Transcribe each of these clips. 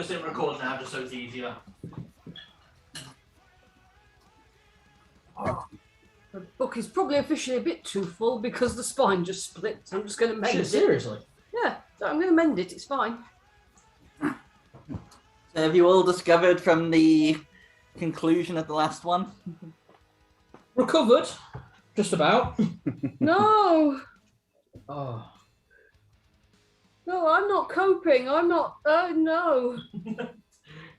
just hit record now, just so it's easier. The book is probably officially a bit too full because the spine just split. So I'm just going to mend it. Seriously? Yeah, so I'm going to mend it. It's fine. So have you all discovered from the conclusion of the last one? Recovered, just about. No, Oh. no, I'm not coping. I'm not. Oh no.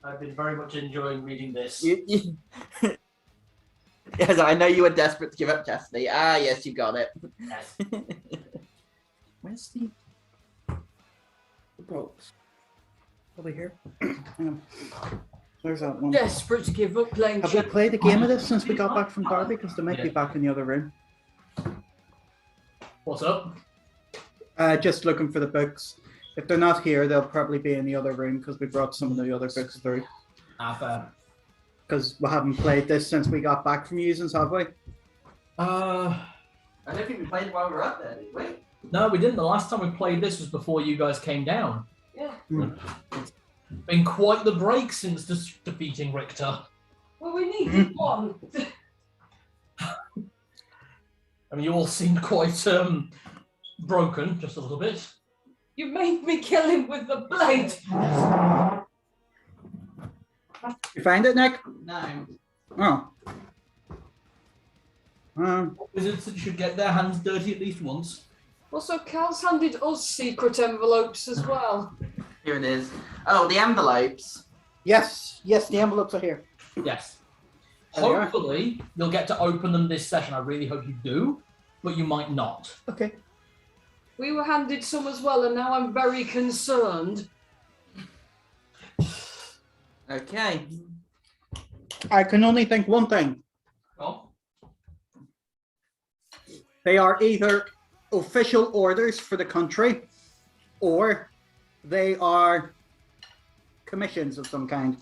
I've been very much enjoying reading this. Yes, I know you were desperate to give up, Chastity. Ah, yes, you got it. Yes. Where's the box? Over here. Hang on. There's that one. Desperate to give up playing. Have we played a game of this since we got back from Derby? Because they might be back in the other room. What's up? Just looking for the books. If they're not here, they'll probably be in the other room because we brought some of the other books through. Fair. Because we haven't played this since we got back from using, have we? I don't think we played while we were up there, did we? No, we didn't. The last time we played this was before you guys came down. Yeah. It's been quite the break since defeating Richter. Well, we needed one. I mean, you all seemed quite broken, just a little bit. You made me kill him with the blade. You find it, Nick? No. Oh. Wizards should get their hands dirty at least once. Also, Cal's handed us secret envelopes as well. Here it is. Oh, the envelopes. Yes, yes, the envelopes are here. Yes. There they are. Hopefully, you'll get to open them this session. I really hope you do, but you might not. Okay. We were handed some as well, and now I'm very concerned. Okay. I can only think one thing. Oh. They are either official orders for the country, or they are commissions of some kind.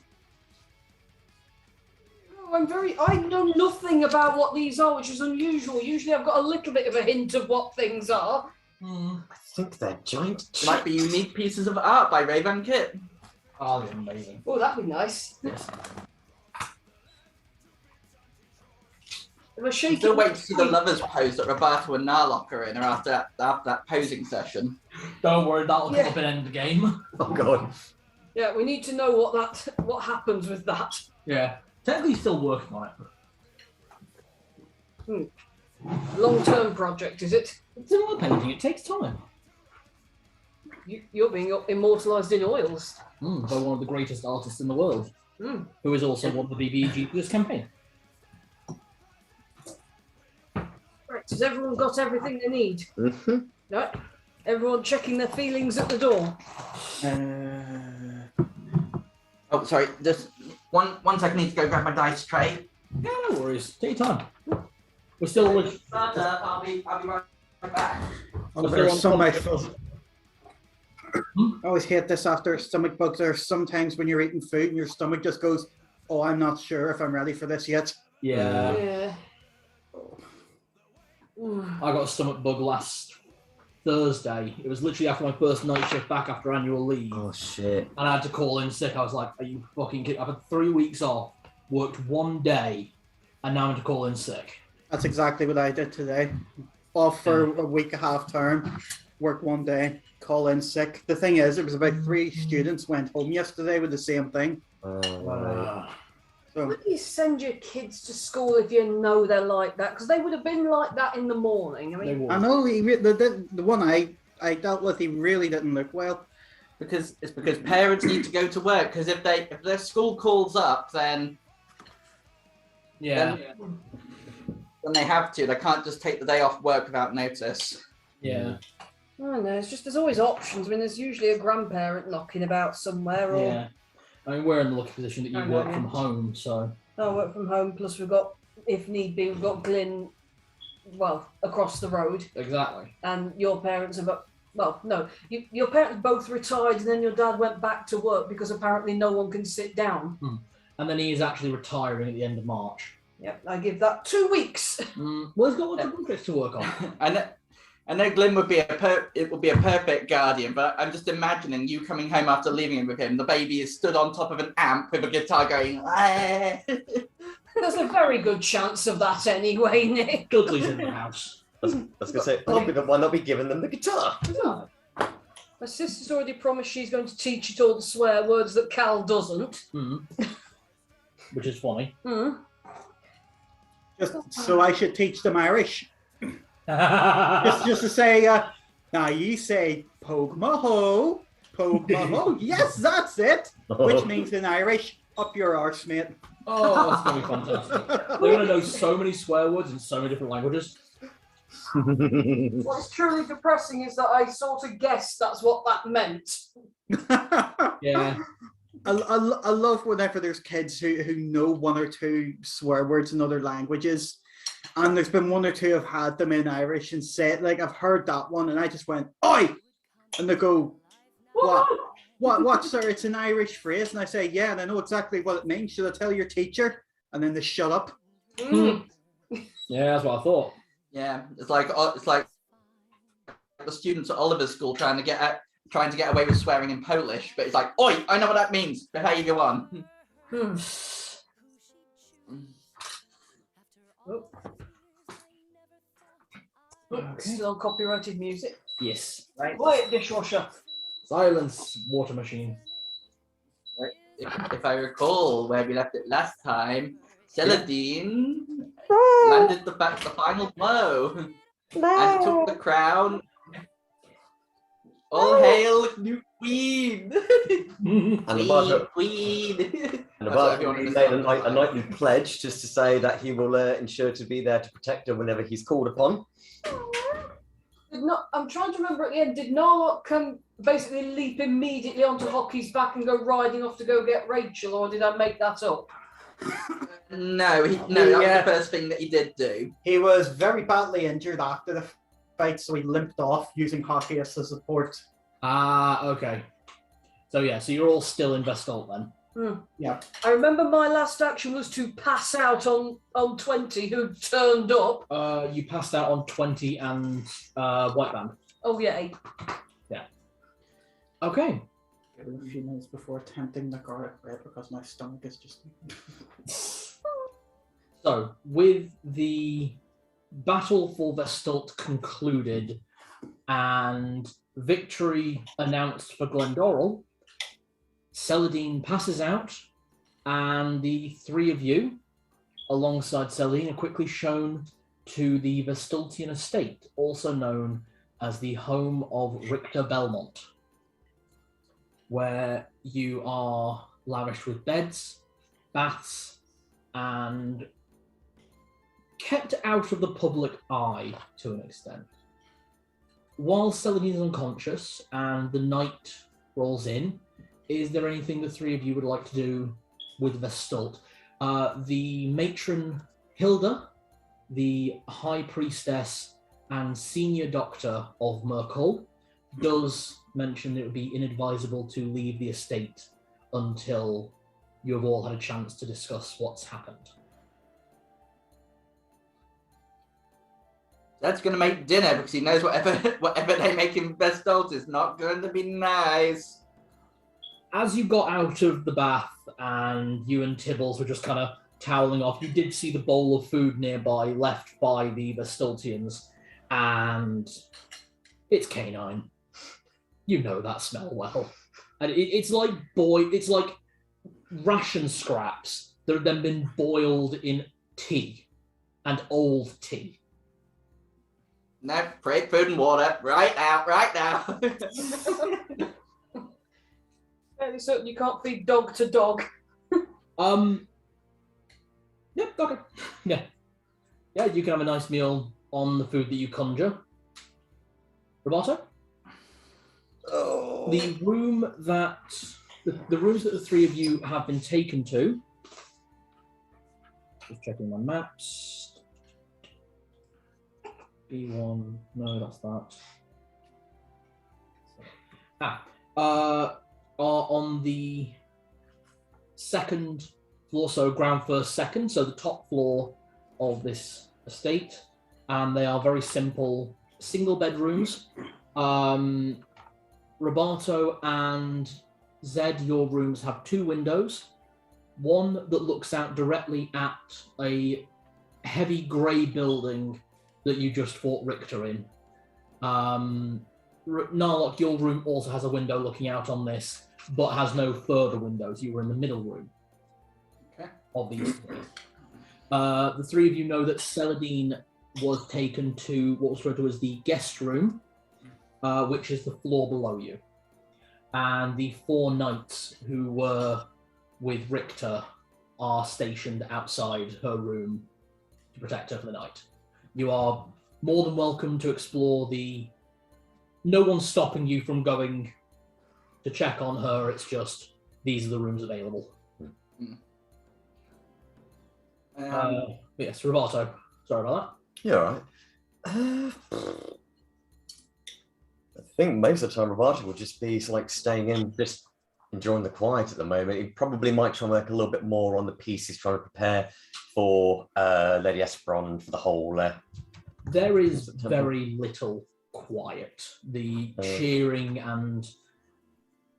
Oh, I know nothing about what these are, which is unusual. Usually I've got a little bit of a hint of what things are. I think they're giant. Might be unique pieces of art by Raven Kit. Oh, they're amazing. Oh, that'd be nice. Yes. If I shake Still it wait with to see the time- lovers pose that Roberta and Narlock are in after that posing session. Don't worry, that'll come Yeah. up in Endgame. Oh god. Yeah, we need to know what happens with that. Yeah. Technically still working on it. Long-term project, is it? It's an oil painting, it takes time. You're being immortalised in oils. By one of the greatest artists in the world, who is also one of the BBEG this campaign. Right, has everyone got everything they need? Mm-hmm. Right. Everyone checking their feelings at the door. Oh, sorry. Just one second. I need to go grab my dice tray. Yeah, no worries. Take your time. We're still with. I'll be right back. Oh, So there's on so top- much. I always hate this after stomach bugs. There's sometimes when you're eating food and your stomach just goes, "Oh, I'm not sure if I'm ready for this yet." Yeah. Yeah. I got a stomach bug last Thursday. It was literally after my first night shift back after annual leave. Oh shit. And I had to call in sick. I was like, are you fucking kidding? I've had 3 weeks off, worked one day, and now I'm to call in sick. That's exactly what I did today. Off for a week, a half term, work one day, call in sick. The thing is, it was about 3 students went home yesterday with the same thing. So Why do you send your kids to school if you know they're like that? Because they would have been like that in the morning. I They mean, would. I know the one I dealt with, he really didn't look well. Because parents need to go to work. Because if their school calls up, then Yeah. they have to. They can't just take the day off work without notice. Yeah. I don't know. It's just there's always options. I mean, there's usually a grandparent knocking about somewhere, or Yeah. I mean, we're in the lucky position that you I know, work yeah. from home, so. I work from home. Plus, we've got, if need be, we've got Glyn, well, across the road, Exactly. and your parents are. Well, no, your parents both retired, and then your dad went back to work because apparently no one can sit down. And then he is actually retiring at the end of March. Yep, I give that 2 weeks. Well, he's got lots of projects to work on. And I know Glenn would be it would be a perfect guardian, but I'm just imagining you coming home after leaving him with him. The baby is stood on top of an amp with a guitar going. "Ah." There's a very good chance of that anyway, Nick. Dudley's in the house. I was going to say, why not be giving them the guitar? My sister's already promised she's going to teach it all the swear words that Cal doesn't. Which is funny. Just so I should teach them Irish. Just Just to say, now you say pogue my hoe, pogue my hoe. Yes, that's it. Which means in Irish, up your arse, mate. oh, that's gonna be fantastic. They're gonna know so many swear words in so many different languages. What's truly depressing is that I sort of guessed that's what that meant. Yeah. I love whenever there's kids who know one or two swear words in other languages. And there's been one or two I've had them in Irish and said, like, I've heard that one and I just went, oi! And they go, what, sir? It's an Irish phrase. And I say, yeah, and I know exactly what it means. Should I tell your teacher? And then they shut up. Yeah, that's what I thought. Yeah, it's like the students at Oliver's school trying to get away with swearing in Polish, but it's like, oi! I know what that means. Behave you on. Still copyrighted music. Yes. Right. Quiet, dishwasher. Silence, water machine. If I recall where we left it last time, Celadine landed the final blow and took the crown. All hail new queen! And the Queen! And That's what Barker everyone made understands. a nightly pledge just to say that he will ensure to be there to protect her whenever he's called upon. I'm trying to remember at the end, did Narlock come basically leap immediately onto Hockey's back and go riding off to go get Rachel, or did I make that up? No, that was the first thing that he did do. He was very badly injured after the fight, so he limped off using Hockey as a support. Okay. So yeah, so you're all still in Vestalt then. Yeah. I remember my last action was to pass out on 20 who turned up. You passed out on 20 and White Band. Oh yeah. Okay. A few minutes before attempting the garlic bread because my stomach is just. So, with the battle for Vestalt concluded and victory announced for Glendorel, Celadine passes out, and the three of you, alongside Celadine, are quickly shown to the Vestaltian estate, also known as the home of Richter Belmont, where you are lavished with beds, baths, and kept out of the public eye to an extent. While Celadine is unconscious and the night rolls in, is there anything the three of you would like to do with Vestalt? The matron Hilda, the high priestess and senior doctor of Merkel, does mention it would be inadvisable to leave the estate until you have all had a chance to discuss what's happened. Dad's going to make dinner because he knows whatever they make in Vestalt is not going to be nice. As you got out of the bath and you and Tibbles were just kind of toweling off, you did see the bowl of food nearby left by the Vestaltians, and it's canine. You know that smell well. And it's like ration scraps that have then been boiled in tea, and old tea. No, break food and water right now. Fairly certain you can't feed dog to dog. Yep, okay. Yeah, you can have a nice meal on the food that you conjure. Roboto? Oh. The room that the rooms that the three of you have been taken to. Just checking my maps. B1. No, that's that. Are on the second floor, so ground first, second, so the top floor of this estate, and they are very simple single bedrooms. Roberto and Zed, your rooms have 2 windows. One that looks out directly at a heavy grey building that you just fought Richter in. Narlock, your room also has a window looking out on this, but has no further windows. You were in the middle room of these 3. The 3 of you know that Celadine was taken to what was referred to as the guest room, which is the floor below you. And the 4 knights who were with Richter are stationed outside her room to protect her for the night. You are more than welcome to explore the... No one's stopping you from going to check on her, it's just, these are the rooms available. Yes, Roberto. Sorry about that. Yeah, all right. I think most of the time Roberto will just be like staying in, just enjoying the quiet at the moment. He probably might try and work a little bit more on the pieces, trying to prepare for Lady Esperon for the whole... There is very little quiet. The cheering and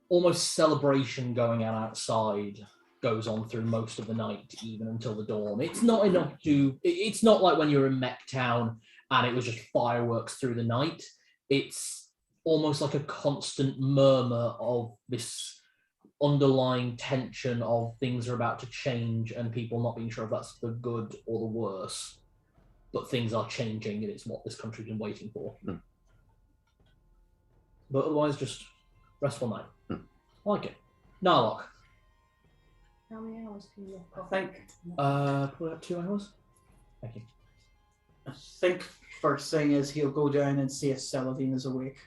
almost celebration going on outside goes on through most of the night, even until the dawn. It's not enough to... It's not like when you're in Mech Town and it was just fireworks through the night. It's almost like a constant murmur of this underlying tension of things are about to change and people not being sure if that's the good or the worse. But things are changing and it's what this country's been waiting for. But otherwise, just restful night. I like it. Narlock. How many hours can you look? I think. Probably about 2 hours. Thank you. I think first thing is he'll go down and see if Celadine is awake.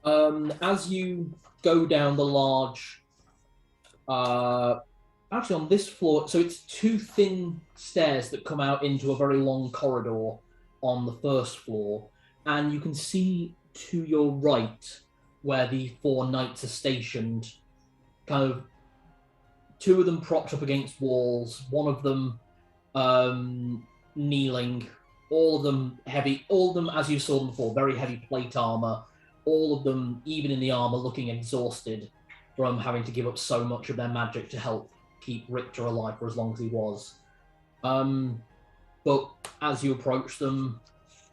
As you go down the large, actually on this floor, so it's 2 thin stairs that come out into a very long corridor on the first floor, and you can see to your right where the 4 knights are stationed, kind of 2 of them propped up against walls, one of them kneeling, all of them heavy, all of them, as you saw them before, very heavy plate armor, all of them, even in the armor, looking exhausted from having to give up so much of their magic to help keep Richter alive for as long as he was. But as you approach them,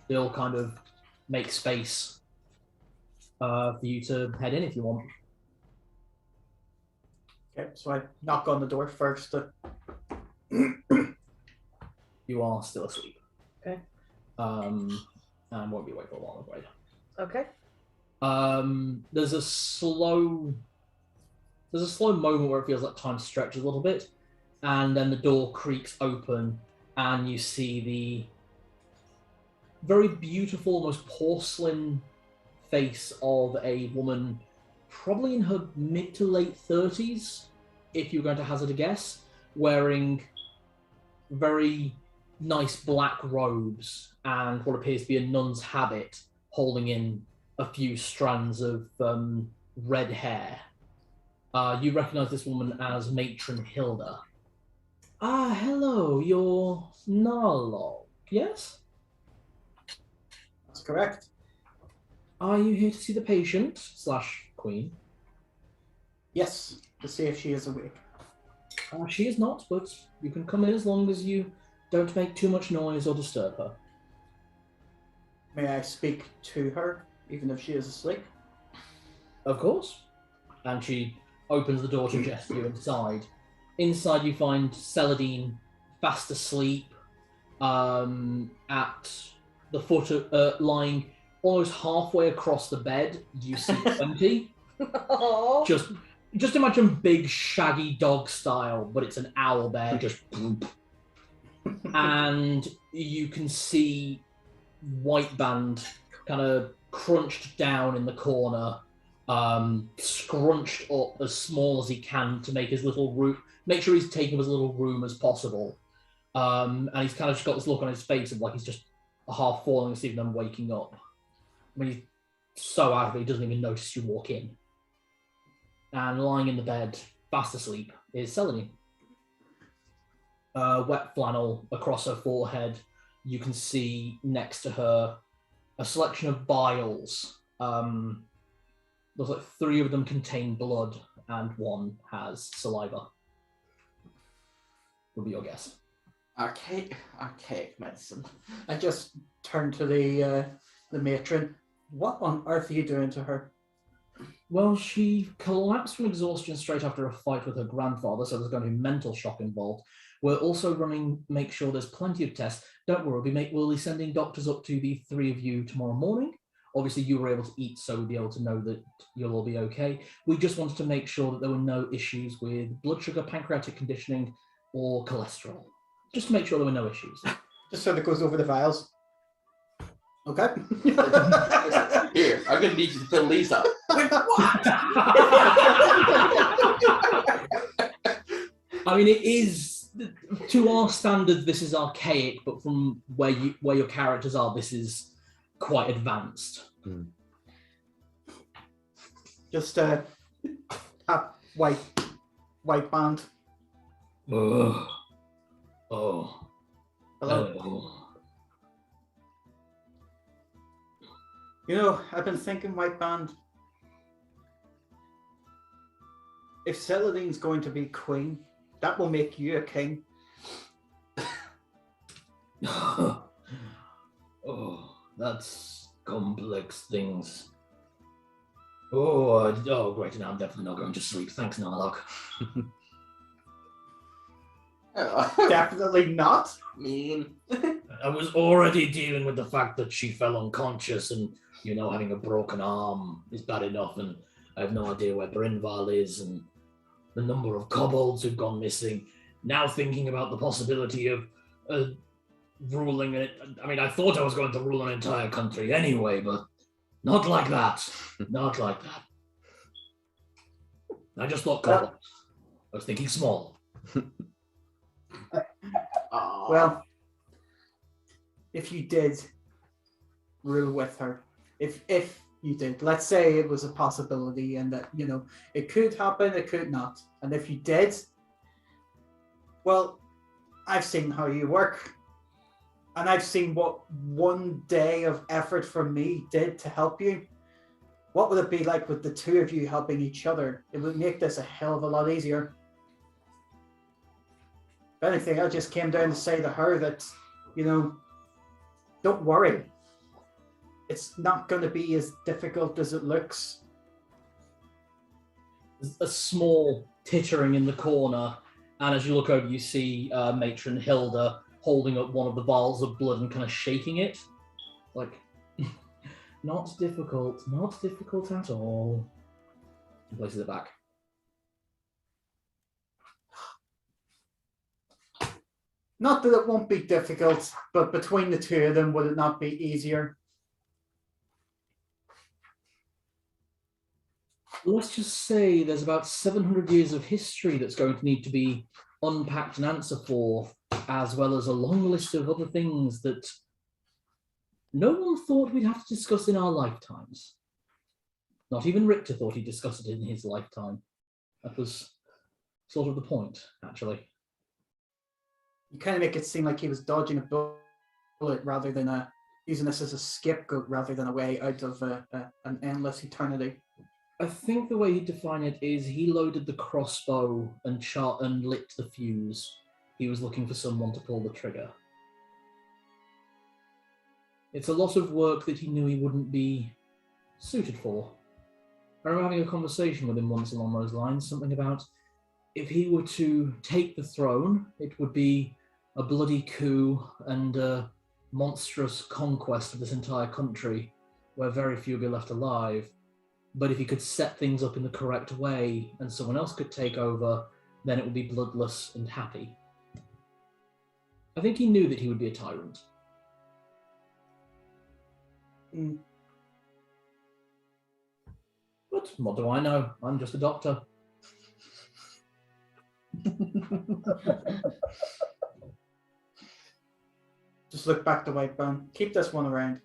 they'll kind of make space for you to head in if you want. Okay, so I knock on the door first. You are still asleep. Okay. And won't be awake for a while, I'm afraid. Okay. There's a slow moment where it feels like time stretches a little bit, and then the door creaks open, and you see the very beautiful, almost porcelain face of a woman, probably in her mid to late 30s, if you're going to hazard a guess, wearing very nice black robes and what appears to be a nun's habit, holding in a few strands of red hair. You recognize this woman as Matron Hilda. Ah, hello, you're Narlock, yes? That's correct. Are you here to see the patient / queen? Yes, to see if she is awake. She is not, but you can come in as long as you don't make too much noise or disturb her. May I speak to her, even if she is asleep? Of course. And she opens the door to gesture you inside. Inside you find Celadine fast asleep at the foot of, lying almost halfway across the bed. You see 20. Just imagine big shaggy dog style, but it's an owl bear, just boop. And you can see White Band kind of crunched down in the corner, scrunched up as small as he can to make his little room, make sure he's taking as little room as possible. And he's kind of just got this look on his face of like he's just half falling asleep and then waking up. I mean, he's so out of it, he doesn't even notice you walk in. And lying in the bed, fast asleep, is Celadine. Wet flannel across her forehead. You can see next to her a selection of vials. Looks like 3 of them contain blood and 1 has saliva. Would be your guess. Archaic medicine. I just turned to the matron. What on earth are you doing to her? Well, she collapsed from exhaustion straight after a fight with her grandfather, so there's going to be mental shock involved. We're also make sure there's plenty of tests. Don't worry, we'll be sending doctors up to the 3 of you tomorrow morning. Obviously, you were able to eat, so we'll be able to know that you'll all be okay. We just wanted to make sure that there were no issues with blood sugar, pancreatic conditioning, or cholesterol. Just to make sure there were no issues. Just so that goes over the vials. Okay. Here, I'm gonna need you to fill these up. Wait, what? I mean, it is, to our standards, this is archaic, but from where your characters are, this is quite advanced. Mm. Just white band. Oh. Hello. You know, I've been thinking, white band. If Celadine's going to be queen, that will make you a king. Oh, that's complex things. Oh, great, now I'm definitely not going to sleep. Thanks, Narlock. Definitely not. Mean. I was already dealing with the fact that she fell unconscious and, having a broken arm is bad enough, and I have no idea where Brynval is, and the number of kobolds who've gone missing. Now thinking about the possibility of ruling it. I mean, I thought I was going to rule an entire country anyway, but not like that. Not like that. I just thought kobolds. I was thinking small. Well, if you did rule with her, if you did, let's say it was a possibility and that, it could happen, it could not. And if you did, well, I've seen how you work. And I've seen what one day of effort from me did to help you. What would it be like with the 2 of you helping each other? It would make this a hell of a lot easier. If anything, I just came down to say to her that, don't worry. It's not going to be as difficult as it looks. There's a small tittering in the corner, and as you look over, you see Matron Hilda holding up one of the vials of blood and kind of shaking it. Like, not difficult at all. And places it back. Not that it won't be difficult, but between the 2 of them, would it not be easier? Let's just say there's about 700 years of history that's going to need to be unpacked and answered for, as well as a long list of other things that no one thought we'd have to discuss in our lifetimes. Not even Richter thought he'd discuss it in his lifetime. That was sort of the point, actually. You kind of make it seem like he was dodging a bullet rather than using this as a scapegoat rather than a way out of an endless eternity. I think the way he'd define it is he loaded the crossbow and lit the fuse. He was looking for someone to pull the trigger. It's a lot of work that he knew he wouldn't be suited for. I remember having a conversation with him once along those lines, something about if he were to take the throne, it would be a bloody coup and a monstrous conquest of this entire country where very few would be left alive. But if he could set things up in the correct way and someone else could take over, then it would be bloodless and happy. I think he knew that he would be a tyrant. Mm. But what do I know? I'm just a doctor. Just look back to Whitebone. Keep this one around.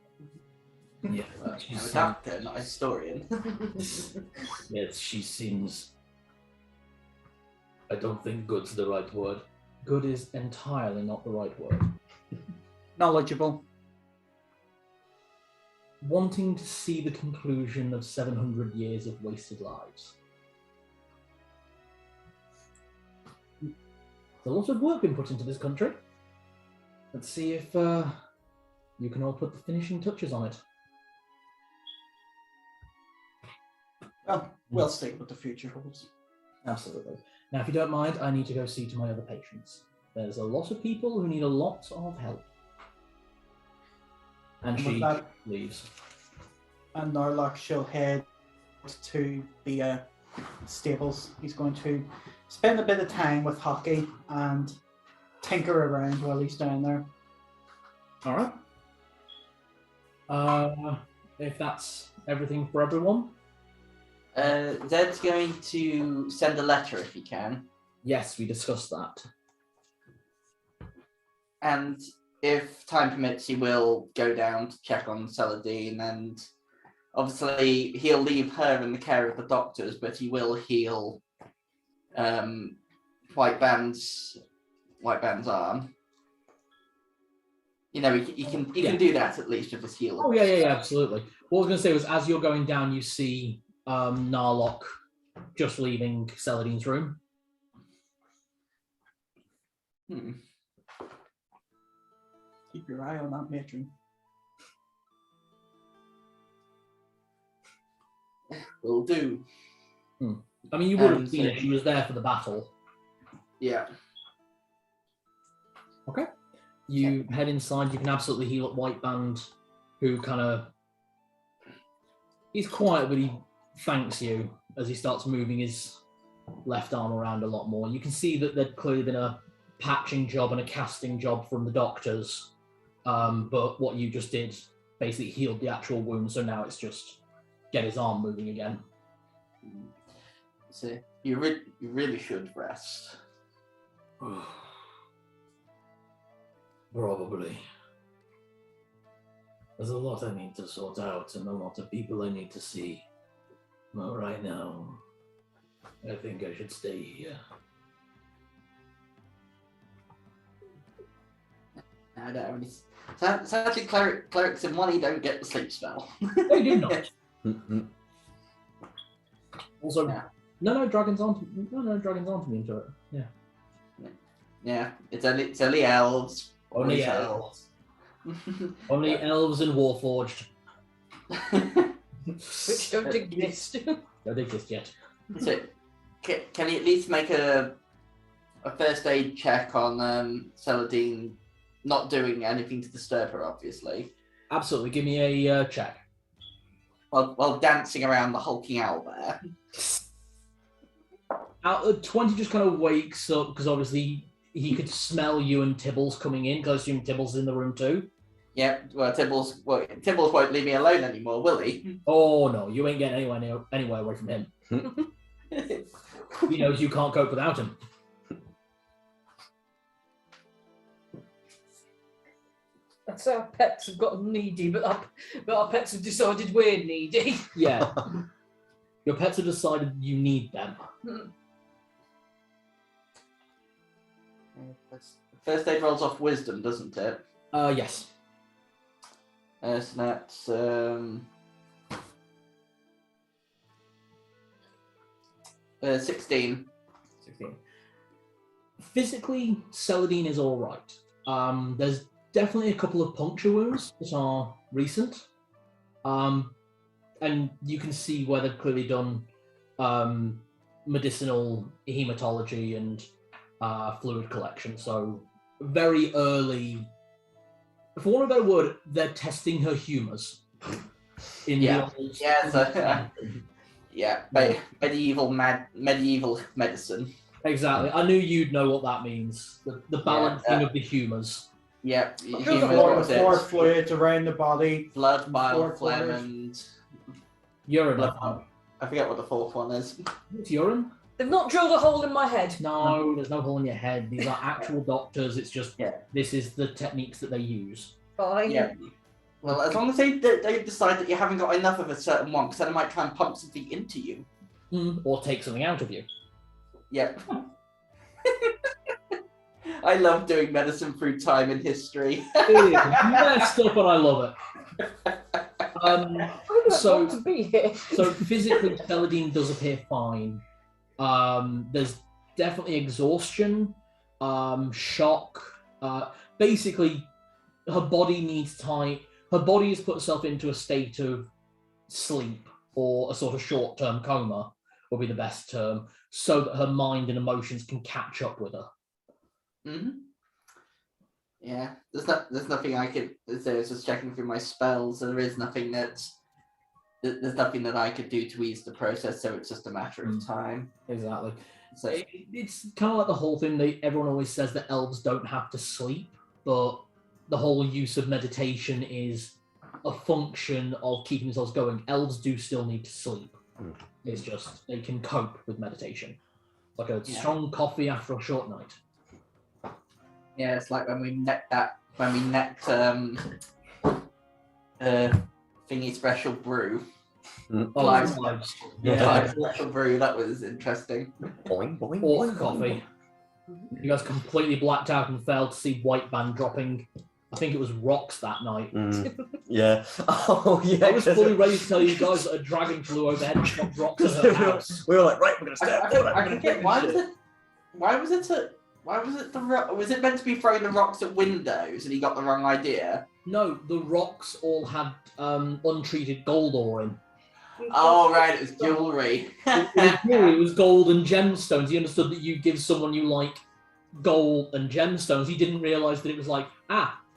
Yeah, I'm a doctor, not a historian. yes, she seems... I don't think good's the right word. Good is entirely not the right word. Knowledgeable. wanting to see the conclusion of 700 years of wasted lives. There's a lot of work been put into this country. Let's see if you can all put the finishing touches on it. Well, we'll see what the future holds. Absolutely. Now, if you don't mind, I need to go see to my other patients. There's a lot of people who need a lot of help. And with she that- leaves. And Narlock shall head to the stables. He's going to spend a bit of time with Hockey and tinker around while he's down there. All right. If that's everything for everyone. Zed's going to send a letter if he can. Yes, we discussed that. And if time permits, he will go down to check on Celadine, and obviously he'll leave her in the care of the doctors, but he will heal White Band's arm. You know, he can do that at least with his healing. Oh yeah, absolutely. What I was going to say was, as you're going down, you see Narlock just leaving Celadine's room. Keep your eye on that matron. Will do. I mean, you would have seen it. She was there for the battle. Yeah. Okay. You head inside. You can absolutely heal up White Band, who he's quiet, but he thanks you as he starts moving his left arm around a lot more. You can see that there'd clearly been a patching job and a casting job from the doctors, but what you just did basically healed the actual wound, so now it's just get his arm moving again. So you really should rest. Probably. There's a lot I need to sort out and a lot of people I need to see. But right now, I think I should stay here. I don't have any. Sadly, clerics in 1E don't get the sleep spell. They do not. Also, Yeah. no, dragons aren't immune to it. Yeah. Yeah, it's only elves. Only elves. Only elves and warforged. Which don't exist. Don't exist yet. So, can you at least make a first aid check on Celadine not doing anything to disturb her, obviously? Absolutely. Give me a check. While dancing around the hulking owl there. Out of 20 just kind of wakes up because obviously he could smell you and Tibbles coming in because I assume Tibbles is in the room too. Yep. Well, Tibbles won't leave me alone anymore, will he? Oh no, you ain't getting anywhere away from him. He knows you can't cope without him. That's our pets have got needy, but our pets have decided we're needy. Yeah. Your pets have decided you need them. First aid rolls off wisdom, doesn't it? Yes. So that's 16. 16. Physically, Celadine is all right. There's definitely a couple of puncture wounds that are recent. And you can see where they've clearly done medicinal hematology and fluid collection. So very early, for want of a better word, they're testing her humours. Medieval medicine. Exactly. I knew you'd know what that means. The balancing of the humours. Yep. Four fluids around the body. Blood, bile, phlegm, and urine. I forget what the fourth one is. It's urine. They've not drilled a hole in my head. No, there's no hole in your head. These are actual doctors. It's just this is the techniques that they use. Fine. Yeah. Well, as long as they decide that you haven't got enough of a certain one, because then I might try and pump something into you. Or take something out of you. Yep. I love doing medicine through time and history. It is messed up, but I love it. So- want to be here. So physically, Celadine does appear fine. There's definitely exhaustion, shock. Basically, her body needs time. Her body has put itself into a state of sleep or a sort of short-term coma, would be the best term, so that her mind and emotions can catch up with her. Mm-hmm. Yeah, there's nothing I could. So I was just checking through my spells. There is nothing there's nothing that I could do to ease the process. So it's just a matter of time. Exactly. So It's kind of like the whole thing. Everyone always says that elves don't have to sleep, but the whole use of meditation is a function of keeping themselves going. Elves do still need to sleep. It's just they can cope with meditation, like a strong coffee after a short night. yeah, it's like when we necked thingy special brew. Oh, Live lives. Yeah, special brew. That was interesting. Boing, boing, Orc boing, coffee. You guys completely blacked out and failed to see White Band dropping. I think it was rocks that night. Yeah. Oh, yeah. I was fully ready to tell you guys that a dragon flew overhead and dropped rocks at her house. We were like, right, we're gonna stay up. I forget why was it was it meant to be throwing the rocks at windows and he got the wrong idea? No, the rocks all had untreated gold ore in. Oh right, it was jewelry. It was gold and gemstones. He understood that you give someone you like gold and gemstones. He didn't realise that it was like,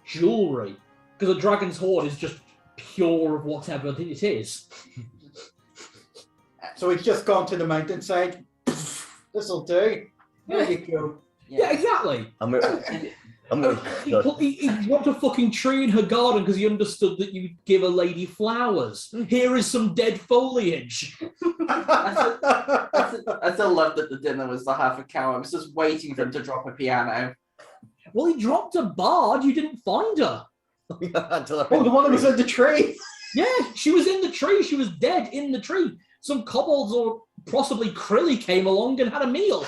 jewelry. Because a dragon's hoard is just pure of whatever it is. So he's just gone to the mountainside. This'll do. There you go. Yeah, exactly. He dropped a fucking tree in her garden because he understood that you give a lady flowers. Here is some dead foliage. I still loved that the dinner was the half a cow. I was just waiting for him to drop a piano. Well, he dropped a bard. You didn't find her. Oh, the one that was in the tree. Yeah, she was in the tree. She was dead in the tree. Some kobolds or possibly Krilly came along and had a meal.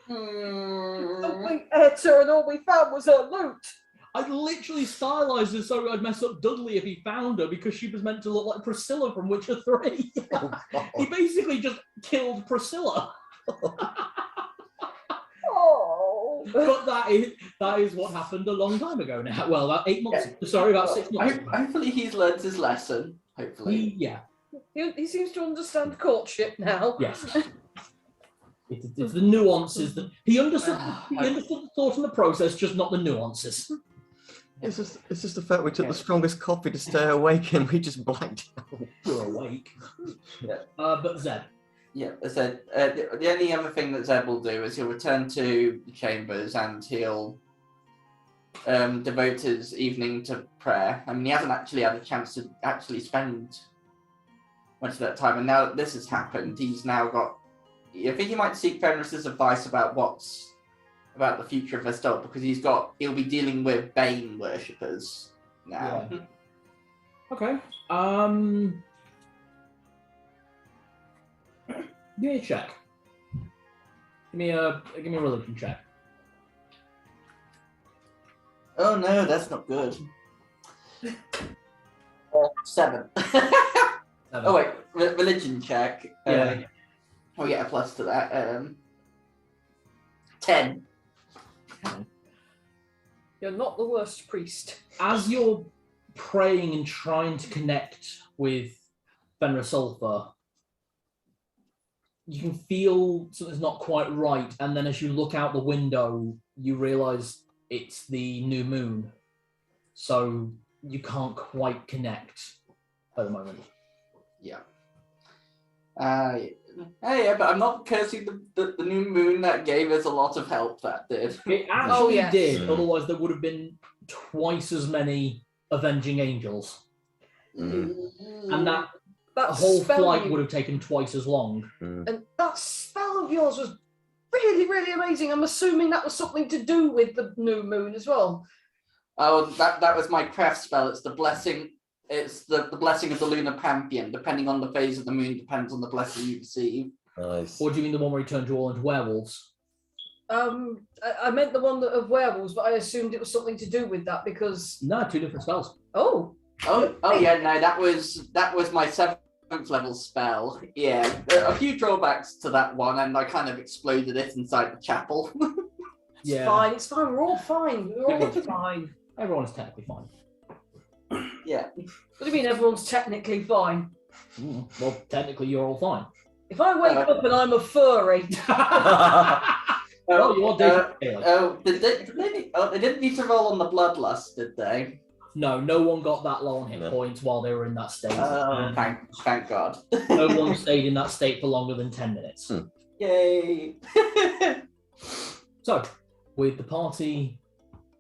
We ate her and all we found was her loot. I literally stylized it so I'd mess up Dudley if he found her because she was meant to look like Priscilla from Witcher 3. He basically just killed Priscilla. Oh. But that is what happened a long time ago now. Well, about 8 months. Sorry, about 6 months. Hopefully he's learned his lesson. Hopefully. He seems to understand courtship now. Yes. It's the nuances that he understood. He understood the thought and the process, just not the nuances. It's just the fact we took the strongest coffee to stay awake and we just blanked out. You're awake. Yeah. But Zeb. Yeah, I said the only other thing that Zeb will do is he'll return to the chambers and he'll devote his evening to prayer. I mean, he hasn't actually had a chance to actually spend much of that time, and now that this has happened, he's now got. I think he might seek Fenris's advice about the future of Vestol, because he'll be dealing with Bane worshippers now. Yeah. Okay. Give me a check. Give me a religion check. Oh no, that's not good. 7. 7. Oh wait, religion check. Yeah. I'll get a plus to that. 10. You're not the worst priest. As you're praying and trying to connect with Fenrisulfur, you can feel something's not quite right, and then as you look out the window, you realise it's the new moon. So you can't quite connect at the moment. Yeah. Hey, but I'm not cursing the new moon. That gave us a lot of help, that did. It actually did, otherwise there would have been twice as many avenging angels. And that whole flight would have taken twice as long. And that spell of yours was really, really amazing. I'm assuming that was something to do with the new moon as well. Oh, that was my craft spell. It's the blessing. It's the blessing of the lunar pantheon. Depending on the phase of the moon, depends on the blessing you receive. Nice. Or do you mean the one where he turned you all into werewolves? I meant the one of werewolves, but I assumed it was something to do with that because... No, 2 different spells. Oh. Oh yeah, no, that was my 7th level spell. Yeah, there are a few drawbacks to that one, and I kind of exploded it inside the chapel. It's fine. It's fine. We're all fine. We're all fine. Everyone is technically fine. Yeah. What do you mean everyone's technically fine? Well, technically, you're all fine. If I wake up and I'm a furry, Well, you are dating. They didn't need to roll on the bloodlust, did they? No one got that low on hit points while they were in that state. Thank God. No one stayed in that state for longer than 10 minutes. Yay! So, with the party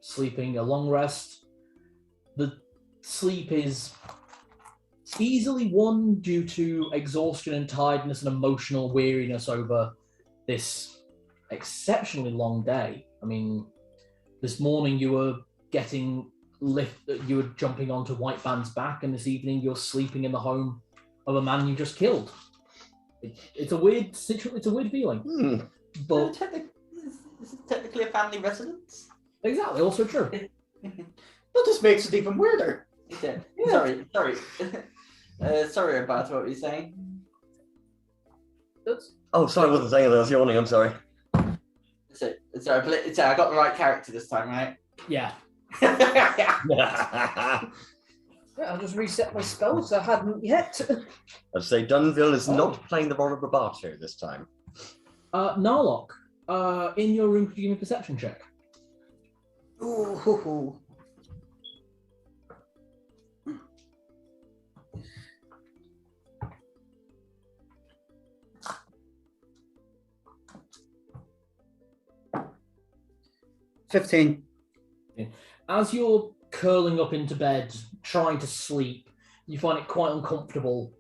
sleeping a long rest, the sleep is easily won due to exhaustion and tiredness and emotional weariness over this exceptionally long day. I mean, this morning you were you were jumping onto White Band's back, and this evening you're sleeping in the home of a man you just killed. It's a weird situation. It's a weird feeling. But This is technically a family residence. Exactly, also true. That just makes it even weirder. Yeah. Sorry. Sorry, Roberto, what were you saying? Oh, sorry, I wasn't saying that. I was yawning. I'm sorry. Sorry, I got the right character this time, right? Yeah. yeah, I'll just reset my spells. I hadn't yet. I'd say Dunville is not playing the role of Roberto this time. Narlock, in your room, could you give me a perception check? Ooh. $15. As you're curling up into bed, trying to sleep, you find it quite uncomfortable.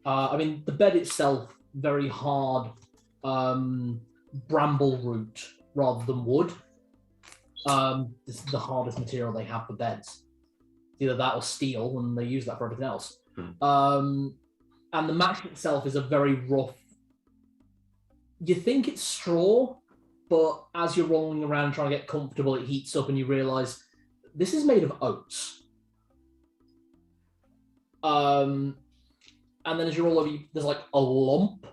I mean, the bed itself, very hard bramble root rather than wood. This is the hardest material they have for beds. Either that or steel, and they use that for everything else. And the mattress itself is a very rough... You think it's straw, but as you're rolling around trying to get comfortable, it heats up and you realise this is made of oats. And then as you roll over, there's like a lump.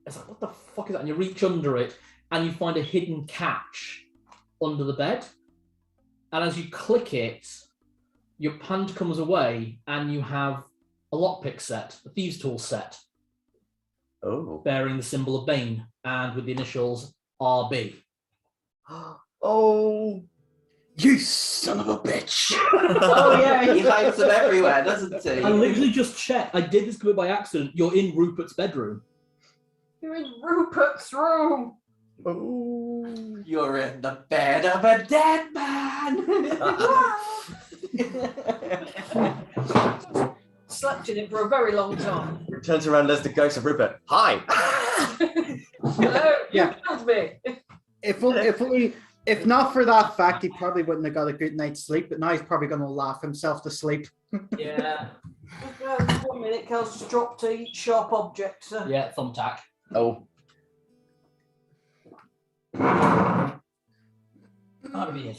It's like, what the fuck is that? And you reach under it and you find a hidden catch under the bed. And as you click it, your hand comes away and you have a lockpick set, a thieves' tool set. Oh. Bearing the symbol of Bane and with the initials RB. Oh. You son of a bitch! Oh yeah, he hides them everywhere, doesn't he? I literally just checked. I did this by accident. You're in Rupert's bedroom. You're in Rupert's room. Oh. You're in the bed of a dead man. Slept in it for a very long time. Turns around, there's the ghost of Rupert. Hi! Hello, Yeah. you killed me. If not for that fact, he probably wouldn't have got a good night's sleep, but now he's probably going to laugh himself to sleep. Yeah. 1 minute, Kel's just dropped a sharp object. So. Yeah, thumbtack. Oh. That'd be it.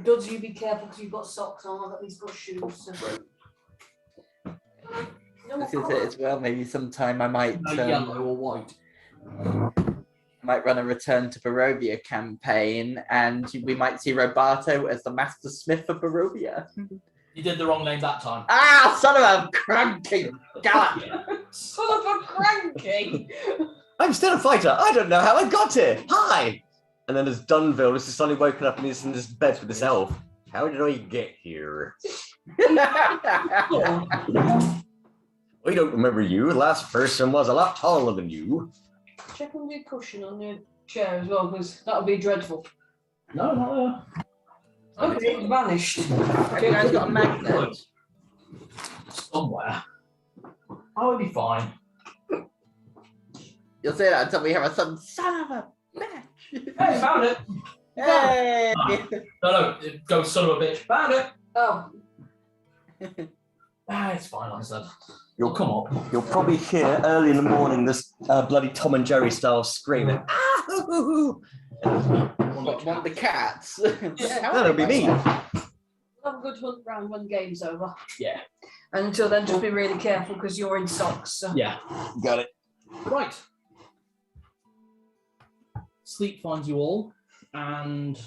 Duds, you be careful because you've got socks on. I've at least got shoes. So. This is it as well. Maybe sometime I might Yellow or white. might run a Return to Barovia campaign, and we might see Roberto as the Master Smith of Barovia. You did the wrong name that time. Ah, son of a cranky gallop! Son of a cranky! I'm still a fighter. I don't know how I got here. Hi! And then there's Dunville, who's suddenly woken up and he's in this bed with this elf. How did I get here? We don't remember you. The last person was a lot taller than you. Check on your cushion on your chair as well, because that would be dreadful. No, not Okay, it vanished. Have you guys got a magnet? somewhere. I would be fine. You'll say that until we have a son of a bitch. Hey, found it. Hey! No, go son of a bitch. Found it. Oh, It's fine, I said. You'll come up. You'll probably hear early in the morning this bloody Tom and Jerry style screaming. One of the cats. That'll be me. oh, Have a good hunt round when the game's over. Yeah. And until then, just be really careful because you're in socks. So. Yeah. Got it. Right. Sleep finds you all, and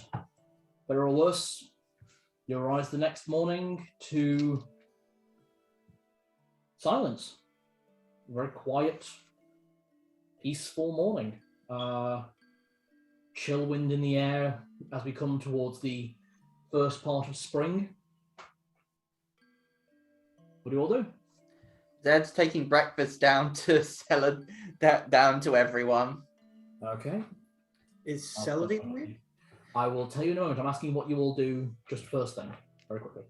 better or worse, you arise the next morning to silence. Very quiet, peaceful morning. Chill wind in the air as we come towards the first part of spring. What do you all do? Zed's taking breakfast down to down to everyone. Okay. Is Celadine weird? I will tell you in a moment. I'm asking what you all do just first thing, very quickly.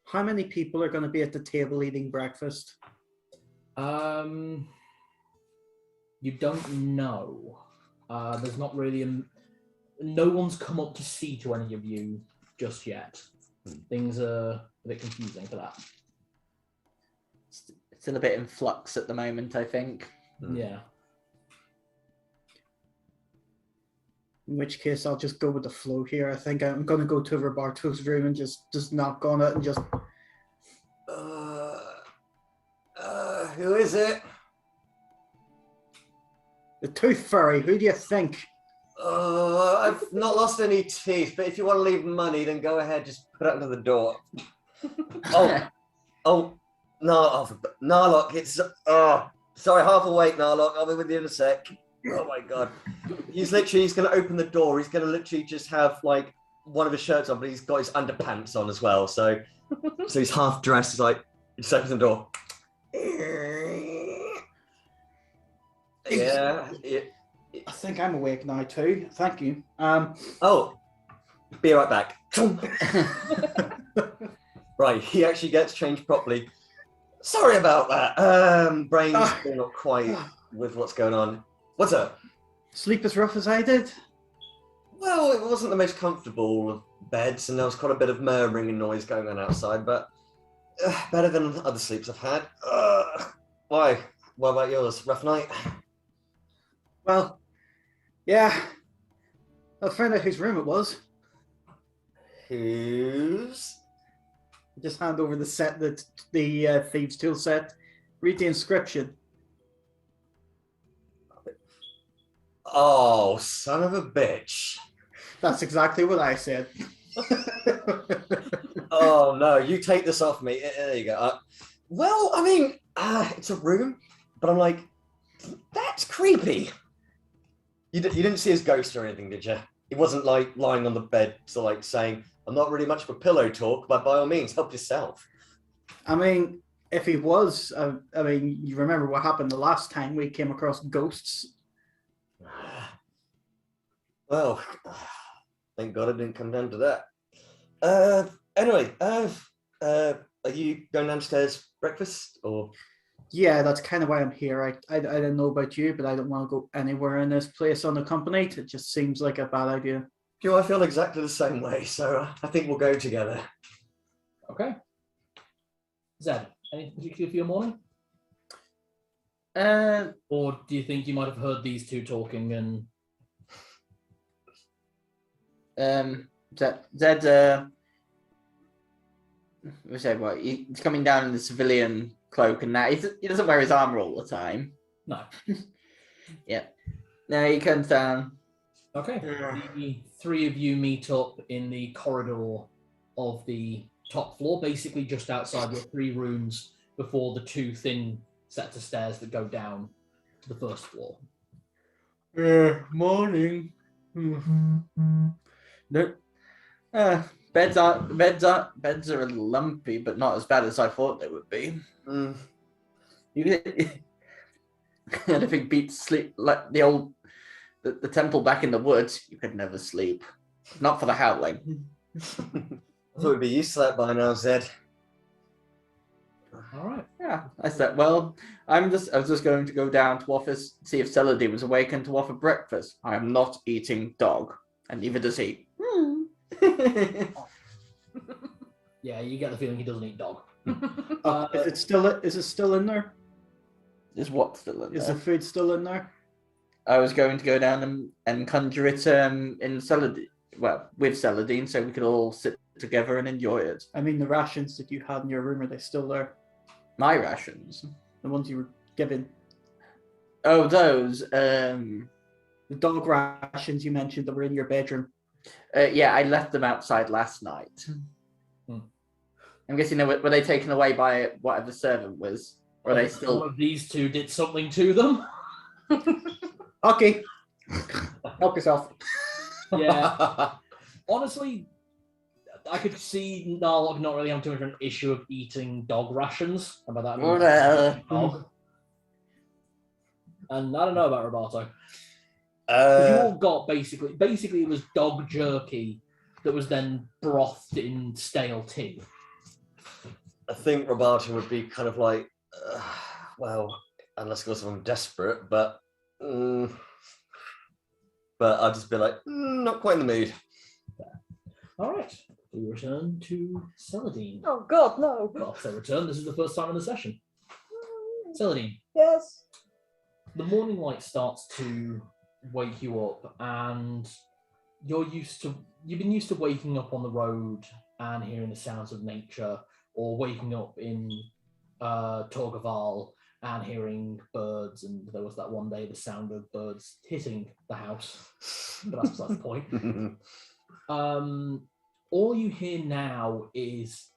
How many people are going to be at the table eating breakfast? You don't know. There's not really no one's come up to see to any of you just yet. Things are a bit confusing for that. Still a bit in flux at the moment, I think. Yeah. In which case, I'll just go with the flow here. I think I'm going to go to Roberto's room and just knock on it and just... Who is it? The Tooth Fairy, who do you think? I've not lost any teeth, but if you want to leave money, then go ahead. Just put it under the door. No, Narlock, it's... sorry, half awake, Narlock. I'll be with you in a sec. Oh my god. He's going to open the door. He's going to literally just have, like, one of his shirts on, but he's got his underpants on as well. So he's half dressed. He's like, he just opens the door. Yeah. I think I'm awake now too. Thank you. Be right back. Right, he actually gets changed properly. Sorry about that. Brain's still not quite with what's going on. What's up? Sleep as rough as I did? Well, it wasn't the most comfortable of beds, and there was quite a bit of murmuring and noise going on outside, but better than other sleeps I've had. Why? What about yours? Rough night? Well, yeah. I'll find out whose room it was. Whose? Just hand over the set, the Thieves' Tool set. Read the inscription. Oh, son of a bitch. That's exactly what I said. Oh, no, you take this off me. There you go. Well, I mean, it's a room, but I'm like, that's creepy. You didn't see his ghost or anything, did you? He wasn't, like, lying on the bed, so, like, saying, I'm not really much of a pillow talk, but by all means, help yourself. I mean, if he was, I mean, you remember what happened the last time we came across ghosts. Well, thank God it didn't come down to that. Anyway, are you going downstairs breakfast or? Yeah, that's kind of why I'm here. I don't know about you, but I don't want to go anywhere in this place unaccompanied. It just seems like a bad idea. You know, I feel exactly the same way, so I think we'll go together. Okay. Zed, anything particular for your morning? Or do you think you might have heard these two talking and... Zed, he's coming down in the civilian cloak and that. He doesn't wear his armor all the time. No. Yeah. No, he comes down. Okay. The three of you meet up in the corridor of the top floor, basically just outside your 3 rooms before the 2 thin sets of stairs that go down to the first floor. Morning. No. Beds are a little lumpy, but not as bad as I thought they would be. Anything beats sleep like the temple back in the woods. You could never sleep, not for the howling. I thought we'd be used to that by now, Zed. All right. Yeah, I said. Well, I was just going to go down to office, see if Celadine was awake, and to offer breakfast. I am not eating dog, and neither does he. Yeah, you get the feeling he doesn't eat dog. Is it still in there? Is what still in there? Is the food still in there? I was going to go down and conjure it in Celadine. with Celadine, so we could all sit together and enjoy it. I mean, the rations that you had in your room, are they still there? My rations. The ones you were given? Oh, those. The dog rations you mentioned that were in your bedroom. Yeah, I left them outside last night. I'm guessing were they taken away by whatever servant was? Or are they still? One of these two did something to them. Okay. Help yourself. Yeah. Honestly, I could see Narlock not really having too much of an issue of eating dog rations. How about that? Dog. And I don't know about Roberto. You all got basically it was dog jerky that was then brothed in stale tea. I think Roberto would be kind of like, well, unless of course I'm desperate, but I'd just be like, not quite in the mood. All right, we return to Celadine. Oh God, no. Well, so return. This is the first time in the session. Celadine. Yes. The morning light starts to wake you up, and you've been used to waking up on the road and hearing the sounds of nature, or waking up in Torgaval and hearing birds. And there was that one day the sound of birds hitting the house, but that's besides the point. All you hear now is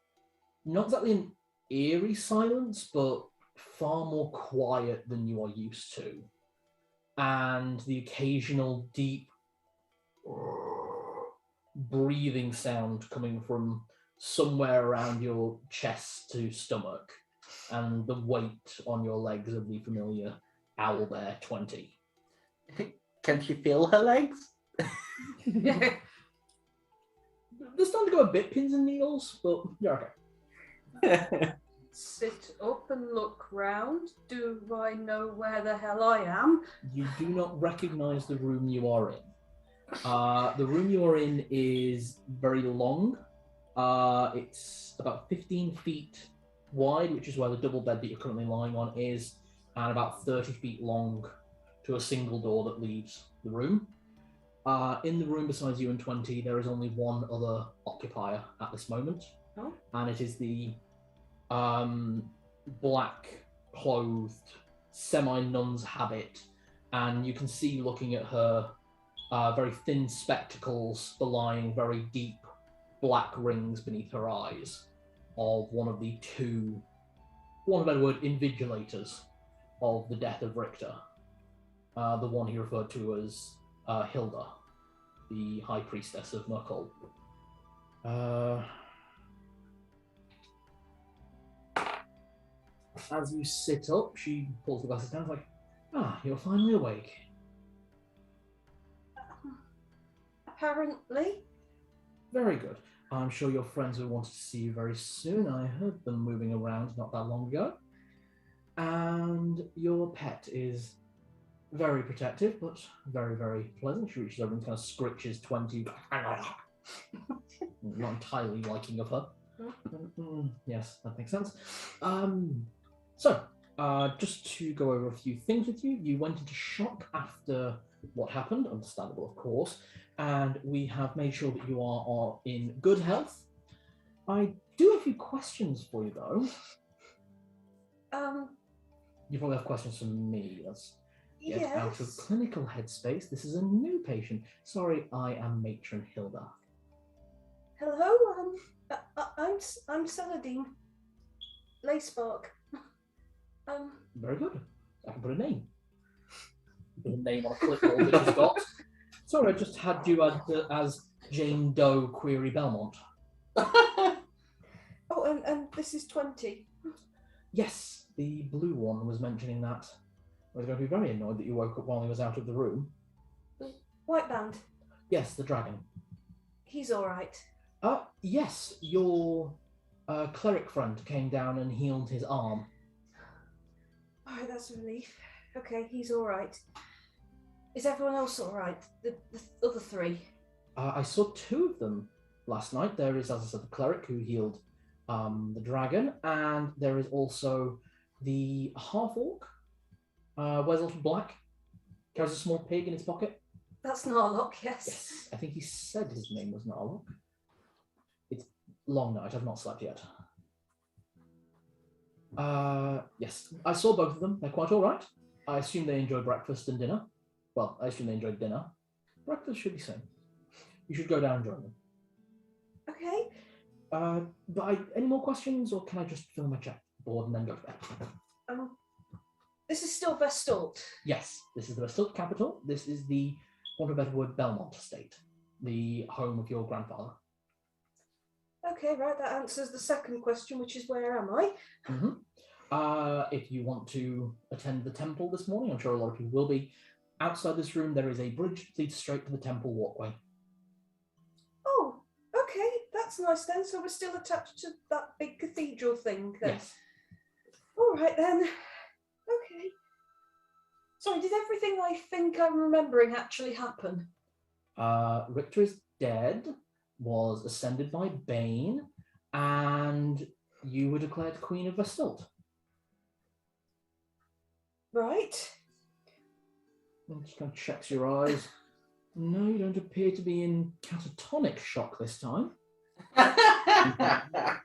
not exactly an eerie silence, but far more quiet than you are used to. And the occasional deep breathing sound coming from somewhere around your chest to stomach, and the weight on your legs of the familiar Owlbear 20. Can she feel her legs? They're starting to go a bit pins and needles, but you're okay. Sit up and look round. Do I know where the hell I am? You do not recognize the room you are in. The room you are in is very long. It's about 15 feet wide, which is where the double bed that you're currently lying on is, and about 30 feet long to a single door that leaves the room. In the room besides you and 20, there is only one other occupier at this moment, and it is the black-clothed, semi-nun's habit, and you can see, looking at her, very thin spectacles belying very deep black rings beneath her eyes, of one of the two, for want of a better word, invigilators of the death of Richter. The one he referred to as Hilda, the High Priestess of Merkul. As you sit up, she pulls the glasses down, like, you're finally awake. Apparently. Very good. I'm sure your friends will want to see you very soon. I heard them moving around not that long ago. And your pet is very protective, but very, very pleasant. She reaches over and kind of scritches 20. Not entirely liking of her. Yes, that makes sense. So, just to go over a few things with you, you went into shock after what happened, understandable of course, and we have made sure that you are in good health. I do have a few questions for you, though. You probably have questions for me. Let's get out of clinical headspace. This is a new patient. Sorry, I am Matron Hilda. Hello, I'm Celadine. Leyspark. Very good. I can put a name. Put a name on a clipboard that she's got. Sorry, I just had you as Jane Doe query Belmont. Oh, and this is 20. Yes, the blue one was mentioning that. I was going to be very annoyed that you woke up while he was out of the room. White band. Yes, the dragon. He's all right. Yes, your cleric friend came down and healed his arm. All right, that's a relief. Okay, he's all right. Is everyone else all right? The other three? I saw two of them last night. There is, as I said, the cleric who healed the dragon, and there is also the half-orc. Wears a little black, carries a small pig in his pocket. That's Narlock, yes. Yes, I think he said his name was Narlock. It's long night. I've not slept yet. Yes, I saw both of them. They're quite all right. I assume they enjoyed breakfast and dinner. Well, I assume they enjoyed dinner. Breakfast should be same. You should go down and join them. Okay. Any more questions, or can I just fill my checkboard and then go to bed? This is still Vestalt. Yes, this is the Vestalt capital. This is the, want of a better word, Belmont estate, the home of your grandfather. Okay, right, that answers the second question, which is where am I? If you want to attend the temple this morning, I'm sure a lot of people will be. Outside this room, there is a bridge that leads straight to the temple walkway. Oh, okay, that's nice then. So we're still attached to that big cathedral thing then? Yes. All right then. Okay. Sorry, did everything I think I'm remembering actually happen? Richter is dead, was ascended by Bane, and you were declared Queen of Vestalt. Right. I'm just going to check your eyes. No, you don't appear to be in catatonic shock this time. I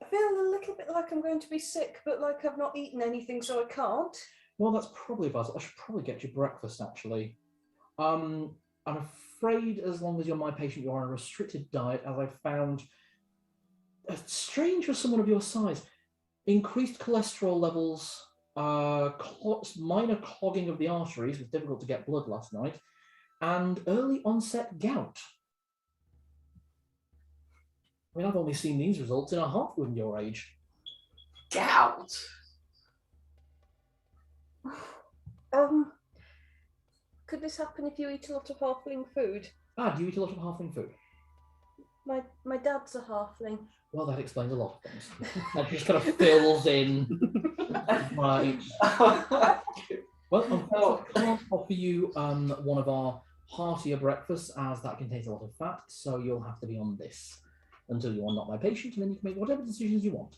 feel a little bit like I'm going to be sick, but like I've not eaten anything, so I can't. Well, that's probably about it. I should probably get you breakfast, actually. I'm afraid as long as you're my patient, you're on a restricted diet, as I found strange for someone of your size. Increased cholesterol levels, minor clogging of the arteries, it was difficult to get blood last night, and early onset gout. I mean, I've only seen these results in a half-woman your age. Gout. Could this happen if you eat a lot of halfling food? Do you eat a lot of halfling food? My dad's a halfling. Well, that explains a lot of things. That just kind of fills in. Right. Well, unfortunately, I can't offer you one of our heartier breakfasts, as that contains a lot of fat, so you'll have to be on this until you are not my patient, and then you can make whatever decisions you want.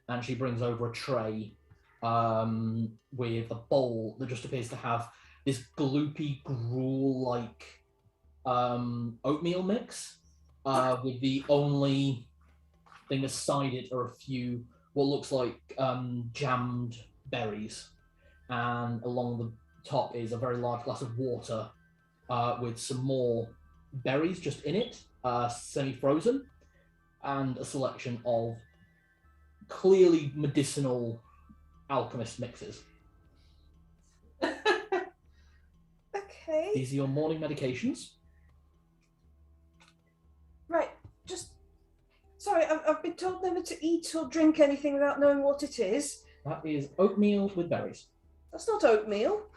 And she brings over a tray with a bowl that just appears to have this gloopy, gruel-like oatmeal mix, with the only thing aside it are a few what looks like jammed berries, and along the top is a very large glass of water with some more berries just in it, semi-frozen, and a selection of clearly medicinal alchemist mixes. Okay. These are your morning medications. Right, just... Sorry, I've been told never to eat or drink anything without knowing what it is. That is oatmeal with berries. That's not oatmeal.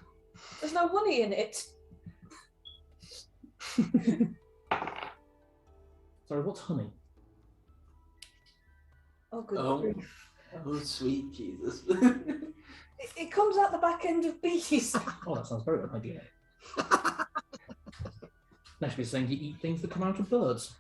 There's no honey in it. Sorry, what's honey? Oh, good Oh. grief. Oh, sweet Jesus. It comes out the back end of bees. Oh, that sounds very unhygienic. Next, be saying you eat things that come out of birds.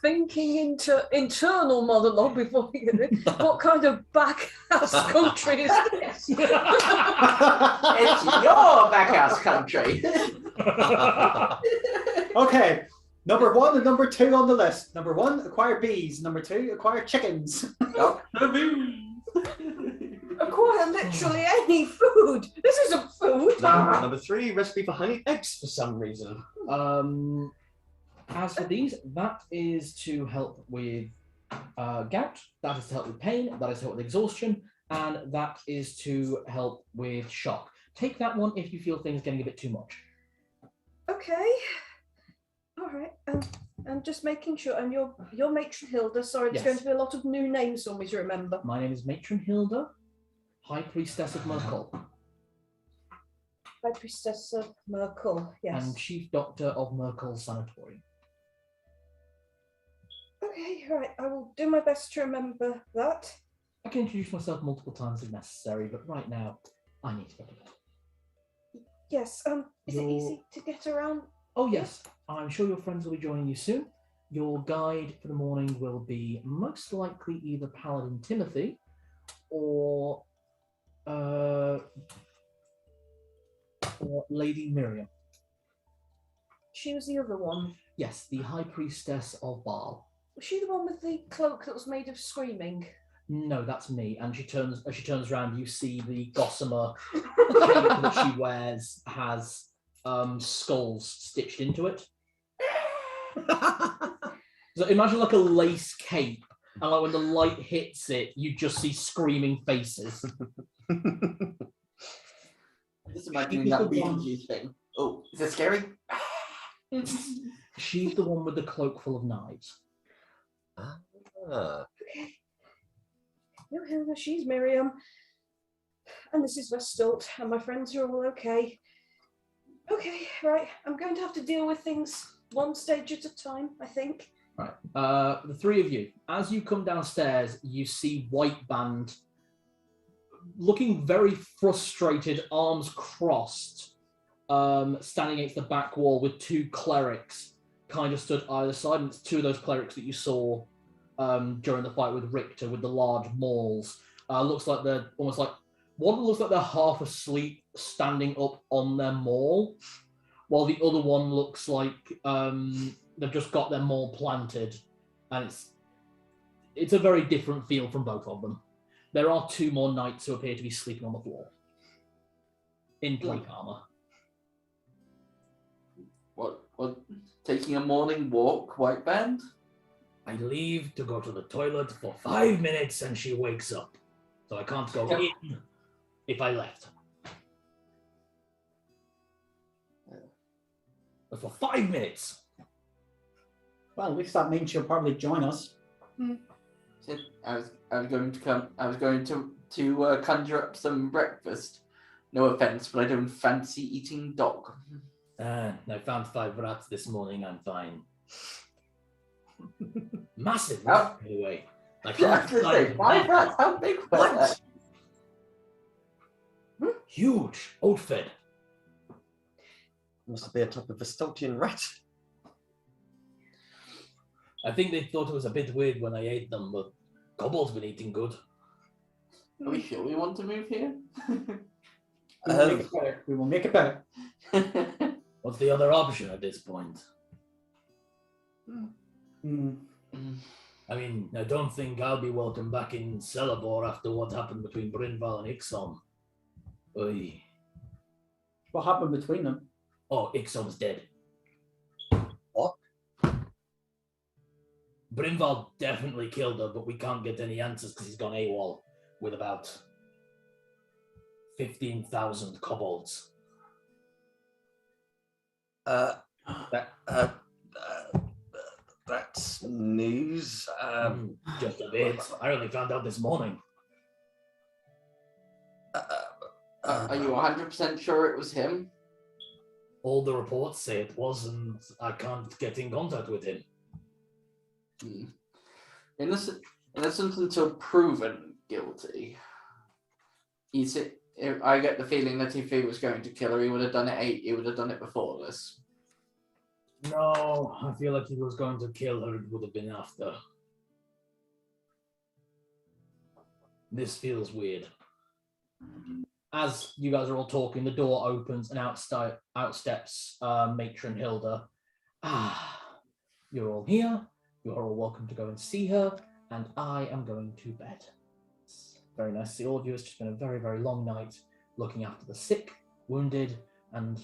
Thinking into internal monologue before we get it. What kind of back-ass country is this? It's your back-ass country. Okay, number 1 and number 2 on the list. Number 1, acquire bees. Number 2, acquire chickens. Acquire literally any food. This isn't food. Number 3, recipe for honey eggs for some reason. As for these, that is to help with gout, that is to help with pain, that is to help with exhaustion, and that is to help with shock. Take that one if you feel things getting a bit too much. Okay. All right. I'm just making sure. And you're Matron Hilda. Sorry, there's Yes. going to be a lot of new names for me to remember. My name is Matron Hilda, High Priestess of Merkel, High Priestess of Merkel. Yes. and Chief Doctor of Merkel's Sanatorium. Okay. Right. I will do my best to remember that. I can introduce myself multiple times if necessary, but right now, I need to go to bed. Yes. Is it easy to get around? Oh yes, I'm sure your friends will be joining you soon. Your guide for the morning will be most likely either Paladin Timothy or for Lady Miriam. She was the other one. Yes, the High Priestess of Baal. Was she the one with the cloak that was made of screaming? No, that's me. And as she turns around, you see the gossamer cape that she wears has skulls stitched into it. So imagine like a lace cape, and like when the light hits it, you just see screaming faces. Just imagining that Beetlejuice thing. Oh, is it scary? She's the one with the cloak full of knives. Ah. Okay. No, she's Miriam. And this is Vestalt, and my friends are all okay. Okay, right. I'm going to have to deal with things one stage at a time, I think. Right. The three of you, as you come downstairs, you see White Band looking very frustrated, arms crossed, standing against the back wall with two clerics kind of stood either side. And it's two of those clerics that you saw during the fight with Richter with the large mauls. Looks like they're almost like, one looks like they're half asleep standing up on their maul, while the other one looks like they've just got their maul planted, and it's a very different feel from both of them. There are two more knights who appear to be sleeping on the floor in plate armor. What? Taking a morning walk, White Band? I leave to go to the toilet for 5 minutes and she wakes up. So I can't go in if I left. But for 5 minutes. Well, at least that means she'll probably join us. I was going to conjure up some breakfast. No offense, but I don't fancy eating dog. I found 5 rats this morning. I'm fine. Massive rat, by the way. I Yeah, can't I was gonna say, 5 rats. How big was that? Huge, oat-fed. Must be a type of Vestoltian rat. I think they thought it was a bit weird when I ate them, but Kobold's been eating good. Are we sure we want to move here? We will make it better. We will make it better. What's the other option at this point? Mm. I mean, I don't think I'll be welcome back in Celebor after what happened between Brynval and Ixom. Oy. What happened between them? Oh, Ixom's dead. What? Brynval definitely killed her, but we can't get any answers because he's gone AWOL with about 15,000 kobolds. That's news. Just a bit. I only found out this morning. Are you 100% sure it was him? All the reports say it was, and I can't get in contact with him. Innocent until proven guilty. I get the feeling that if he was going to kill her, he would have done it. He would have done it before this. No, I feel like he was going to kill her. It would have been after. This feels weird. As you guys are all talking, the door opens and out steps Matron Hilda. You're all here. You're all welcome to go and see her, and I am going to bed. It's very nice to see all of you. It's just been a very, very long night looking after the sick, wounded, and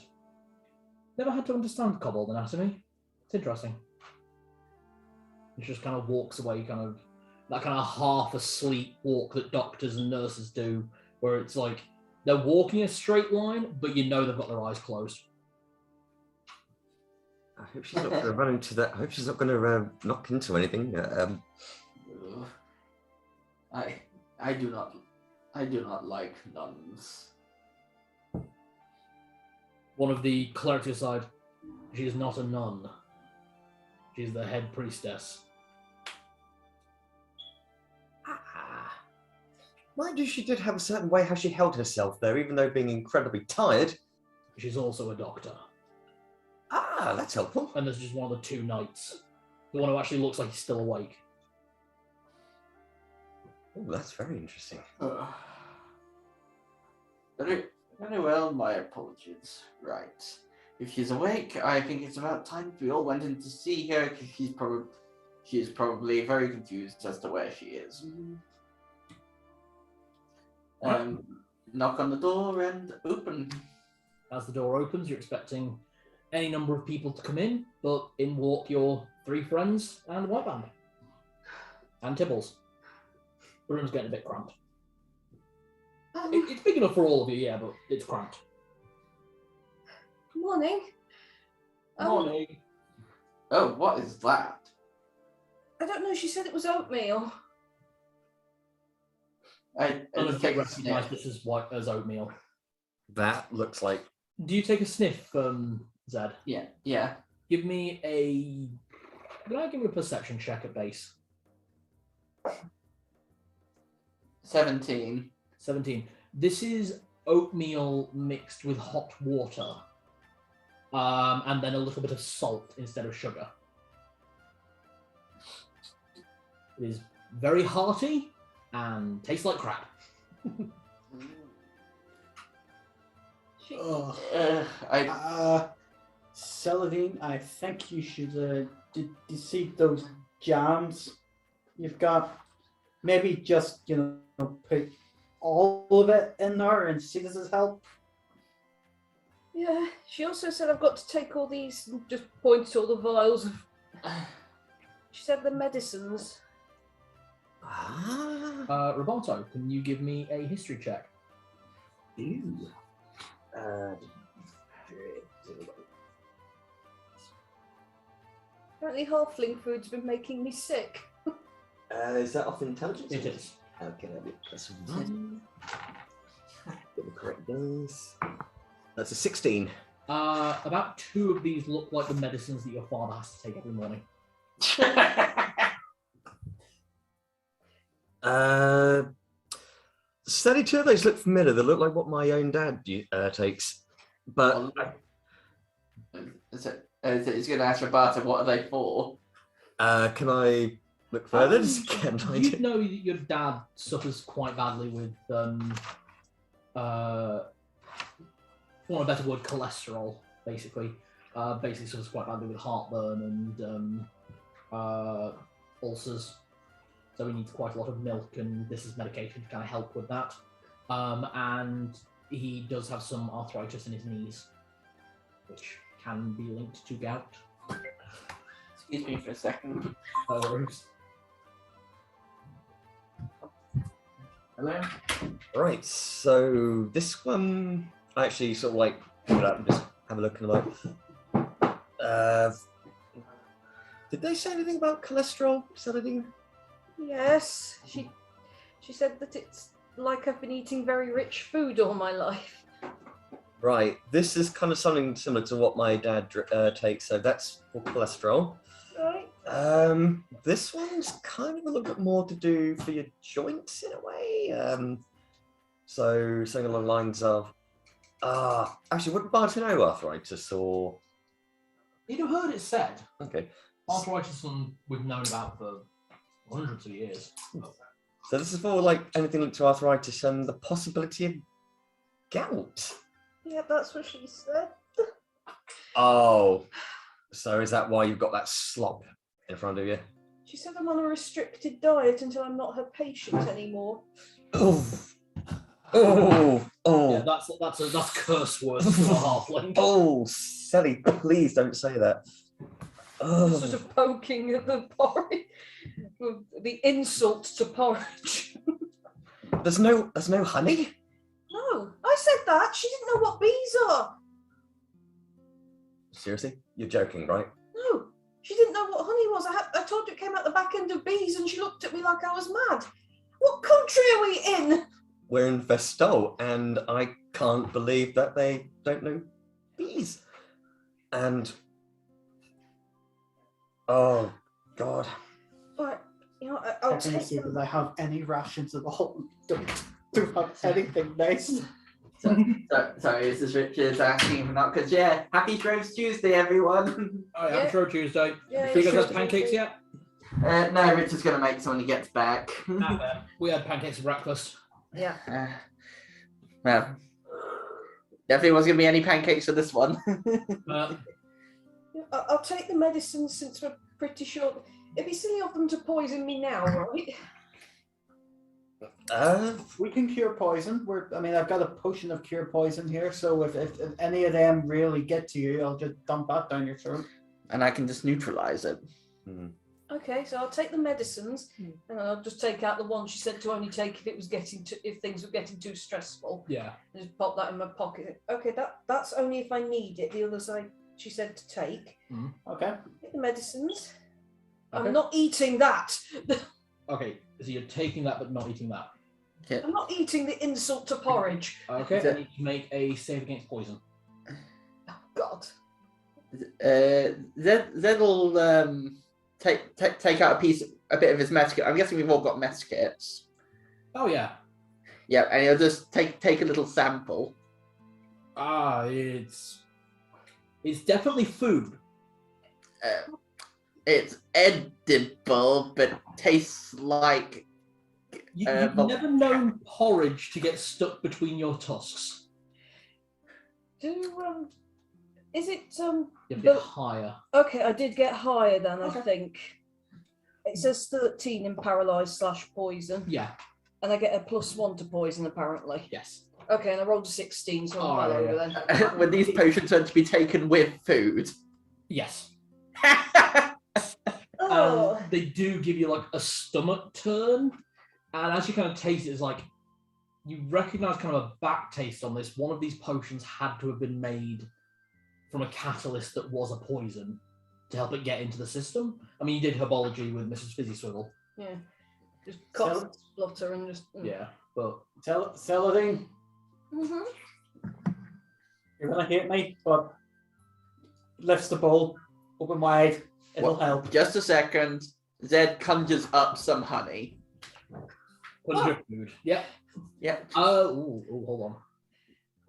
never had to understand kobold anatomy. It's interesting. She just kind of walks away, that kind of half asleep walk that doctors and nurses do, where it's like they're walking a straight line, but you know they've got their eyes closed. I hope she's not going to run into that. I hope she's not going to knock into anything. I do not like nuns. One of the clerics aside, she is not a nun. She's the head priestess. Mind you, she did have a certain way how she held herself, though, even though being incredibly tired. She's also a doctor. That's helpful. And there's just one of the two knights. The one who actually looks like he's still awake. Oh, that's very interesting. Very well, my apologies. Right. If she's awake, I think it's about time we all went in to see her, because she's probably very confused as to where she is. Knock on the door and open. As the door opens, you're expecting any number of people to come in, but in walk your 3 friends and the white band. And Tibbles. The room's getting a bit cramped. It's big enough for all of you, yeah, but it's cramped. Morning. Morning. Oh, what is that? I don't know. She said it was oatmeal. I None of you take a recognise sniff. this as oatmeal. That looks like. Do you take a sniff, Zed? Yeah. Give me a... Can I give you a perception check at base? 17. 17. This is oatmeal mixed with hot water. And then a little bit of salt instead of sugar. It is very hearty and tastes like crap. Celadine, I think you should. Did you see those jams you've got? Maybe just put all of it in there and see does it help. Yeah. She also said I've got to take all these and just point to all the vials of. She said the medicines. Roboto, can you give me a history check? Ew. Apparently, halfling food's been making me sick. Is that off intelligence? It is. Okay, that'll be +1. Get the correct dose. That's a 16. About 2 of these look like the medicines that your father has to take every morning. 32 of those look familiar. They look like what my own dad takes. But Is he's going to ask Roberta, what are they for? can I look further? Can I You know that your dad suffers quite badly with, for want of a better word, cholesterol, basically. Basically suffers quite badly with heartburn and ulcers. So he needs quite a lot of milk, and this is medication to kind of help with that. And he does have some arthritis in his knees, which can be linked to gout. Excuse me for a second. Bruce. Hello? Right, so this one, I actually sort of like pull it up and just have a look and like, did they say anything about cholesterol, Celadine? Yes. She said that it's like I've been eating very rich food all my life. Right, this is kind of something similar to what my dad takes, so that's for cholesterol. Right. This one's kind of a little bit more to do for your joints in a way. So something along the lines of, actually, would Barty know arthritis or? You'd have heard it said. Okay. Arthritis is something we've known about for hundreds of years. So this is for like anything linked to arthritis and the possibility of gout. Yeah, that's what she said. Oh, so is that why you've got that slop in front of you? She said I'm on a restricted diet until I'm not her patient anymore. Oh, oh, oh. Yeah, that's curse words for a halfling. Oh, Sally, please don't say that. Oh. Sort of poking at the porridge. The insult to porridge. There's no honey? No, I said that. She didn't know what bees are. Seriously? You're joking, right? No, she didn't know what honey was. I told her it came out the back end of bees and she looked at me like I was mad. What country are we in? We're in Vestol, and I can't believe that they don't know bees. And oh God. Right, you know, I'll I can take see them. that I have any rations at all. Don't have anything nice. Sorry, this is Richard asking for not because happy Shrove Tuesday, everyone. Oh, yeah, Yeah. I'm sure Tuesday. Yeah, Do you guys sure. have pancakes yet? No, Richard's gonna make some when he gets back. We had pancakes for breakfast. Yeah. Well, Definitely wasn't going to be any pancakes for this one. I'll take the medicine since we're pretty sure. It'd be silly of them to poison me now, right? We can cure poison. I've got a potion of cure poison here, so if any of them really get to you, I'll just dump that down your throat. And I can just neutralize it. Okay, so I'll take the medicines, and I'll just take out the one she said to only take if things were getting too stressful. Yeah. And just pop that in my pocket. Okay, that's only if I need it. The others she said to take. Okay. Take the medicines. Okay. I'm not eating that. Okay, so you're taking that but not eating that. Yeah. I'm not eating the insult to porridge. Okay, I need to make a save against poison. Oh God. Zed'll take out a bit of his mess kit. I'm guessing we've all got mess kits. Oh yeah. Yeah, and he'll just take a little sample. It's definitely food. It's edible, but tastes like. You've never known porridge to get stuck between your tusks. Is it You have to get higher. Okay, I did get higher then, I think. It says 13 in paralyzed / poison. Yeah. And I get a +1 to poison apparently. Yes. Okay, and I rolled a 16, so I'm well over then. When these potions are to be taken with food. Yes. Oh. They do give you like a stomach turn, and as you kind of taste it, it's like you recognize kind of a back taste on this. One of these potions had to have been made from a catalyst that was a poison to help it get into the system. I mean, you did herbology with Mrs. Fizzy Swivel. Yeah. Just cough and splutter and just. Yeah, but Celadine, you're gonna hate me, but lifts the bowl open wide. It'll help. Just a second. Zed conjures up some honey. Food. Yeah. Yeah. Hold on.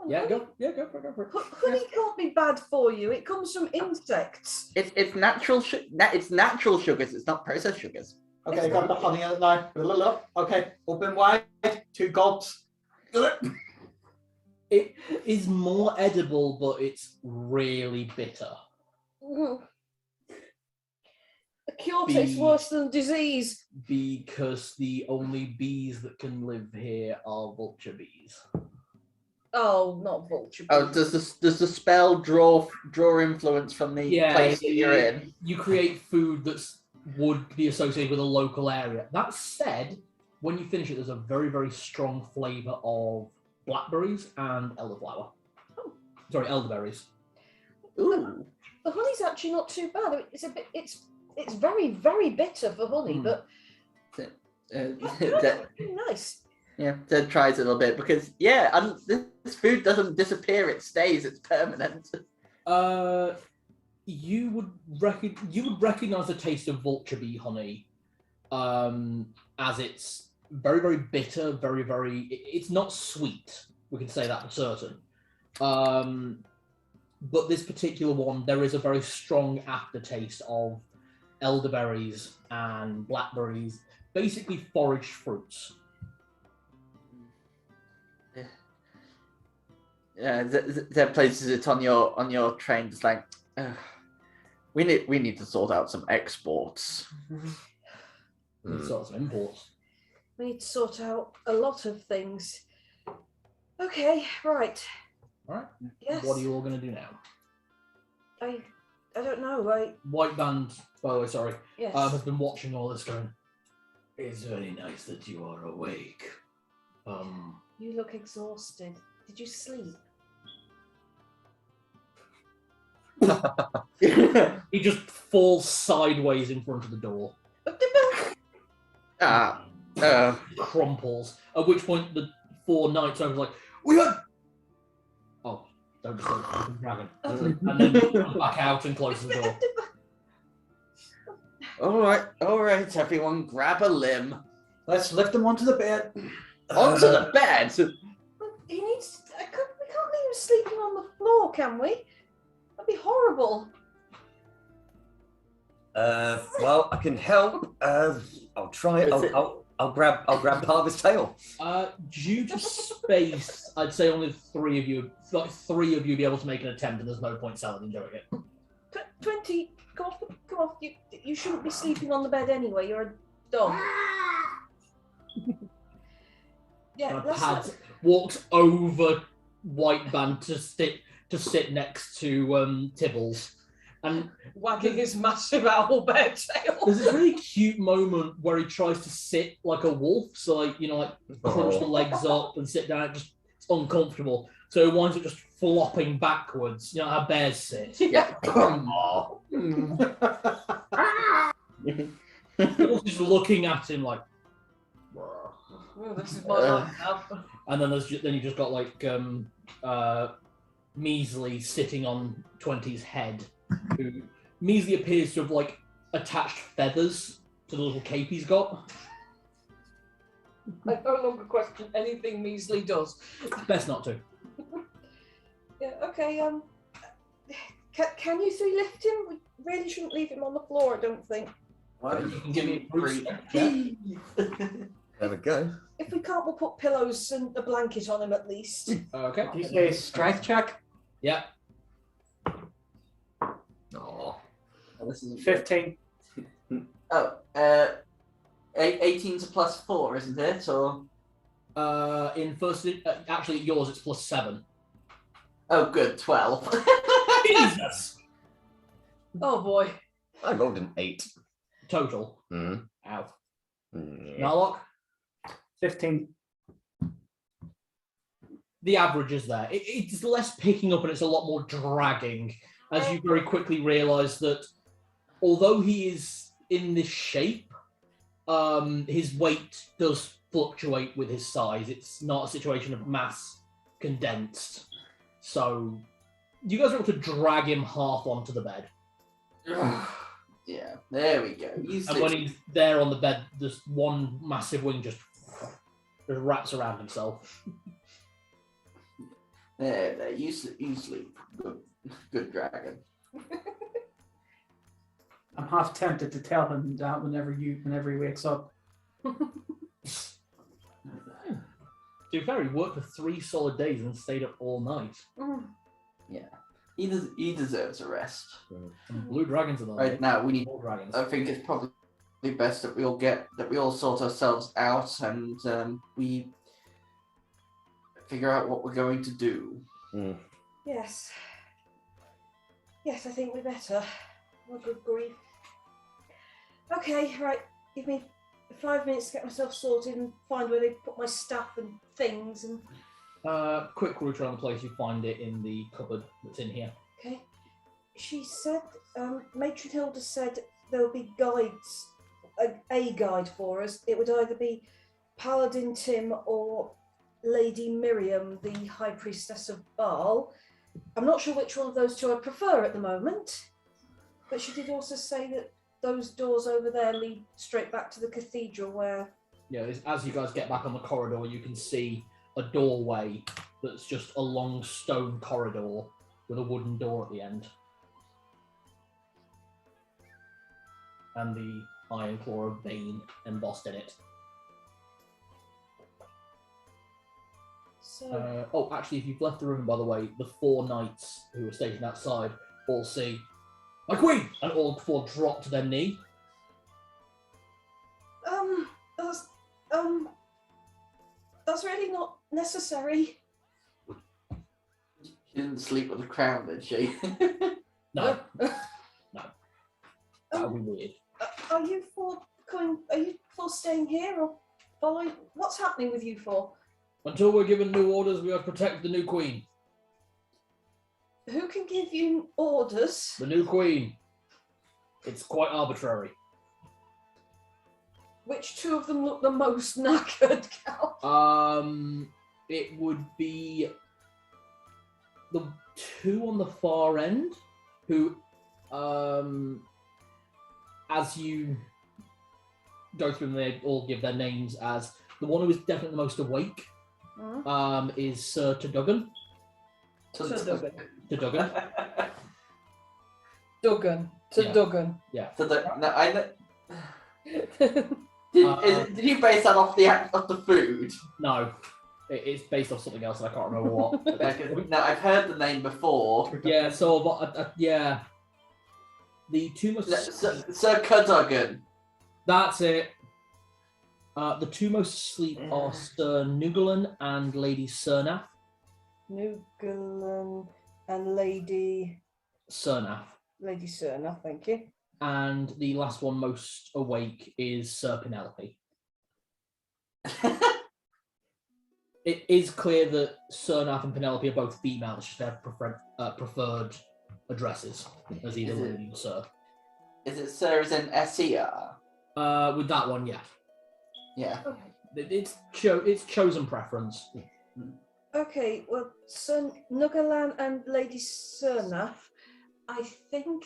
Yeah, go for it. Honey can't be bad for you. It comes from insects. It's natural. It's natural sugars. It's not processed sugars. Okay, I got the honey in it now. Okay, open wide. 2 gulps. It is more edible, but it's really bitter. A cure tastes worse than disease. Because the only bees that can live here are vulture bees. Oh, not vulture bees. Oh, does the spell draw influence from the place that you're in? You create food that would be associated with a local area. That said, when you finish it, there's a very, very strong flavour of blackberries and elderflower. Oh. Sorry, elderberries. Ooh. The honey's actually not too bad. It's very, very bitter for honey, but nice. Yeah, Zed tries a little bit because this food doesn't disappear; it stays. It's permanent. You would recognize the taste of vulture bee honey, as it's very, very bitter, very, very. It's not sweet. We can say that for certain. But this particular one, there is a very strong aftertaste of elderberries and blackberries, basically foraged fruits. Yeah, Zed places it on your train. Just like, we need to sort out some exports. We need to sort out some imports. We need to sort out a lot of things. Okay, right. All right. Yes. What are you all going to do now? I don't know. White Band, by the way, sorry, Yes. has been watching all this going, it's very nice that you are awake. You look exhausted. Did you sleep? He just falls sideways in front of the door. Crumples. At which point the 4 knights over like, we had. Oh, don't disturb the dragon. And then comes back out and closes the door. All right, everyone, grab a limb. Let's lift him onto the bed. Onto the bed. He needs. We can't leave him sleeping on the floor, can we? That'd be horrible. Well, I can help. I'll try it. I'll grab part of his tail. Due to space, I'd say only three of you be able to make an attempt, and there's no point selling and doing it. 20, come on. You shouldn't be sleeping on the bed anyway. You're a dog. Yeah, Pad walks over White Band to sit next to Tibbles, and wagging his massive owl bear tail. there's this really cute moment where he tries to sit like a wolf, so like crunch the legs up and sit down. It's uncomfortable, so he winds up just flopping backwards. You know how bears sit. Yeah. Tibbles just looking at him like. Oh, this is my life now. And then you just got like Measly sitting on 20's head, who Measly appears to have like attached feathers to the little cape he's got. I no longer question anything Measly does. Best not to. Yeah. Okay. Can you three lift him? We really shouldn't leave him on the floor. I don't think. Why You can give me a brute strength check. There we go. If we can't, we'll put pillows and a blanket on him at least. Okay. Do you say strength check? Yeah. Oh, this is 15. Oh, 18's a +4, isn't it? Or In first, actually yours it's +7. oh, good, 12. Jesus. Oh boy. I rolled an 8. Total. Mm. Ow. Mm. Narlock. 15. The average is there. It's less picking up and it's a lot more dragging, as you very quickly realise that although he is in this shape, his weight does fluctuate with his size. It's not a situation of mass condensed. So you guys are able to drag him half onto the bed. Yeah, there we go. And when he's there on the bed, there's one massive wing just wraps around himself. There, you sleep. Good dragon. I'm half tempted to tell him that whenever he wakes up. To be fair, he worked for 3 solid days and stayed up all night. Yeah, he deserves a rest. And blue dragons are the Right now, we need. blue dragons. I think it's probably best that we all sort ourselves out and we figure out what we're going to do. Mm. Yes. Yes, I think we better. Oh, good grief. Okay, right. Give me 5 minutes to get myself sorted and find where they put my stuff and things and. Quick route around the place, you find it in the cupboard that's in here. Okay. She said, Matron Hilda said there'll be guides, a guide for us. It would either be Paladin Tim or Lady Miriam, the High Priestess of Baal. I'm not sure which one of those two I prefer at the moment, but she did also say that those doors over there lead straight back to the cathedral where... Yeah, as you guys get back on the corridor, you can see a doorway that's just a long stone corridor with a wooden door at the end. And the Iron Claw of Bane embossed in it. So, Actually, if you've left the room, by the way, the 4 knights who were stationed outside all see, "My queen!" and all 4 drop to their knee. that's really not necessary. She didn't sleep with a crown, did she? No. No. That would be weird. Are you for staying here or following? What's happening with you for? Until we're given new orders, we have to protect the new queen. Who can give you orders? The new queen. It's quite arbitrary. Which 2 of them look the most knackered, Cal? It would be the 2 on the far end, who, as you go through them, they all give their names as the one who is definitely the most awake. Is Sir Tuduggan. Tuduggan. Tuduggan. Duggan. Yeah. Duggan. Yeah. No, Did you base that off the food? No, it's based off something else, and I can't remember what. No, I've heard the name before. Yeah, so yeah, the two most Sir Cadogan. that's it. The two most asleep are Sir Nugalan and Lady Cernaf. Nugalan and Lady Cernaf. Cerna, thank you. And the last one most awake is Sir Penelope. It is clear that Cernaf and Penelope are both female, it's just their preferred addresses as either lady or sir. Is it Sir as in S-E-R? With that one, yeah. Yeah. It's chosen preference. Okay, well, Sir Nugalan and Lady Cernaf, I think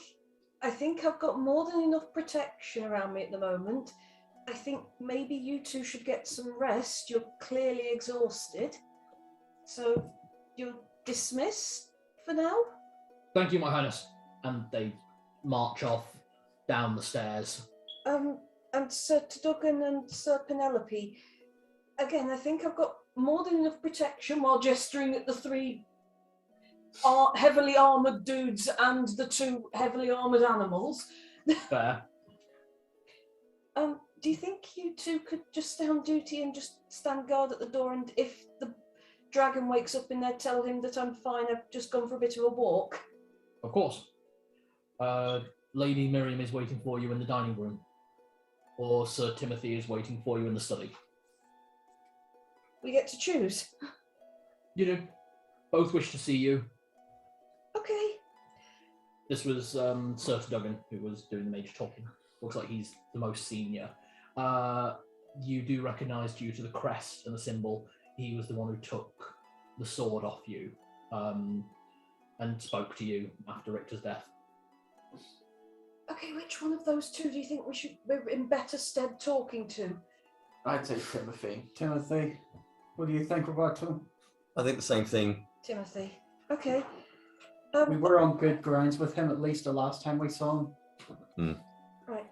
I've got more than enough protection around me at the moment. I think maybe you two should get some rest. You're clearly exhausted. So you're dismissed for now? Thank you, My Highness. And they march off down the stairs. And Sir Cadogan and Sir Penelope, again, I think I've got more than enough protection while gesturing at the three heavily armoured dudes and the two heavily armoured animals. Fair. Do you think you two could just stay on duty and just stand guard at the door, and if the dragon wakes up in there, tell him that I'm fine, I've just gone for a bit of a walk? Of course. Lady Miriam is waiting for you in the dining room. Or Sir Timothy is waiting for you in the study. We get to choose. You do. Both wish to see you. Okay. This was Sir Duggan who was doing the major talking. Looks like he's the most senior. You do recognise, due to the crest and the symbol, he was the one who took the sword off you and spoke to you after Richter's death. Okay, which one of those two do you think we're in better stead talking to? I'd say Timothy. Timothy, what do you think, Roberto? I think the same thing. Timothy. Okay. We were on good grounds with him, at least the last time we saw him. Right.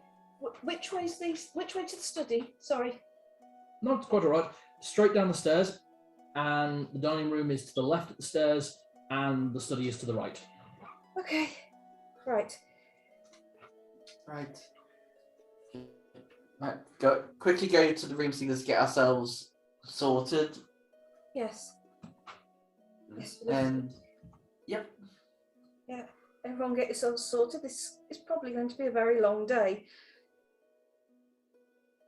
Which way to the study? Sorry. No, it's quite all right. Straight down the stairs, and the dining room is to the left of the stairs, and the study is to the right. Okay. Right. Right. Quickly go to the room so let's get ourselves sorted. Yes. Yes. And yep. Yeah. Everyone get yourselves sorted. This is probably going to be a very long day.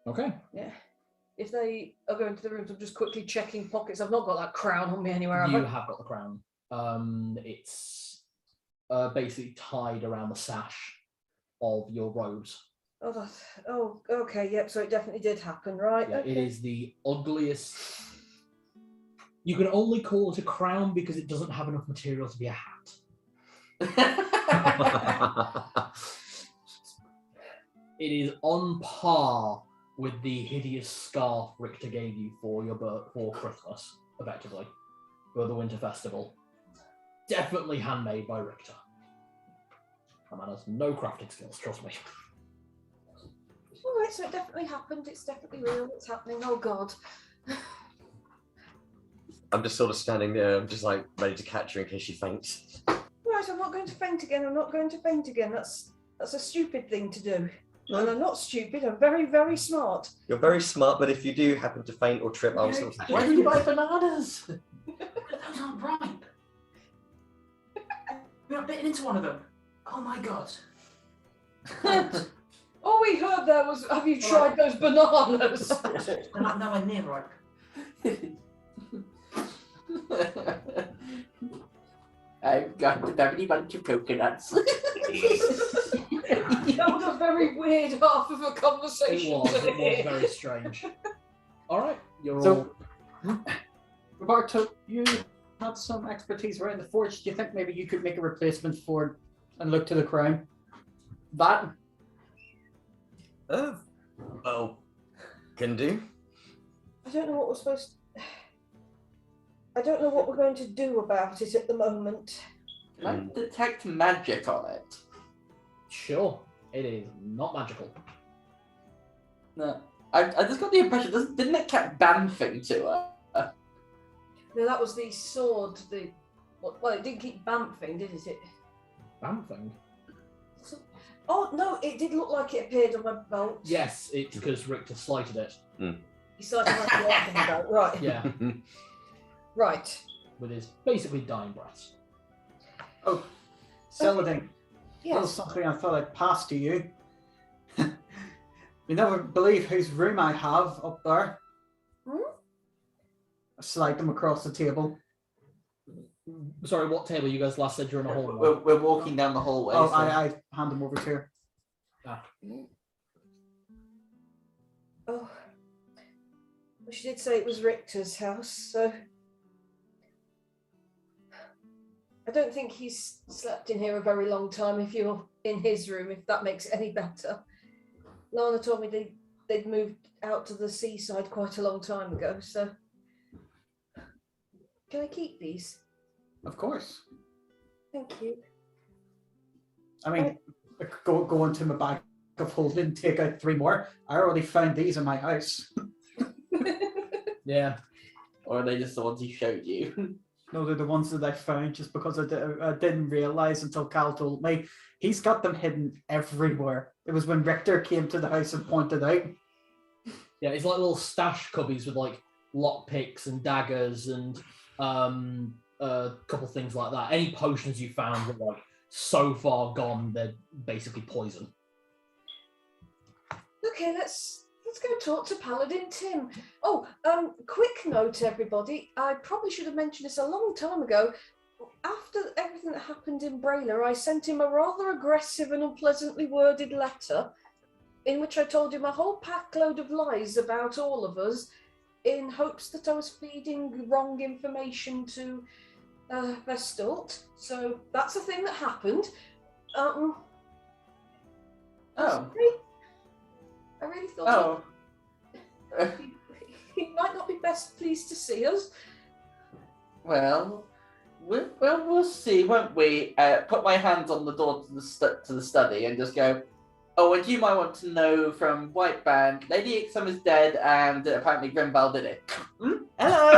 Okay. Yeah. If they are going to the rooms, I'm just quickly checking pockets. I've not got that crown on me anywhere. You have got the crown. It's basically tied around the sash of your robes. Oh, okay, yep, so it definitely did happen, right? Yeah, okay. It is the ugliest. You can only call it a crown because it doesn't have enough material to be a hat. It is on par with the hideous scarf Richter gave you for your for Christmas, effectively, for the Winter Festival. Definitely handmade by Richter. That man has no crafting skills, trust me. All right, so it definitely happened. It's definitely real. It's happening. Oh God. I'm just sort of standing there. I'm just like ready to catch her in case she faints. Right, I'm not going to faint again. I'm not going to faint again. That's a stupid thing to do. No. And I'm not stupid. I'm very, very smart. You're very smart, but if you do happen to faint or trip, I'll sort of... Why do you buy bananas? Those aren't ripe. You're not bitten into one of them. Oh my God. All we heard there was, have you tried those bananas? They're not nowhere near ripe. I've got a very bunch of coconuts. That was a very weird half of a conversation. It was very strange. Alright, you're So- all... Roberto, you have some expertise around the forge. Do you think maybe you could make a replacement for it and look to the crown? That? Well, can do. I don't know what we're supposed to... I don't know what we're going to do about it at the moment. Can I detect magic on it? Sure, it is not magical. No. I just got the impression, didn't it kept bamfing to her? No, that was the sword. Well, it didn't keep bamfing, did it? Bamfing? Oh no, it did look like it appeared on my belt. Yes, it's because Richter slighted it. He started like walking about. Right. Yeah, Right. with his basically dying breaths. Oh, Celadine. Yes. That was something I thought I'd pass to you. You never believe whose room I have up there. I slide them across the table. Sorry, what table you guys last said you're in a hallway? We're walking down the hallway. Oh, so- I hand them over to her. Ah. Oh. Well, she did say it was Richter's house, so I don't think he's slept in here a very long time if you're in his room, if that makes it any better. Lana told me they'd moved out to the seaside quite a long time ago, so can I keep these? Of course. Thank you. I mean, I could go into my bag of holding, take out 3 more. I already found these in my house. Yeah. Or are they just the ones he showed you? No, they're the ones that I found just because I didn't realize until Cal told me. He's got them hidden everywhere. It was when Richter came to the house and pointed out. Yeah, it's like little stash cubbies with like lockpicks and daggers and a couple things like that. Any potions you found were like so far gone they're basically poison. Okay, let's go talk to Paladin Tim. Oh, quick note, everybody. I probably should have mentioned this a long time ago. After everything that happened in Brayler, I sent him a rather aggressive and unpleasantly worded letter in which I told him a whole packload of lies about all of us in hopes that I was feeding wrong information to Vestalt. So that's a thing that happened. Oh. I really thought Oh. he might not be best pleased to see us. Well, we'll see, won't we? Put my hands on the door to the study and just go, oh, and you might want to know from White Band, Lady Ixom is dead and apparently Grimbal did it. Hello!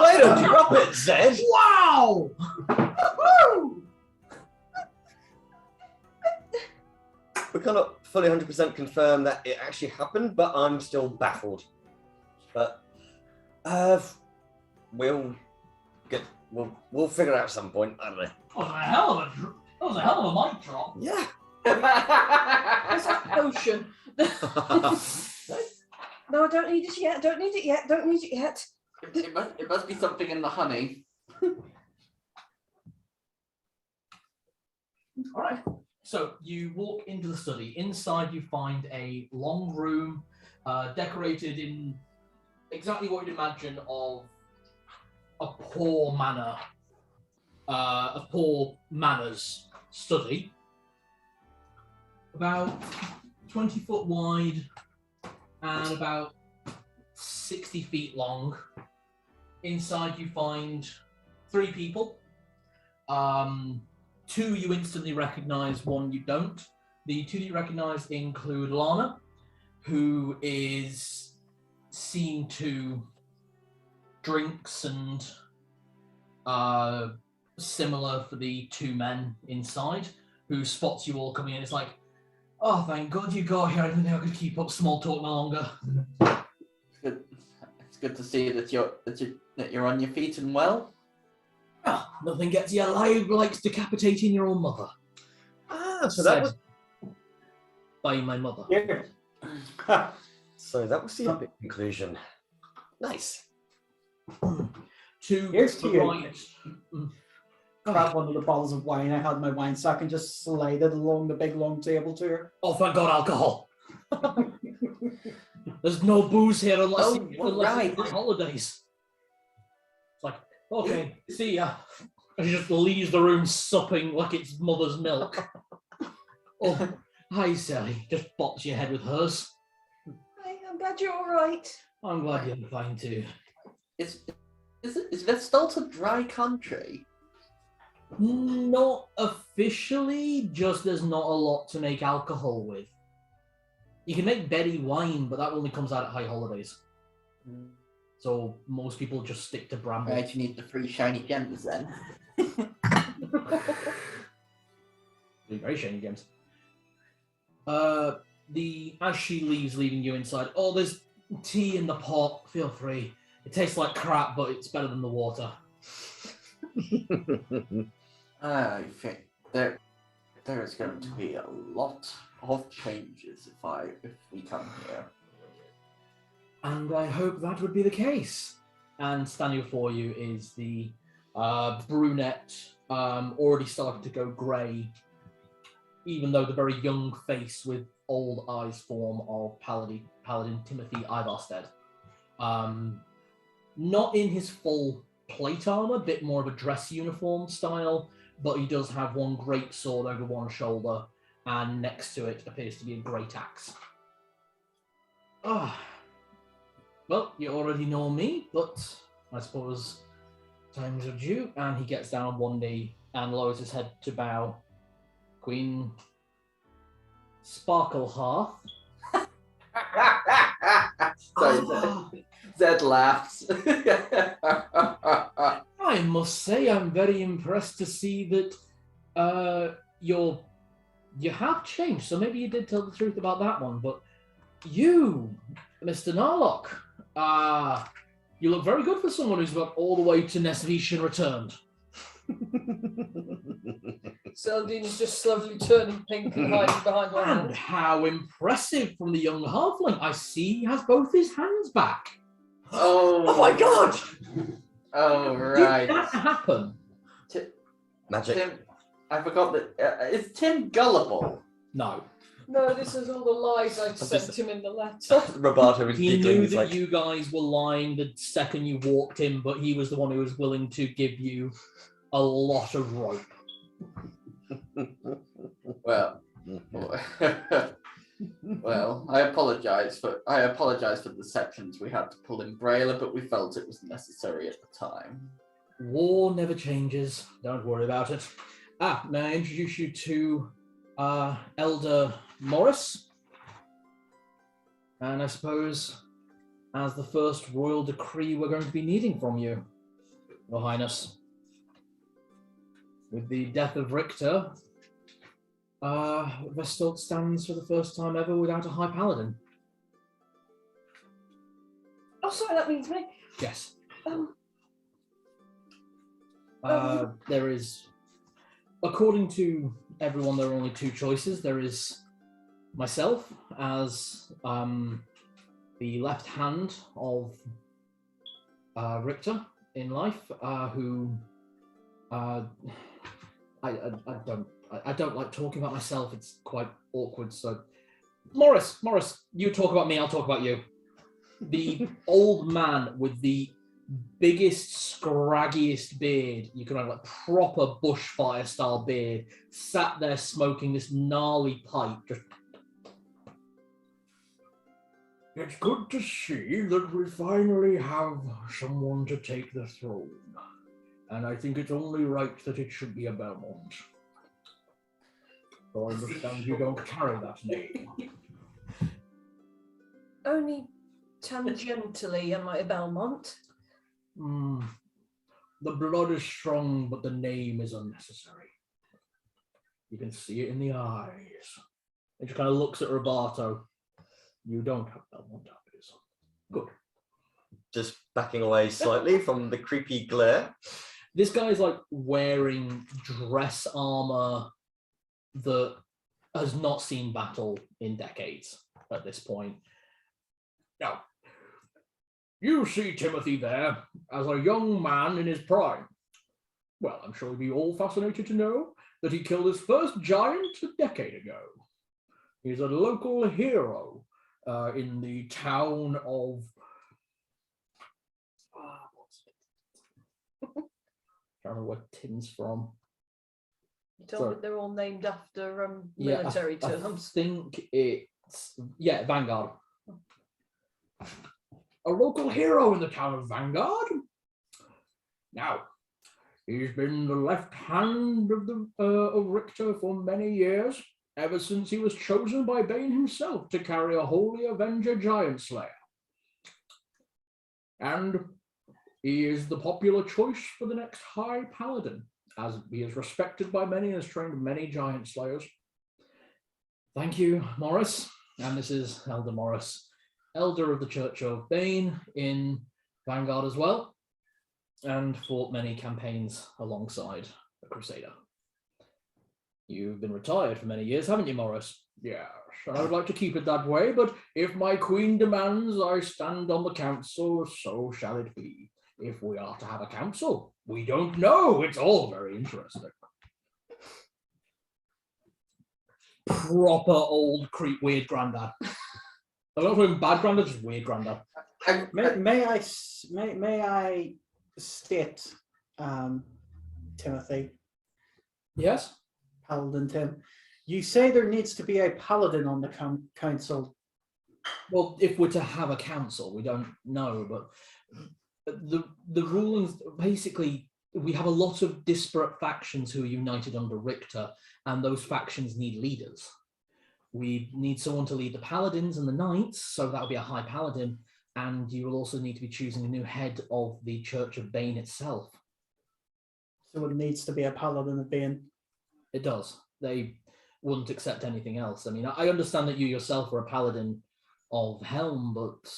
Way to drop it, Zed! Wow! We cannot fully 100% confirm that it actually happened, but I'm still baffled. But we'll figure it out at some point, I don't know. That was a hell of a mic drop. Yeah. Where's that potion? No, I don't need it yet. Don't need it yet. Don't need it yet. It must be something in the honey. All right. So you walk into the study. Inside you find a long room decorated in exactly what you'd imagine of a poor manor, a poor manners study. About 20 foot wide and about 60 feet long. Inside you find 3 people. 2 you instantly recognize, 1 you don't. The 2 that you recognize include Lana, who is seen to drinks and similar for the 2 men inside, who spots you all coming in. It's like, oh, thank God you got here. I didn't think I could keep up small talk no longer. It's good to see that you're on your feet and well. Oh, nothing gets you alive like decapitating your own mother. Ah, so Said that was by my mother. Yeah. so that was the epic conclusion. Nice. To Here's to the you. right. Grab one of the bottles of wine I had in my wine sack and just slide it along the big long table to her. Oh, thank God, alcohol. There's no booze here unless, Oh, right. it's holidays. It's like, okay, see ya. And she just leaves the room supping like it's mother's milk. Oh, hi, Sally. Just bops your head with hers. Hi, I'm glad you're all right. I'm glad you're fine too. Is Vestalt a dry country? Not Officially, just there's not a lot to make alcohol with. You can make berry wine, but that only comes out at high holidays. So most people just stick to bramble. Right, you need the 3 shiny gems then. Very shiny gems. As she leaves, leaving you inside. Oh, there's tea in the pot. Feel free. It tastes like crap, but it's better than the water. I think there is going to be a lot of changes if we come here. And I hope that would be the case. And standing before you is the brunette, already starting to go grey, even though the very young face with old eyes form of Paladin Timothy Ivarstead. Not in his full plate armor, bit more of a dress uniform style, but he does have one great sword over one shoulder, and next to it appears to be a great axe. Well, you already know me, but I suppose times are due. And he gets down on one knee and lowers his head to bow. Queen Sparklehearth. Sorry, Zed laughs. I must say, I'm very impressed to see that you have changed. So maybe you did tell the truth about that one. But you, Mr. Narlock, you look very good for someone who's got all the way to Nesvish and returned. Seldine's just slowly turning pink and hiding behind one And hand. how impressive from the young halfling. I see he has both his hands back. Oh my god! Oh, right. Did that happen? Magic. Tim, I forgot that. Is Tim gullible? No. No, this is all the lies I sent him in the letter. Roberto is He giggling. knew He's that like, you guys were lying the second you walked in, but he was the one who was willing to give you a lot of rope. Well, well, I apologise for the deceptions we had to pull in Braille, but we felt it was necessary at the time. War never changes. Don't worry about it. May I introduce you to Elder Morris? And I suppose as the first royal decree we're going to be needing from you, Your Highness. With the death of Richter, Vestalt stands for the first time ever without a High Paladin. Oh, sorry, that means me. Yes. Um, There is, according to everyone, there are only 2 choices. There is myself as the left hand of Richter in life, who I don't like talking about myself. It's quite awkward. So, Morris, you talk about me. I'll talk about you. The old man with the biggest, scraggiest beard. You can have like proper bushfire style beard. Sat there smoking this gnarly pipe. Just. It's good to see that we finally have someone to take the throne. And I think it's only right that it should be a Belmont. So I understand you don't carry that name. Only tangentially am I a Belmont. The blood is strong, but the name is unnecessary. You can see it in the eyes. It just kind of looks at Roberto. You don't have Belmont eyes. Good. just backing away slightly from the creepy glare. This guy's like wearing dress armor that has not seen battle in decades at this point. Now, you see Timothy there as a young man in his prime. Well, I'm sure you'll be all fascinated to know that he killed his first giant a decade ago. He's a local hero in the town of... I can't remember where Tim's from. You told me they're all named after Yeah, military I terms. think it's... Yeah, Vanguard. A local hero in the town of Vanguard. Now, He's been the left hand of the of Richter for many years, ever since he was chosen by Bane himself to carry a Holy Avenger Giant Slayer. And he is the popular choice for the next High Paladin, as he is respected by many and has trained many Giant Slayers. Thank you, Morris. And this is Elder Morris, Elder of the Church of Bane in Vanguard as well, and fought many campaigns alongside a Crusader. You've been retired for many years, haven't you, Morris? Yes, and I would like to keep it that way, but if my queen demands I stand on the council, so shall it be. If we are to have a council, we don't know. It's all very interesting. Proper old creep weird granddad. I'm not talking bad granddad, just weird granddad. May I state, Timothy, Yes? Paladin Tim, you say there needs to be a paladin on the council. Well, if we're to have a council, we don't know, but the rulings, basically, we have a lot of disparate factions who are united under Richter, and those factions need leaders. We need someone to lead the paladins and the knights, so that would be a high paladin, and you will also need to be choosing a new head of the Church of Bane itself. So it needs to be a paladin of Bane. It does. They wouldn't accept anything else. I mean, I understand that you yourself are a paladin of Helm, but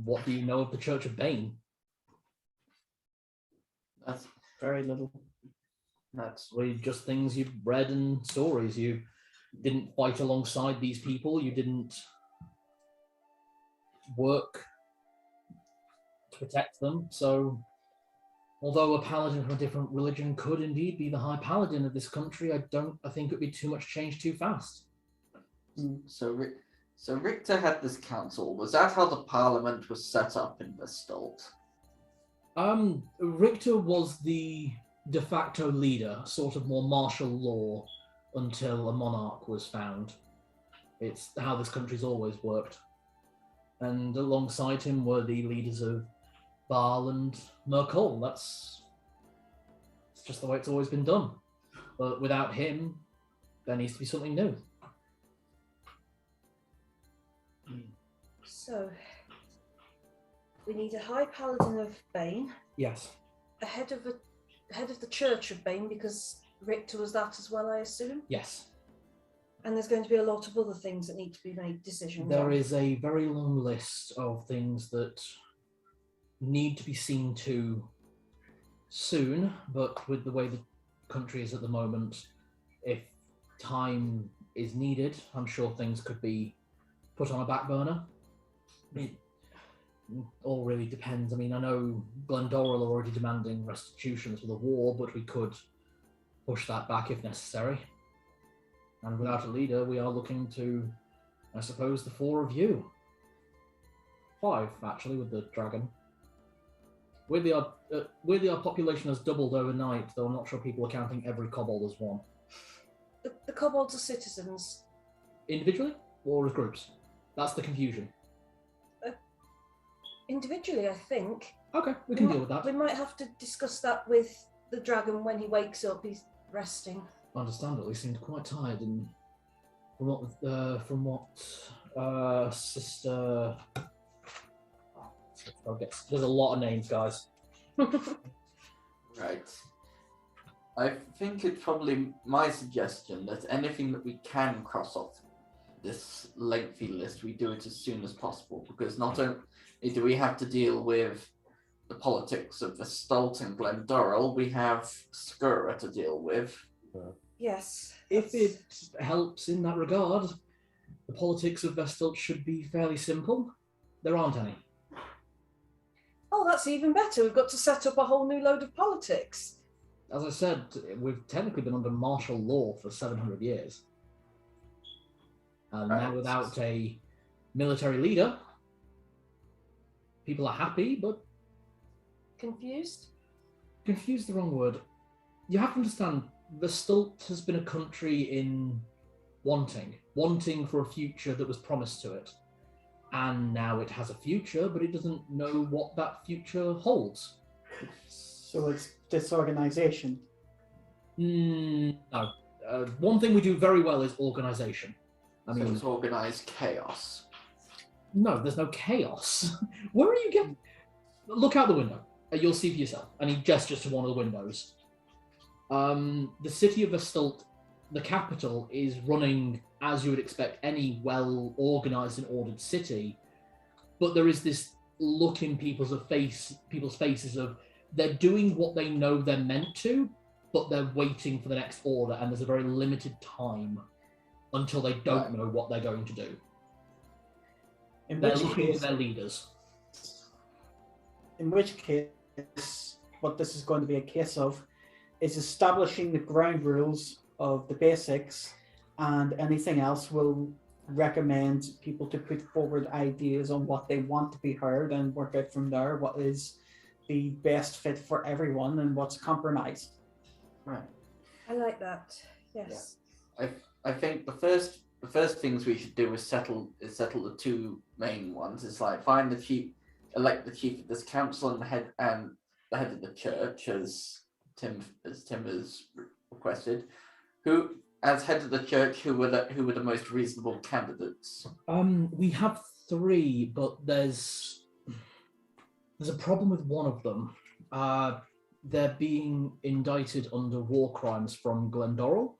what do you know of the Church of Bane? That's Very little. that's Really just things you've read and stories. You didn't fight alongside these people. You didn't work to protect them. So, although a paladin from a different religion could indeed be the high paladin of this country, I think it would be too much change too fast. so. So Richter had this council. Was that how the parliament was set up in Vestalt? Richter was the de facto leader, sort of more martial law, until a monarch was found. It's how this country's always worked. And alongside him were the leaders of Baal and Merkul. It's just the way it's always been done. But without him, there needs to be something new. So, we need a high paladin of Bane, Yes. a head of the Church of Bane, because Richter was that as well, I assume. Yes. And there's going to be a lot of other things that need to be made decisions There on. is a very long list of things that need to be seen to soon, but with the way the country is at the moment, if time is needed, I'm sure things could be put on a back burner. It all really depends. I mean, I know Glendoril are already demanding restitutions for the war, but we could push that back if necessary. And without a leader, we are looking to, I suppose, the four of you. 5, actually, with the dragon. Weirdly, our population has doubled overnight, though I'm not sure people are counting every kobold as one. The kobolds are citizens. Individually or as groups? That's the confusion. Individually, I think. Okay, we can deal with that. We might have to discuss that with the dragon when he wakes up. He's resting. Understandable. He seemed quite tired, and from what Sister. There's a lot of names, guys. Right. I think it's probably my suggestion that anything that we can cross off this lengthy list, we do it as soon as possible, because not only do we have to deal with the politics of Vestalt and Glendoril, we have Skura to deal with. Yes. If it helps in that regard, the politics of Vestalt should be fairly simple. There aren't any. Oh, that's even better. We've got to set up a whole new load of politics. As I said, we've technically been under martial law for 700 years. And now without a military leader, people are happy, but... Confused? Confused the wrong word. You have to understand, Vestalt has been a country in wanting for a future that was promised to it. And now it has a future, but it doesn't know what that future holds. So it's disorganization. No. One thing we do very well is organisation. I So mean, it's organised chaos. no, there's no chaos. Where are you getting? Look out the window. You'll see for yourself. And he gestures to one of the windows. The city of Vestalt, the capital, is running as you would expect any well-organised and ordered city. But there is this look in people's faces of they're doing what they know they're meant to, but they're waiting for the next order, and there's a very limited time until they don't know what they're going to do. They're looking for their leaders. In which case, what this is going to be a case of is establishing the ground rules of the basics, and anything else will recommend people to put forward ideas on what they want to be heard and work out from there what is the best fit for everyone and what's compromised. Right. I like that. Yes. I think the first things we should do is settle the two main ones. It's like find the chief, elect the chief of this council and the head of the church, as Tim has requested. Who, as head of the church, who were the most reasonable candidates? We have 3, but there's a problem with one of them. They're being indicted under war crimes from Glendorrel.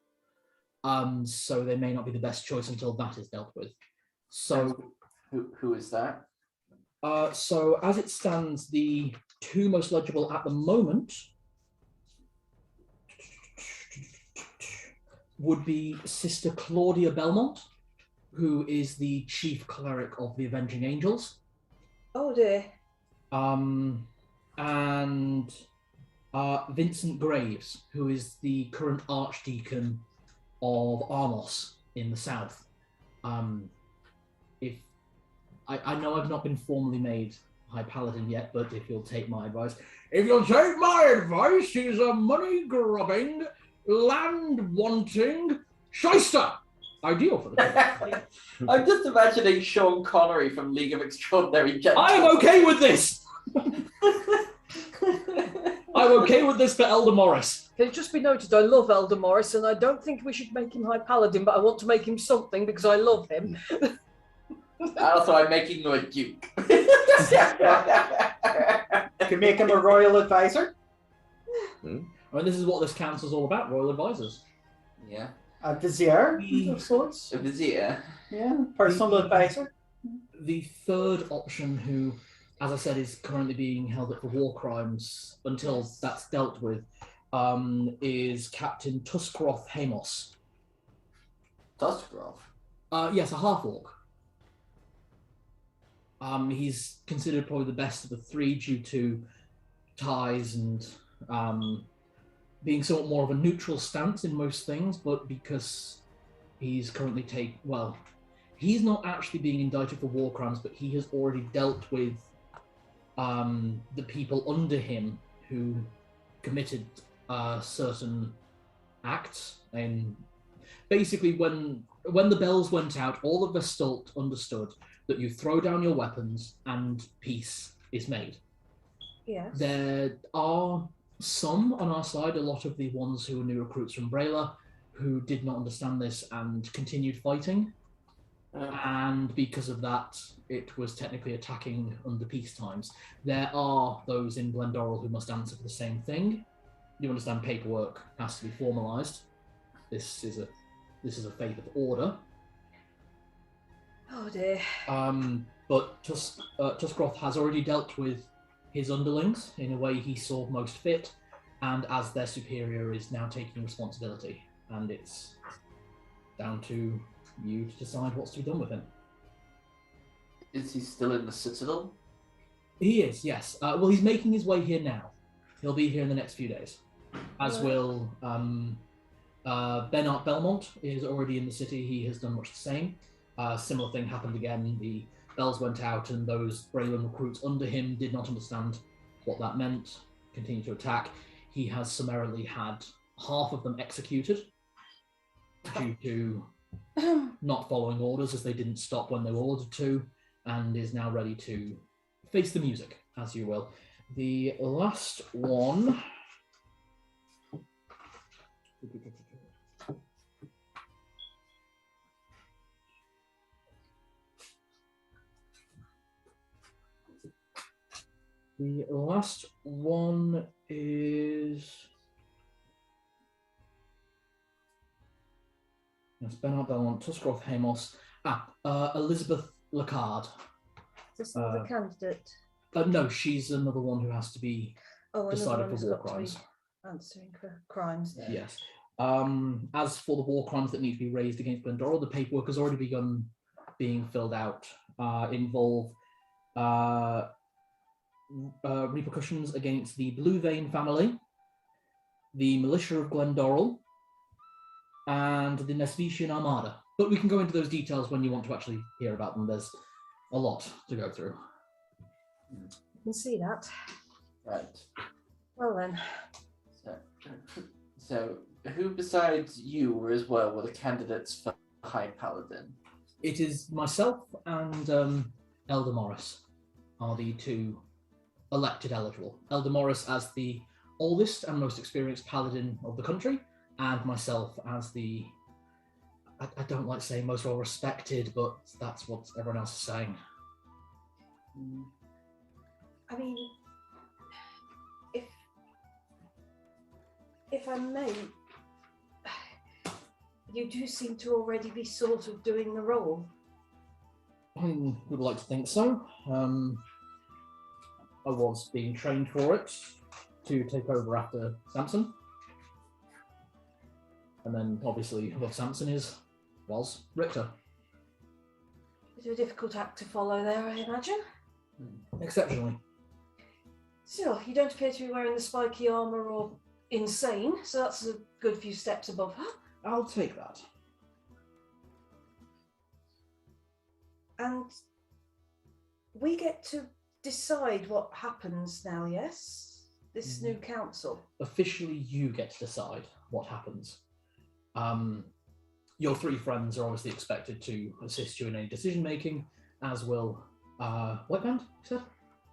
So they may not be the best choice until that is dealt with. So who is that? So as it stands, the 2 most legible at the moment would be Sister Claudia Belmont, who is the chief cleric of the Avenging Angels. Oh dear. And Vincent Graves, who is the current archdeacon of Armos in the south. If I know I've not been formally made High Paladin yet, but if you'll take my advice, he's a money-grubbing, land-wanting shyster. Ideal for the job. I'm just imagining Sean Connery from League of Extraordinary Gentlemen. I am okay with this. I'm okay with this for Elder Morris. Can it just be noted, I love Elder Morris, and I don't think we should make him High Paladin, but I want to make him something because I love him. Also, I'm making him a duke. Can make him a royal advisor. I mean, this is what this council's all about, royal advisors. Yeah. A vizier of sorts. A vizier. Yeah, personal advisor. The third option, who, as I said, is currently being held up for war crimes until that's dealt with, is Captain Tuskroth Hamos. Tuskroth? Yes, a half-orc. He's considered probably the best of the 3 due to ties and being somewhat more of a neutral stance in most things, but because he's currently he's not actually being indicted for war crimes, but he has already dealt with the people under him who committed certain acts. And basically, when the bells went out, all of Vestalt understood that you throw down your weapons and peace is made. Yes. There are some on our side, a lot of the ones who were new recruits from Brayla, who did not understand this and continued fighting. And because of that, it was technically attacking under peace times. There are those in Glendorrel who must answer for the same thing. You understand, paperwork has to be formalised. This is a faith of order. Oh dear. But Tuskroth has already dealt with his underlings in a way he saw most fit, and as their superior is now taking responsibility, and it's down to you to decide what's to be done with him. Is he still in the Citadel? He is, yes. Well, he's making his way here now. He'll be here in the next few days, as will Benart Belmont is already in the city. He has done much the same. Similar thing happened again. The bells went out, and those Braylen recruits under him did not understand what that meant, continued to attack. He has summarily had half of them executed due to not following orders, as they didn't stop when they were ordered to, and is now ready to face the music, as you will. The last one The last one is... It's Bernard Belmont, Tuscroft Hamos. Elizabeth Lacard. Is this another candidate? No, she's another one who has to be decided for war crimes. Answering for crimes. Yes. As for the war crimes that need to be raised against Glendora, the paperwork has already begun being filled out. Involve repercussions against the Blue Vein family, the militia of Glendora, and the Nesvitian Armada. But we can go into those details when you want to actually hear about them. There's a lot to go through. I can see that. Right. Well then. So who besides you were the candidates for High Paladin? It is myself and Elder Morris are the two elected eligible. Elder Morris as the oldest and most experienced paladin of the country, and myself as the, I don't like saying most well respected, but that's what everyone else is saying. I mean, if I may, you do seem to already be sort of doing the role. I would like to think so. I was being trained for it to take over after Samson. And then obviously above Samson was Richter. Bit of a difficult act to follow there, I imagine. Exceptionally. Still, you don't appear to be wearing the spiky armour or insane, so that's a good few steps above her. I'll take that. And we get to decide what happens now, yes? This new council. Officially, you get to decide what happens. Your three friends are obviously expected to assist you in any decision making, as will White Band, you said?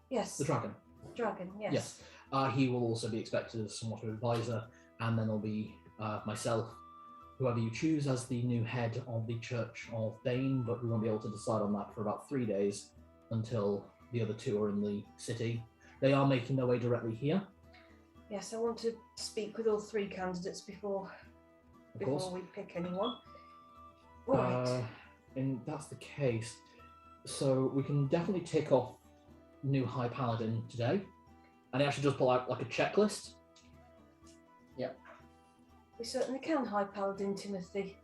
Yes. The dragon. Dragon, yes. Yes. He will also be expected as somewhat of an advisor, and then there'll be myself, whoever you choose as the new head of the Church of Bane, but we won't be able to decide on that for about 3 days until the other two are in the city. They are making their way directly here. Yes, I want to speak with all three candidates before we pick anyone. Right. And that's the case. So we can definitely tick off new High Paladin today. And it actually does pull out like a checklist. We certainly can, High Paladin Timothy.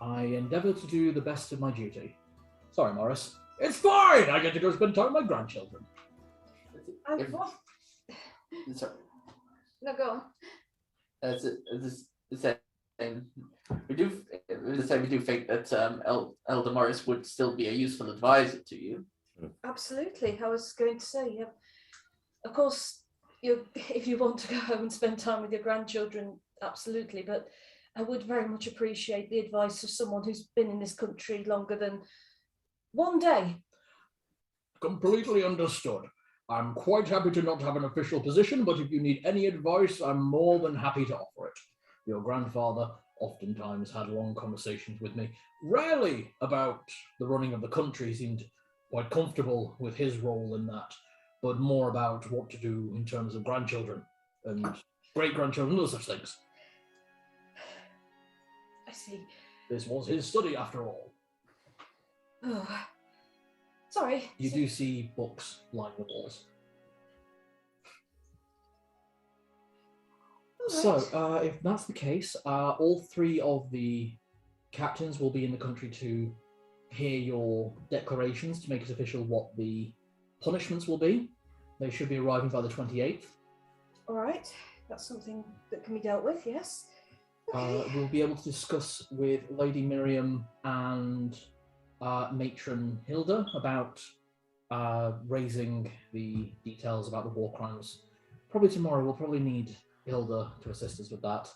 I endeavour to do the best of my duty. Sorry, Morris. It's fine! I get to go spend time with my grandchildren. Sorry. No, go on. We do think that Elder Morris would still be a useful advisor to you. Absolutely. I was going to say, of course, if you want to go home and spend time with your grandchildren, absolutely. But I would very much appreciate the advice of someone who's been in this country longer than 1 day. Completely understood. I'm quite happy to not have an official position, but if you need any advice, I'm more than happy to offer it. Your grandfather oftentimes had long conversations with me, rarely about the running of the country. He seemed quite comfortable with his role in that, but more about what to do in terms of grandchildren and great-grandchildren, those such things. I see. This was his study, after all. Oh, sorry. You do see books lining the walls. All right. So, if that's the case, all three of the captains will be in the country to hear your declarations to make it official what the punishments will be. They should be arriving by the 28th. All right. That's something that can be dealt with, yes. Okay. We'll be able to discuss with Lady Miriam and Matron Hilda about raising the details about the war crimes. Probably tomorrow. We'll probably need Hilda to assist us with that.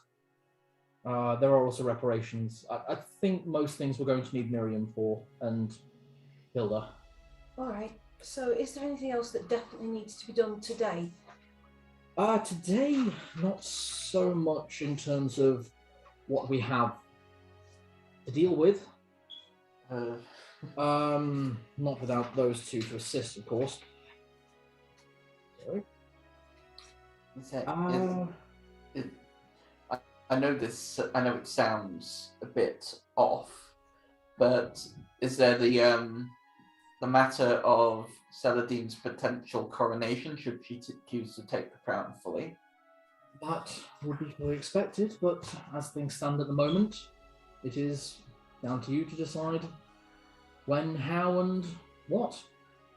There are also reparations. I think most things we're going to need Miriam for, and Hilda. All right. So is there anything else that definitely needs to be done today? Today, not so much in terms of what we have to deal with. Not without those two to assist, of course. Sorry. I know this. I know it sounds a bit off, but is there the matter of Saladin's potential coronation should she choose to take the crown fully? That would be fully expected, but as things stand at the moment, it is down to you to decide when, how, and what.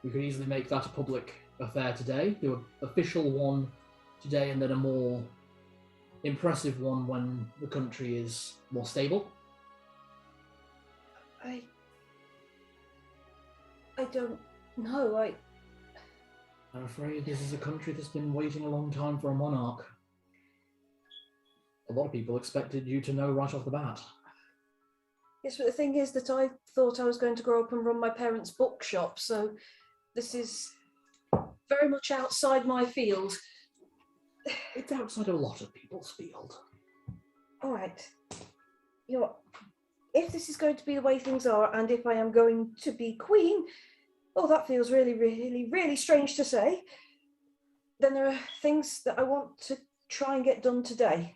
We could easily make that a public affair today, do an official one today, and then a more impressive one when the country is more stable. I don't know. I'm afraid this is a country that's been waiting a long time for a monarch. A lot of people expected you to know right off the bat. Yes, but the thing is that I thought I was going to grow up and run my parents' bookshop, so this is very much outside my field. It's outside a lot of people's field. All right. You know what? If this is going to be the way things are, and if I am going to be queen, oh, that feels really, really, really strange to say, then there are things that I want to try and get done today.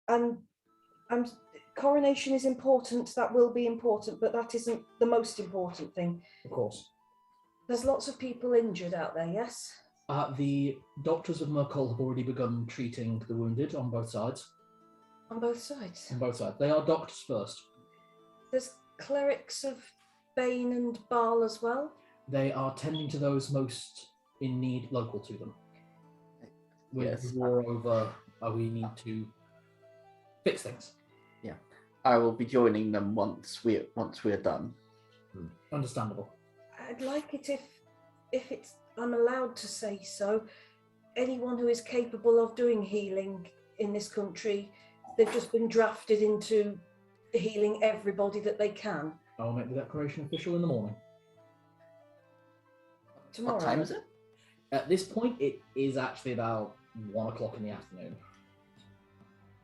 And coronation is important, that will be important, but that isn't the most important thing. Of course. There's lots of people injured out there, yes? The doctors of Merkel have already begun treating the wounded on both sides. On both sides? On both sides. They are doctors first. There's clerics of Bane and Baal as well? They are tending to those most in need local to them. With Yes. war over, we need to fix things. Yeah, I will be joining them once we're done. Understandable. I'd like it if it's I'm allowed to say so. Anyone who is capable of doing healing in this country, they've just been drafted into healing everybody that they can. I'll make the declaration official in the morning. Tomorrow. What time is it? At this point, it is actually about 1 o'clock in the afternoon.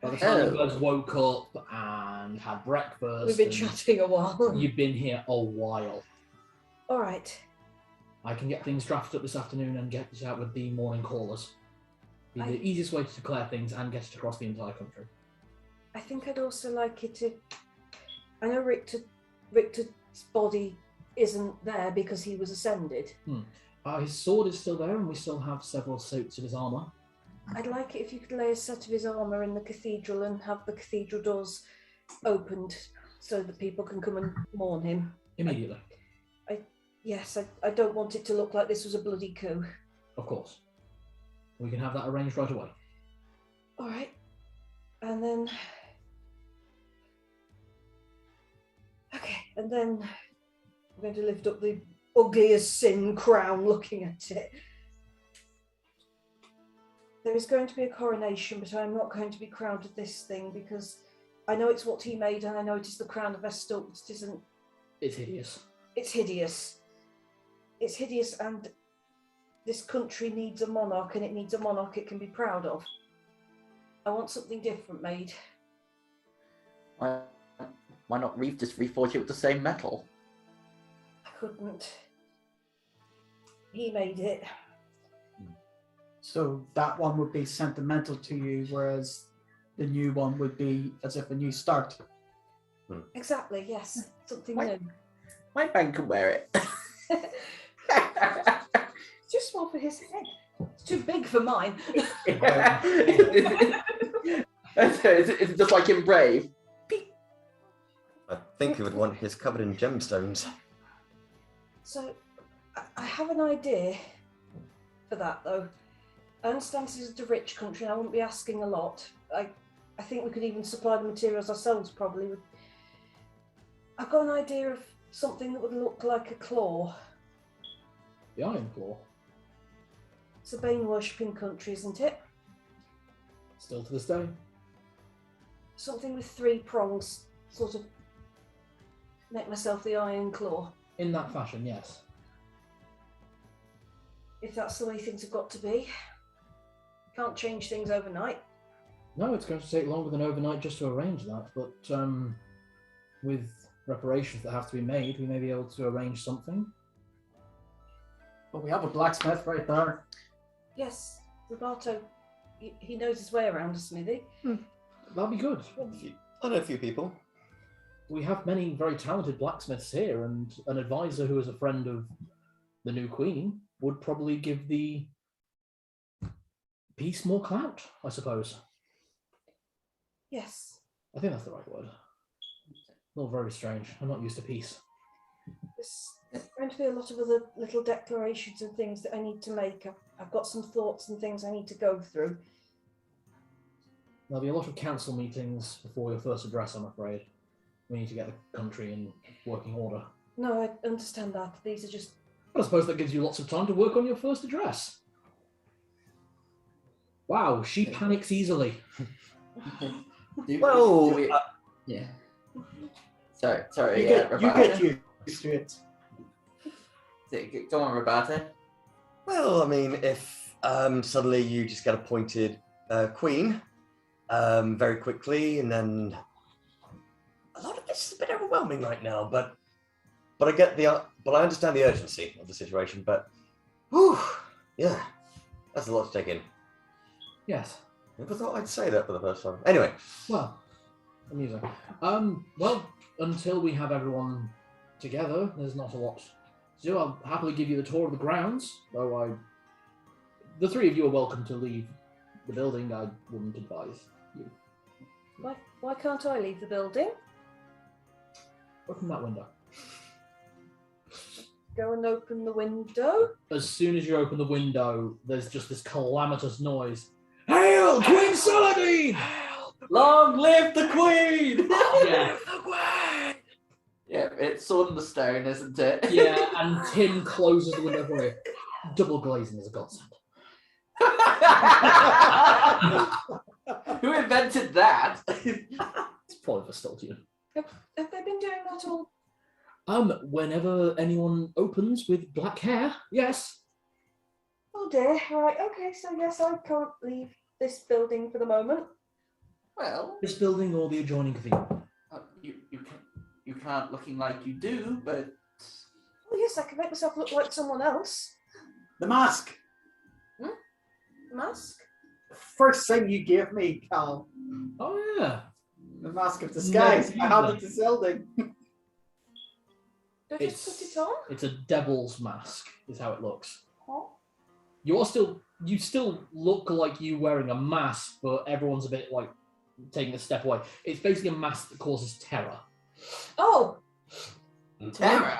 By the time you guys woke up and had breakfast, We've been and chatting a while. you've been here a while. All right. I can get things drafted up this afternoon and get this out with the morning callers. Be the easiest way to declare things and get it across the entire country. I think I'd also like it to. I know Richter's body isn't there because he was ascended. His sword is still there, and we still have several suits of his armour. I'd like it if you could lay a set of his armour in the cathedral and have the cathedral doors opened so that people can come and mourn him. Immediately. Yes, I don't want it to look like this was a bloody coup. Of course. We can have that arranged right away. All right. And then... Okay, and then I'm going to lift up the ugly as sin crown looking at it. There is going to be a coronation, but I'm not going to be crowned with this thing because I know it's what he made and I know it is the crown of Vestal, but it isn't. It's hideous. It's hideous. It's hideous, and this country needs a monarch, and it needs a monarch it can be proud of. I want something different made. Why not just reforge it with the same metal? I couldn't. He made it. So that one would be sentimental to you, whereas the new one would be as if a new start. Exactly, yes. Something Why- new. My man can wear it. It's just small for his head. It's too big for mine. Is it just like in Brave? I think he would want his covered in gemstones. So, I have an idea for that, though. I understand this is a rich country and I wouldn't be asking a lot. I think we could even supply the materials ourselves, probably. I've got an idea of something that would look like a claw. The Iron Claw. It's a Bane worshipping country, isn't it? Still to this day. Something with 3 prongs, sort of make myself the Iron Claw. In that fashion, yes. If that's the way things have got to be. can't change things overnight. No, it's going to take longer than overnight just to arrange that, but with reparations that have to be made, we may be able to arrange something. But we have a blacksmith right there. Yes, Roberto, he knows his way around a smithy. That'll be good. I know a few people. We have many very talented blacksmiths here, and an advisor who is a friend of the new queen would probably give the piece more clout, I suppose. Yes. I think that's the right word. All very strange. I'm not used to peace. There's going to be a lot of other little declarations and things that I need to make. I've got some thoughts and things I need to go through. There'll be a lot of council meetings before your first address, I'm afraid. We need to get the country in working order. No, I understand that. These are just... I suppose that gives you lots of time to work on your first address. Wow, she panics easily. Well, yeah. Sorry. You get Roberta. used to it. Go on, Roberta. well, I mean, if suddenly you just get appointed queen very quickly, and then a lot of this is a bit overwhelming right now. But I get but I understand the urgency of the situation. But, whew, yeah, that's a lot to take in. Yes. I never thought I'd say that for the first time. Anyway, Well, amusing. Well, until we have everyone together, there's not a lot to do. I'll happily give you the tour of the grounds, though the three of you are welcome to leave the building. I wouldn't advise you. Why can't I leave the building? Open that window. Go and open the window? As soon as you open the window, there's just this calamitous noise. Hail, Queen Saladin! Long live the Queen! Yeah. Yeah, it's Thunderstone, isn't it? Yeah, and Tim closes the window for you. Double glazing is a godsend. Who invented that? It's probably Vestoltian. Have they been doing that all? Whenever anyone opens with black hair, yes. Oh dear, right, okay, so yes, I can't leave this building for the moment. Well, This building or the adjoining cathedral. you can't looking like you do, but Oh yes, I can make myself look like someone else. The mask. Mask? First thing you gave me, Cal. Oh yeah. The mask of disguise. No, I had it to Zelding. Do I just put it on? It's a devil's mask, is how it looks. Huh? You still look like you wearing a mask, but everyone's a bit like taking a step away. It's basically a mask that causes terror. Oh, terror.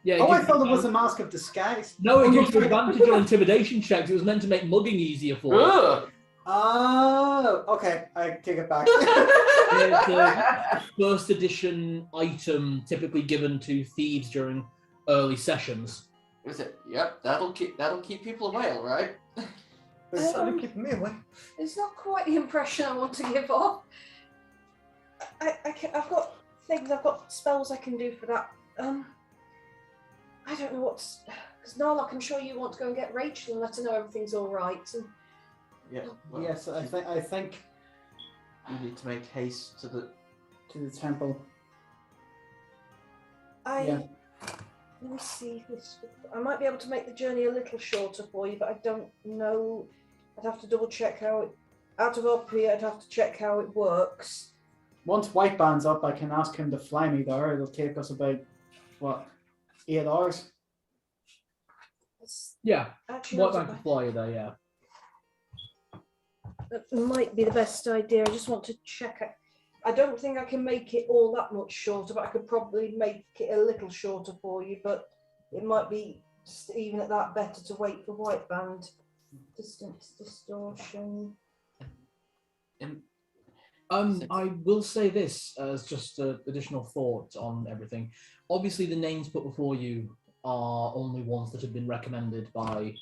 Yeah. Oh, I thought it was a mask of disguise. No, it gives you advantage on intimidation checks. It was meant to make mugging easier for you. Ugh. Oh, okay. I take it back. It's a first edition item typically given to thieves during early sessions. Is it? Yep, that'll keep people away, all right. it's only keeping me away. it's not quite the impression I want to give off. I've got things, I've got spells I can do for that. I don't know what's... Because Narlock, I'm sure you want to go and get Rachel and let her know everything's all right. And Yeah. Well, Yes, I think you need to make haste to the. to the temple. let me see. I might be able to make the journey a little shorter for you, but I don't know. I'd have to double check how it... Out of up here, I'd have to check how it works. Once White Band's up, I can ask him to fly me there. It'll take us about, 8 hours? Yeah. Actually, What not bank so can fly you there, yeah. That might be the best idea. I just want to check it. I don't think I can make it all that much shorter, but I could probably make it a little shorter for you. But it might be just even at that better to wait for White Band. Distance distortion. I will say this as just an additional thought on everything. Obviously, the names put before you are only ones that have been recommended by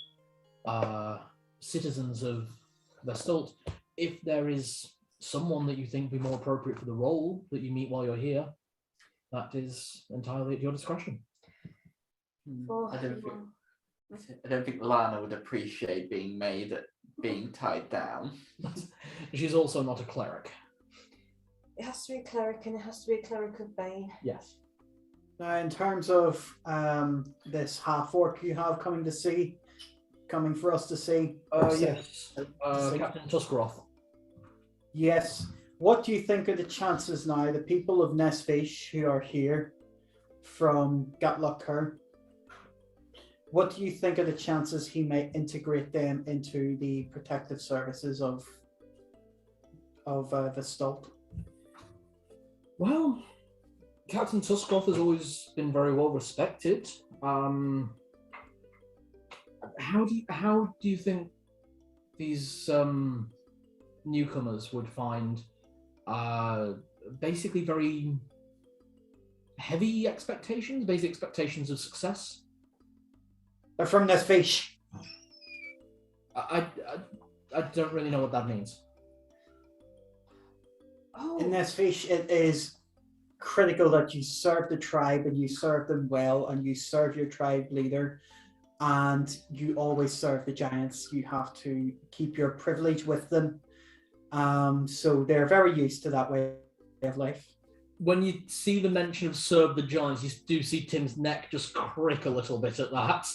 citizens of Vestalt. If there is someone that you think would be more appropriate for the role that you meet while you're here, that is entirely at your discretion. I don't think Lana would appreciate being made being tied down. She's also not a cleric. It has to be a cleric, and it has to be a cleric of Bane. Yes. Now, in terms of this half orc you have coming for us to see. Yes. Captain Tuskroth. Yes. What do you think are the chances now, the people of Nesfish who are here from Gatlock Kerr, what do you think are the chances he may integrate them into the protective services of the Stolt? Well, Captain Tuskroth has always been very well respected. How do you think these newcomers would find basically very heavy expectations, basic expectations of success? They're from Nesfish. I don't really know what that means. In Nesfish, it is critical that you serve the tribe and you serve them well and you serve your tribe leader and you always serve the giants. You have to keep your privilege with them. So they're very used to that way of life. When you see the mention of serve the giants, you do see Tim's neck just crick a little bit at that.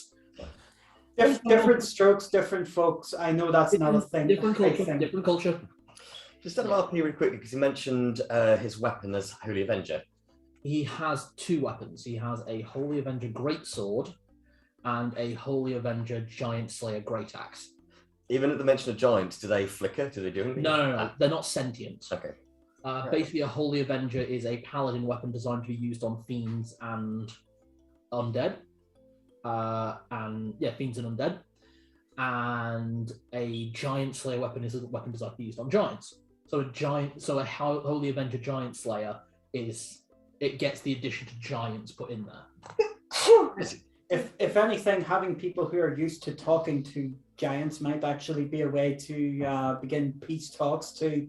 Different strokes, different folks. I know that's not a thing. Different culture. Different culture. Just out of RP really quickly, because he mentioned his weapon as Holy Avenger. He has two weapons. He has a Holy Avenger Greatsword and a Holy Avenger Giant Slayer Great Axe. Even at the mention of giants, do they flicker? Do they do anything? No. They're not sentient. Okay. Basically, a Holy Avenger is a paladin weapon designed to be used on fiends and undead. Fiends and undead. And a Giant Slayer weapon is a weapon designed to be used on giants. So a Holy Avenger Giant Slayer gets the addition to giants put in there. If anything, having people who are used to talking to giants might actually be a way to begin peace talks to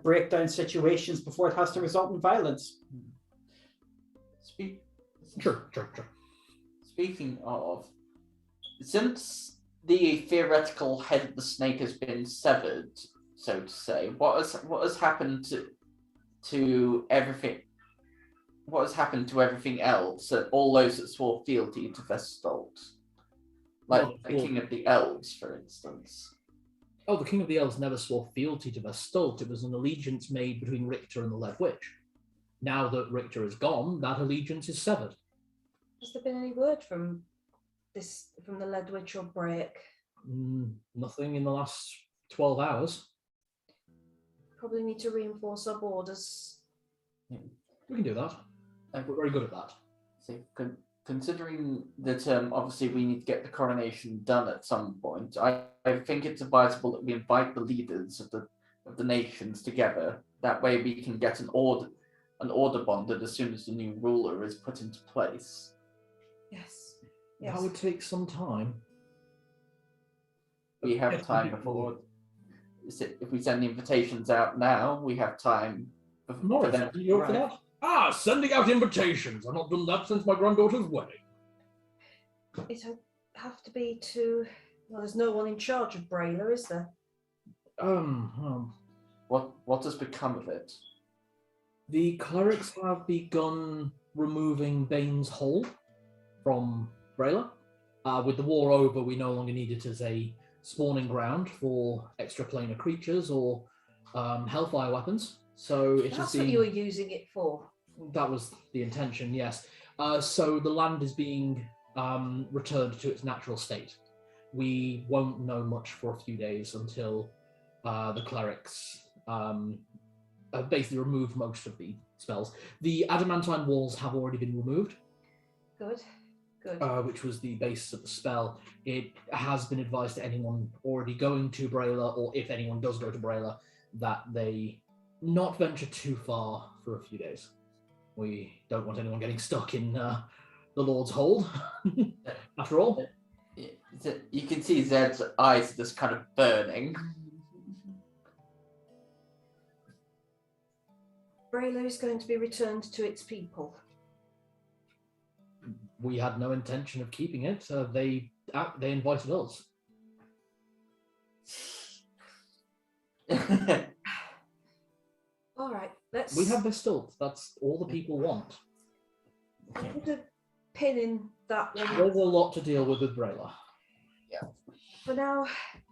break down situations before it has to result in violence. Sure. Speaking of, since the theoretical head of the snake has been severed, so to say, what has happened to everything? What has happened to everything else? All those that swore fealty to Vestalt, like the King of the Elves, for instance. Oh, the King of the Elves never swore fealty to Vestalt. It was an allegiance made between Richter and the Lead Witch. Now that Richter is gone, that allegiance is severed. Has there been any word from the Lead Witch or Break? Nothing in the last 12 hours. Probably need to reinforce our borders. We can do that. We're very good at that. So, considering that obviously we need to get the coronation done at some point, I think it's advisable that we invite the leaders of the nations together. That way we can get an order bonded as soon as the new ruler is put into place. Yes. That would take some time. We have time before. If we send the invitations out now, we have time for them to you up for that? Sending out invitations. I've not done that since my granddaughter's wedding. It'll have to be to... Well, there's no one in charge of Brayla, is there? What has become of it? The clerics have begun removing Bane's Hole from Brayla. With the war over, we no longer need it as a spawning ground for extraplanar creatures or hellfire weapons. So That's what you were using it for. That was the intention, yes. So the land is being returned to its natural state. We won't know much for a few days until the clerics have basically removed most of the spells. The adamantine walls have already been removed. Good. Which was the basis of the spell. It has been advised to anyone already going to Brayla, or if anyone does go to Brayla, that they not venture too far for a few days. We don't want anyone getting stuck in the Lord's hold, after all. You can see Zed's eyes just kind of burning. Brayla is going to be returned to its people. We had no intention of keeping it. They invited us. All right, let's. We have Vestalt. That's all the people want. put a pin in that one. There's a lot to deal with Brayla. For now,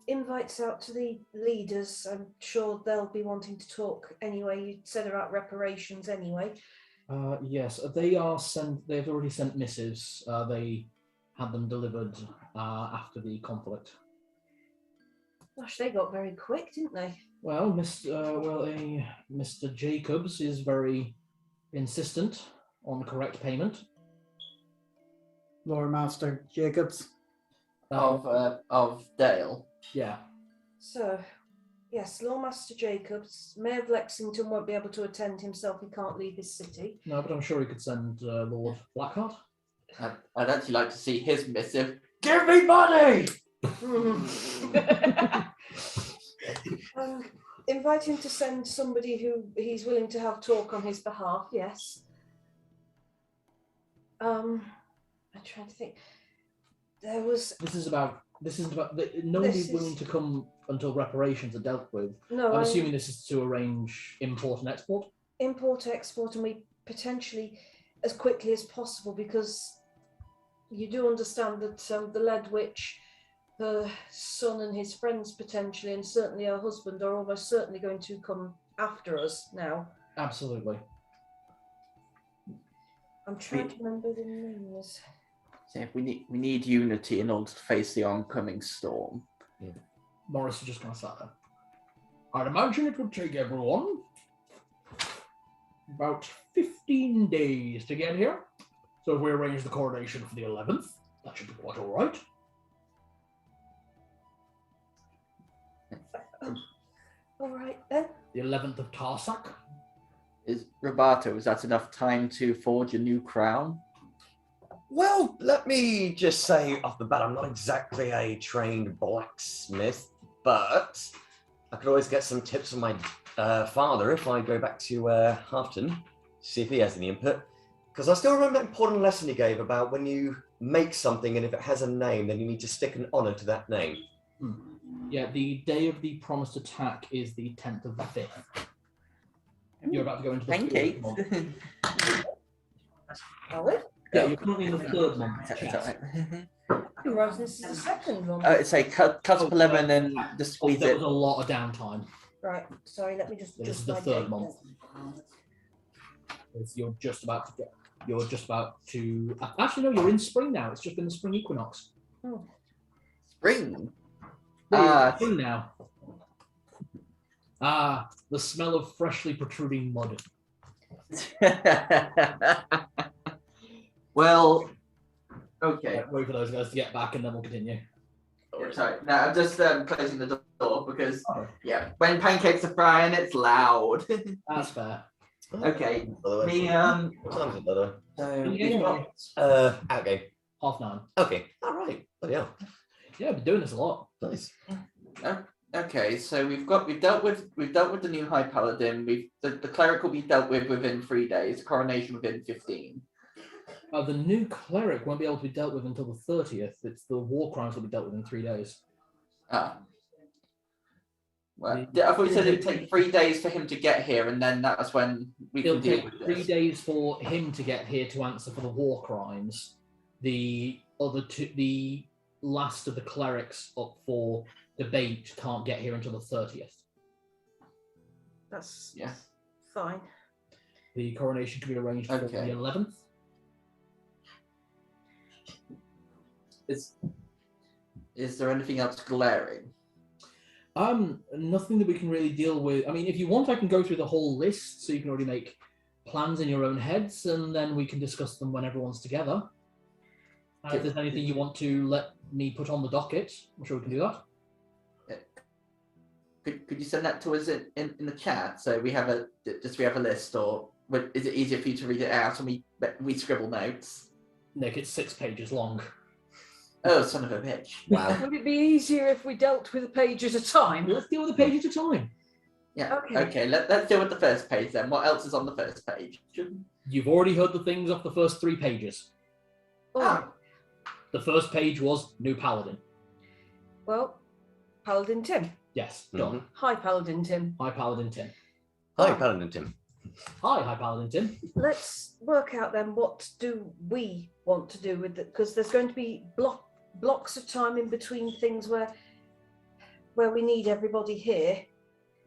invites out to the leaders. I'm sure they'll be wanting to talk anyway. You said about reparations anyway. Yes, they are sent. They've already sent missives. They had them delivered after the conflict. Gosh, they got very quick, didn't they? Well, Mr. Jacobs is very insistent on correct payment. Lore Master Jacobs. Of Dale. Yeah. So, yes, Lawmaster Jacobs, Mayor of Lexington won't be able to attend himself. He can't leave his city. No, but I'm sure he could send Lord Blackheart. I'd actually like to see his missive. Give me money! Invite him to send somebody who he's willing to have talk on his behalf. Yes. I'm trying to think. This isn't about. Nobody's willing to come until reparations are dealt with. No, I'm assuming this is to arrange import and export. Import, export, and we potentially as quickly as possible, because you do understand that the Lead Witch, her son and his friends potentially, and certainly her husband, are almost certainly going to come after us now. Absolutely. I'm trying to remember the names. So we need unity in order to face the oncoming storm. Morris is just going to sat there. I'd imagine it would take everyone about 15 days to get here. So if we arrange the coronation for the 11th, that should be quite all right. All right then. The 11th of Tarsak. Roberto, is that enough time to forge a new crown? Well, let me just say off the bat, I'm not exactly a trained blacksmith, but I could always get some tips from my father if I go back to Harpton, see if he has any input. Because I still remember that important lesson he gave about when you make something and if it has a name, then you need to stick an honour to that name. Yeah, the day of the promised attack is the 10th of the 5th. You're about to go into the Pancakes. fourth month. Are we? Yeah, you're currently in the 3rd month. Chess. Right, this is the 2nd one. It's a cut up a lemon and just squeeze There it. was a lot of downtime. Right, sorry, let me just. This is adjust the my 3rd date month. You're just about to get. You're just about to. Actually, no, you're in spring now. It's just been the spring equinox. Oh. Spring. Yeah, you're in spring now. The smell of freshly protruding mud. Well, okay. Wait for those guys to get back, and then we'll continue. Oh, sorry. No, I'm just closing the door because, when pancakes are frying, it's loud. That's fair. Okay. By the way, what time is it, by the way? So we've got- Out game. 9:30. Okay. All right. Bloody hell. Yeah, I've been doing this a lot. Nice. Okay, so we've dealt with the new High Paladin. The cleric will be dealt with within 3 days. The coronation within 15. The new cleric won't be able to be dealt with until the 30th. It's the war crimes will be dealt with in 3 days. Well, I thought you said it would take 3 days for him to get here, and then that's when we It'll can deal take with 3 this. days for him to get here to answer for the war crimes. The other two, the last of the clerics up for debate can't get here until the 30th. That's Yeah. fine. The coronation can be arranged for Okay. the 11th. Is there anything else glaring? Nothing that we can really deal with. I mean, if you want, I can go through the whole list so you can already make plans in your own heads, and then we can discuss them when everyone's together. If there's anything you want to let me put on the docket, I'm sure we can do that. Could you send that to us in the chat so we have a list, or is it easier for you to read it out and we scribble notes? Nick, it's 6 pages long. Oh, son of a bitch! Wow. Would it be easier if we dealt with a page at a time? Let's deal with a page at a time. Yeah. Okay. Okay. Let's deal with the first page then. What else is on the first page? You've already heard the things off the first 3 pages. Oh, The first page was New Paladin. well, Paladin Tim. Yes, done. Hi, Paladin Tim. Hi, Paladin Tim. Hi, Paladin Tim. Hi, Paladin Tim. Let's work out then what do we want to do with it, because there's going to be blocks of time in between things where we need everybody here,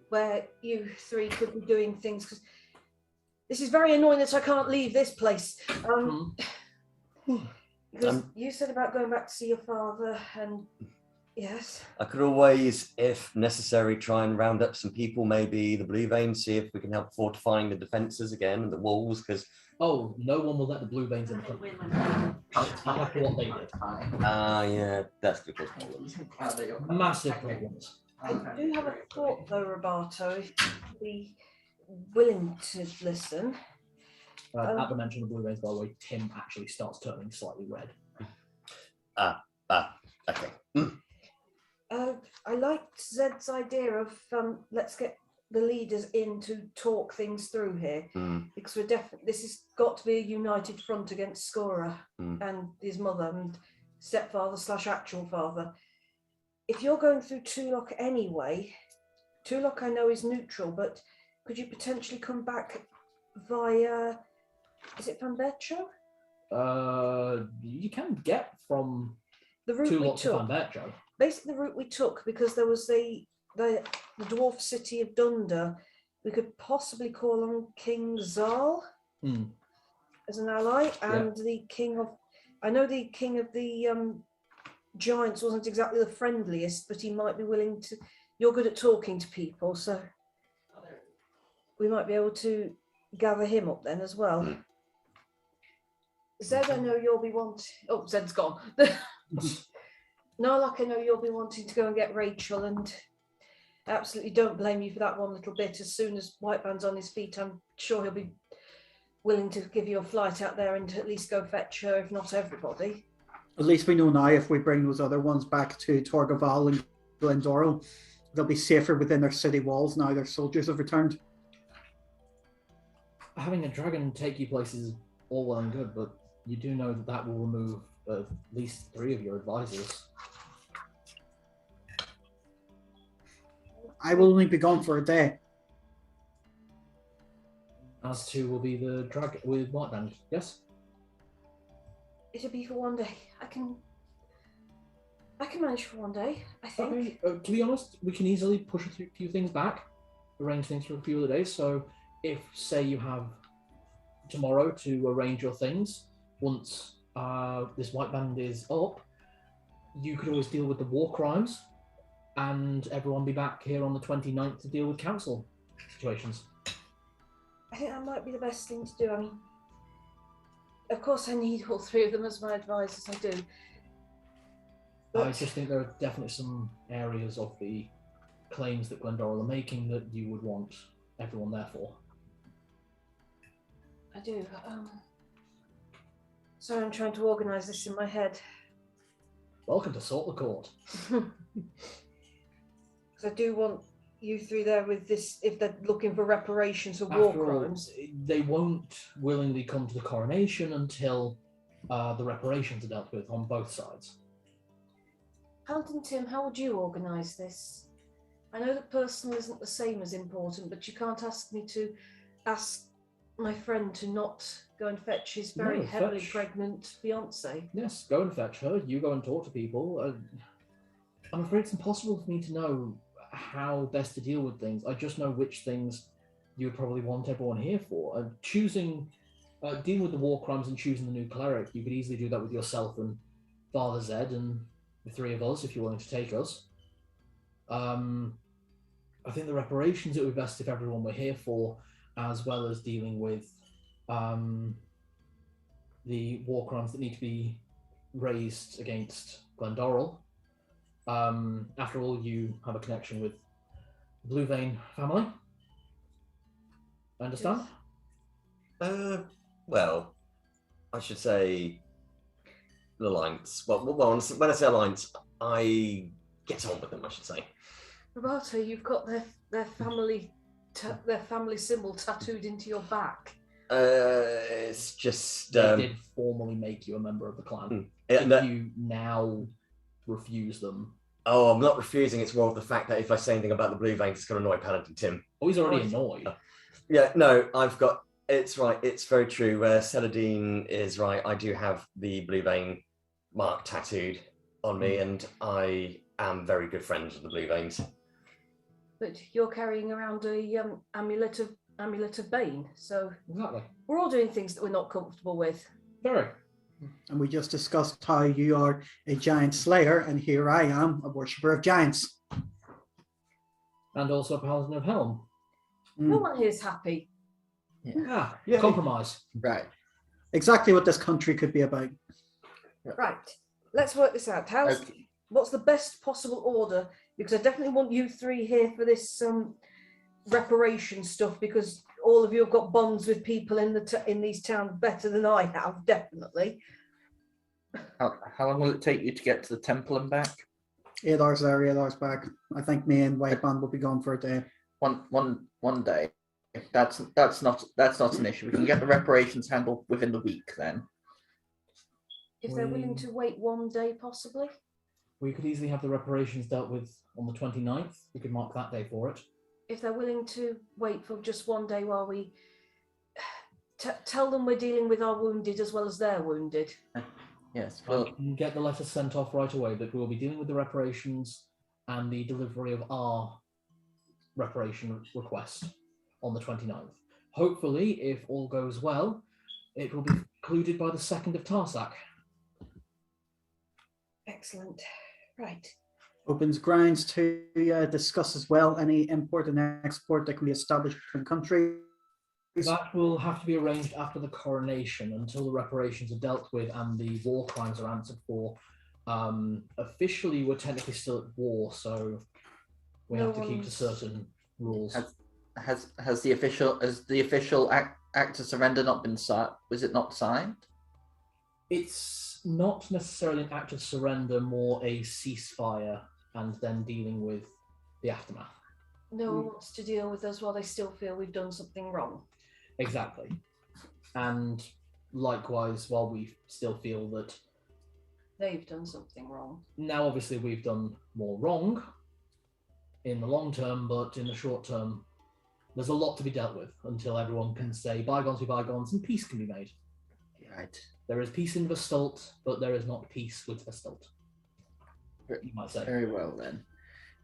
where you three could be doing things. Because this is very annoying that I can't leave this place. Because you said about going back to see your father, and yes. I could always, if necessary, try and round up some people, maybe the Blue Veins, see if we can help fortifying the defences again and the walls, because... Oh, no one will let the Blue Veins in the country. After what they did. Yeah, that's good. Massive problems. I do have a thought though, Roberto, if you'd be willing to listen. At the mention of the Blue Veins, by the way, Tim actually starts turning slightly red. Okay. I liked Zed's idea of let's get the leaders in to talk things through here, because we're definitely, this has got to be a united front against Scorer and his mother and stepfather / actual father. If you're going through Tulok anyway, Tulok I know is neutral, but could you potentially come back via, is it Van Betro? You can get from The route we Tulok to Van took. Betro. Basically the route we took, because there was the dwarf city of Dunda, we could possibly call on King Zal as an ally, and the king of, I know the king of the giants wasn't exactly the friendliest, but he might be willing to, you're good at talking to people, so we might be able to gather him up then as well. Zed, I know you'll be wanting, oh, Zed's gone. Narlock, I know you'll be wanting to go and get Rachel, and I absolutely don't blame you for that one little bit. As soon as Whiteband's on his feet, I'm sure he'll be willing to give you a flight out there and at least go fetch her, if not everybody. At least we know now if we bring those other ones back to Torgaval and Glendorel, they'll be safer within their city walls now their soldiers have returned. Having a dragon take you places is all well and good, but you do know that that will remove at least 3 of your advisors. I will only be gone for a day. As to will be the dragon with Whiteband, yes? It'll be for one day. I can manage for one day, I think. Okay, to be honest, we can easily push a few things back, arrange things for a few other days. So if, say, you have tomorrow to arrange your things, once this Whiteband is up, you could always deal with the war crimes, and everyone be back here on the 29th to deal with council situations. I think that might be the best thing to do. I mean, of course I need all 3 of them as my advisors, I do. But I just think there are definitely some areas of the claims that Glendorel are making that you would want everyone there for. I do. Sorry, I'm trying to organise this in my head. Welcome to Sort the Court. Because I do want you 3 there with this, if they're looking for reparations for war After all, crimes. they won't willingly come to the coronation until the reparations are dealt with on both sides. Paladin Tim, how would you organise this? I know that personal isn't the same as important, but you can't ask me to ask my friend to not go and fetch his very heavily pregnant fiancée. Yes, go and fetch her. You go and talk to people. I'm afraid it's impossible for me to know how best to deal with things. I just know which things you would probably want everyone here for. Dealing with the war crimes and choosing the new cleric, you could easily do that with yourself and Father Zed and the 3 of us, if you're willing to take us. I think the reparations, it would be best if everyone were here for, as well as dealing with the war crimes that need to be raised against Glendorel. After all, you have a connection with the Blue Vein family. I understand? Well, I should say the Alliance. Well, when I say Alliance, I get on with them, I should say. Roberto, you've got their family symbol tattooed into your back. It's just... They did formally make you a member of the clan. Yeah, If you now refuse them, Oh, I'm not refusing. It's more of the fact that if I say anything about the blue veins, it's going to annoy Paladin Tim. Oh, he's already annoyed. Yeah, no, I've got. It's right. It's very true. Celadine is right. I do have the blue vein mark tattooed on me, and I am very good friends with the blue veins. But you're carrying around a amulet of Bane, so Exactly. we're all doing things that we're not comfortable with. Very. And we just discussed how you are a giant slayer, and here I am, a worshipper of giants. And also a Paladin of Helm. No one here is happy. Yeah. Yeah. Compromise. Right. Exactly what this country could be about. Right, let's work this out. What's the best possible order? Because I definitely want you three here for this reparation stuff, because all of you have got bonds with people in these towns better than I have, definitely. How long will it take you to get to the temple and back? 8 hours there, 8 hours back. I think me and White Band will be gone for a day. One day. That's not an issue. We can get the reparations handled within the week then. If they're willing to wait one day, possibly. We could easily have the reparations dealt with on the 29th. We could mark that day for it. If they're willing to wait for just one day while we tell them we're dealing with our wounded as well as their wounded. Yes. Well, Well, we can get the letter sent off right away that we will be dealing with the reparations and the delivery of our reparation request on the 29th. Hopefully, if all goes well, it will be concluded by the 2nd of Tarsak. Excellent. Right. Opens grounds to discuss as well any import and export that can be established between countries. That will have to be arranged after the coronation. Until the reparations are dealt with and the war crimes are answered for. Officially, we're technically still at war, so we have to keep to certain rules. has the official act of surrender not been signed? Was it not signed? It's not necessarily an act of surrender, more a ceasefire and then dealing with the aftermath. No one wants to deal with us while they still feel we've done something wrong. Exactly. And likewise, while we still feel that They've done something wrong. now obviously we've done more wrong in the long term, but in the short term, there's a lot to be dealt with until everyone can say bygones be bygones and peace can be made. Right. There is peace in Vestalt, but there is not peace with Vestalt. You might say. Very well then.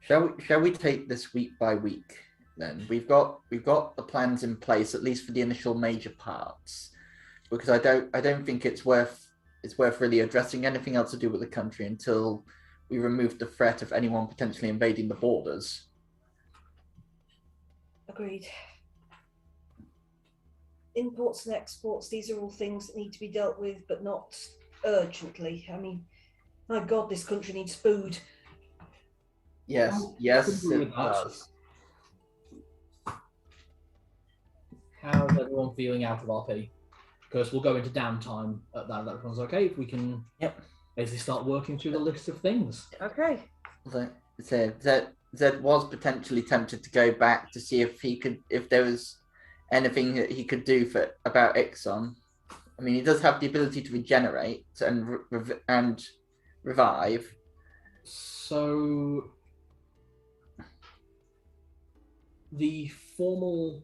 Shall we take this week by week then? We've got the plans in place, at least for the initial major parts, because I don't think it's worth really addressing anything else to do with the country until we remove the threat of anyone potentially invading the borders. Agreed. Imports and exports, these are all things that need to be dealt with, but not urgently. I mean, my God, this country needs food. Yes, it does. How's everyone feeling out of RP? Because we'll go into downtime at that. That everyone's okay. If we can basically start working through the list of things. Okay. Zed was potentially tempted to go back to see if there was anything that he could do about Ixon. I mean, he does have the ability to regenerate and revive. So the formal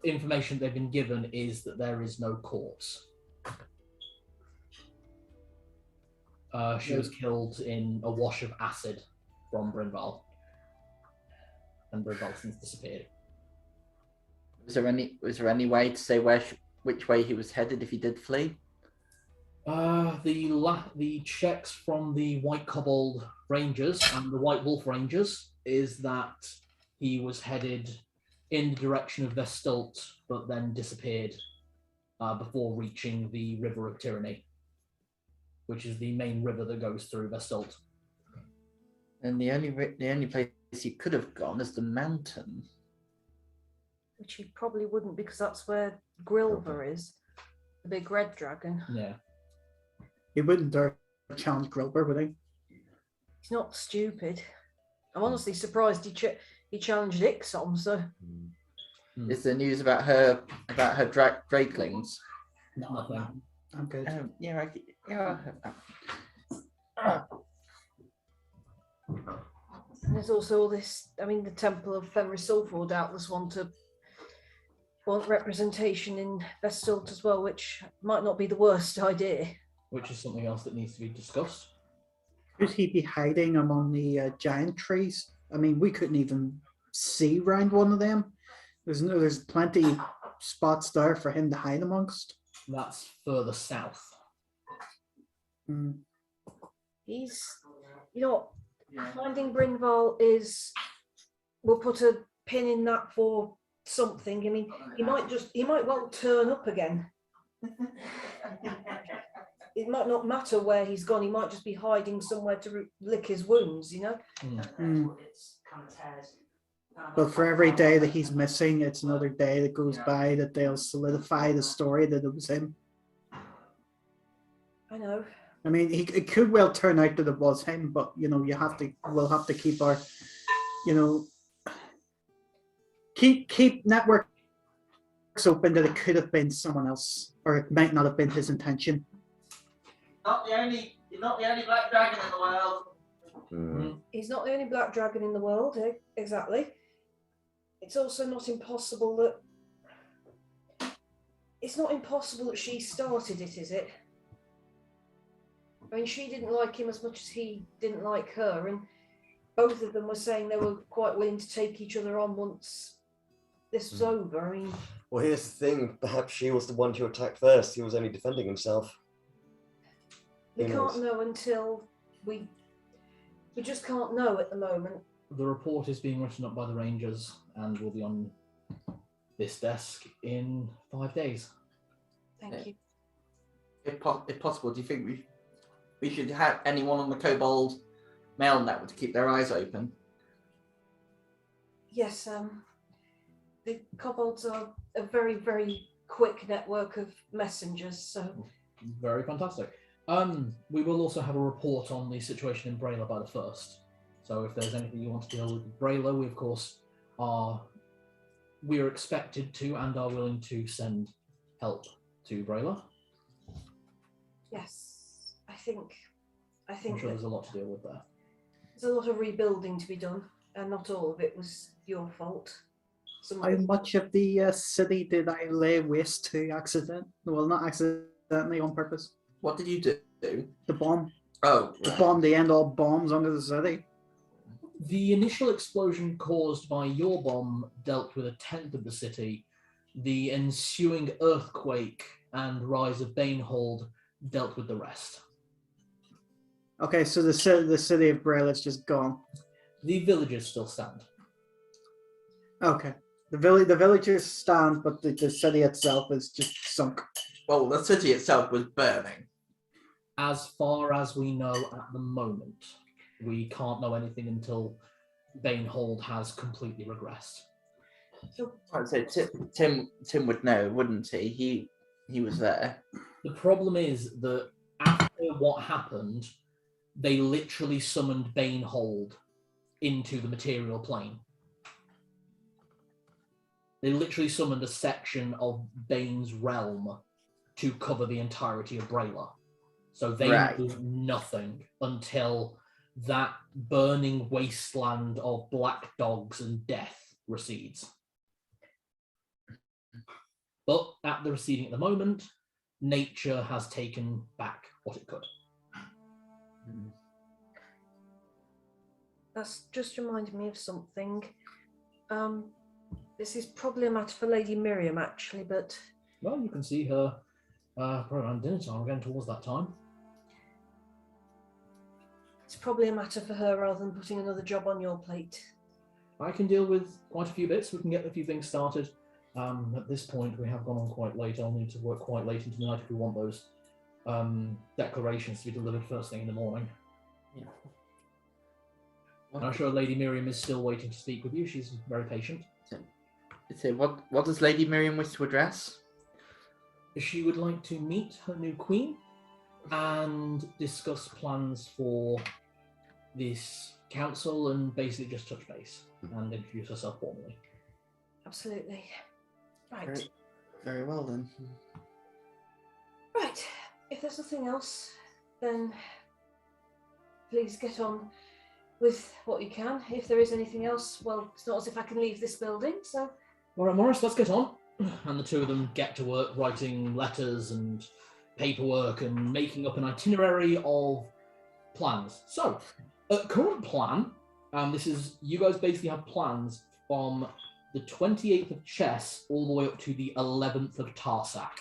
information they've been given is that there is no corpse. She was killed in a wash of acid from Brynval, and Brynval since disappeared. Was there any way to say which way he was headed if he did flee? The checks from the White Kobold Rangers and the White Wolf Rangers is that he was headed in the direction of Vestalt, but then disappeared before reaching the River of Tyranny, which is the main river that goes through Vestalt. And the only place he could have gone is the mountain. Which he probably wouldn't, because that's where Grilver is, the big red dragon. Yeah. He wouldn't dare challenge Grilber, would he? He's not stupid. I'm honestly surprised he challenged Ixom, so... Is there news about her Drakelings? No, Nothing. I'm good. And there's also all this, I mean, the Temple of Fenris Sulfur doubtless want representation in Vestalt as well, which might not be the worst idea. Which is something else that needs to be discussed. Could he be hiding among the giant trees? I mean, we couldn't even see round one of them. There's plenty spots there for him to hide amongst. That's further south. Mm. He's, finding Brynval is, we'll put a pin in that for something. I mean, he might well turn up again. It might not matter where he's gone. He might just be hiding somewhere to lick his wounds, Mm. But for every day that he's missing, it's another day that goes by that they'll solidify the story that it was him. I know. I mean, it could well turn out that it was him, but we'll have to keep our, keep networks open that it could have been someone else, or it might not have been his intention. You're not the only black dragon in the world. Mm. He's not the only black dragon in the world, exactly. It's also not impossible that... It's not impossible that she started it, is it? I mean, she didn't like him as much as he didn't like her, and both of them were saying they were quite willing to take each other on once this was over. I mean... Well, here's the thing. Perhaps she was the one to attack first. He was only defending himself. We can't know until we just can't know at the moment. The report is being written up by the Rangers and will be on this desk in 5 days. Thank you. If possible, do you think we should have anyone on the Kobold mail network to keep their eyes open? Yes, the kobolds are a very, very quick network of messengers, so... Very fantastic. We will also have a report on the situation in Brayla by the 1st. So if there's anything you want to deal with Brayla, we of course we're expected to and are willing to send help to Brayla. Yes, I think I'm sure there's a lot to deal with there. There's a lot of rebuilding to be done, and not all of it was your fault. How much of the city did I lay waste to accident? Well, not accidentally, on purpose. What did you do? The bomb. Oh, The bomb, the end all bombs under the city. The initial explosion caused by your bomb dealt with 1/10 of the city. The ensuing earthquake and rise of Banehold dealt with the rest. Okay, so the city of Braille is just gone. The villages still stand. Okay. The villages stand, but the city itself is just sunk. Well, the city itself was burning. As far as we know at the moment, we can't know anything until Banehold has completely regressed. I'd say Tim would know, wouldn't he? He was there. The problem is that after what happened, they literally summoned Banehold into the material plane. They literally summoned a section of Bane's realm to cover the entirety of Brayla. So they knew nothing until that burning wasteland of black dogs and death recedes. But at the receding at the moment, nature has taken back what it could. That's just reminded me of something. This is probably a matter for Lady Miriam, actually, but... Well, you can see her probably around dinner time, we're getting towards that time. It's probably a matter for her rather than putting another job on your plate. I can deal with quite a few bits. We can get a few things started. At this point, we have gone on quite late. I'll need to work quite late into the night if we want those declarations to be delivered first thing in the morning. Yeah. And I'm sure Lady Miriam is still waiting to speak with you. She's very patient. So what does Lady Miriam wish to address? She would like to meet her new queen and discuss plans for this council and basically just touch base and introduce herself formally. Absolutely. Right. Very well then. Right. If there's nothing else, then please get on with what you can. If there is anything else, well, it's not as if I can leave this building, so... All right, Morris, let's get on. And the two of them get to work writing letters and paperwork and making up an itinerary of plans. So, current plan, this is, you guys basically have plans from the 28th of Chess all the way up to the 11th of Tarsak.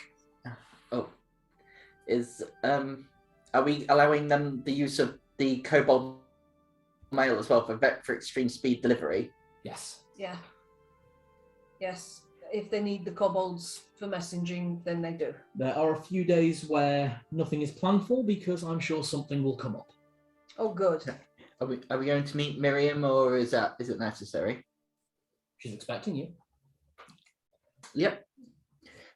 Oh, are we allowing them the use of the Kobold Mail as well for extreme speed delivery? Yes. Yeah. Yes. If they need the kobolds for messaging, then they do. There are a few days where nothing is planned for because I'm sure something will come up. Oh, good. Are we going to meet Miriam, or is it necessary? She's expecting you. Yep.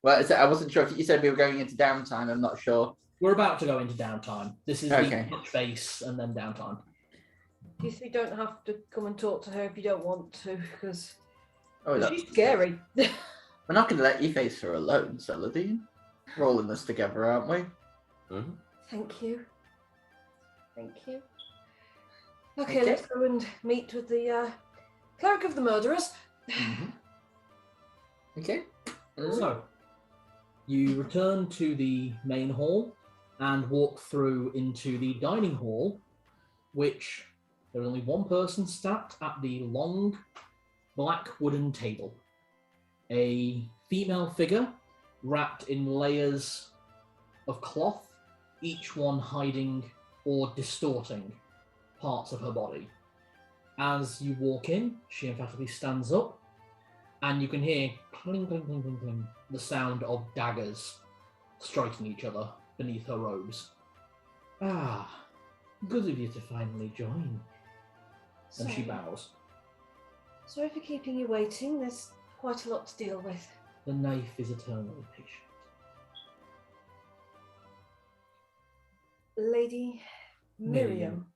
Well, I wasn't sure if you said we were going into downtime. I'm not sure. We're about to go into downtime. This is Okay. the touch base and then downtime. You don't have to come and talk to her if you don't want to, because Oh, she's scary. We're not going to let you face her alone, Celadine. We're all in this together, aren't we? Mhm. Thank you. Thank you. Okay, let's go and meet with the cleric of the murderers. Okay. So, you return to the main hall and walk through into the dining hall, which there's only one person sat at the long black wooden table. A female figure wrapped in layers of cloth, each one hiding or distorting parts of her body. As you walk in, she emphatically stands up, and you can hear cling, cling, cling, cling, cling, the sound of daggers striking each other beneath her robes. Ah, good of you to finally join. And she bows. Sorry for keeping you waiting. There's quite a lot to deal with. The knife is eternally patient. Lady Miriam, Miriam.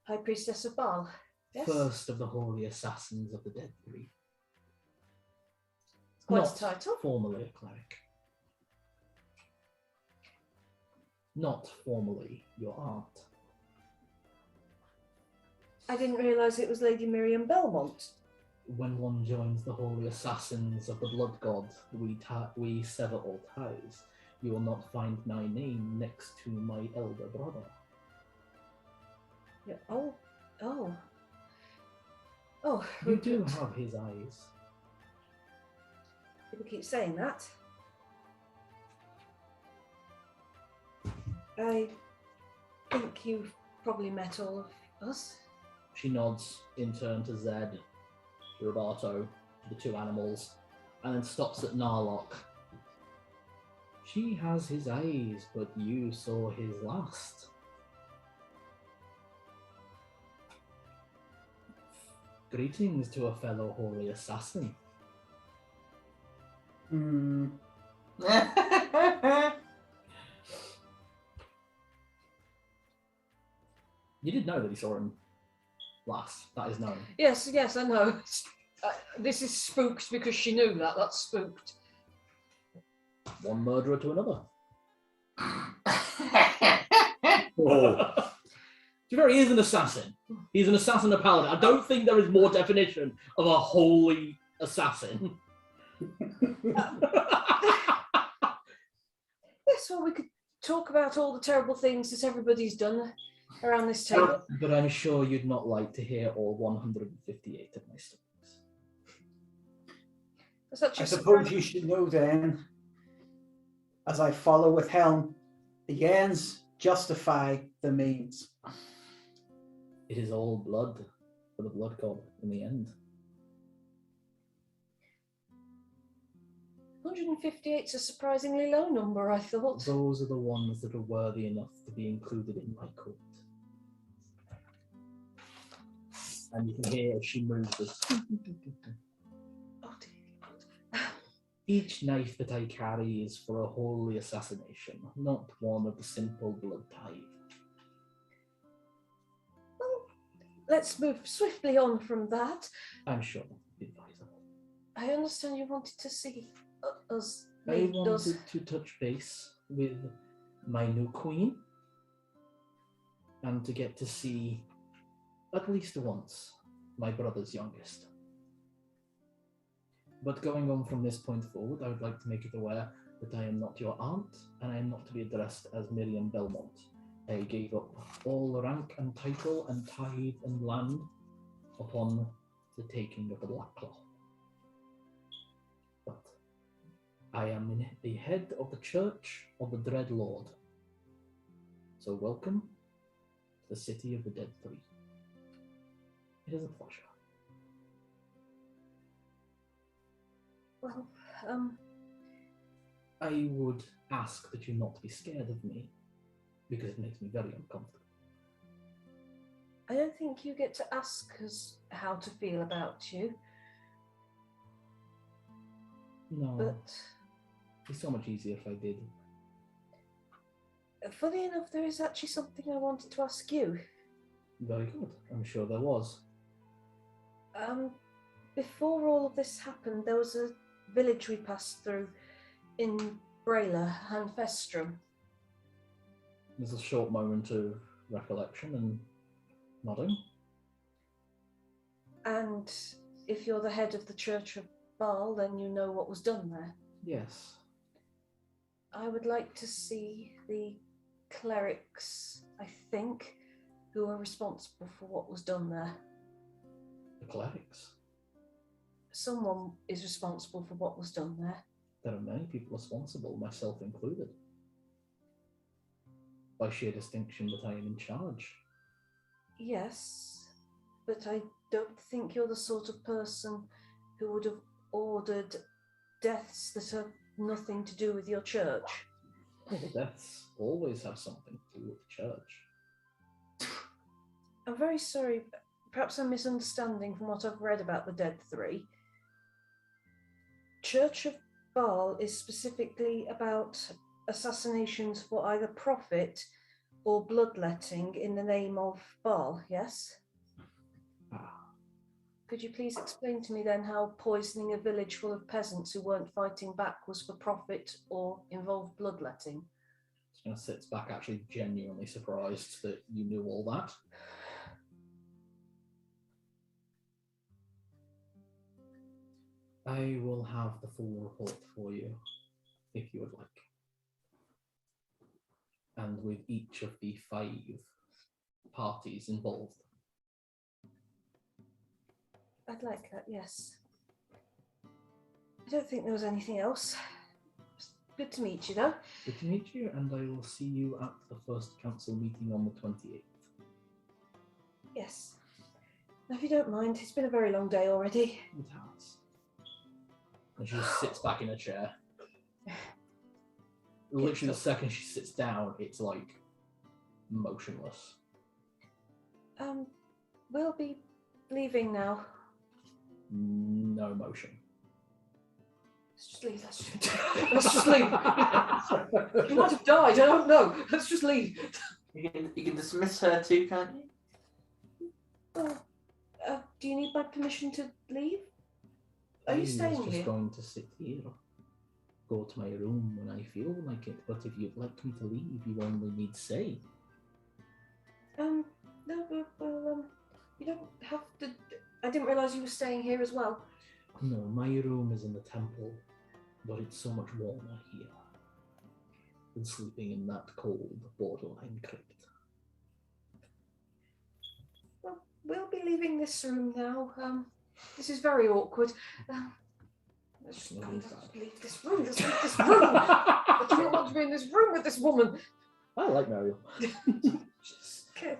High Priestess of Baal. Yes? First of the holy assassins of the dead three. It's quite Not a title. formally a cleric. Not formally your aunt. I didn't realise it was Lady Miriam Belmont. When one joins the holy assassins of the blood god, we sever all ties. You will not find my name next to my elder brother. Yeah. Oh. You do Rupert. have his eyes. People keep saying that. I think you've probably met all of us. She nods in turn to Zed, to Roberto, to the two animals, and then stops at Narlock. She has his eyes, but you saw his last. Greetings to a fellow holy assassin. You did know that he saw him last. That is known. Yes, I know. This is spooked because she knew that. That's spooked. One murderer to another. Oh. To be fair, he is an assassin. He's an assassin, a paladin. I don't think there is more definition of a holy assassin. Yes, well, we could talk about all the terrible things that everybody's done around this table. But I'm sure you'd not like to hear all 158 of my stories. Is that I just suppose you should know then, as I follow with Helm, the ends justify the means. It is all blood for the blood god in the end. 158 is a surprisingly low number, I thought. Those are the ones that are worthy enough to be included in my court. And you can hear as she moves this. Oh, dear. Each knife that I carry is for a holy assassination, not one of the simple blood tithe. Well, let's move swiftly on from that. I'm sure that would be advisable. I understand you wanted to see us. I meet wanted us. to touch base with my new queen and to get to see At least once, my brother's youngest. But going on from this point forward, I would like to make it aware that I am not your aunt, and I am not to be addressed as Miriam Belmont. I gave up all rank and title and tithe and land upon the taking of the Black Claw. But I am in the head of the Church of the Dread Lord. So welcome to the City of the Dead Three. It is a pleasure. Well, I would ask that you not be scared of me, because it makes me very uncomfortable. I don't think you get to ask us how to feel about you, No, but it's so much easier if I did. funny enough, there is actually something I wanted to ask you. Very good. I'm sure there was. Before all of this happened, there was a village we passed through in Brayla and Festrum. There's a short moment of recollection and nodding. And if you're the head of the Church of Baal, then you know what was done there. Yes. I would like to see the clerics, I think, who are responsible for what was done there. The clerics. Someone is responsible for what was done there. There are many people responsible, myself included. By sheer distinction that I am in charge. Yes, but I don't think you're the sort of person who would have ordered deaths that have nothing to do with your church. Well, the deaths always have something to do with the church. I'm very sorry, perhaps I'm misunderstanding from what I've read about the Dead Three. Church of Baal is specifically about assassinations for either profit or bloodletting in the name of Baal, yes? Ah. Could you please explain to me then how poisoning a village full of peasants who weren't fighting back was for profit or involved bloodletting? Kind of sits back, actually genuinely surprised that you knew all that. I will have the full report for you, if you would like. And with each of the 5 parties involved. I'd like that, yes. I don't think there was anything else. Good to meet you, though. Good to meet you, and I will see you at the first council meeting on the 28th. Yes. Now, if you don't mind, it's been a very long day already. It has. And she just sits back in a chair. Literally the second she sits down, it's like motionless. We'll be leaving now. No motion. Let's just leave. Let's just leave. She might have died. I don't know. Let's just leave. You can dismiss her too, can't you? Do you need my permission to leave? Are you I staying was just here? going to sit here. Go to my room when I feel like it. But if you'd like me to leave, you only need say. No, well, you don't have to. I didn't realise you were staying here as well. No, my room is in the temple, but it's so much warmer here than sleeping in that cold borderline crypt. Well, we'll be leaving this room now. This is very awkward. Let's just leave this room. Let's leave this room. I do not want to be in this room with this woman. I like Mario. Okay.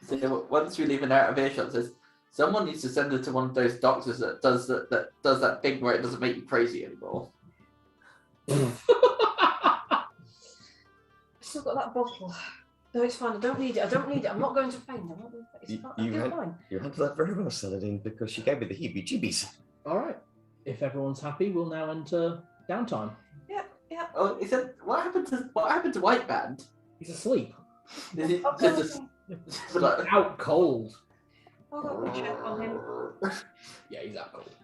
So once we leave an out of earshot, says someone needs to send her to one of those doctors that does that thing where it doesn't make you crazy anymore. I still got that bottle. No, it's fine. I don't need it. I'm not going to faint. I'm not going to faint. It's fine. I feel fine. You handled that very well, Saladin, because she gave me the heebie-jeebies. All right. If everyone's happy, we'll now enter downtime. Yeah. Oh, he said, what happened to White Band? He's asleep. Is it I'll go just with a, like, Out cold. I'll go and check on him. Yeah, he's out cold.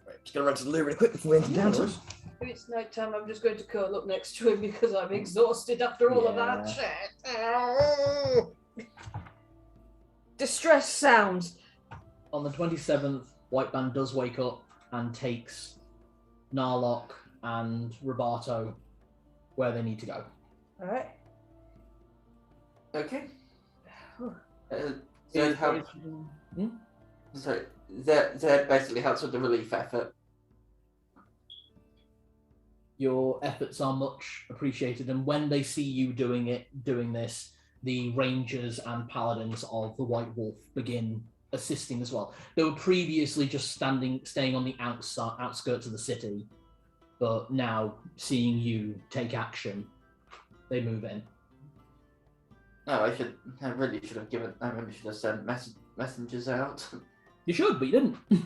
Right, just gonna run to the loo really quick before we enter downtime. If it's night time, I'm just going to curl up next to him because I'm exhausted after all of that Yeah. shit. distress sounds. On the 27th, White Band does wake up and takes Narlock and Roberto where they need to go. All right. Okay. Is- So Zed basically helps with the relief effort. Your efforts are much appreciated, and when they see you doing this, the rangers and paladins of the White Wolf begin assisting as well. They were previously just staying on the outskirts of the city, but now seeing you take action, they move in. No, I really should have sent messengers out. You should, but you didn't. It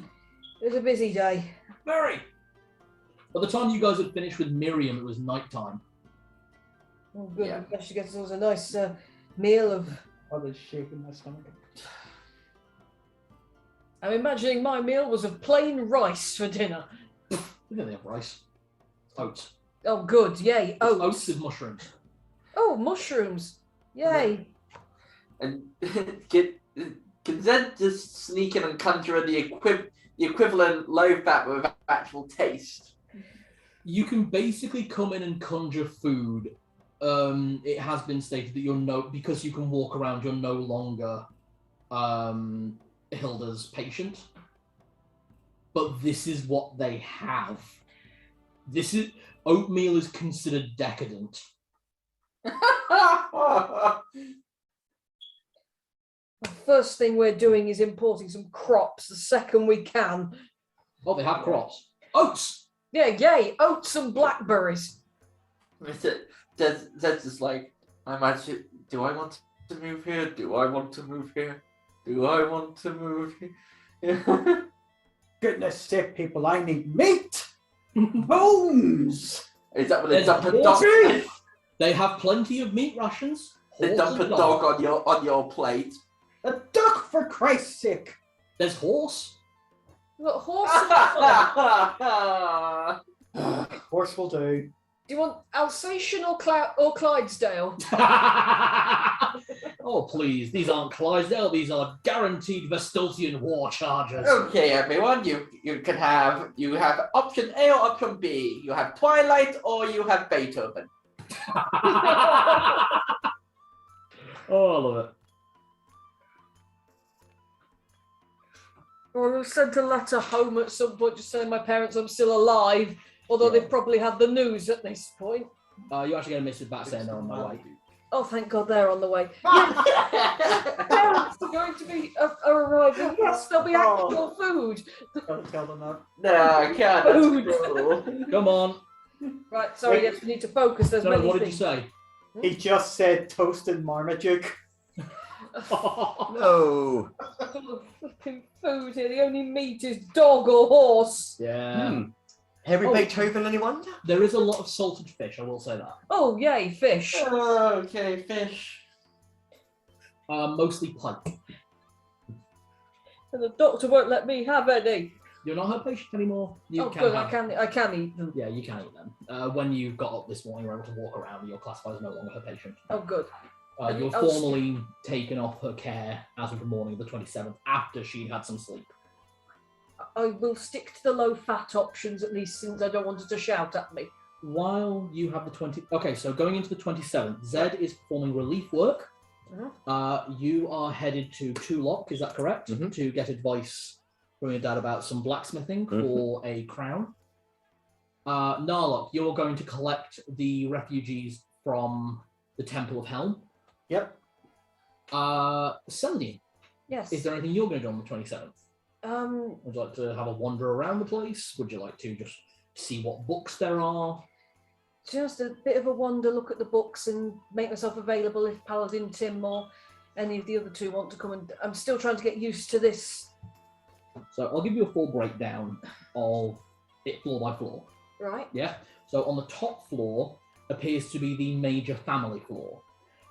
was a busy day. Very. By the time you guys had finished with Miriam, it was nighttime. Oh, good. Yeah. She gets us a nice meal of. I was shaking my stomach. I'm imagining my meal was of plain rice for dinner. We don't have rice. Oats. Oh, good. Yay. Oats Oats. with mushrooms. Oh, mushrooms. Yay. And can Zed just sneak in and conjure the equivalent low fat with actual taste? You can basically come in and conjure food. It has been stated that because you can walk around, you're no longer Hilda's patient. But this is what they have. Oatmeal is considered decadent. The first thing we're doing is importing some crops the second we can. Oh, they have crops. Oats! Yeah, yay. Oats and blackberries. Zed's just like, I'm actually, do I want to move here? Do I want to move here? Do I want to move here? Goodness sake, people, I need meat! Bones! Is that what they There's dump a dog? horses. They have plenty of meat rations. They dump a dog on your plate. A duck, for Christ's sake! There's horse. Look, horse. Horse will do. Do you want Alsatian or Clydesdale? Oh, please. These aren't Clydesdale. These are guaranteed Vestultian war chargers. Okay, everyone, you have option A or option B. You have Twilight or you have Beethoven. Oh, I love it. Or I've sent a letter home at some point just telling my parents I'm still alive, although they've probably had the news at this point. You actually get a message back saying they're on my way. Oh, thank God they're on the way. Yes, parents are going to be arriving. Yes, there'll be actual food. Don't tell them that. No, I can't. That's Food. cruel. Come on. Right, sorry, yes, we need to focus. There's So, many what did you things. say? He just said toast and Marmaduke. No. Full of flipping food here. The only meat is dog or horse. Yeah. Harry Oh. Beethoven, any wonder? There is a lot of salted fish, I will say that. Oh, yay, fish. Okay, fish. Mostly pike. And the doctor won't let me have any. You're not her patient anymore. You Oh, can good, have... I can eat them. Yeah, you can eat them. When you got up this morning, you were able to walk around, you're classified as no longer her patient. Oh, good. You're Oh, formally taken off her care as of the morning of the 27th, after she'd had some sleep. I will stick to the low-fat options at least, since I don't want her to shout at me. While you have the 20... Okay, so going into the 27th, Zed is performing relief work. You are headed to Tulok, is that correct? Mhm. To get advice from your dad about some blacksmithing for a crown. Narlock, you're going to collect the refugees from the Temple of Helm. Yep. Celine, Yes. is there anything you're going to do on the 27th? Um, Would you like to have a wander around the place? Would you like to just see what books there are? just a bit of a wander, look at the books and make myself available if Paladin Tim or any of the other two want to come. And I'm still trying to get used to this. So I'll give you a full breakdown of it floor by floor. Right. Yeah. So on the top floor appears to be the major family floor.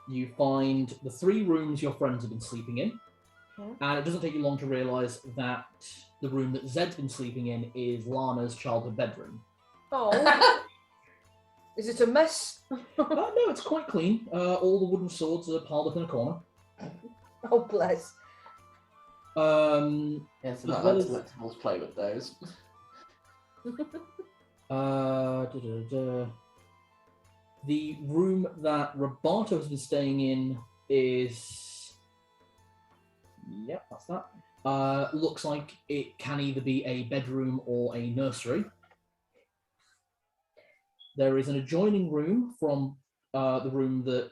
You find the 3 rooms your friends have been sleeping in. And it doesn't take you long to realise that the room that Zed's been sleeping in is Lana's childhood bedroom. Oh. Is it a mess? No, it's quite clean. All the wooden swords are piled up in a corner. Oh, bless. Yes, As not well allowed as- collectibles play with those. The room that Roberto has been staying in is. Yep, that's that. Looks like it can either be a bedroom or a nursery. There is an adjoining room from the room that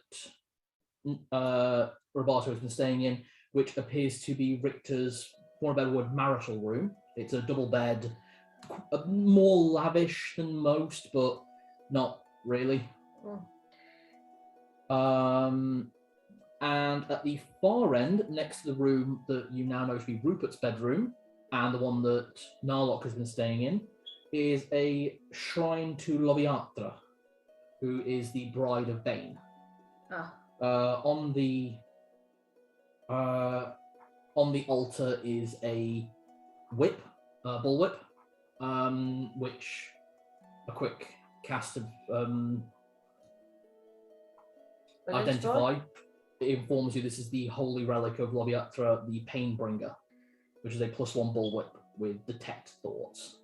Roberto has been staying in, which appears to be Richter's, for a better word, marital room. It's a double bed, more lavish than most, but not really. And at the far end, next to the room that you now know to be Rupert's bedroom, and the one that Narlock has been staying in, is a shrine to Lobiatra, who is the bride of Bane. On the altar is a whip, bullwhip, which a quick cast of identify. It informs you this is the holy relic of Lobiatra, the Painbringer, which is a +1 bullwhip with detect thoughts.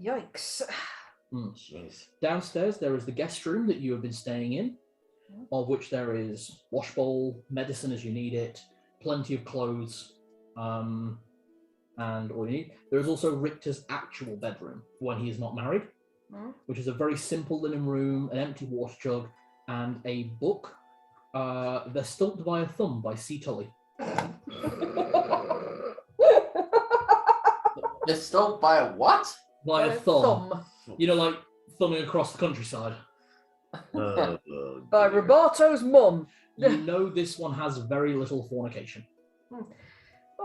Yikes. Jeez. Downstairs there is the guest room that you have been staying in, of which there is wash bowl, medicine as you need it, plenty of clothes, and all you need. There is also Richter's actual bedroom when he is not married, which is a very simple linen room, an empty water jug, and a book. They're Stalked by a Thumb by C. Tully. They're stalked by a what? By a thumb. You know, like thumbing across the countryside. By Roberto's mum. You know this one has very little fornication. Oh,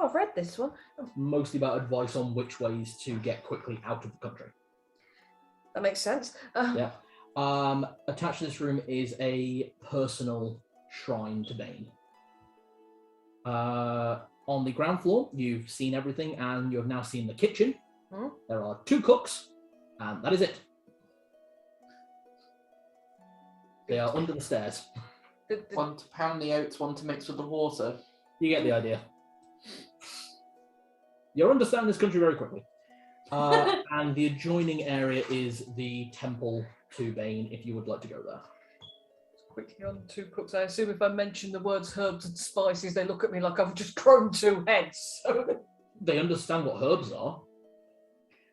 I've read this one. Mostly about advice on which ways to get quickly out of the country. That makes sense. Yeah. Attached to this room is a personal shrine to Bane. On the ground floor, you've seen everything, and you have now seen the kitchen. There are 2 cooks, and that is it. They are under the stairs. One to pound the oats, one to mix with the water. You get the idea. You're understanding this country very quickly. And the adjoining area is the temple to Bane, if you would like to go there. Quickly on 2 cooks. I assume if I mention the words herbs and spices, they look at me like I've just grown 2 heads. So. They understand what herbs are.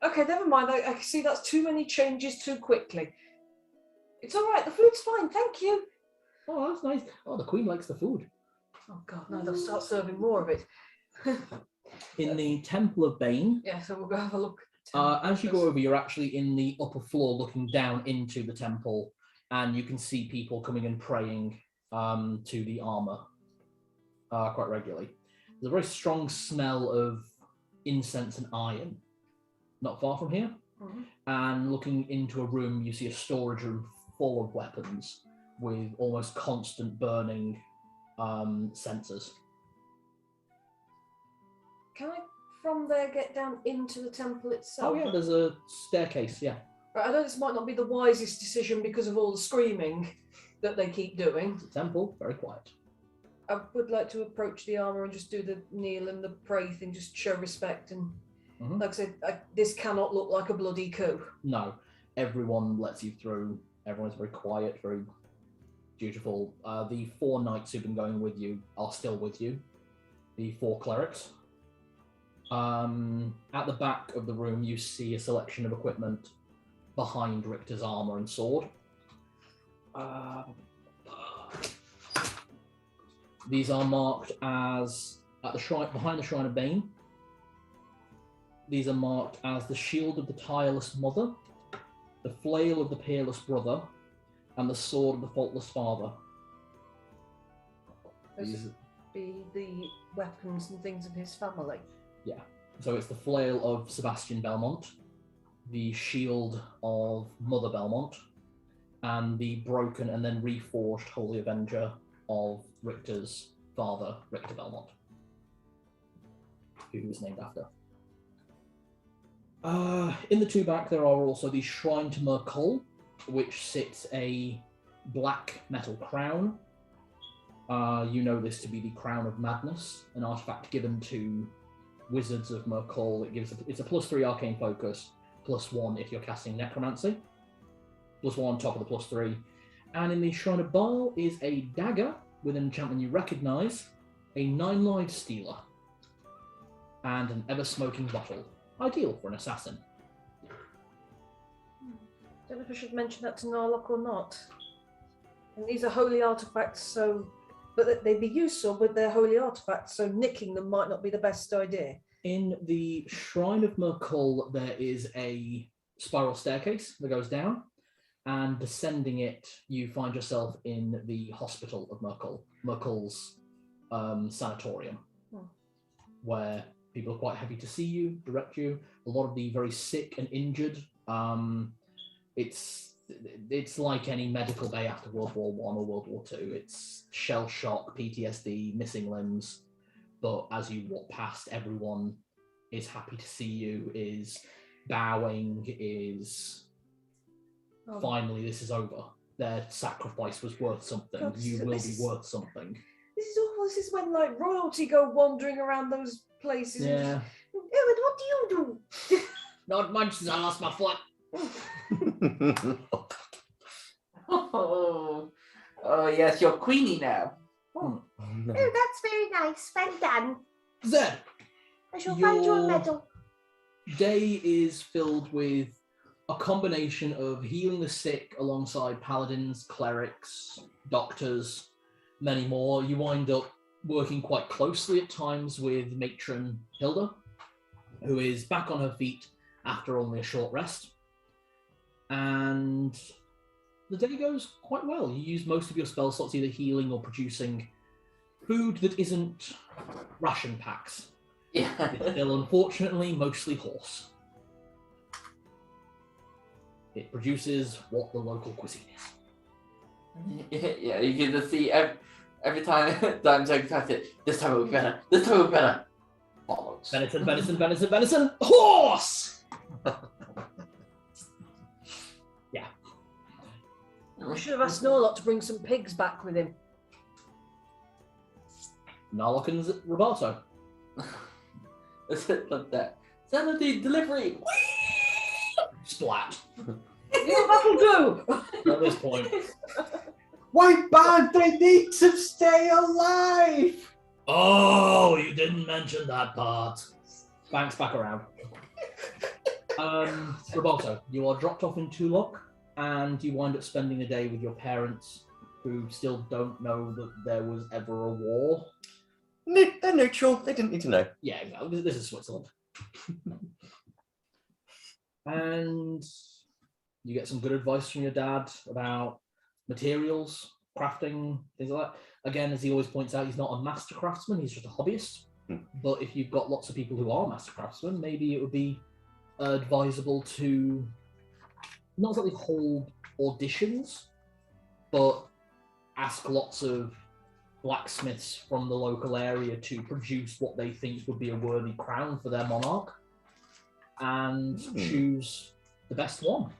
Okay, never mind. I can see that's too many changes too quickly. It's all right. The food's fine. Thank you. Oh, that's nice. Oh, the Queen likes the food. Oh, God, no, they'll start serving more of it. In the Temple of Bane, Yeah, so we'll go have a look. as you go over, you're actually in the upper floor looking down into the temple, and you can see people coming and praying to the armor quite regularly. There's a very strong smell of incense and iron not far from here. And looking into a room, you see a storage room full of weapons with almost constant burning sensors. Can I, from there, get down into the temple itself? Oh yeah, there's a staircase, yeah. Right, I know this might not be the wisest decision because of all the screaming that they keep doing. It's a temple, very quiet. I would like to approach the armor and just do the kneel and the pray thing, just show respect. And like I said, this cannot look like a bloody coup. No, everyone lets you through. Everyone's very quiet, very dutiful. The 4 knights who've been going with you are still with you. The 4 clerics. At the back of the room, you see a selection of equipment behind Richter's armor and sword. These are marked as at the shrine behind the Shrine of Bane. These are marked as the Shield of the Tireless Mother, the Flail of the Peerless Brother, and the Sword of the Faultless Father. Those be the weapons and things of his family. Yeah. So it's the Flail of Sebastian Belmont, the Shield of Mother Belmont, and the broken and then reforged Holy Avenger of Richter's father, Richter Belmont, who he was named after. In the 2 back, there are also the Shrine to Mercol, which sits a black metal crown. You know this to be the Crown of Madness, an artifact given to Wizards of Merkul, it's a +3 arcane focus, +1 if you're casting necromancy, +1 on top of the +3. And in the Shrine of Baal is a dagger with an enchantment you recognise, a 9-live stealer, and an ever-smoking bottle. Ideal for an assassin. Don't know if I should mention that to Narlock or not. And these are holy artifacts, so but they'd be useful, but they're holy artifacts, so nicking them might not be the best idea. In the Shrine of Merkul, there is a spiral staircase that goes down, and descending it, you find yourself in the hospital of Merkul's sanatorium, where people are quite happy to see you, direct you. A lot of the very sick and injured. It's like any medical bay after World War I or World War II. It's shell shock, PTSD, missing limbs. But as you walk past, everyone is happy to see you, is bowing, is finally this is over. Their sacrifice was worth something. God, you will be worth something. This is awful. This is when like royalty go wandering around those places. Yeah. And Ewan, what do you do? Not much since I lost my foot. Oh yes, you're Queenie now. Oh, no. Oh, that's very nice. Well done. Zed, I shall find you a Your- medal. day is filled with a combination of healing the sick alongside paladins, clerics, doctors, many more. You wind up working quite closely at times with matron Hilda, who is back on her feet after only a short rest. And the day goes quite well. You use most of your spell slots either healing or producing food that isn't ration packs. Yeah. It's still, unfortunately, mostly horse. It produces what the local cuisine is. Yeah, you can just see every time Dan Jones has it. This time it'll be better. This time it'll be better. Bollocks. Venison, venison, venison, venison, horse! I should have asked Norlock to bring some pigs back with him. Narlock and Roberto. Is it like that? Sanity delivery. Splat. Yeah, that'll do. At this point. White band, they need to stay alive. Oh, you didn't mention that part. Banks back around. Roberto, you are dropped off in Tulok, and you wind up spending a day with your parents, who still don't know that there was ever a war. They're neutral. They didn't need to know. Yeah, no, this is Switzerland. And you get some good advice from your dad about materials, crafting, things like that. Again, as he always points out, he's not a master craftsman, he's just a hobbyist. But if you've got lots of people who are master craftsmen, maybe it would be advisable to not exactly hold auditions, but ask lots of blacksmiths from the local area to produce what they think would be a worthy crown for their monarch, and choose the best one.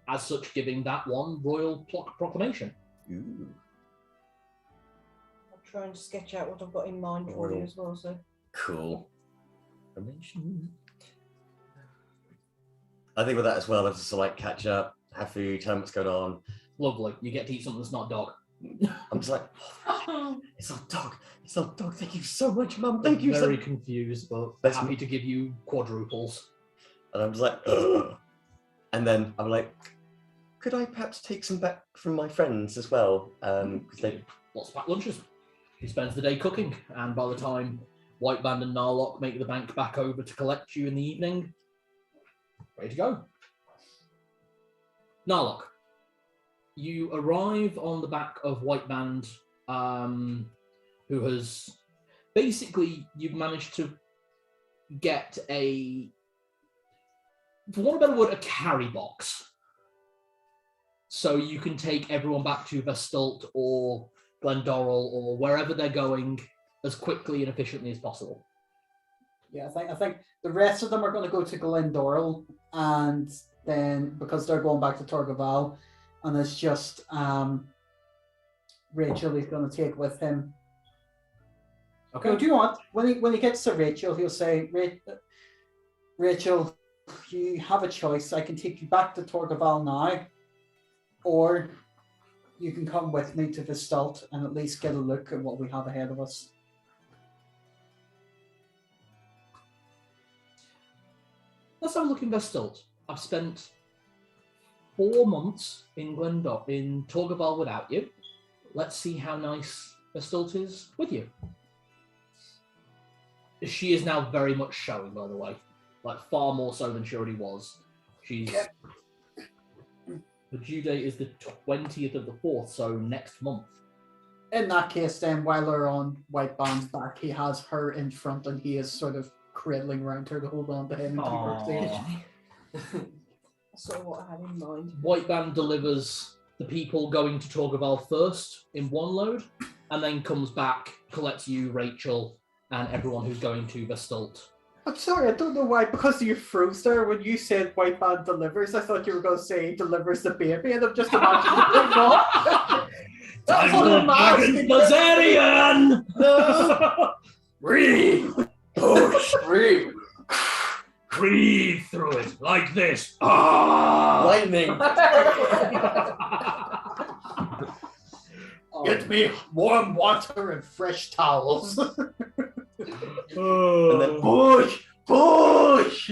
As such, giving that one royal proclamation. Ooh. I'll try and sketch out what I've got in mind for you as well. So Cool. I think with that as well, let's just like catch up, have food, tell them what's going on. Lovely. You get to eat something that's not dog. I'm just like, oh, it's not dog. It's not dog. Thank you so much, Mum. Thank you so Very much. confused, but That's happy to give you quadruples. And I'm just like, ugh. And then I'm like, could I perhaps take some back from my friends as well? Because they Lots of packed lunches. He spends the day cooking, and by the time White Band and Narlock make the bank back over to collect you in the evening, ready to go. Narlock, you arrive on the back of White Band, who has basically, you've managed to get a, for want of a better word, a carry box. So you can take everyone back to Vestalt or Glendorrel or wherever they're going as quickly and efficiently as possible. Yeah, I think the rest of them are going to go to Glendorrel, and then because they're going back to Torgaval, and it's just Rachel he's going to take with him. Okay. No, do you want when he gets to Rachel, he'll say, Rachel, you have a choice. I can take you back to Torgaval now, or you can come with me to Vistalt and at least get a look at what we have ahead of us. Let's have a look in Vestalt. I've spent 4 months in Torgaval without you. Let's see how nice Vestalt is with you. She is now very much showing, by the way. Like, far more so than she already was. The due date is the 20th of the 4th, so next month. In that case, then, while they're on White Band's back, he has her in front and he is sort of cradling around her to hold on to him. That's sort of what I had in mind. White Band delivers the people going to Torgaval first in one load, and then comes back, collects you, Rachel, and everyone who's going to Vestalt. I'm sorry, I don't know why, because you froze there when you said White Band delivers. I thought you were going to say delivers the baby, and I'm just imagining it not. That's what I'm asking. Bazarian! Breathe! Push! Breathe! Breathe through it like this. Ah! Lightning. Get me warm water and fresh towels. And then, Push! Push!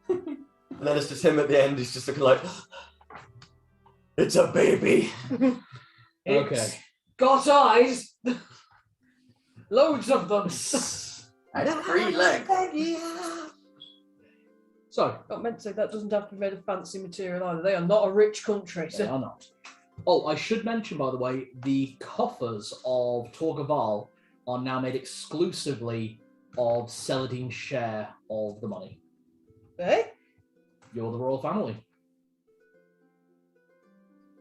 and then it's just him at the end. He's just looking like, it's a baby. Okay. Got eyes. Loads of them. That's 3 legs. So, Not meant to say that doesn't have to be made of fancy material either. They are not a rich country. they are not. Oh, I should mention, by the way, the coffers of Torgaval are now made exclusively of Celadin's share of the money. Eh? You're the royal family.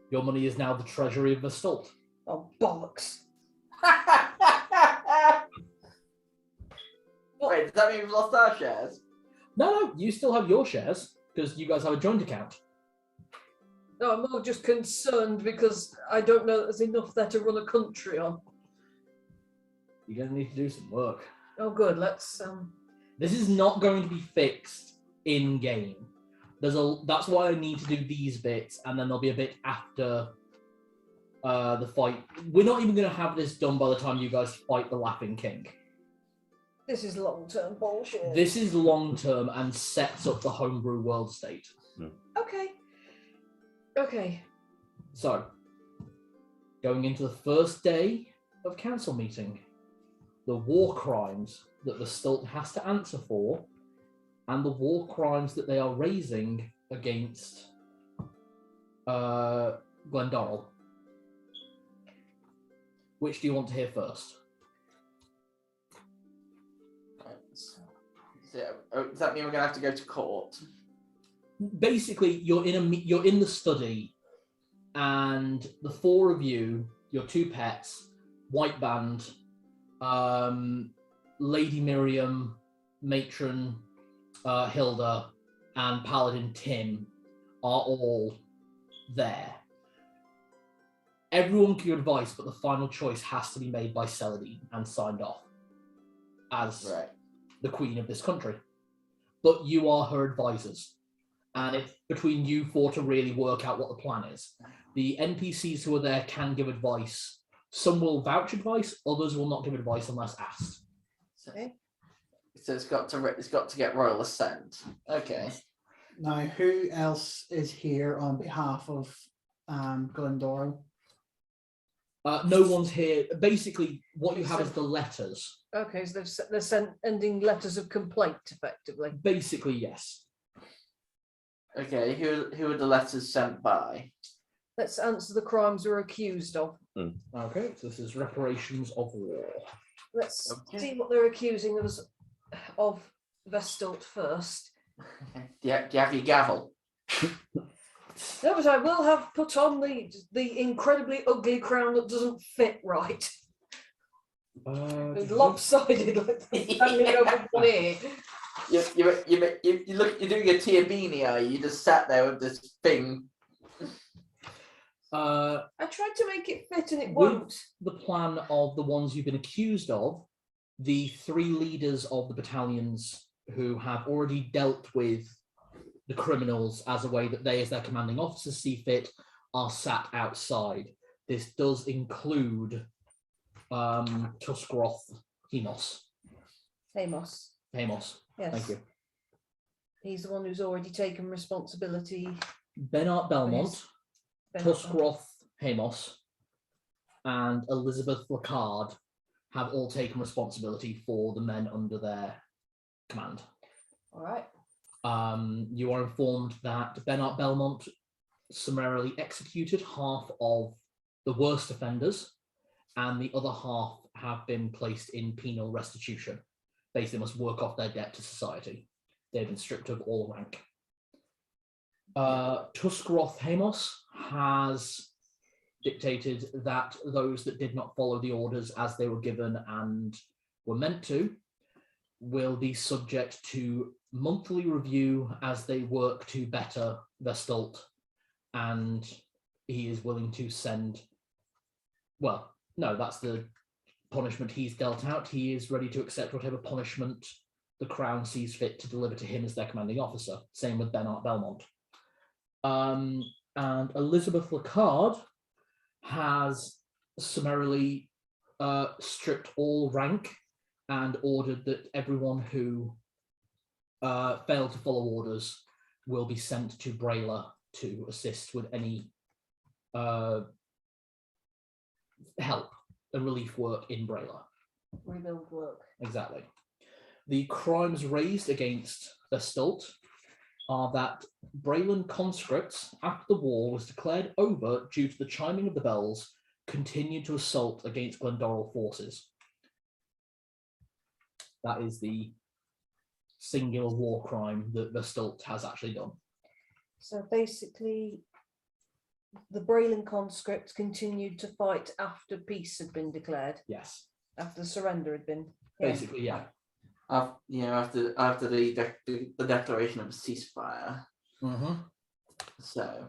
Your money is now the treasury of Vestalt. Oh, bollocks. Wait, does that mean we've lost our shares? No, you still have your shares, because you guys have a joint account. No, I'm more just concerned because I don't know that there's enough there to run a country on. You're going to need to do some work. Oh, good. Let's. This is not going to be fixed in-game. That's why I need to do these bits, and then there'll be a bit after the fight. We're not even going to have this done by the time you guys fight the Laughing King. This is long-term bullshit. This is long-term and sets up the homebrew world state. Okay. Okay. So, going into the first day of council meeting, the war crimes that the Vestalt has to answer for, and the war crimes that they are raising against Glendorrel. Which do you want to hear first? Does that mean we're going to have to go to court? Basically, you're in the study, and the 4 of you, your 2 pets, White Band, Lady Miriam, Matron Hilda, and Paladin Tim are all there. Everyone can give advice, but the final choice has to be made by Celadine and signed off as the queen of this country. But you are her advisors, and it's between you 4 to really work out what the plan is. The NPCs who are there can give advice. Some will vouch advice, others will not give advice unless asked. Okay. So it's got to get royal assent. Okay. Now, who else is here on behalf of Glendorrel? No one's here. Basically, what you have is the letters. Okay, so they're sending letters of complaint, effectively. Basically, yes. Okay, who are the letters sent by? Let's answer the crimes we're accused of. Okay, so this is reparations of war. Let's see what they're accusing us of Vestalt first. Do you have your gavel? No, but I will have put on the incredibly ugly crown that doesn't fit right. It's lopsided, like standing over one ear. You're doing a Tia Beanie, are you? You just sat there with this thing. I tried to make it fit and it With won't. the plan of the ones you've been accused of, The 3 leaders of the battalions who have already dealt with the criminals as a way that they, as their commanding officers, see fit, are sat outside. This does include Tuskroth Hemos. Amos. Yes. Thank you. He's the one who's already taken responsibility. Benart Belmont, Belmont. Tuskroth Hemos, and Elizabeth Lacard have all taken responsibility for the men under their command. All right. You are informed that Benart Belmont summarily executed half of the worst offenders, and the other half have been placed in penal restitution. Basically, must work off their debt to society. They've been stripped of all rank. Tuskroth Hemos has dictated that those that did not follow the orders as they were given and were meant to will be subject to monthly review as they work to better Vestalt, and he is willing to send, well, no, that's the punishment he's dealt out. He is ready to accept whatever punishment the Crown sees fit to deliver to him as their commanding officer. Same with Benart Belmont. And Elizabeth Lacard has summarily stripped all rank and ordered that everyone who failed to follow orders will be sent to Brayla to assist with any help and relief work in Brayla. Rebuild work. Exactly. The crimes raised against Vestalt are that Braylan conscripts, after the war was declared over due to the chiming of the bells, continued to assault against Glendoral forces. That is the singular war crime that Vestalt has actually done. So basically, the Braylan conscripts continued to fight after peace had been declared. Yes. After the surrender had been. Basically, yeah. After the declaration of a ceasefire. Mm-hmm. So,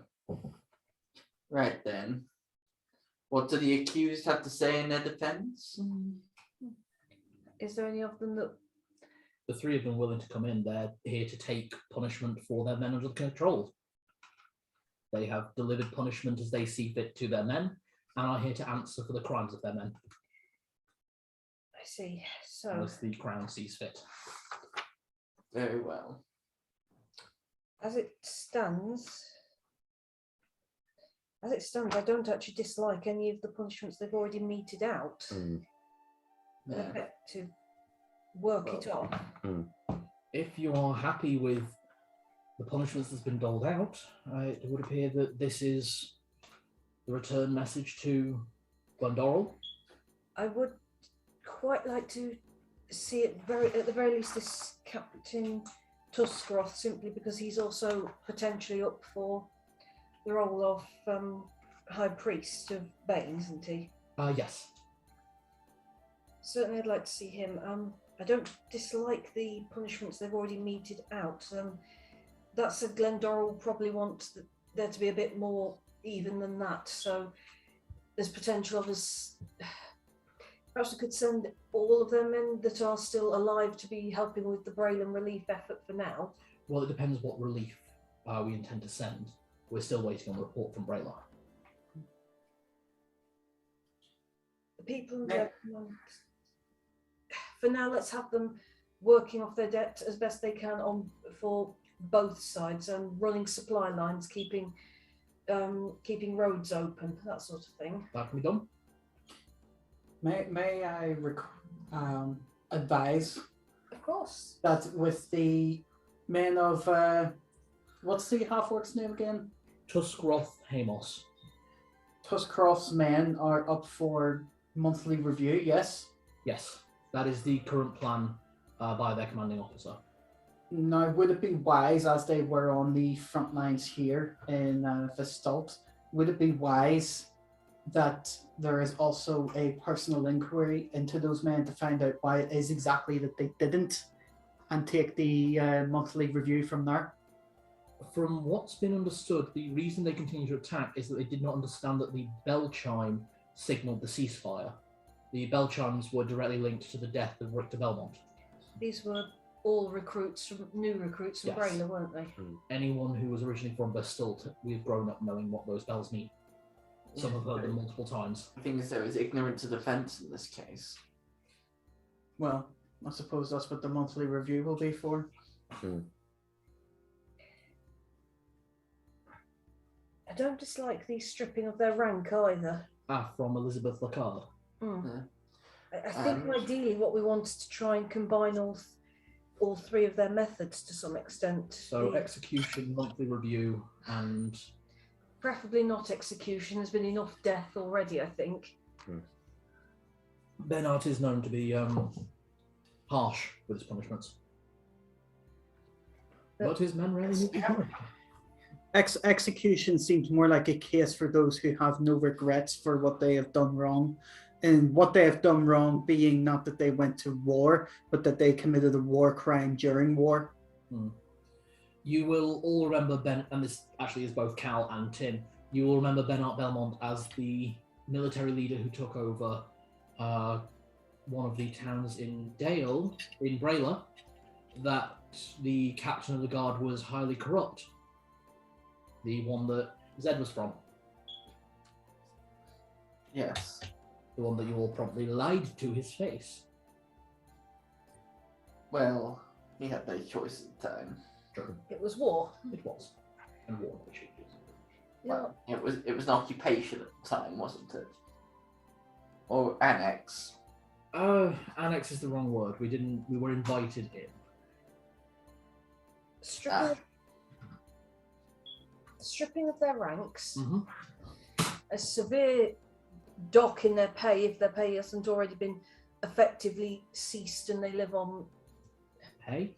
right then, what do the accused have to say in their defence? Is there any of them that? The 3 of them willing to come in. They're here to take punishment for their men under control. They have delivered punishment as they see fit to their men, and are here to answer for the crimes of their men. I see. So As the Crown sees fit. Very well. as it stands, I don't actually dislike any of the punishments they've already meted out. Yeah. To work it off. If you are happy with the punishments that's been doled out, it would appear that this is the return message to Glendoral. I would quite like to see it at the very least this Captain Tuskroth, simply because he's also potentially up for the role of High Priest of Bane, isn't he? Yes. Certainly I'd like to see him. I don't dislike the punishments they've already meted out. That said, Glendoral probably wants there to be a bit more even than that, so there's potential of us. Perhaps we could send all of them in that are still alive to be helping with the Braylan relief effort for now. Well, it depends what relief we intend to send. We're still waiting on a report from Brayla. The people for now, let's have them working off their debt as best they can for both sides and running supply lines, keeping roads open, that sort of thing. That can be done. May I advise Of course. that with the men of what's the half-orc's name again? Tuskroth Hemos. Tuskroth's men are up for monthly review. Yes. Yes, that is the current plan by their commanding officer. Now, would it be wise, as they were on the front lines here in Vestalt, would it be wise that there is also a personal inquiry into those men to find out why it is exactly that they didn't, and take the monthly review from there? From what's been understood, the reason they continue to attack is that they did not understand that the bell chime signaled the ceasefire. The bell chimes were directly linked to the death of Richter Belmont. These were all new recruits from Yes. Braylor, weren't they? Anyone who was originally from Bristol, we've grown up knowing what those bells mean. Some have heard them multiple times. The thing is, there is ignorance of defence in this case. Well, I suppose that's what the monthly review will be for. I don't dislike the stripping of their rank either. From Elizabeth Lacard. I think ideally what we want is to try and combine all three of their methods to some extent. So execution, monthly review, and... Preferably not execution. There's been enough death already, I think. Bernard is known to be harsh with his punishments. But his men rarely need to be punished. Execution seems more like a case for those who have no regrets for what they have done wrong. And what they have done wrong being not that they went to war, but that they committed a war crime during war. You will all remember Ben, and this actually is both Cal and Tim, you will remember Bernard Belmont as the military leader who took over one of the towns in Dale, in Braylor, that the captain of the guard was highly corrupt. The one that Zed was from. Yes. The one that you all promptly lied to his face. Well, he had no choice at the time. True. It was war. It was. And war changes. Well, it was an occupation at the time, wasn't it? Or annex. Annex is the wrong word. We were invited in. Stripping of their ranks. A severe dock in their pay if their pay hasn't already been effectively ceased and they live on Pay?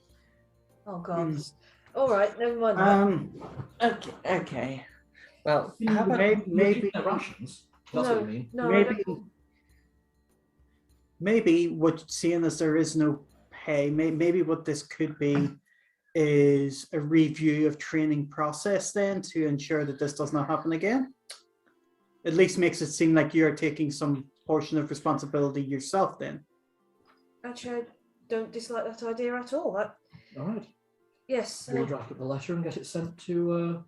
Oh god. All right, never mind that. Okay. Well, How about maybe their rations? That's what you mean. No, maybe what, seeing as there is no pay, maybe what this could be is a review of training process then to ensure that this does not happen again. At least makes it seem like you're taking some portion of responsibility yourself then. Actually, I don't dislike that idea at all. All right. Yes. We'll draft up the letter and get it sent to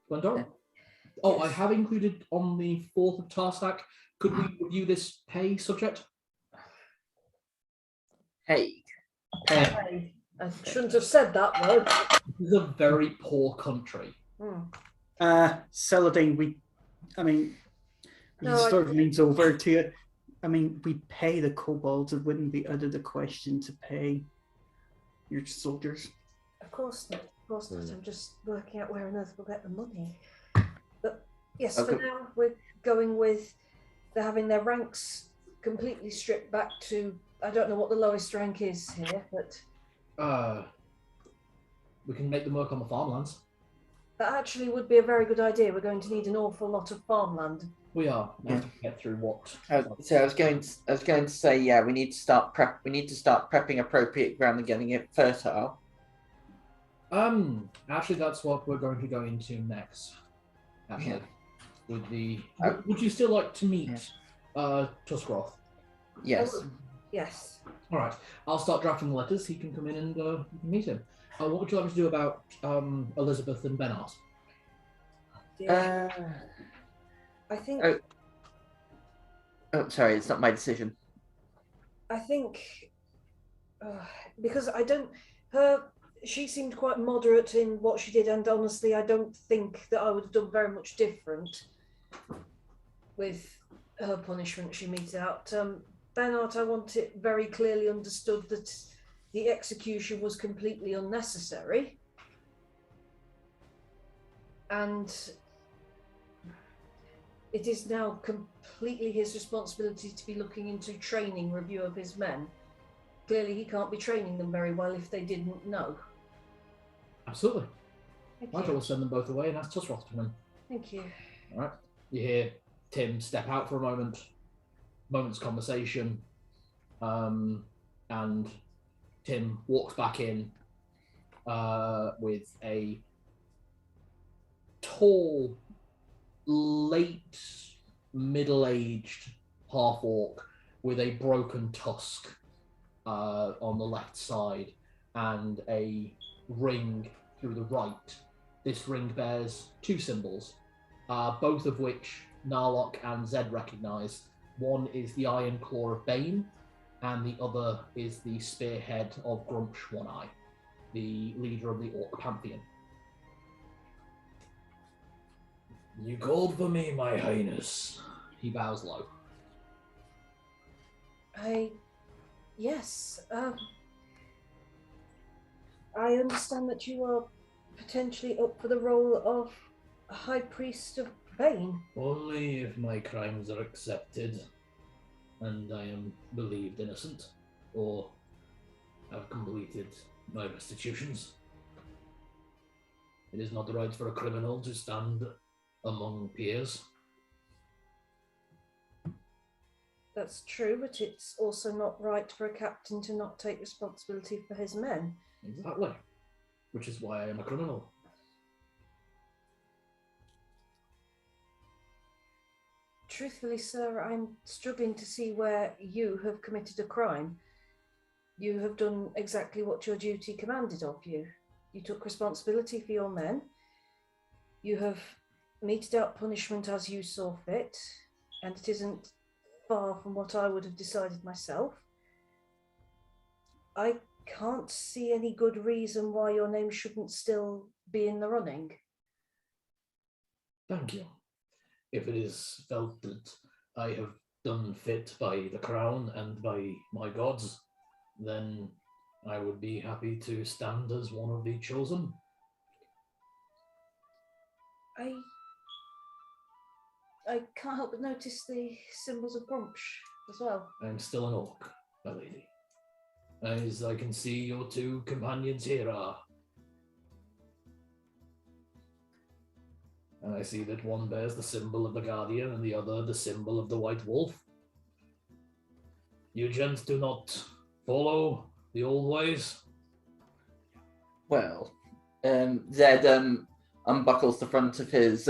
Glendora. Oh, I have included on the 4th of Tarsac. Could we review this pay subject? Hey. I shouldn't have said that word. This is a very poor country. Celadine, sort of leans over to it. I mean, we pay the kobolds. It wouldn't be out of the question to pay your soldiers. Of course not. Of course not. I'm just working out where on earth we'll get the money. But yes, for now we're going with they're having their ranks completely stripped back to, I don't know what the lowest rank is here, but we can make them work on the farmlands. that actually would be a very good idea. We're going to need an awful lot of farmland. We are. We have to get through what. So I was going to say, yeah, we need to start prepping appropriate ground and getting it fertile. Actually, that's what we're going to go into next. Actually, with the. Would you still like to meet Tuskroth? Yes. Yes. All right. I'll start drafting the letters. He can come in and you can meet him. What would you like me to do about Elizabeth and Bernard? I think. Oh, sorry, it's not my decision. I think because she seemed quite moderate in what she did, and honestly, I don't think that I would have done very much different with her punishment she metes out. Bernard, I want it very clearly understood that the execution was completely unnecessary, and it is now completely his responsibility to be looking into training review of his men. Clearly, he can't be training them very well if they didn't know. Absolutely. Thank Right, I you. will send them both away and ask Tuskroth to come in. Thank you. All right. You hear Tim step out for a moment's conversation, and Tim walks back in with a tall, late middle-aged half-orc with a broken tusk on the left side and a ring through the right. This ring bears two symbols, both of which Narlock and Zed recognise. One is the Iron Claw of Bane, and the other is the spearhead of Grumsh One Eye, the leader of the Orc Pantheon. You called for me, my highness. He bows low. Yes. I understand that you are potentially up for the role of a High Priest of Bane. Only if my crimes are accepted and I am believed innocent, or have completed my restitutions. It is not right for a criminal to stand among peers. That's true, but it's also not right for a captain to not take responsibility for his men. Exactly. Which is why I am a criminal. Truthfully, sir, I'm struggling to see where you have committed a crime. You have done exactly what your duty commanded of you. You took responsibility for your men. You have meted out punishment as you saw fit, and it isn't far from what I would have decided myself. I can't see any good reason why your name shouldn't still be in the running. Thank you. If it is felt that I have done fit by the crown and by my gods, then I would be happy to stand as one of the chosen. I can't help but notice the symbols of Grumsh as well. I am still an orc, my lady. As I can see, your two companions here are. And I see that one bears the symbol of the Guardian and the other the symbol of the White Wolf. You gents do not follow the old ways? Well, Zed unbuckles the front of his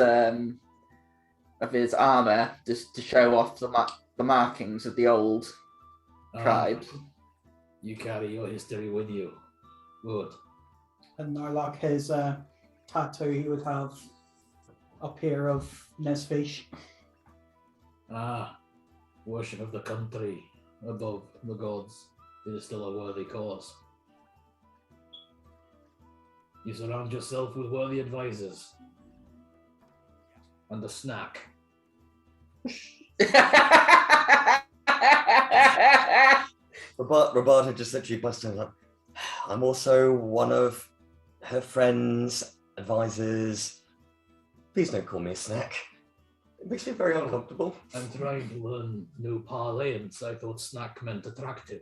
armor just to show off the markings of the old tribes. You carry your history with you. Good. And Narlock, his tattoo he would have up here of Nesfish. Worship of the country above the gods. It is still a worthy cause. You surround yourself with worthy advisors. And a snack. Roberta just literally busts in like, I'm also one of her friends, advisors. Please don't call me a snack. It makes me very uncomfortable. I'm trying to learn new parlance. I thought snack meant attractive.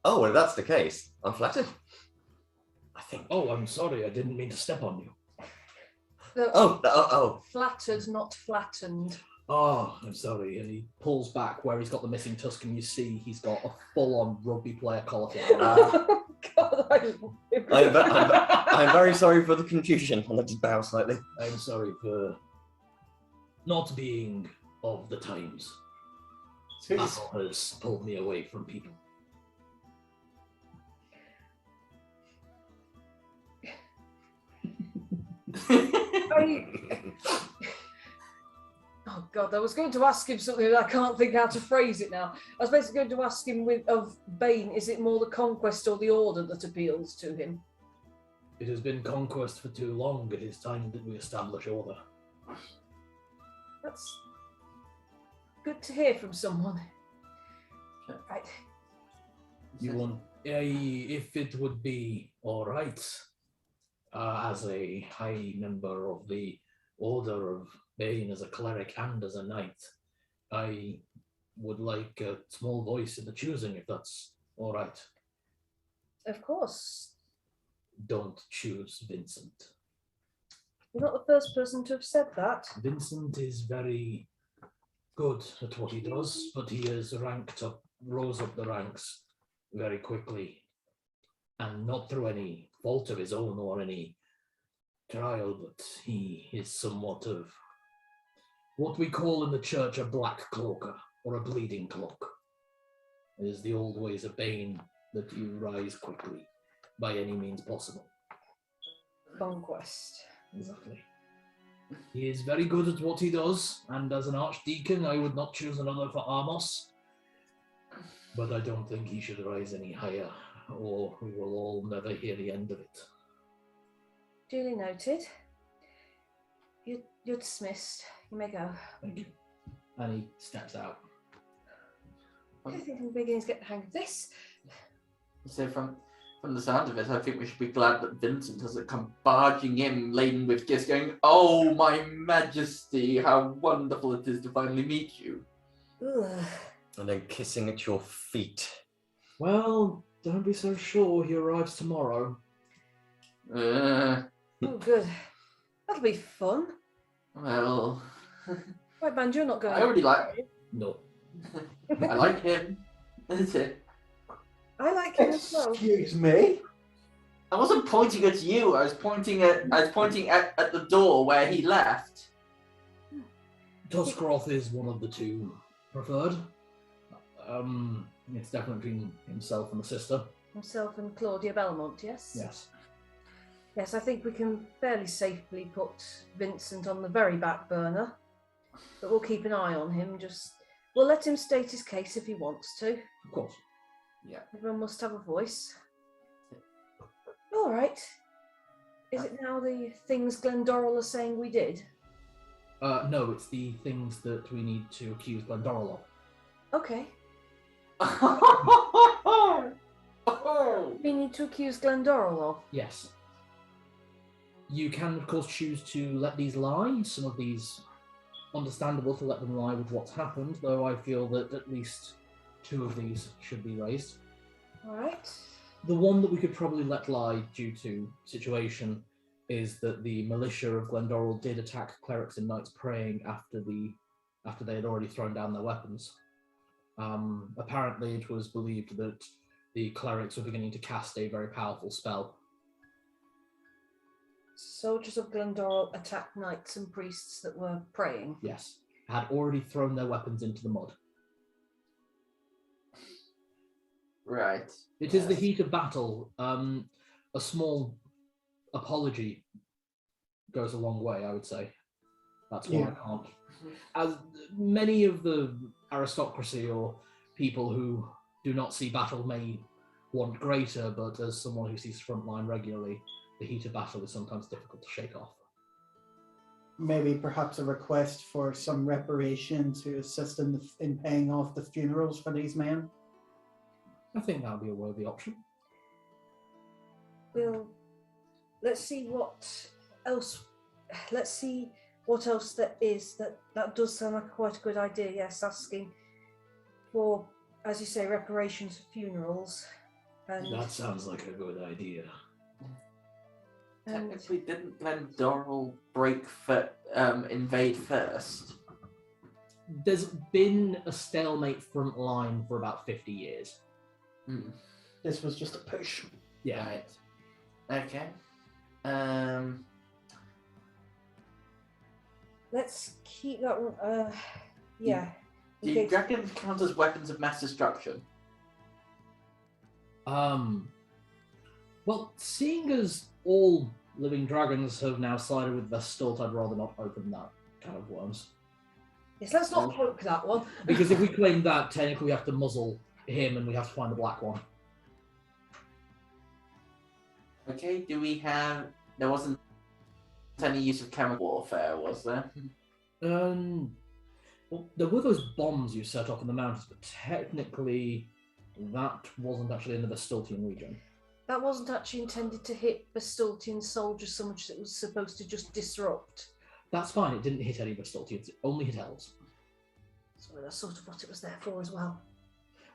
Oh, well, if that's the case, I'm flattered. I think. Oh, I'm sorry. I didn't mean to step on you. Flattered, not flattened. Oh, I'm sorry. And he pulls back where he's got the missing tusk, and you see he's got a full-on rugby player cauliflower. God, I'm very sorry for the confusion. I'll just bow slightly. I'm sorry for not being of the times. Battle has pulled me away from people. Oh God, I was going to ask him something, but I can't think how to phrase it now. I was basically going to ask him of Bane, is it more the conquest or the order that appeals to him? It has been conquest for too long. It is time that we establish order. That's good to hear from someone. Right. You want, if it would be all right, as a high member of the Order of Bane, as a cleric and as a knight, I would like a small voice in the choosing, if that's all right. Of course. Don't choose Vincent. You're not the first person to have said that. Vincent is very good at what he does, but he has rose up the ranks very quickly, and not through any fault of his own or any trial, but he is somewhat of what we call in the church a black cloaker. or a bleeding clock. It is the old ways of Bane that you rise quickly, by any means possible. Conquest. Exactly. He is very good at what he does, and as an archdeacon, I would not choose another for Amos. But I don't think he should rise any higher, or we will all never hear the end of it. Duly noted. You're dismissed. You may go. Thank you. And he steps out. I think I'm beginning to get the hang of this. So from the sound of it, I think we should be glad that Vincent hasn't come barging in laden with gifts going, "Oh, my majesty, how wonderful it is to finally meet you." Ugh. And then kissing at your feet. Well, don't be so sure he arrives tomorrow. Uh, Oh, good. That'll be fun. well, Right, Band, you're not going. I already like. No. I like him. That's it. I like him as well. Excuse me? I wasn't pointing at you. I was pointing at the door where he left. Tuskeroth is one of the two preferred. It's definitely between himself and the sister. Himself and Claudia Belmont, yes? Yes. Yes, I think we can fairly safely put Vincent on the very back burner. But we'll keep an eye on him. We'll let him state his case if he wants to. Of course. Everyone must have a voice. All right. Is it now the things Glendorrel are saying we did? No, it's the things that we need to accuse Glendorrel of. Okay. We need to accuse Glendorrel of. Yes. You can, of course, choose to let these lie. Some of these, understandable to let them lie with what's happened, though I feel that at least 2 of these should be raised. All right. The one that we could probably let lie due to situation is that the militia of Glendorrel did attack clerics and knights praying after they had already thrown down their weapons. Apparently, it was believed that the clerics were beginning to cast a very powerful spell. Soldiers of Glendorrel attacked knights and priests that were praying. Yes, had already thrown their weapons into the mud. Right. It is the heat of battle. A small apology goes a long way, I would say. That's why I can't. As many of the aristocracy or people who do not see battle may want greater, but as someone who sees frontline regularly, the heat of battle is sometimes difficult to shake off. Maybe perhaps a request for some reparation to assist in paying off the funerals for these men. I think that would be a worthy option. Well, let's see what else. Let's see what else there is. That does sound like quite a good idea. Yes, asking for, as you say, reparations for funerals. And, That sounds like a good idea. and Technically, didn't Glendorrel invade first? There's been a stalemate front line for about 50 years. This was just a push. Yeah. Right. Okay. let's keep that one. Yeah. Do you reckon it counts as weapons of mass destruction? Well, seeing as all living dragons have now sided with Vestalt, I'd rather not open that can of worms. Yes, let's not poke that one. Because if we claim that, technically we have to muzzle him and we have to find the black one. Okay, there wasn't any use of chemical warfare, was there? Well, there were those bombs you set off in the mountains, but technically that wasn't actually in the Vestaltian region. That wasn't actually intended to hit Vestaltian soldiers so much as it was supposed to just disrupt. That's fine, it didn't hit any Vestaltians, it only hit elves. So that's sort of what it was there for as well.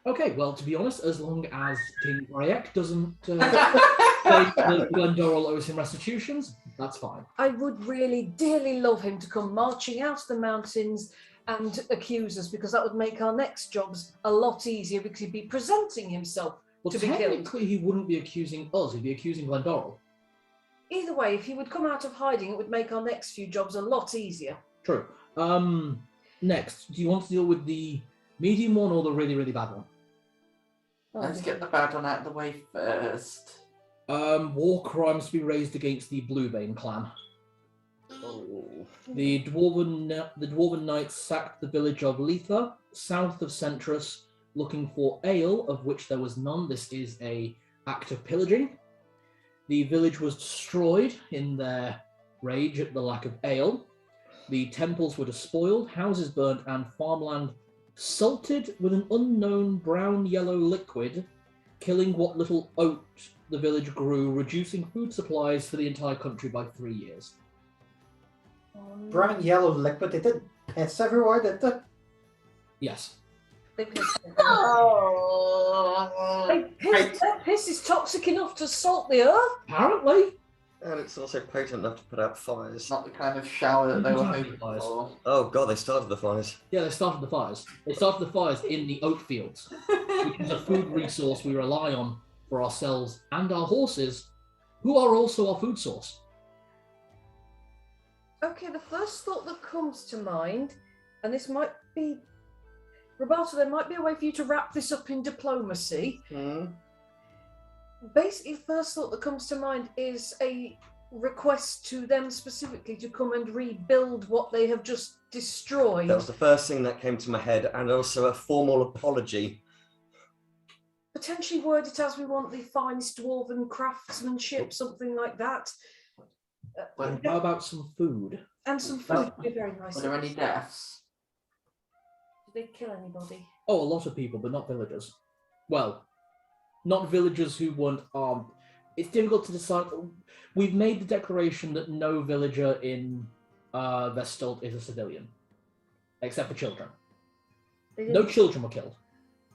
Okay, well, to be honest, as long as King Ryek doesn't say that Glendorrel owes him restitutions, that's fine. I would really dearly love him to come marching out of the mountains and accuse us, because that would make our next jobs a lot easier, because he'd be presenting himself Well, to be killed. technically he wouldn't be accusing us, he'd be accusing Glendorrel. Either way, if he would come out of hiding, it would make our next few jobs a lot easier. True. Next, do you want to deal with the Medium one or the really, really bad one? Let's get the bad one out of the way first. War crimes to be raised against the Bluebane clan. Oh. The Dwarven Knights sacked the village of Letha, south of Centrus, looking for ale, of which there was none. This is a act of pillaging. The village was destroyed in their rage at the lack of ale. The temples were despoiled, houses burnt, and farmland salted with an unknown brown-yellow liquid, killing what little oat the village grew, reducing food supplies for the entire country by 3 years. Brown yellow liquid. They did piss everywhere, did they? Yes. They piss. Oh. Their piss is toxic enough to salt the earth. Apparently. And it's also potent enough to put out fires. It's not the kind of shower that they were Exactly. hoping for. Oh god, they started the fires. Yeah, they started the fires. They started the fires in the oat fields, which is a food resource we rely on for ourselves and our horses, who are also our food source. Okay, the first thought that comes to mind, and this might be, Roberto, there might be a way for you to wrap this up in diplomacy. Basically, the first thought that comes to mind is a request to them specifically to come and rebuild what they have just destroyed. That was the first thing that came to my head, and also a formal apology. Potentially word it as we want the finest dwarven craftsmanship, something like that. And how about some food? And some food would be very nice. Were there any deaths? Did they kill anybody? Oh, a lot of people, but not villagers. Well, not villagers who weren't armed. It's difficult to decide. We've made the declaration that no villager in Vestalt is a civilian, except for children. No children were killed.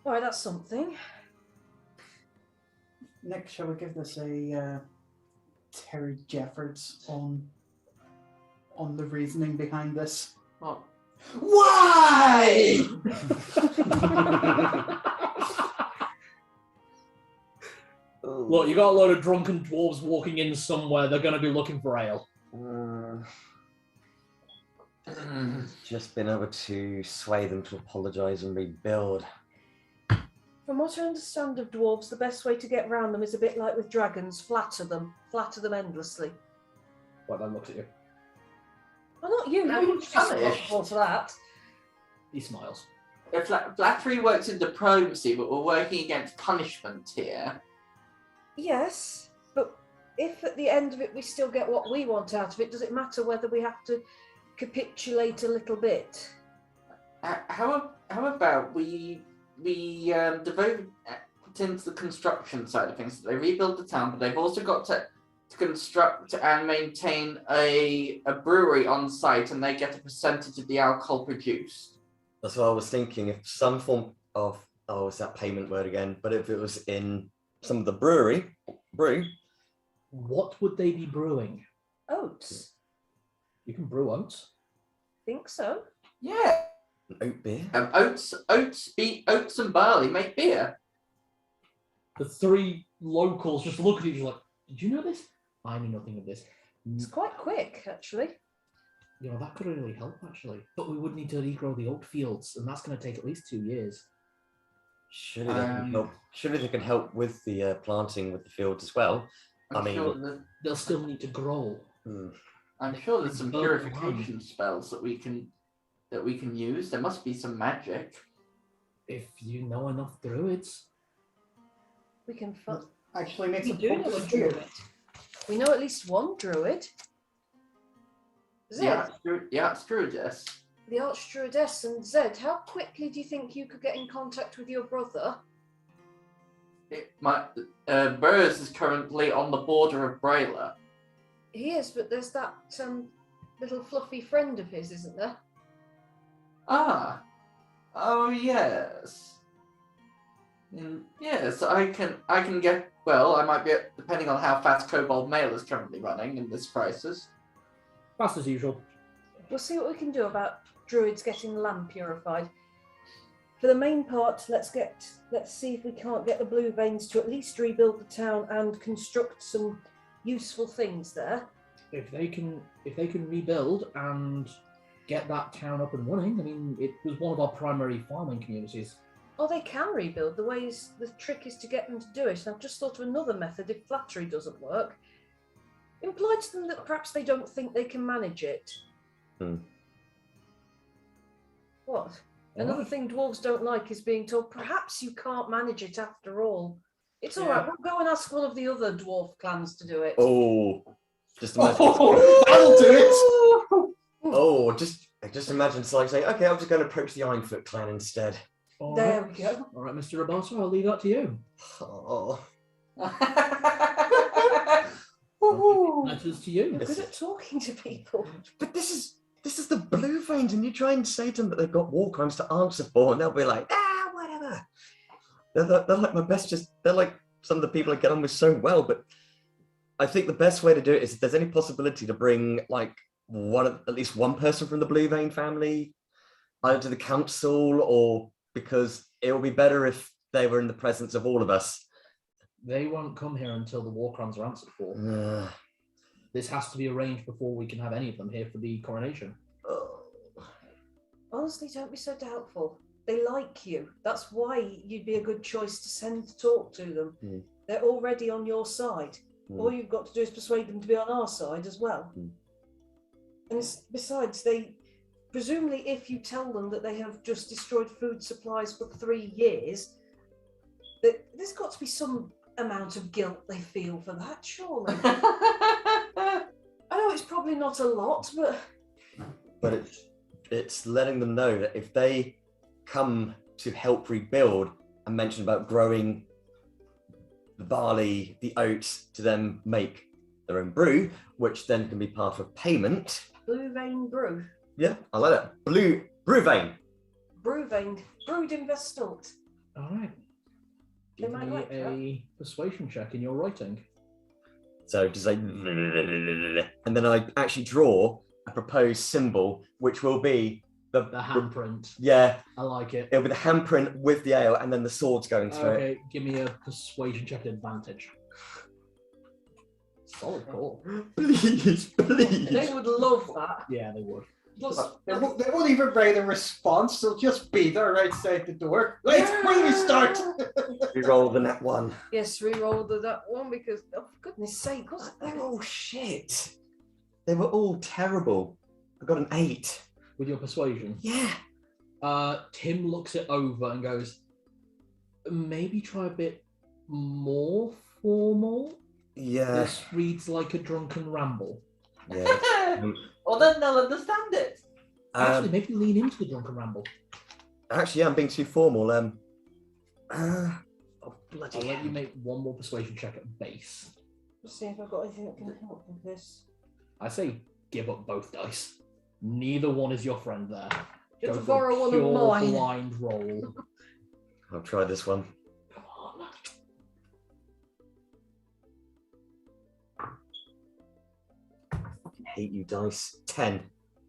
All right, that's something. Nick, shall we give this a Terry Jeffords on the reasoning behind this? Well, Why? Look, you got a load of drunken dwarves walking in somewhere. They're going to be looking for ale. Just been able to sway them to apologise and rebuild. From what I understand of dwarves, the best way to get round them is a bit like with dragons: flatter them endlessly. Well, then looks at you. Well, not you. No, You're it's responsible for that. He smiles. Flattery works in diplomacy, but we're working against punishment here. Yes, but if at the end of it we still get what we want out of it, does it matter whether we have to capitulate a little bit? How about we devote into the construction side of things? They rebuild the town, but they've also got to construct and maintain a brewery on site, and they get a percentage of the alcohol produced. That's what I was thinking. If some form of, is that payment word again? But if it was in some of the brew, What would they be brewing? Oats. You can brew oats. Think so. Yeah, oat beer. oats and barley make beer. The three locals just look at each other like, did you know this? I knew nothing of this. It's quite quick, actually. You know, that could really help, actually. But we would need to regrow the oat fields, and that's going to take at least 2 years. Surely they can help. Surely they can help with the planting with the fields as well. They'll still need to grow. I'm sure there's some Oh, purification spells that we can use. There must be some magic. If you know enough druids. We can. Actually, makes We a do know a druid. We know at least one druid. Zed, It's druidess. the Archdruidess, and Zed, how quickly do you think you could get in contact with your brother? Burrs is currently on the border of Brayla. He is, but there's that little fluffy friend of his, isn't there? Ah. Oh yes. Yes, I can get. Well, I might be, depending on how fast Kobold Mail is currently running in this crisis. Fast as usual. We'll see what we can do about druids getting land purified. For the main part, let's see if we can't get the Blue Veins to at least rebuild the town and construct some useful things there. If they can rebuild and get that town up and running. I mean, it was one of our primary farming communities. Or they can rebuild. The trick is to get them to do it. And I've just thought of another method if flattery doesn't work. Imply to them that perhaps they don't think they can manage it. What? Another thing dwarves don't like is being told, perhaps you can't manage it after all. It's all right, we'll go and ask one of the other dwarf clans to do it. Oh, just imagine. That'll do it. Oh, just imagine it's like saying, okay, I'm just going to approach the Ironfoot clan instead. There we go. All right, Mr. Roboto, I'll leave that to you. Oh. Letters to you. You're good at talking to people. But this is the Blue Veins, and you try and say to them that they've got war crimes to answer for, and they'll be like, whatever. They're like my best. They're like some of the people I get on with so well. But I think the best way to do it is if there's any possibility to bring like at least one person from the Blue Vein family, either to the council or because it would be better if they were in the presence of all of us. They won't come here until the war crimes are answered for. This has to be arranged before we can have any of them here for the coronation. Honestly, don't be so doubtful. They like you. That's why you'd be a good choice to send to talk to them. They're already on your side. All you've got to do is persuade them to be on our side as well. And besides, they presumably, if you tell them that they have just destroyed food supplies for 3 years, there's got to be some amount of guilt they feel for that, surely. I know it's probably not a lot, but it's letting them know that if they come to help rebuild and mention about growing the barley, the oats, to then make their own brew, which then can be part of payment. Blue Vein Brew. Yeah, I like that. Brew Vein. Brew Vein. Brewed in Vestalt. All right. Give me like a persuasion check in your writing. So just like, and then I actually draw a proposed symbol, which will be the handprint. Yeah, I like it. It'll be the handprint with the ale, and then the swords going through it. Okay, give me a persuasion check at advantage. Solid call. Please. They would love that. Yeah, they would. They won't even write a response. They'll just be there outside the door. Right, when we start. Reroll the nat one. Yes, reroll that one because, oh, for goodness sake, They're all shit. They were all terrible. I got an 8. With your persuasion? Yeah. Tim looks it over and goes, maybe try a bit more formal? Yeah. This reads like a drunken ramble. Yeah. Well, then they'll understand it. Actually, maybe lean into the drunken ramble. Actually, I'm being too formal. Oh, bloody I'll let you make one more persuasion check at base. Let's see if I've got anything that can help with this. I say give up both dice. Neither one is your friend there. You Go have to for a borrow one of pure mine. blind roll. I'll try this one. Come on. I hate you, dice. 10.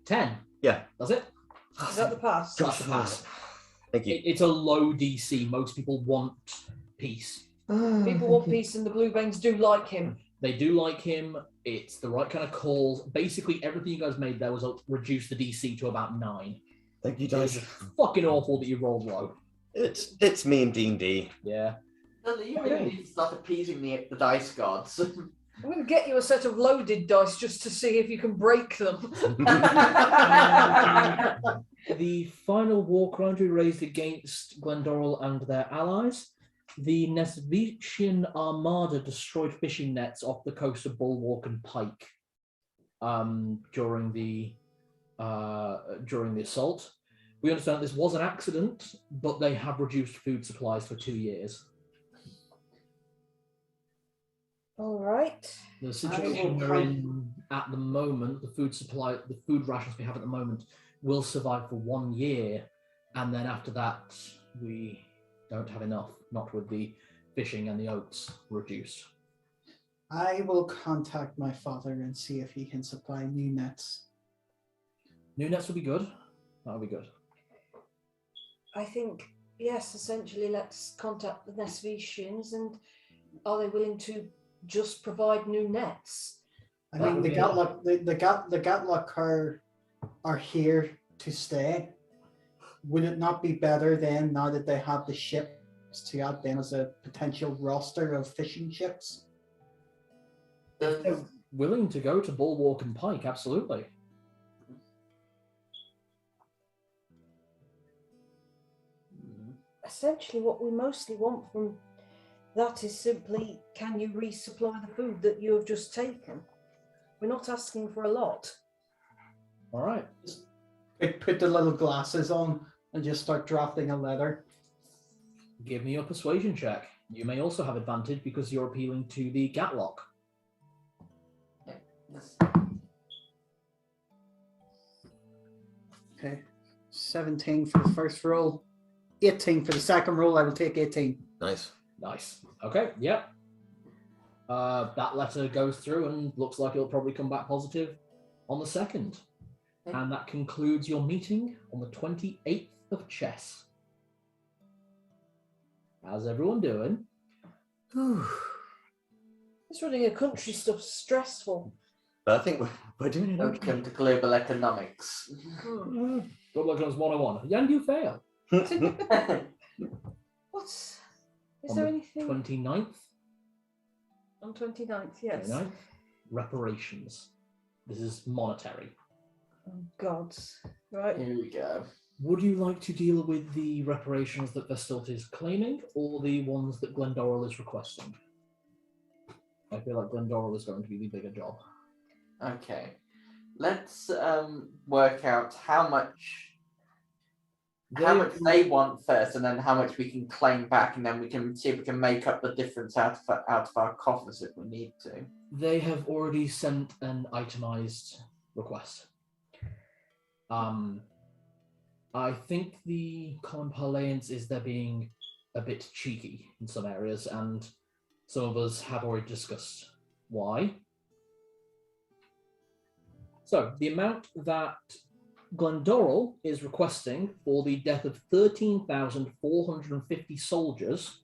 10. Yeah. That's it. Is that the pass? That's the pass. Thank you. It's a low DC. Most people want peace. People want peace, and the Blue Veins do like him. They do like him. It's the right kind of calls. Basically, everything you guys made there was reduce the DC to about 9. Thank you, It's dice. just fucking awful that you rolled low. It's me and D&D. Yeah. You really need to start appeasing the dice gods. I'm going to get you a set of loaded dice just to see if you can break them. The final war crime to be raised against Glendorel and their allies. The Nesvitian Armada destroyed fishing nets off the coast of Bulwark and Pike during the assault. We understand this was an accident, but they have reduced food supplies for 2 years. All right. The situation we're in at the moment, the food rations we have at the moment will survive for 1 year, and then after that we don't have enough, not with the fishing and the oats reduced. I will contact my father and see if he can supply new nets. New nets will be good. That'll be good. I think, yes, essentially let's contact the Nesvitians, and are they willing to just provide new nets? I mean, the Gatlock are are here to stay, would it not be better then, now that they have the ships to add them as a potential roster of fishing ships? If they're willing to go to Bulwark and Pike, absolutely. Essentially, what we mostly want from that is simply, can you resupply the food that you have just taken? We're not asking for a lot. All right. Put the little glasses on and just start drafting a letter. Give me your persuasion check. You may also have advantage because you're appealing to the Gatlock. Okay. 17 for the first roll. 18 for the second roll. I will take 18. Nice. Nice. Okay, yep. That letter goes through and looks like it'll probably come back positive on the 2nd. Okay. And that concludes your meeting on the 28th of chess. How's everyone doing? This running a country stuff's stressful. But I think we're doing it okay. Welcome to global economics. Global Economics 101. And you fail. What's... Is On there the anything... 29th? On 29th, yes. 29th? Reparations. This is monetary. Oh, gods. Right. Here we go. Would you like to deal with the reparations that Vestilt is claiming, or the ones that Glendoril is requesting? I feel like Glendoril is going to be the bigger job. Okay. Let's work out how much they want first, and then how much we can claim back, and then we can see if we can make up the difference out of our coffers if we need to. They have already sent an itemized request. I think the common parlance is they're being a bit cheeky in some areas, and some of us have already discussed why. So, the amount that Glendoril is requesting for the death of 13,450 soldiers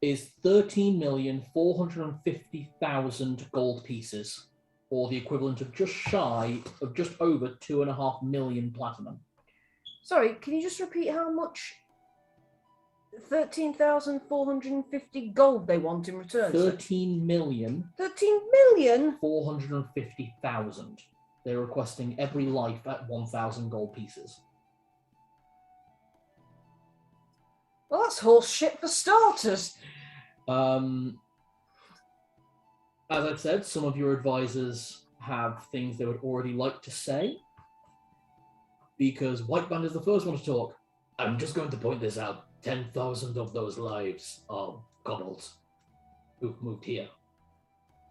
is 13,450,000 gold pieces, or the equivalent of just over 2.5 million platinum. Sorry, can you just repeat how much 13,450 gold they want in return? 13 million. 13 million? 450,000. They're requesting every life at 1,000 gold pieces. Well, that's horse shit for starters. As I've said, some of your advisors have things they would already like to say. Because White Band is the first one to talk. I'm just going to point this out. 10,000 of those lives are kobolds who've moved here.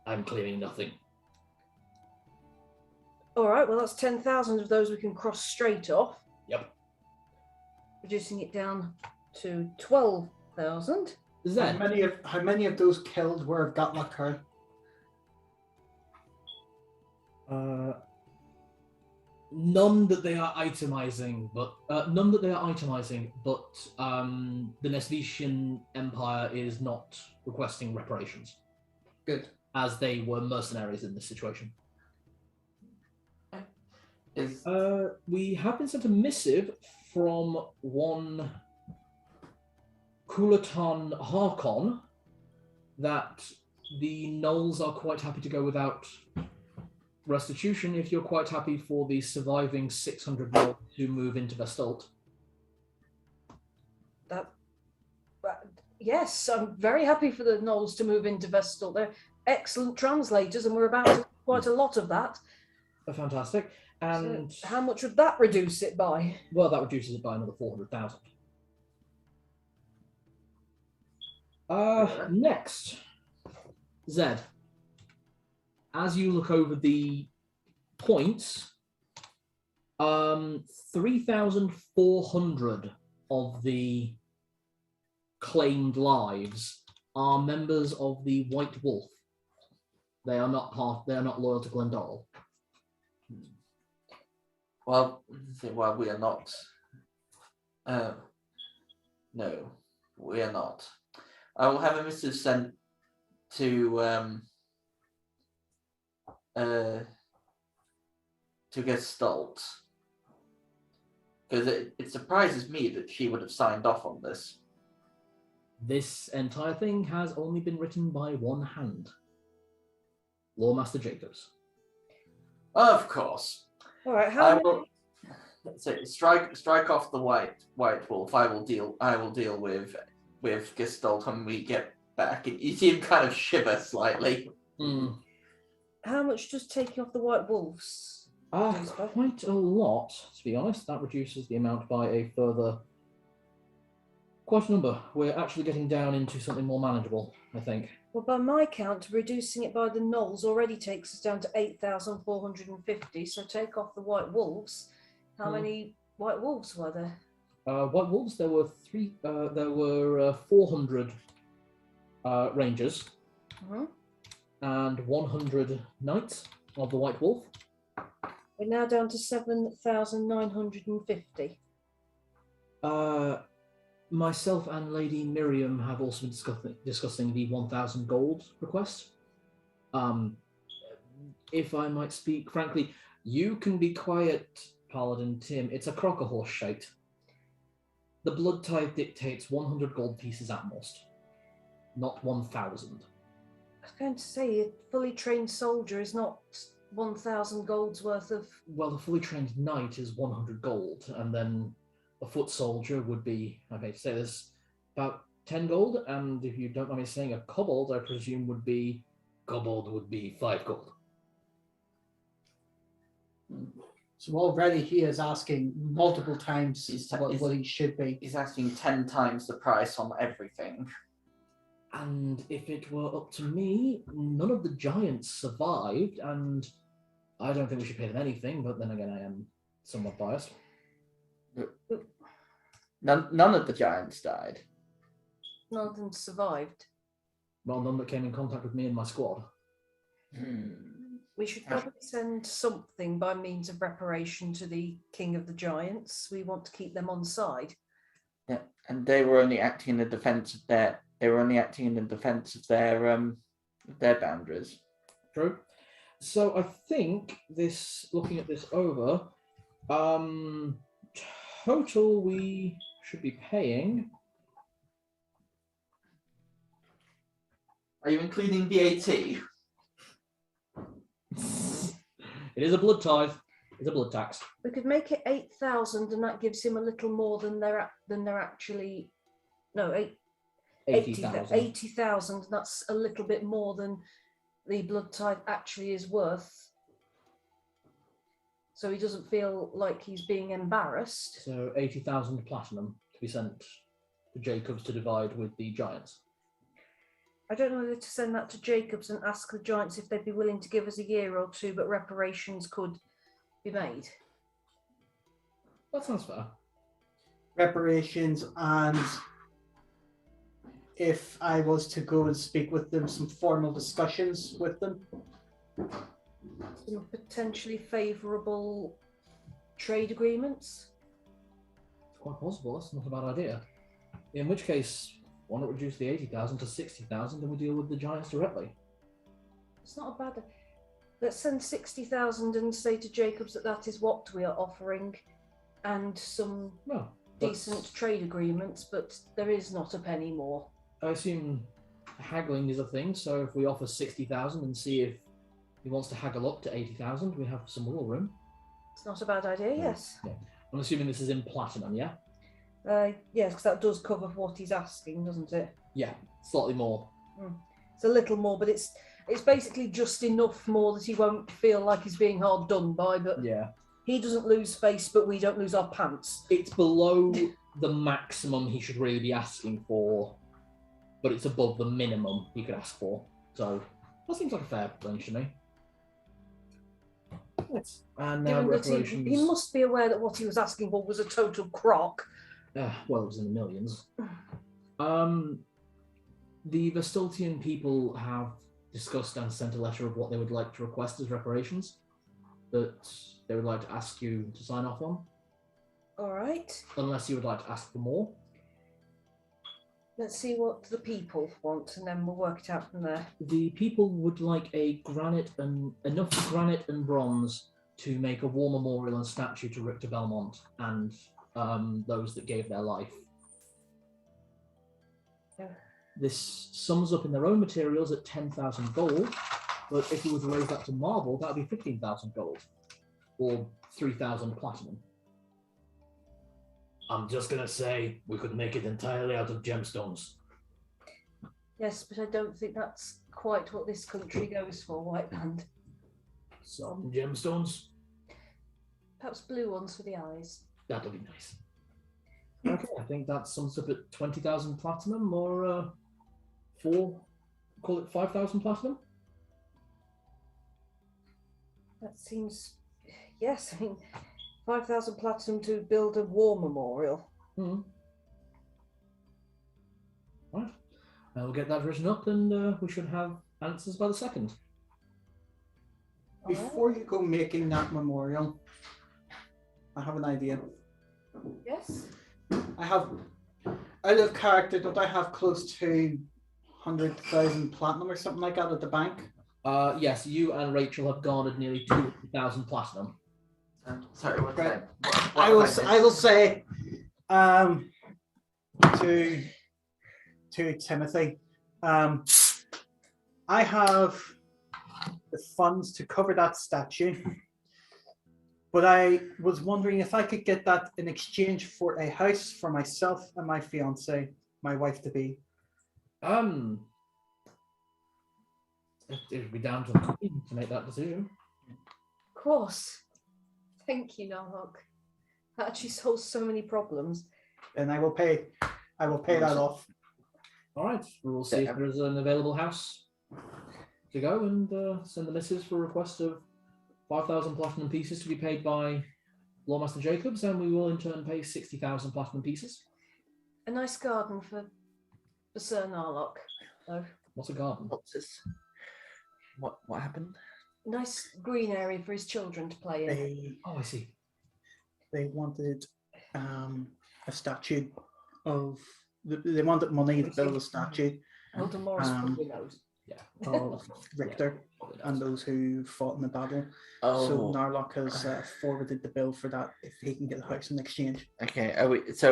I'm claiming nothing. All right, well, that's 10,000 of those we can cross straight off. Yep. Reducing it down to 12,000. Zed. How many of those killed were of Gatlock her? None that they are itemizing, but the Nesvetian Empire is not requesting reparations. Good. As they were mercenaries in this situation. We have been sent a missive from one Kulatan Harkon that the Gnolls are quite happy to go without restitution if you're quite happy for the surviving 600 Gnolls to move into Vestalt. Yes, I'm very happy for the Gnolls to move into Vestalt. They're excellent translators, and we're about to do quite a lot of that. Fantastic. And so how much would that reduce it by? Well, that reduces it by another 400,000. Next, Zed. As you look over the points, 3,400 of the claimed lives are members of the White Wolf. They are not loyal to Glendoril. Well, we are not. No, we are not. I will have a missive sent to Gestalt. Because it surprises me that she would have signed off on this. This entire thing has only been written by one hand. Lawmaster Jacobs. Of course. All right. I will strike off the white wolf. I will deal with Gestalt when we get back. You see him kind of shiver slightly. How much does taking off the white wolves? Quite a lot, to be honest. That reduces the amount by a further quite a number. We're actually getting down into something more manageable, I think. Well, by my count, reducing it by the gnolls already takes us down to 8,450. So take off the white wolves. How many white wolves were there? White wolves, there were 400 rangers and 100 knights of the white wolf. We're now down to 7,950. Myself and Lady Miriam have also been discussing the 1,000 gold request. If I might speak frankly, you can be quiet, Paladin Tim. It's a crock of horse shite. The blood tithe dictates 100 gold pieces at most, not 1,000. I was going to say, a fully trained soldier is not 1,000 gold's worth of... Well, the fully trained knight is 100 gold, and then a foot soldier would be, okay, say there's about 10 gold, and if you don't mind me saying, a kobold, I presume, would be 5 gold. So already he is asking multiple times what he should be. He's asking 10 times the price on everything. And if it were up to me, none of the giants survived, and I don't think we should pay them anything, but then again, I am somewhat biased. None of the giants died. None of them survived. Well, none that came in contact with me and my squad. We should probably send something by means of reparation to the King of the Giants. We want to keep them on side. Yeah, and they were only acting in the defense of their. Their boundaries. True. So I think looking at this over, total we should be paying. Are you including VAT? It is a blood tithe. It's a blood tax. We could make it 8,000, and that gives him a little more than they're actually. No, 80,000. 80,000. That's a little bit more than the blood tithe actually is worth. So he doesn't feel like he's being embarrassed. So 80,000 platinum to be sent to Jacobs to divide with the giants. I don't know whether to send that to Jacobs and ask the giants if they'd be willing to give us a year or two, but reparations could be made. That sounds fair. Reparations, and if I was to go and speak with them, some formal discussions with them. Some potentially favourable trade agreements. It's quite possible. That's not a bad idea. In which case, why not reduce the 80,000 to 60,000 and we deal with the giants directly? It's not a bad. Let's send 60,000 and say to Jacobs that that is what we are offering, and some decent trade agreements, but there is not a penny more. I assume haggling is a thing, so if we offer 60,000 and see if he wants to haggle up to 80,000, we have some wiggle room. It's not a bad idea, yes. Yeah. I'm assuming this is in platinum, yeah? Yes, because that does cover what he's asking, doesn't it? Yeah, slightly more. It's a little more, but it's basically just enough more that he won't feel like he's being hard done by, but yeah, he doesn't lose face, but we don't lose our pants. It's below the maximum he should really be asking for, but it's above the minimum he could ask for. So that seems like a fair range to me. Yes. And now reparations. He must be aware that what he was asking for was a total crock. Well, it was in the millions. The Vestoltian people have discussed and sent a letter of what they would like to request as reparations that they would like to ask you to sign off on. All right. Unless you would like to ask for more. Let's see what the people want, and then we'll work it out from there. The people would like enough granite and bronze to make a war memorial and statue to Richter Belmont and those that gave their life. Yeah. This sums up in their own materials at 10,000 gold, but if we were to raise that to marble, that would be 15,000 gold, or 3,000 platinum. I'm just gonna say we could make it entirely out of gemstones. Yes, but I don't think that's quite what this country goes for, White Band. Some gemstones? Perhaps blue ones for the eyes. That'll be nice. Okay, I think that sums up at 20,000 platinum, or call it 5,000 platinum. That seems, yes, I mean, 5,000 platinum to build a war memorial. Mm. Right. We'll get that written up, and we should have answers by the 2nd. Before you go making that memorial, I have an idea. Yes? Out of character, don't I have close to 100,000 platinum or something like that at the bank? Yes, you and Rachel have garnered nearly 200,000 platinum. Sorry, what's Right. that? I will say to Timothy, I have the funds to cover that statue, but I was wondering if I could get that in exchange for a house for myself and my fiance, my wife to be. It would be down to the Queen to make that decision. Of course. Thank you, Narhawk. That actually solves so many problems. And I will pay that off. All right, we'll see if there's an available house to go, and send the missus for a request of 5,000 platinum pieces to be paid by Lawmaster Jacobs, and we will in turn pay 60,000 platinum pieces. A nice garden for Sir Narlock, though. What's a garden? What's this? What happened? Nice green area for his children to play in. Oh, I see. They wanted a statue of. They wanted money to build a statue Elder Morris probably knows. Yeah. of Richter and those who fought in the battle. Oh, So Narlock has forwarded the bill for that if he can get the house in exchange. okay. Are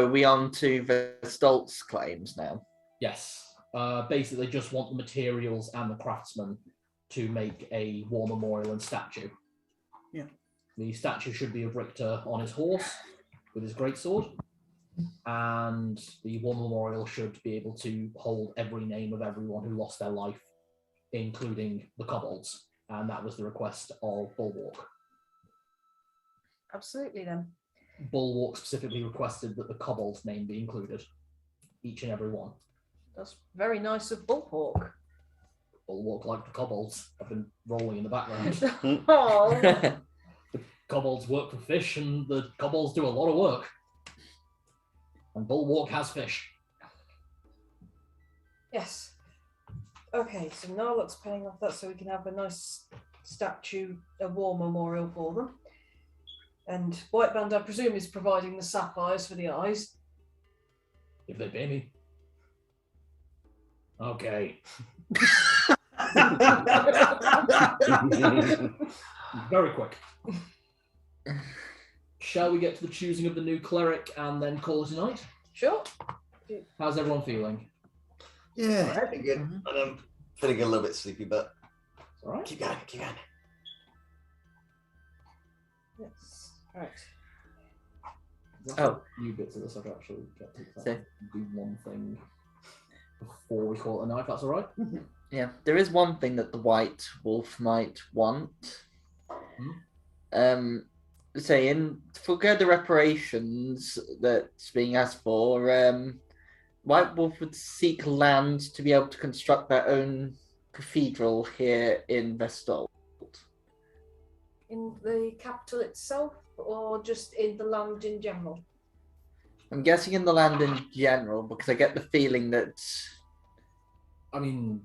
we on to the Stoltz claims now? Yes. Basically, just want the materials and the craftsmen to make a war memorial and statue. Yeah. The statue should be of Richter on his horse with his greatsword, and the war memorial should be able to hold every name of everyone who lost their life, including the kobolds, and that was the request of Bulwark. Absolutely, then. Bulwark specifically requested that the kobolds' name be included, each and every one. That's very nice of Bulwark. Bulwark like the kobolds. I've been rolling in the background. Oh, The kobolds work for fish, and the kobolds do a lot of work. And Bulwark has fish. yes. Okay, so Narlock's paying off that so we can have a nice statue, a war memorial for them. And White Band, I presume, is providing the sapphires for the eyes. If they pay me. Okay. Very quick. Shall we get to the choosing of the new cleric and then call it a night? Sure. How's everyone feeling? Yeah, pretty good. And I'm feeling a little bit sleepy, but All right. keep going, keep going. Yes. Right. Oh. You bits of this I've actually get to So- do one thing before we call it a night, if that's all right. Yeah, there is one thing that the White Wolf might want. Saying for the reparations that's being asked for, White Wolf would seek land to be able to construct their own cathedral here in Vestol. In the capital itself, or just in the land in general? I'm guessing in the land in general, because I get the feeling that I mean,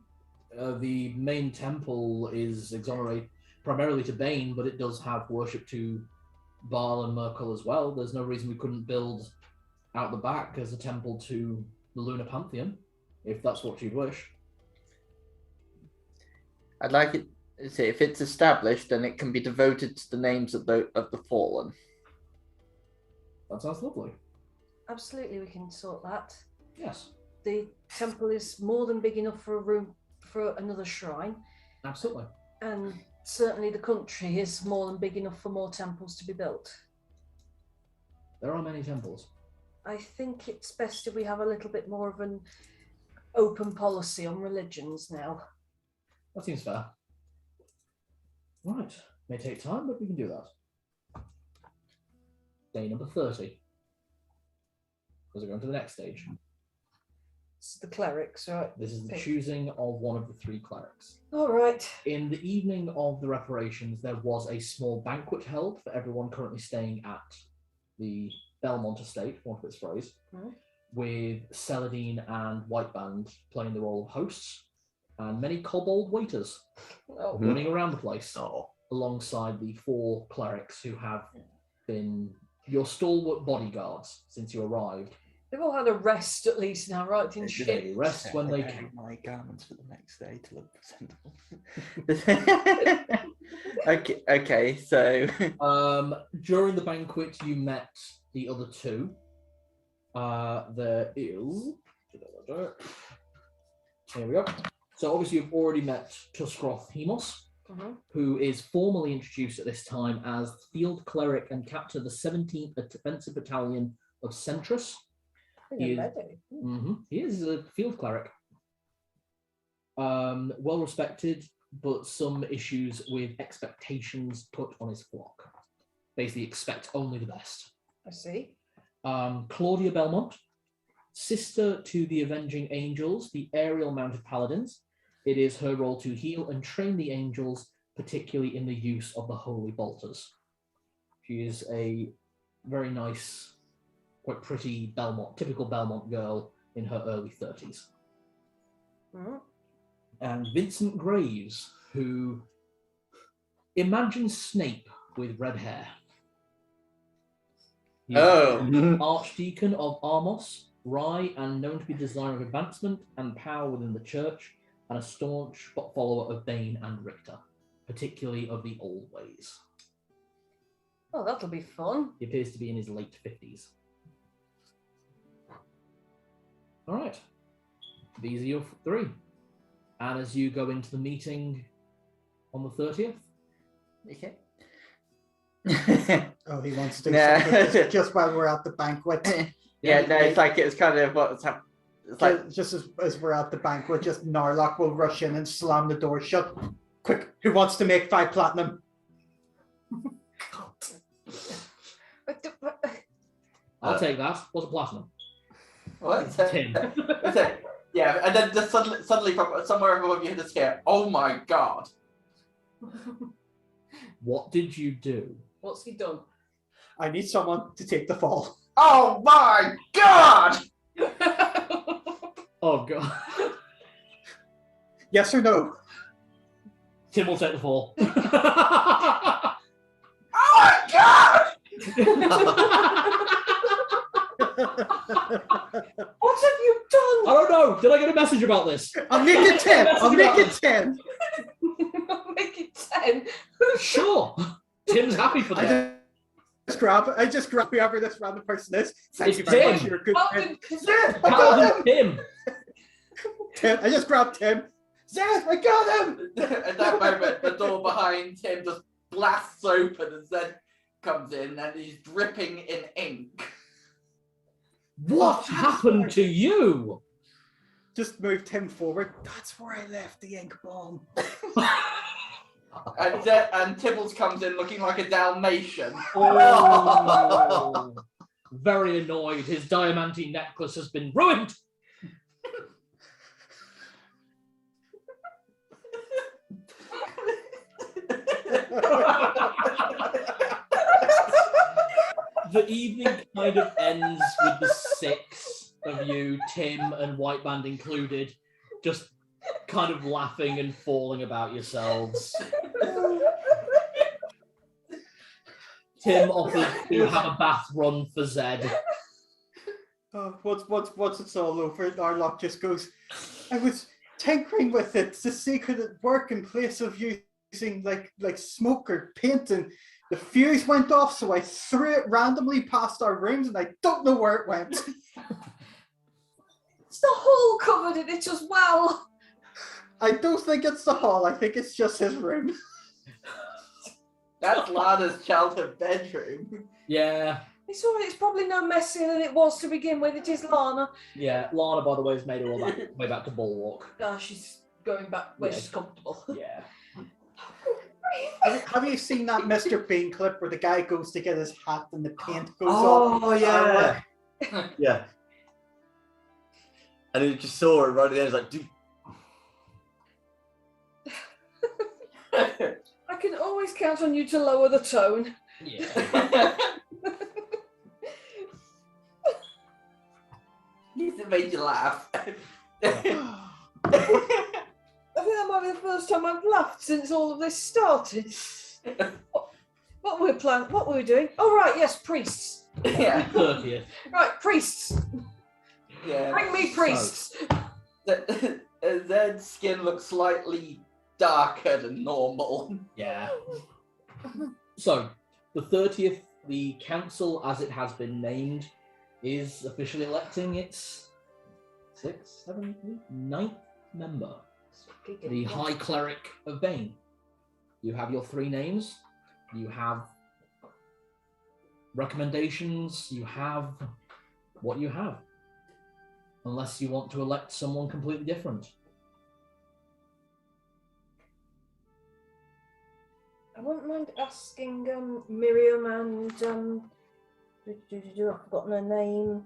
the main temple is exonerated primarily to Bane, but it does have worship to Baal and Merkel as well. There's no reason we couldn't build out the back as a temple to the Lunar Pantheon, if that's what you'd wish. I'd like it. See, if it's established, then it can be devoted to the names of the fallen. That sounds lovely. Absolutely, we can sort that. Yes, The temple is more than big enough for a room for another shrine, absolutely. and certainly the country is more than big enough for more temples to be built. There are many temples. I think it's best if we have a little bit more of an open policy on religions now. That seems fair. Right. May take time, but we can do that. Day number 30. Because we're going to the next stage. It's the clerics, right? This is the Okay. choosing of one of the 3 clerics. All right. In the evening of the reparations, there was a small banquet held for everyone currently staying at the Belmont estate, for want of its phrase, with Celadine and Whiteband playing the role of hosts, and many kobold waiters running around the place, alongside the 4 clerics who have been your stalwart bodyguards since you arrived. They've all had a rest at least now, right? In shit. They rest when they can. My garments for the next day to look presentable. Okay, so During the banquet, you met the other 2. There is. Here we go. So obviously you've already met Tuscroth Hemos, who is formally introduced at this time as Field Cleric and Captain of the 17th Defensive Battalion of Centrus. He is a Field Cleric. Well respected, but some issues with expectations put on his flock. Basically expect only the best. I see. Claudia Belmont, sister to the Avenging Angels, the aerial mounted paladins. It is her role to heal and train the angels, particularly in the use of the holy bolters. She is a very nice, quite pretty Belmont, typical Belmont girl in her early 30s. And Vincent Graves, who imagine Snape with red hair. He is Archdeacon of Armos, Rye, and known to be a desire of advancement and power within the church, and a staunch follower of Bane and Richter, particularly of the old ways. Oh, that'll be fun. He appears to be in his late 50s. All right. These are your 3. And as you go into the meeting on the 30th. Okay. Oh, he wants to do something just while we're at the banquet. It's kind of what's happening. It's like Just as we're at the banquet, just Narlock will rush in and slam the door shut. Quick, who wants to make 5 platinum? I'll take that. What's a platinum? what? Tim. Yeah, and then just suddenly from somewhere above you just hear, "Oh my god!" What did you do? What's he done? I need someone to take the fall. Oh my god! Oh god. Yes or no? Tim will take the fall. Oh my god! What have you done? I don't know. Did I get a message about this? I'll make it 10. I'll make it 10. Make it 10. Sure. Tim's happy for that. I just grab whoever this random person is. Thank It's you very Tim. much. You're a good friend. Paladin, I got him. Tim. Tim. I just grabbed Tim. Zeth, I got him. At that moment, the door behind him just blasts open and Zed comes in and he's dripping in ink. What happened to you? Just moved him forward. That's where I left the ink bomb. And Tibbles comes in looking like a Dalmatian. Oh. Very annoyed. His diamante necklace has been ruined. The evening kind of ends with the 6 of you, Tim and Whiteband included, just kind of laughing and falling about yourselves. Tim offers to have a bath run for Zed. Oh, once it's all over, Narlock just goes, I was tinkering with it to see could it work in place of you using like smoke or paint, and the fuse went off, so I threw it randomly past our rooms, and I don't know where it went. It's the hall covered in it as well. I don't think it's the hall. I think it's just his room. That's Lana's childhood bedroom. Yeah. It's all right. It's probably no messier than it was to begin with. It is Lana. Yeah. Lana, by the way, has made her way back to Bulwark. She's going back where Yeah. she's comfortable. Yeah. Have you seen that Mr. Bean clip where the guy goes to get his hat and the paint goes Oh off? yeah, yeah. And he just saw it right at the end. He's like, dude. I can always count on you to lower the tone. Yeah. This made you laugh. I think that might be the first time I've laughed since all of this started. What were we planning? What were we doing? Oh right, yes, priests. Yeah. 30th. Right, priests. Yeah. Bring me priests. Zed's skin looks slightly darker than normal. Yeah. So, the 30th, the council, as it has been named, is officially electing its 6th, 7th, 9th member, the High Cleric of Bane. You have your 3 names, you have recommendations, you have what you have. Unless you want to elect someone completely different. I wouldn't mind asking Miriam and I've forgotten her name.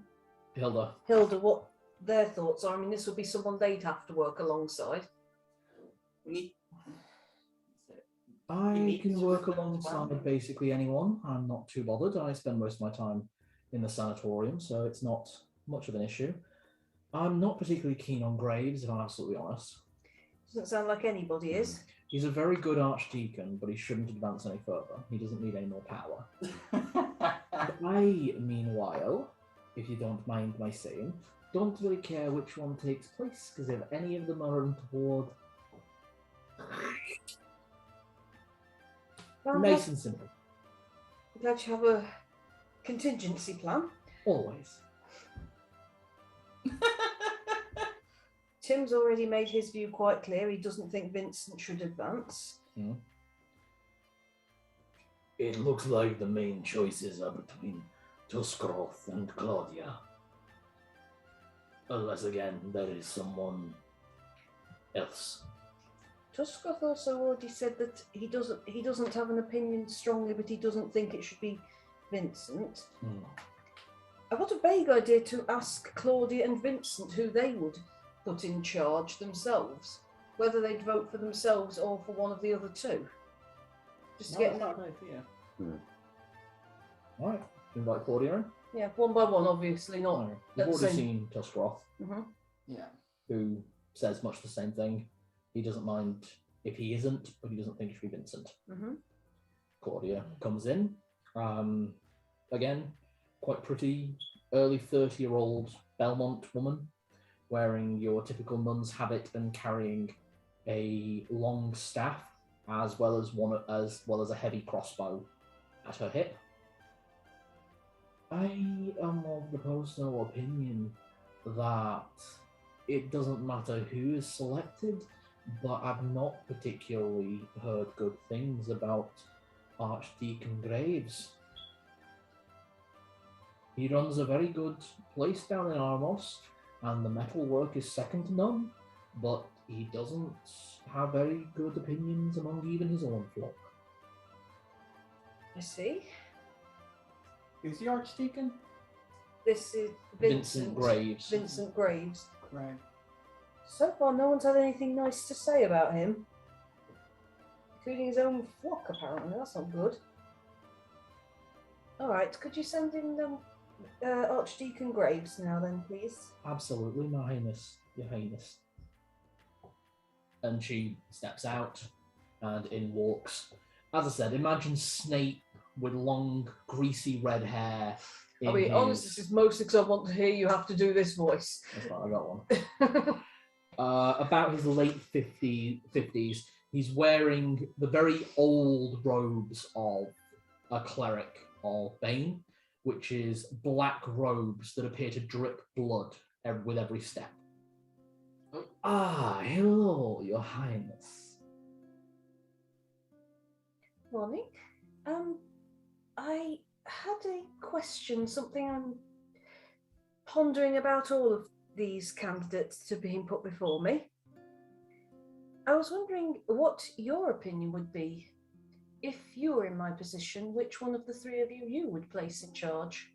Hilda. Hilda, what their thoughts are. I mean, this would be someone they'd have to work alongside. I can work alongside basically anyone. I'm not too bothered. I spend most of my time in the sanatorium, so it's not much of an issue. I'm not particularly keen on Graves, if I'm absolutely honest. Doesn't sound like anybody is. He's a very good archdeacon, but he shouldn't advance any further. He doesn't need any more power. I, meanwhile, if you don't mind my saying, don't really care which one takes place, because if any of them are untoward, Well, nice and simple. I'm glad you have a contingency plan. Always. Tim's already made his view quite clear. He doesn't think Vincent should advance. It looks like the main choices are between Tuscroft and Claudia. Unless, again, there is someone else. Tuscroft also already said that he doesn't have an opinion strongly, but he doesn't think it should be Vincent. I've got a vague idea to ask Claudia and Vincent who they would put in charge themselves, whether they'd vote for themselves or for one of the other two. Just to get an idea. Alright, invite Claudia in. Yeah, one by one, obviously, not. Alright. You've at the already same- seen Tuscroft, Yeah. who says much the same thing. He doesn't mind if he isn't, but he doesn't think it should be Vincent. Claudia comes in. Again, quite pretty, early 30-year-old Belmont woman, wearing your typical nun's habit and carrying a long staff, as well as a heavy crossbow at her hip. I am of the personal opinion that it doesn't matter who is selected, but I've not particularly heard good things about Archdeacon Graves. He runs a very good place down in Armos, and the metalwork is second to none, but he doesn't have very good opinions among even his own flock. I see. Who's the Archdeacon? This is Vincent Graves. Vincent Graves. Right. So far, no one's had anything nice to say about him, including his own flock, apparently. That's not good. All right, could you send in Archdeacon Graves now, then, please? Absolutely, my highness, your highness. And she steps out, and in walks, as I said, imagine Snape with long, greasy red hair. I mean, honestly, this is mostly because I want to hear you have to do this voice. That's fine, I got one. About his late 50s, He's wearing the very old robes of a cleric of Bane, which is black robes that appear to drip blood with every step. Ah, hello, Your Highness. Morning. I had a question, something I'm pondering about all of these candidates to being put before me. I was wondering what your opinion would be. If you were in my position, which one of the three of you would place in charge?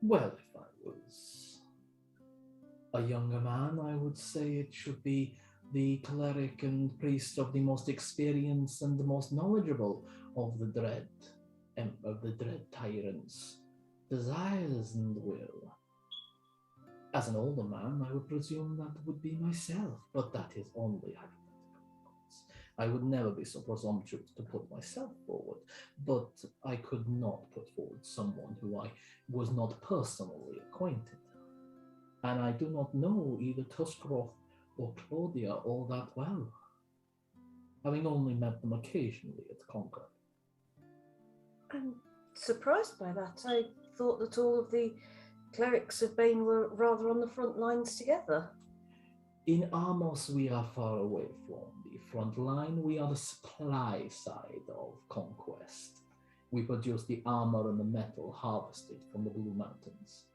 Well, if I was a younger man, I would say it should be the cleric and priest of the most experienced and the most knowledgeable of the dread tyrant's desires and will. As an older man, I would presume that would be myself, but that is only hypothetical. I would never be so presumptuous to put myself forward, but I could not put forward someone who I was not personally acquainted. And I do not know either Tuscroft or Claudia all that well, having only met them occasionally at Concord. I'm surprised by that. I thought that all of the clerics of Bane were rather on the front lines together. In Amos, we are far away from the front line. We are the supply side of conquest. We produce the armor and the metal harvested from the Blue Mountains.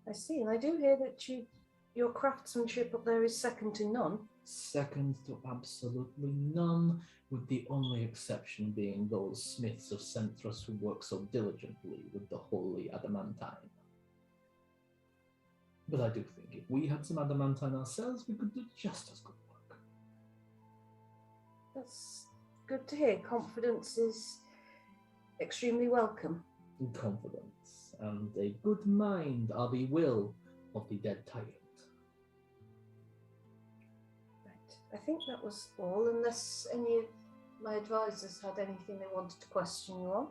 I see, and I do hear that your craftsmanship up there is second to none. Second to absolutely none, with the only exception being those smiths of Centrus who work so diligently with the holy adamantine. But I do think if we had some adamantine ourselves, we could do just as good work. That's good to hear. Confidence is extremely welcome. Confidence and a good mind are the will of the dead tyrant. Right. I think that was all, unless any of my advisors had anything they wanted to question you on.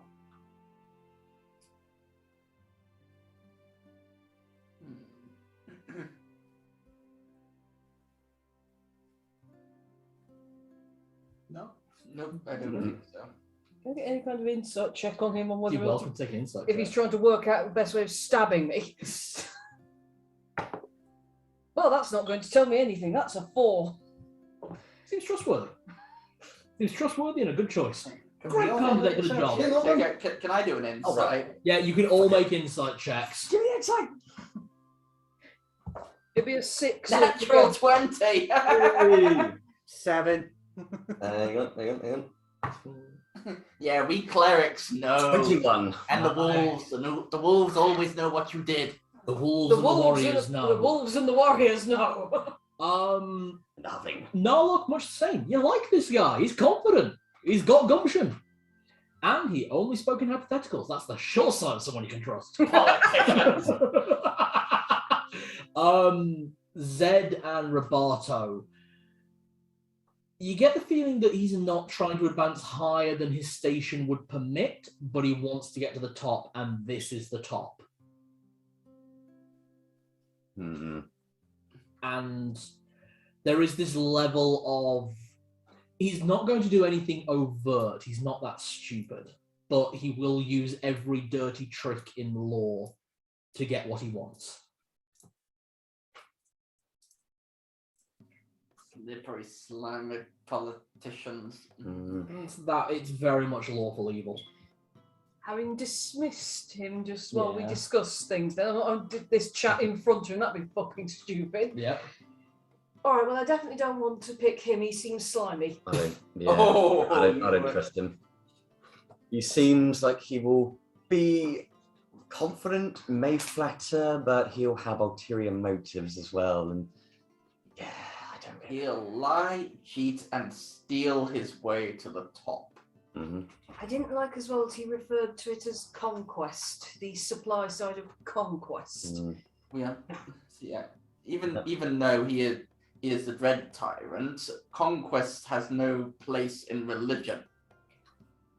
No. Nope, I don't think so. Can I get any kind of insight check on him on whether You're welcome to take an insight if check. he's trying to work out the best way of stabbing me? Well, that's not going to tell me anything. That's a 4. Seems trustworthy. Seems trustworthy and a good choice. Can Great we all candidate make for the a job. check? Okay, can I do an insight? Yeah, you can all make insight checks. Give me insight. It'd be a 6. Natural 20! 7. Hang on. Yeah, we clerics know. 21. And the wolves always know what you did. The wolves and the warriors The know. wolves and the warriors know. Nothing. No, look, much the same. You like this guy. He's confident. He's got gumption. And he only spoke in hypotheticals. That's the sure sign of someone you can trust. Zed and Roberto. You get the feeling that he's not trying to advance higher than his station would permit, but he wants to get to the top, and this is the top. Mm-hmm. And there is this level of he's not going to do anything overt. He's not that stupid, but he will use every dirty trick in law to get what he wants. They're probably slimy politicians. It's very much lawful evil. Having dismissed him just while we Yeah. discussed things, then I did this chat in front of him. That'd be fucking stupid. Yep. All right, well, I definitely don't want to pick him. He seems slimy. I don't trust him. He seems like he will be confident, may flatter, but he'll have ulterior motives as well. And yeah, I don't get it. He'll lie, cheat, and steal his way to the top. Mm-hmm. I didn't like as well that he referred to it as conquest, the supply side of conquest. Mm. Yeah. Even though he is the dread tyrant, conquest has no place in religion.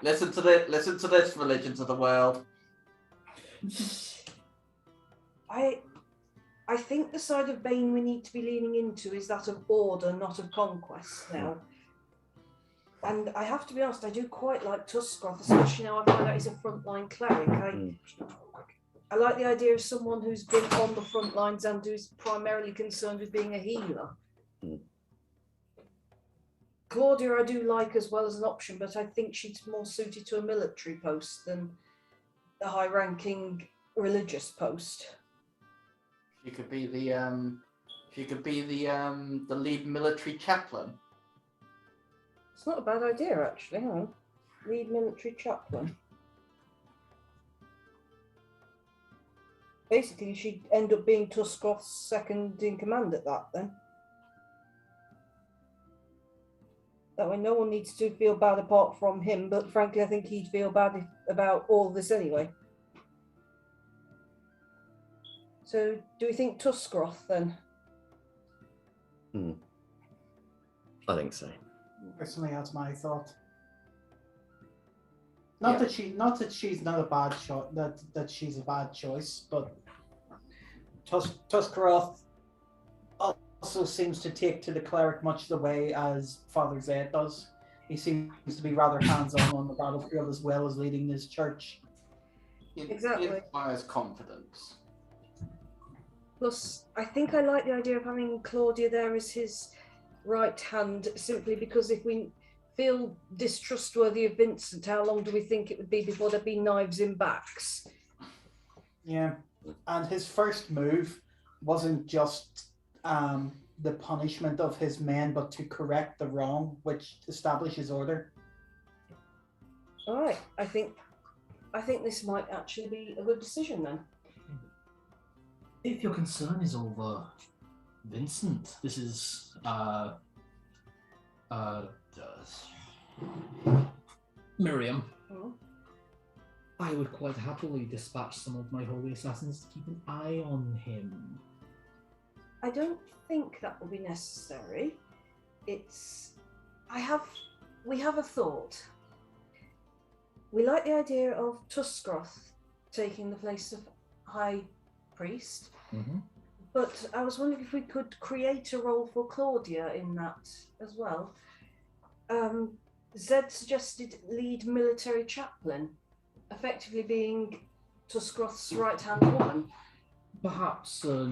Listen to this, religions of the world. I I think the side of Bane we need to be leaning into is that of order, not of conquest now. And I have to be honest, I do quite like Tuscroft, especially now I find out he's a frontline cleric. I like the idea of someone who's been on the front lines and who's primarily concerned with being a healer. Claudia I do like as well as an option, but I think she's more suited to a military post than the high-ranking religious post. She could be the lead military chaplain. It's not a bad idea, actually. Hang on. Lead military chaplain. Basically, she'd end up being Tuscroft's second in command at that, then. That way, no one needs to feel bad apart from him, but frankly, I think he'd feel bad about all of this anyway. So, do we think Tuscroft, then? I think so. Personally, that's my thought. Not that she's not a bad choice. That she's a bad choice, but Tuscroft also seems to take to the cleric much the way as Father Zed does. He seems to be rather hands-on on the battlefield as well as leading his church. Exactly. It inspires confidence. Plus, I think I like the idea of having Claudia there as his right hand, simply because if we feel distrustworthy of Vincent, how long do we think it would be before there'd be knives in backs? Yeah, and his first move wasn't just the punishment of his men, but to correct the wrong, which establishes order. All right, I think this might actually be a good decision then. If your concern is over Vincent, this is Miriam. Oh. I would quite happily dispatch some of my holy assassins to keep an eye on him. I don't think that will be necessary. We have a thought. We like the idea of Tuscroft taking the place of High Priest, but I was wondering if we could create a role for Claudia in that as well. Zed suggested lead military chaplain, effectively being Tuscroft's right-hand woman. Perhaps a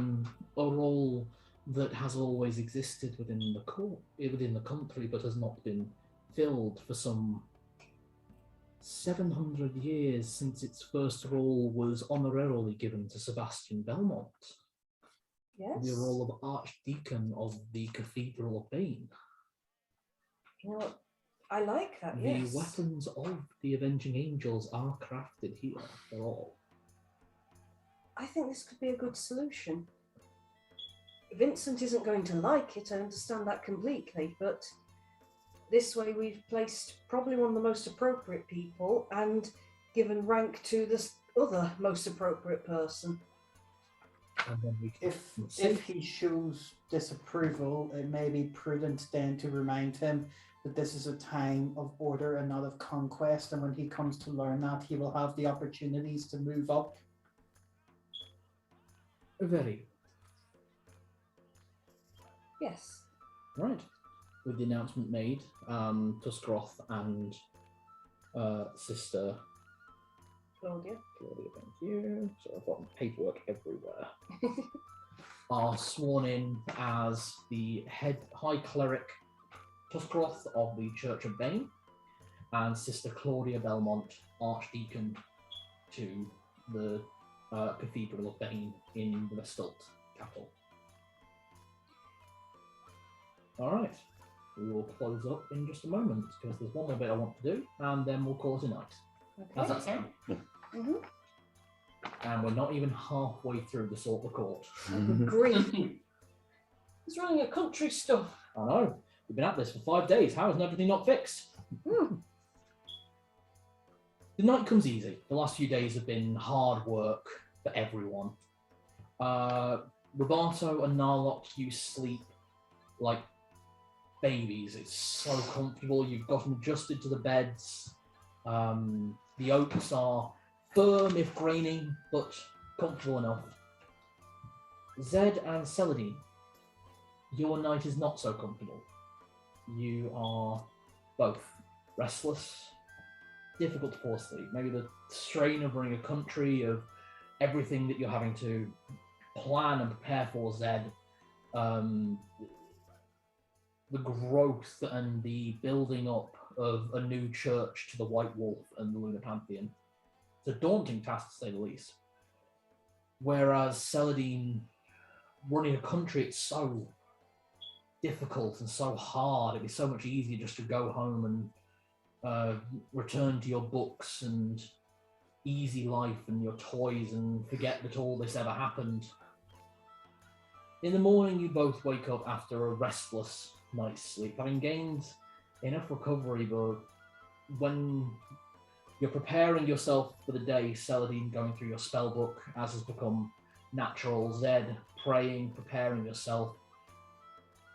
role that has always existed within the country, but has not been filled for some 700 years since its first role was honorarily given to Sebastian Belmont. Yes. The role of Archdeacon of the Cathedral of Bane. You know what? I like that, The yes. weapons of the Avenging Angels are crafted here, they're all. I think this could be a good solution. Vincent isn't going to like it, I understand that completely, but this way we've placed probably one of the most appropriate people and given rank to the other most appropriate person. And then we can If he shows disapproval, it may be prudent then to remind him that this is a time of order and not of conquest, and when he comes to learn that, he will have the opportunities to move up. Very. Yes. Right. With the announcement made, Tuscroft and Sister Claudia. thank you. So I've got paperwork everywhere. Are sworn in as the head high cleric Tuscroft of the Church of Bane, and Sister Claudia Belmont, Archdeacon to the Cathedral of Bane in the Vestalt capital. All right, we will close up in just a moment because there's one more bit I want to do, and then we'll call it a night. How's that sound? And we're not even halfway through the Sort the Court. Grief. He's running a country stuff. I know. We've been at this for 5 days. How is everything not fixed? The night comes easy. The last few days have been hard work for everyone. Roberto and Narlock, you sleep like babies. It's so comfortable. You've gotten adjusted to the beds. The oaks are firm if grainy, but comfortable enough. Zed and Celadine, your night is not so comfortable. You are both restless, difficult to fall asleep. Maybe the strain of running a country, of everything that you're having to plan and prepare for, Zed. The growth and the building up of a new church to the White Wolf and the Lunar Pantheon. It's a daunting task, to say the least. Whereas Celadine, running a country, it's so difficult and so hard. It'd be so much easier just to go home and return to your books and easy life and your toys and forget that all this ever happened. In the morning, you both wake up after a restless night's sleep, having gained enough recovery, but when you're preparing yourself for the day, Celadine going through your spell book, as has become natural, Zed praying, preparing yourself,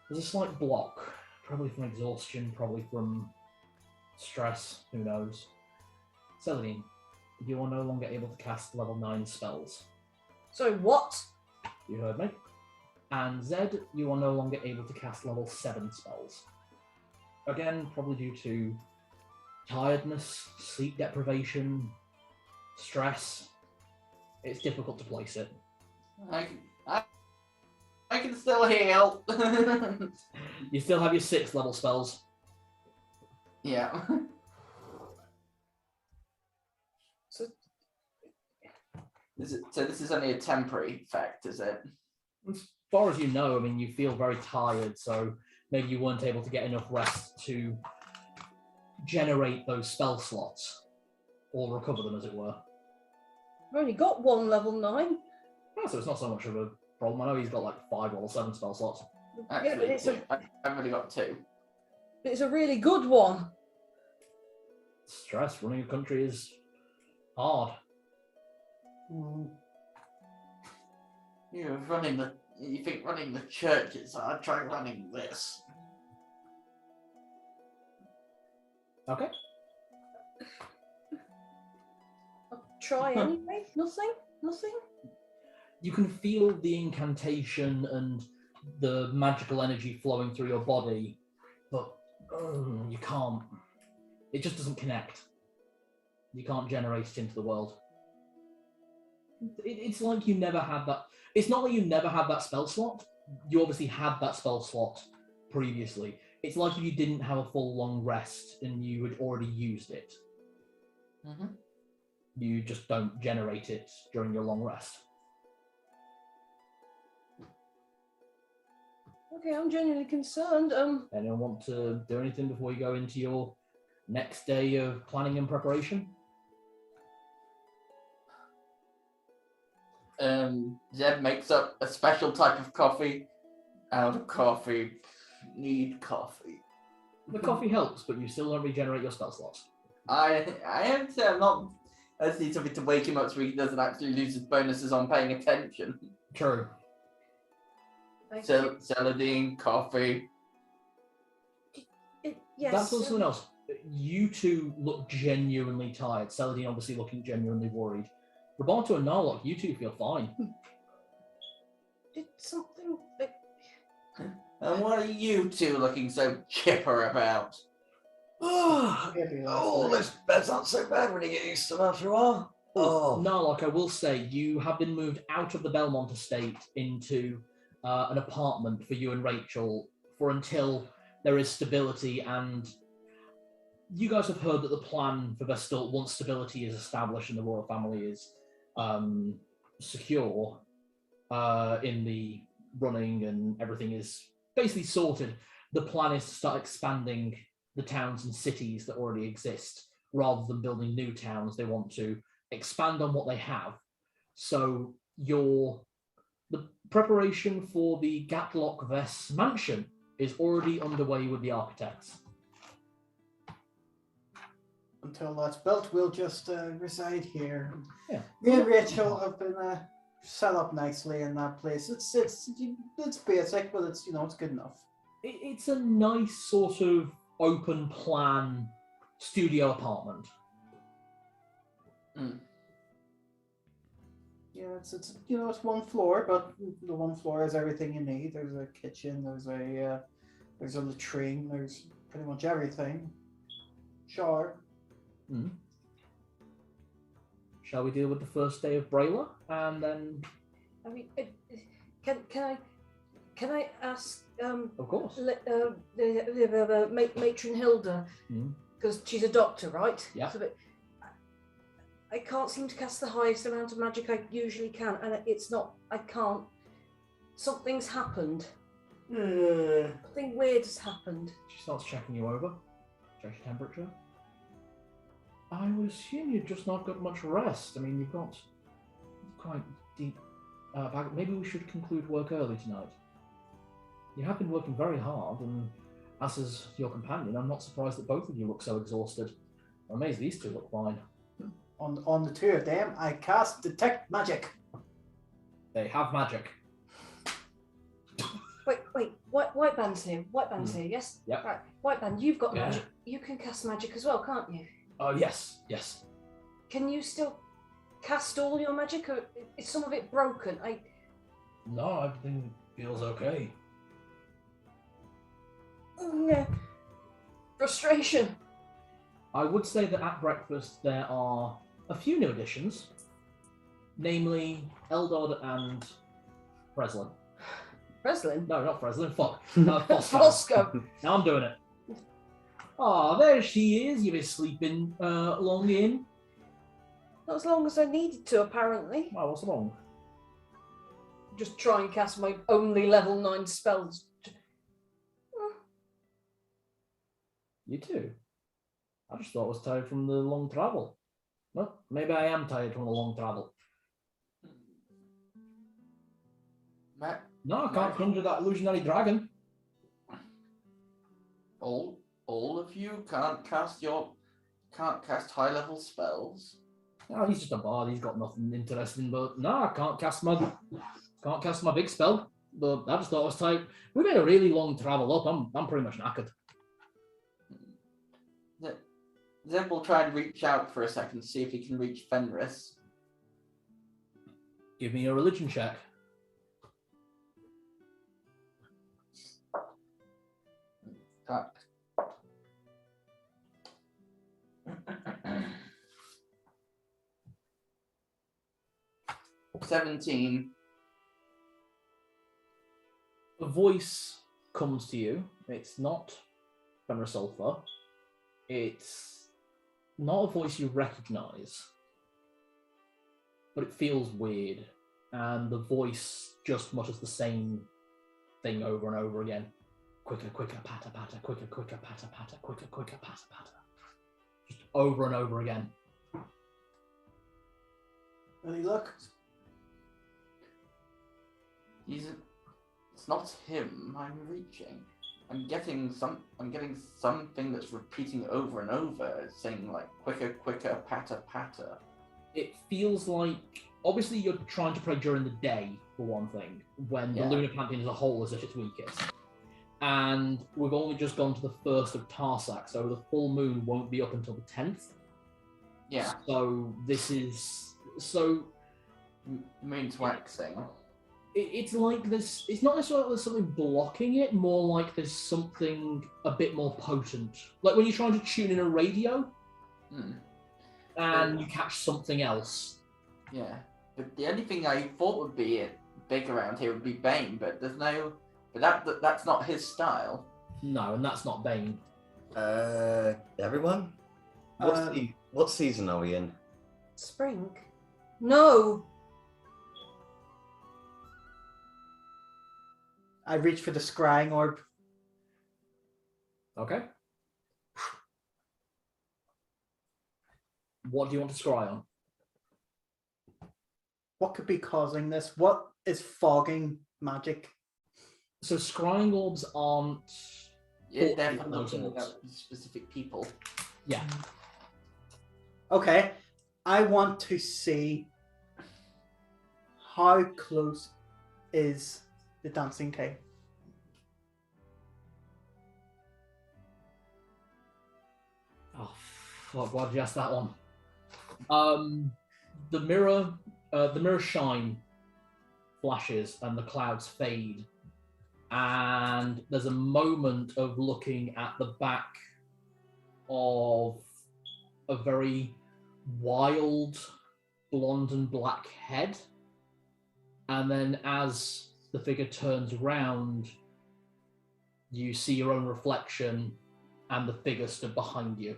there's a slight block, probably from exhaustion, probably from stress, who knows. Celadine, you are no longer able to cast level 9 spells. So what? You heard me. And Zed, you are no longer able to cast level 7 spells. Again, probably due to tiredness, sleep deprivation, stress. It's difficult to place it. I can still heal. You still have your 6 level spells. Yeah. So This is only a temporary effect, is it? As far as you know, I mean, you feel very tired, so maybe you weren't able to get enough rest to generate those spell slots, or recover them, as it were. I've only got one level 9. Oh, so it's not so much of a problem. I know he's got like 5 level 7 spell slots. Actually, Yeah, but I've only got 2. it's a really good one. Stress, running a country is hard. You think running the church is hard? Try running this. Okay. I'll try anyway. Nothing? You can feel the incantation and the magical energy flowing through your body, but you can't. It just doesn't connect. You can't generate it into the world. It's like you never had that. It's not that you never had that spell slot. You obviously had that spell slot previously. It's like if you didn't have a full long rest and you had already used it. Mm-hmm. You just don't generate it during your long rest. Okay, I'm genuinely concerned. Anyone want to do anything before you go into your next day of planning and preparation? Zeb makes up a special type of coffee. Out of coffee. Need coffee. The coffee helps, but you still don't regenerate your spell slots. I am to say I'm not. I just need something to wake him up so he doesn't actually lose his bonuses on paying attention. True. Celadine, coffee. Yes. That's also something else. You two look genuinely tired. Celadine obviously looking genuinely worried. Roberto and Narlock, you two feel fine. Did something. And what are you two looking so chipper about? Oh, those beds aren't so bad when you get used to them after a while. Narlock, I will say, you have been moved out of the Belmont estate into an apartment for you and Rachel for until there is stability, and you guys have heard that the plan for Vestalt, once stability is established and the royal family is secure in the running and everything is basically sorted, the plan is to start expanding the towns and cities that already exist rather than building new towns. They want to expand on what they have. So the preparation for the Gatlock Vess mansion is already underway with the architects. Until that's built, we'll just reside here. Yeah. Me and Rachel have been set up nicely in that place. It's basic, but it's it's good enough. It's a nice sort of open plan studio apartment. Yeah, it's it's one floor, but the one floor has everything you need. There's a kitchen, there's a latrine, there's pretty much everything. Shower. Hmm. Shall we deal with the first day of Brayla and then? I mean, can I ask Of course. the matron Hilda, because she's a doctor, right? Yeah. So I can't seem to cast the highest amount of magic I usually can, and it's not. I can't. Something's happened. Something weird has happened. She starts checking you over. Check your temperature. I would assume you've just not got much rest. I mean, you've got quite deep back. Maybe we should conclude work early tonight. You have been working very hard, and as is your companion, I'm not surprised that both of you look so exhausted. I'm amazed these two look fine. On the two of them, I cast Detect Magic. They have magic. Wait. White band's here. White band's here. Yes. Yep. Right. White band, you've got Yeah. magic. You can cast magic as well, can't you? Oh, yes. Can you still cast all your magic, or is some of it broken? No, everything feels okay. Yeah. Frustration. I would say that at breakfast there are a few new additions, namely Eldod and Breslin. Breslin? No, not Breslin. Fuck. Fosco. Fosco. Now I'm doing it. Ah, there she is. You've been sleeping long in. Not as long as I needed to, apparently. Well, what's wrong? Just try and cast my only level 9 spells. You too. I just thought I was tired from the long travel. Well, maybe I am tired from the long travel. No, I can't conjure that illusionary dragon. All of you can't cast high level spells. Oh, he's just a bard. He's got nothing interesting. But no, I can't cast my big spell. But I just thought I was tired. We made a really long travel up. I'm pretty much knackered. Zeb will try and reach out for a second to see if he can reach Fenris. Give me a religion check. Fuck. 17. A voice comes to you. It's not Fenris Sulfur. It's not a voice you recognize, but it feels weird, and the voice just mutters the same thing over and over again. Quicker, quicker, patter, patter, quicker, quicker, patter, patter, quicker, quicker, patter, patter. Just over and over again. Any luck? It's not him I'm reaching. I'm getting something that's repeating over and over, saying like quicker, quicker, patter, patter. It feels like, obviously you're trying to pray during the day, for one thing, when the lunar pantheon as a whole is at its weakest. And we've only just gone to the 1st of Tarsak, so the full moon won't be up until the 10th. Yeah. So this is... So... Moon's waxing. It's like this... It's not necessarily there's something blocking it, more like there's something a bit more potent. Like when you're trying to tune in a radio, and you catch something else. Yeah. But the only thing I thought would be big around here would be Bane, but there's no... But that's not his style. No, and that's not Bane. Everyone? What season are we in? Spring? No! I reach for the scrying orb. Okay. What do you want to scry on? What could be causing this? What is fogging magic? So scrying orbs aren't... Yeah, they're for those looking orbs. at specific people. Yeah. Okay, I want to see how close is the dancing king. Oh, fuck, why did you ask that one? The mirror The mirror shine flashes and the clouds fade, and there's a moment of looking at the back of a very wild blonde and black head, and then as the figure turns around, you see your own reflection and the figure stood behind you.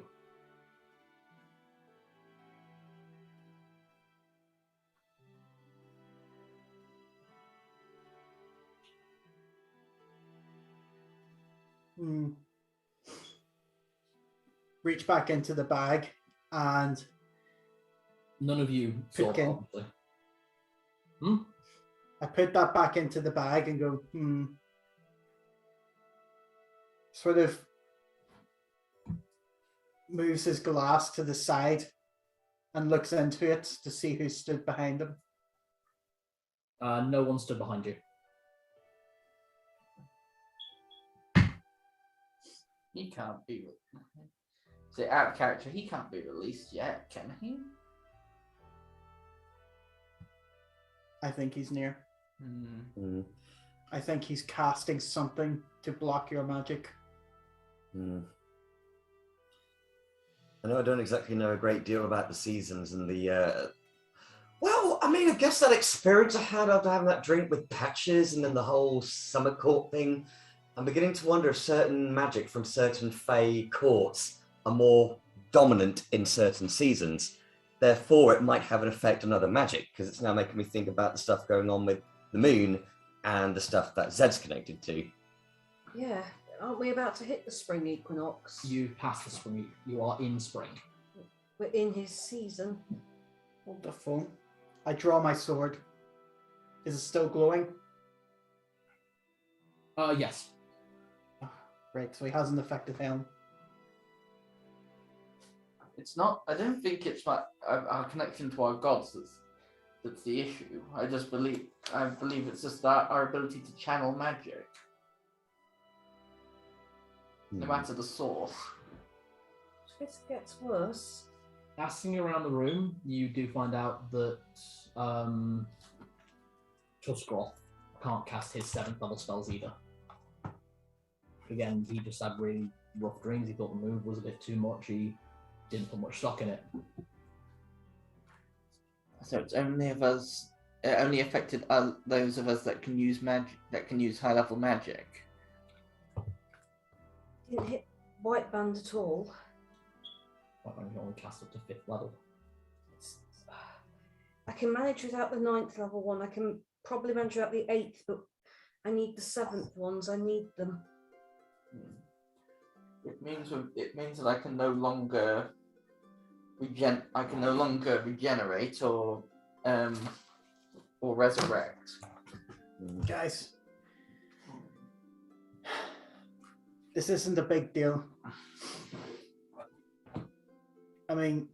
Reach back into the bag and None of you saw Picking. that, obviously. I put that back into the bag and go, Sort of moves his glass to the side and looks into it to see who stood behind him. No one stood behind you. He can't be. So out of character, he can't be released yet, can he? I think he's near. Mm. I think he's casting something to block your magic. Mm. I know I don't exactly know a great deal about the seasons and the. Well, I mean, I guess that experience I had after having that drink with Patches and then the whole summer court thing, I'm beginning to wonder if certain magic from certain Fey courts are more dominant in certain seasons. Therefore, it might have an effect on other magic, because it's now making me think about the stuff going on with the moon and the stuff that Zed's connected to. Yeah, aren't we about to hit the spring equinox? You passed the spring. You are in spring. We're in his season. Wonderful. I draw my sword. Is it still glowing? Yes. Right, so he has an effective helm. It's not. I don't think it's our connection to our gods that's the issue. I believe it's just our ability to channel magic, no matter the source. If it gets worse. Asking around the room, you do find out that Tusgroth can't cast his 7th level spells either. Again, he just had really rough dreams. He thought the move was a bit too much. He didn't put much stock in it. So it's only of us. It only affected those of us that can use magic, that can use high level magic. Didn't hit white band at all. White Band can only cast up to 5th level. I can manage without the 9th level one. I can probably manage without the 8th, but I need the 7th ones. I need them. It means that I can no longer regenerate or resurrect. Guys, this isn't a big deal. I mean,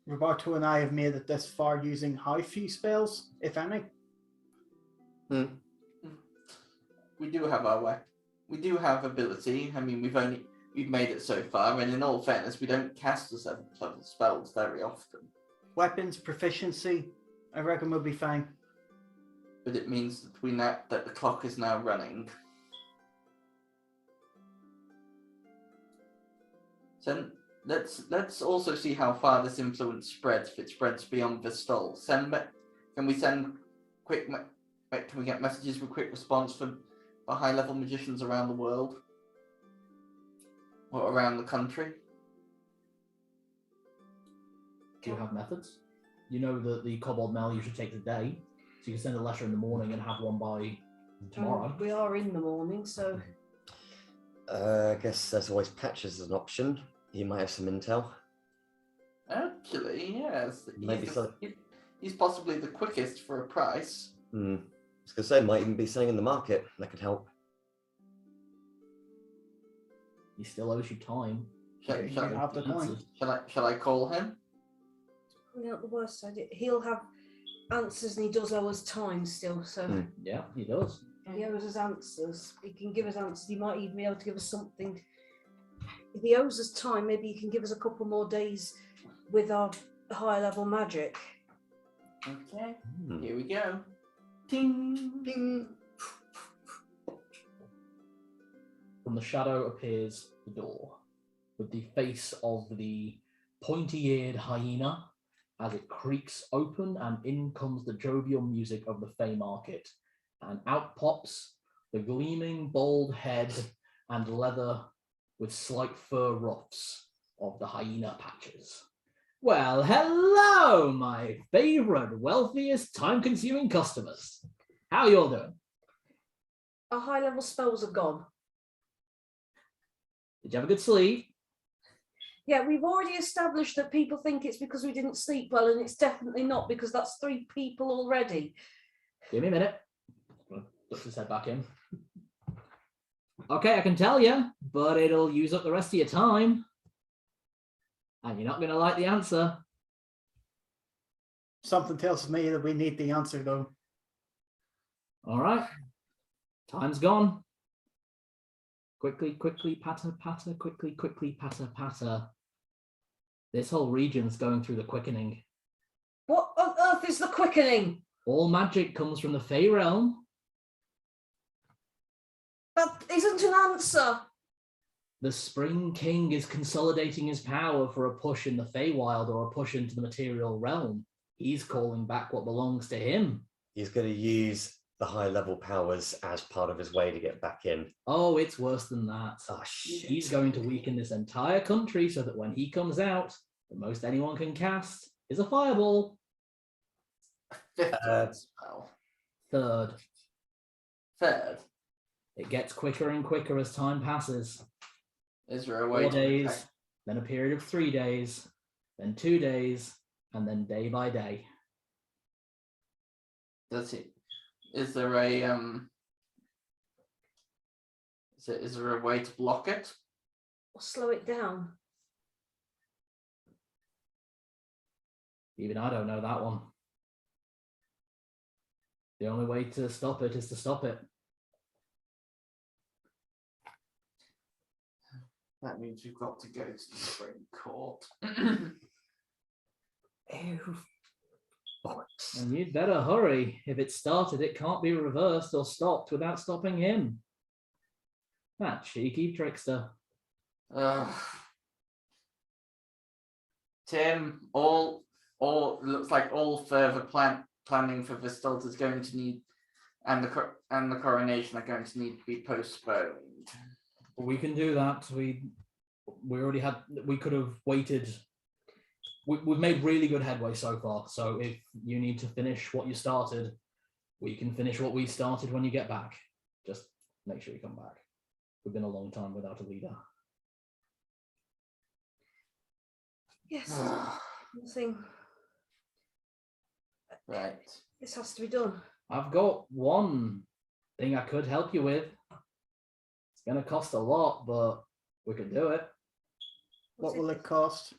Roberto and I have made it this far using how few spells, if any. We do have we do have ability. I mean, we've made it so far, and in all fairness, we don't cast the 7th level spells very often. Weapons proficiency, I reckon we'll be fine. But it means that that the clock is now running. So let's also see how far this influence spreads. If it spreads beyond Vistol, can we get messages with quick response for high level magicians around the world or around the country? Do you have methods? You know that the Kobold Mail usually takes a day, so you can send a letter in the morning and have one by tomorrow. We are in the morning, so. I guess there's always Patches as an option. He might have some intel. Actually, yes. Maybe so. He's possibly the quickest for a price. I was going to say, might even be something in the market that could help. He still owes you time. Shall I call him? Not the worst idea. He'll have answers, and he does owe us time still. So Yeah, he does. he owes us answers. He can give us answers. He might even be able to give us something. If he owes us time, maybe he can give us a couple more days with our higher level magic. Okay, Hmm. here we go. Ting. Ding. From the shadow appears the door, with the face of the pointy-eared hyena as it creaks open, and in comes the jovial music of the Fey Market, and out pops the gleaming bald head and leather with slight fur ruffs of the hyena patches. Well, hello, my favorite, wealthiest, time-consuming customers. How you all doing? Our high-level spells are gone. Did you have a good sleep? Yeah, we've already established that people think it's because we didn't sleep well, and it's definitely not, because that's 3 people already. Give me a minute. Put his head back in. Okay, I can tell you, but it'll use up the rest of your time. And you're not going to like the answer. Something tells me that we need the answer, though. All right. Time's gone. Quickly, quickly, patter, patter, quickly, quickly, patter, patter. This whole region's going through the quickening. What on earth is the quickening? All magic comes from the Fey realm. That isn't an answer. The Spring King is consolidating his power for a push in the Feywild or a push into the material realm. He's calling back what belongs to him. He's going to use the high level powers as part of his way to get back in. Oh, it's worse than that. Oh, shit. He's going to weaken this entire country so that when he comes out, the most anyone can cast is a fireball. Fifth Uh, spell. Third. Third. It gets quicker and quicker as time passes. Is there a way 4 to days, protect- then a period of 3 days, then 2 days, and then day by day. Does it? Is there a Is there a way to block it? Or slow it down. Even I don't know that one. The only way to stop it is to stop it. That means we've got to go to the Supreme Court. And you'd better hurry. If it's started, it can't be reversed or stopped without stopping him. That cheeky trickster. Tim, all looks like all further planning for Vistalt is going to need, and the coronation are going to need to be postponed. We can do that. We already had. We could have waited. We've made really good headway so far. So if you need to finish what you started, we can finish what we started when you get back. Just make sure you come back. We've been a long time without a leader. Yes. Nothing. Right. This has to be done. I've got one thing I could help you with. It's going to cost a lot, but we could do it. What will it cost?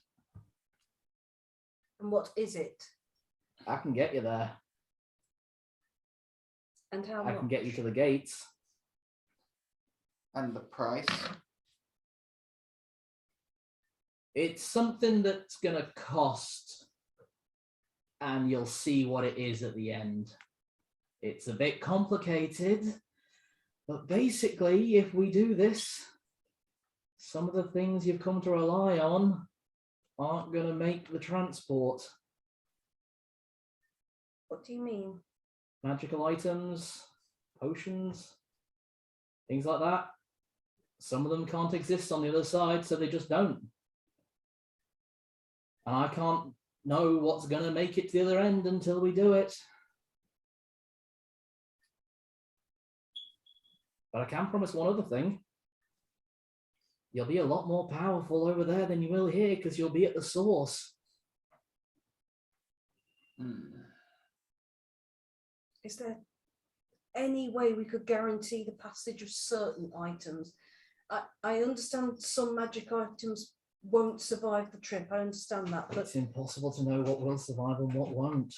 And what is it? I can get you there. And how I much? can get you to the gates. And the price? It's something that's going to cost, and you'll see what it is at the end. It's a bit complicated, but basically, if we do this, some of the things you've come to rely on aren't going to make the transport. What do you mean? Magical items, potions, things like that. Some of them can't exist on the other side, so they just don't. And I can't know what's going to make it to the other end until we do it. But I can promise one other thing. You'll be a lot more powerful over there than you will here, because you'll be at the source. Is there any way we could guarantee the passage of certain items? I understand some magic items won't survive the trip. I understand that, but It's impossible to know what will survive and what won't.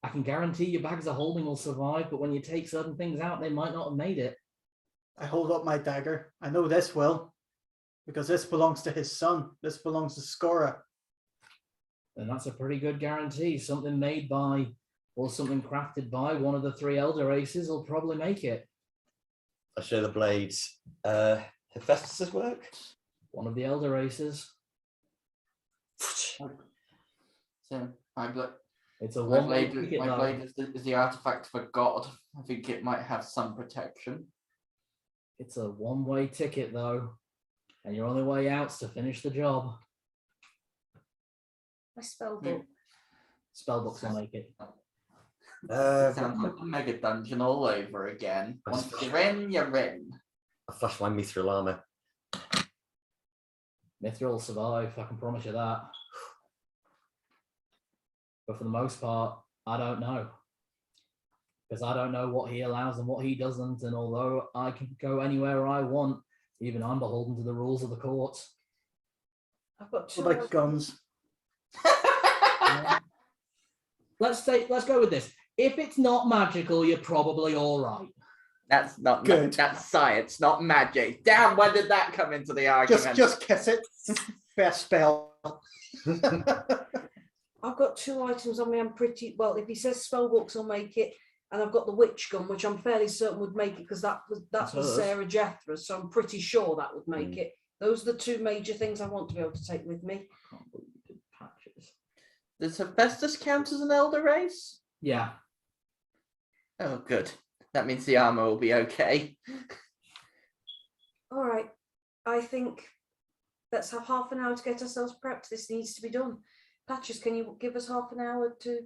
I can guarantee your bags of holding will survive, but when you take certain things out, they might not have made it. I hold up my dagger. I know this will, because this belongs to his son. This belongs to Scora. And that's a pretty good guarantee. Something made by or something crafted by one of the 3 elder races will probably make it. I show the blades. Hephaestus's work? One of the elder races. So It's a my one-way blade, ticket, my though. blade is the artifact of a god. I think it might have some protection. It's a one-way ticket, though. And your only way out's to finish the job. My spell book. Spellbooks will make it. Sounds like a mega dungeon all over again. Once you're in, you're in. I flash my mithril armor. Mithril will survive, I can promise you that. But for the most part, I don't know. Because I don't know what he allows and what he doesn't, and although I can go anywhere I want, even I'm beholden to the rules of the court. I've got 2 Like guns. Let's go with this. If it's not magical, you're probably all right. That's not Good. That's science, not magic. Damn, when did that come into the argument? Just kiss it. Best spell. I've got 2 items on me. I'm pretty well. If he says spell books, will make it, and I've got the witch gun, which I'm fairly certain would make it because that was Sarah Jethra's, so I'm pretty sure that would make it. Those are the 2 major things I want to be able to take with me. Patches. Does Hephaestus count as an elder race? Yeah. Oh, good. That means the armor will be okay. All right. I think let's have half an hour to get ourselves prepped. This needs to be done. Patches, can you give us half an hour to...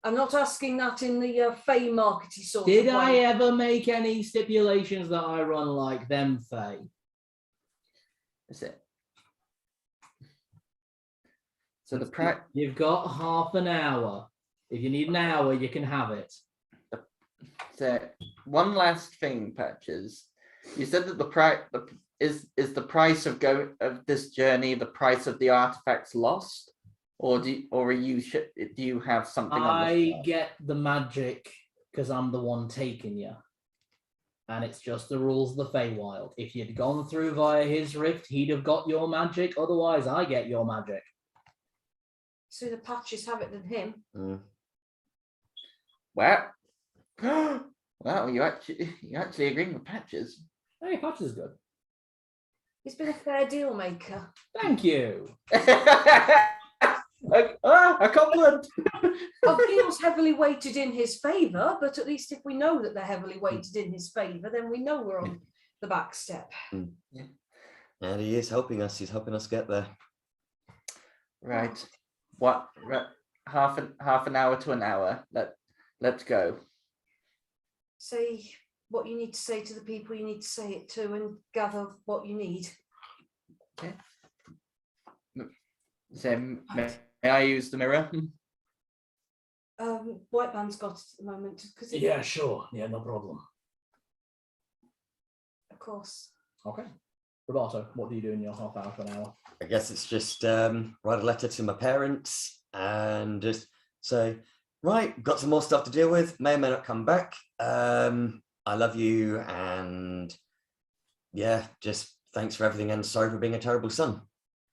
I'm not asking that in the Fey markety sort Did of way. I ever make any stipulations that I run like them, Faye? Is it? So the price. You've got half an hour. If you need an hour, you can have it. So one last thing, Patches. You said that the price is the price of this journey the price of the artifacts lost, or do you have something? I get the magic because I'm the one taking you, and it's just the rules of the Feywild. If you'd gone through via his rift, he'd have got your magic. Otherwise, I get your magic. So the Patches have it than him. Well, well, you actually agreeing with Patches. Hey, Patches is good. He's been a fair deal maker. Thank you. A compliment. Appeals heavily weighted in his favour, but at least if we know that they're heavily weighted in his favour, then we know we're on the back step. And he is helping us. He's helping us get there. Right. What? Half an hour to an hour. Let's go. Say what you need to say to the people you need to say it to, and gather what you need. Okay. So may I use the mirror? White Band's got it at the moment because Yeah, sure. Yeah, no problem. Of course. Okay. Roberto, what do you do in your half hour to an hour? I guess it's just write a letter to my parents and just say, right, got some more stuff to deal with. May or may not come back. I love you, and yeah, just thanks for everything, and sorry for being a terrible son.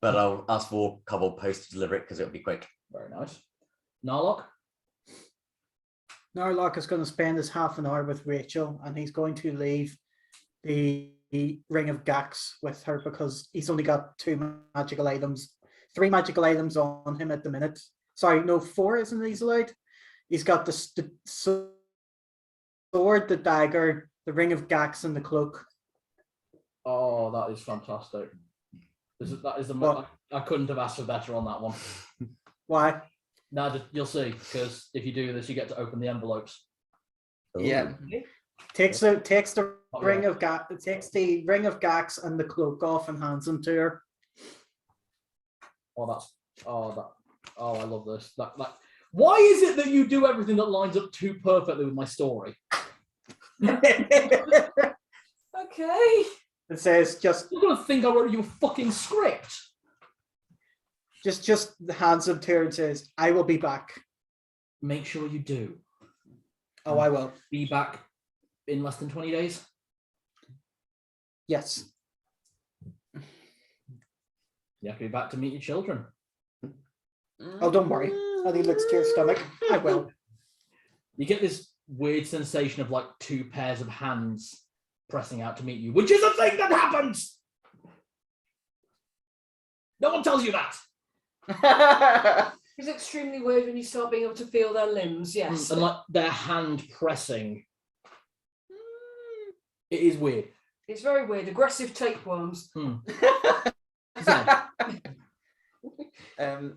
But I'll ask for Cobble Post to deliver it because it'll be quick. Very nice. Narlock? Narlock is going to spend his half an hour with Rachel, and he's going to leave the Ring of Gax with her because he's only got 3 magical items on him at the minute. Sorry, no, 4 isn't he's allowed? He's got the sword, the dagger, the Ring of Gax, and the cloak. Oh, that is fantastic. I couldn't have asked for better on that one. Why? No, you'll see, because if you do this, you get to open the envelopes. Yeah. Takes the Ring of Gax and the cloak off and hands them to her. I love this. Why is it that you do everything that lines up too perfectly with my story? Okay. It says just. You're gonna think I wrote you a fucking script. Just hands them to her and says, "I will be back." Make sure you do. Oh, I will. Be back in less than 20 days. Yes. You have to be back to meet your children. Oh, don't worry. Nothing looks to your stomach. I will. You get this weird sensation of like two pairs of hands pressing out to meet you, which is a thing that happens. No one tells you that. It's extremely weird when you start being able to feel their limbs, yes. And like their hand pressing. It is weird. It's very weird. Aggressive tapeworms.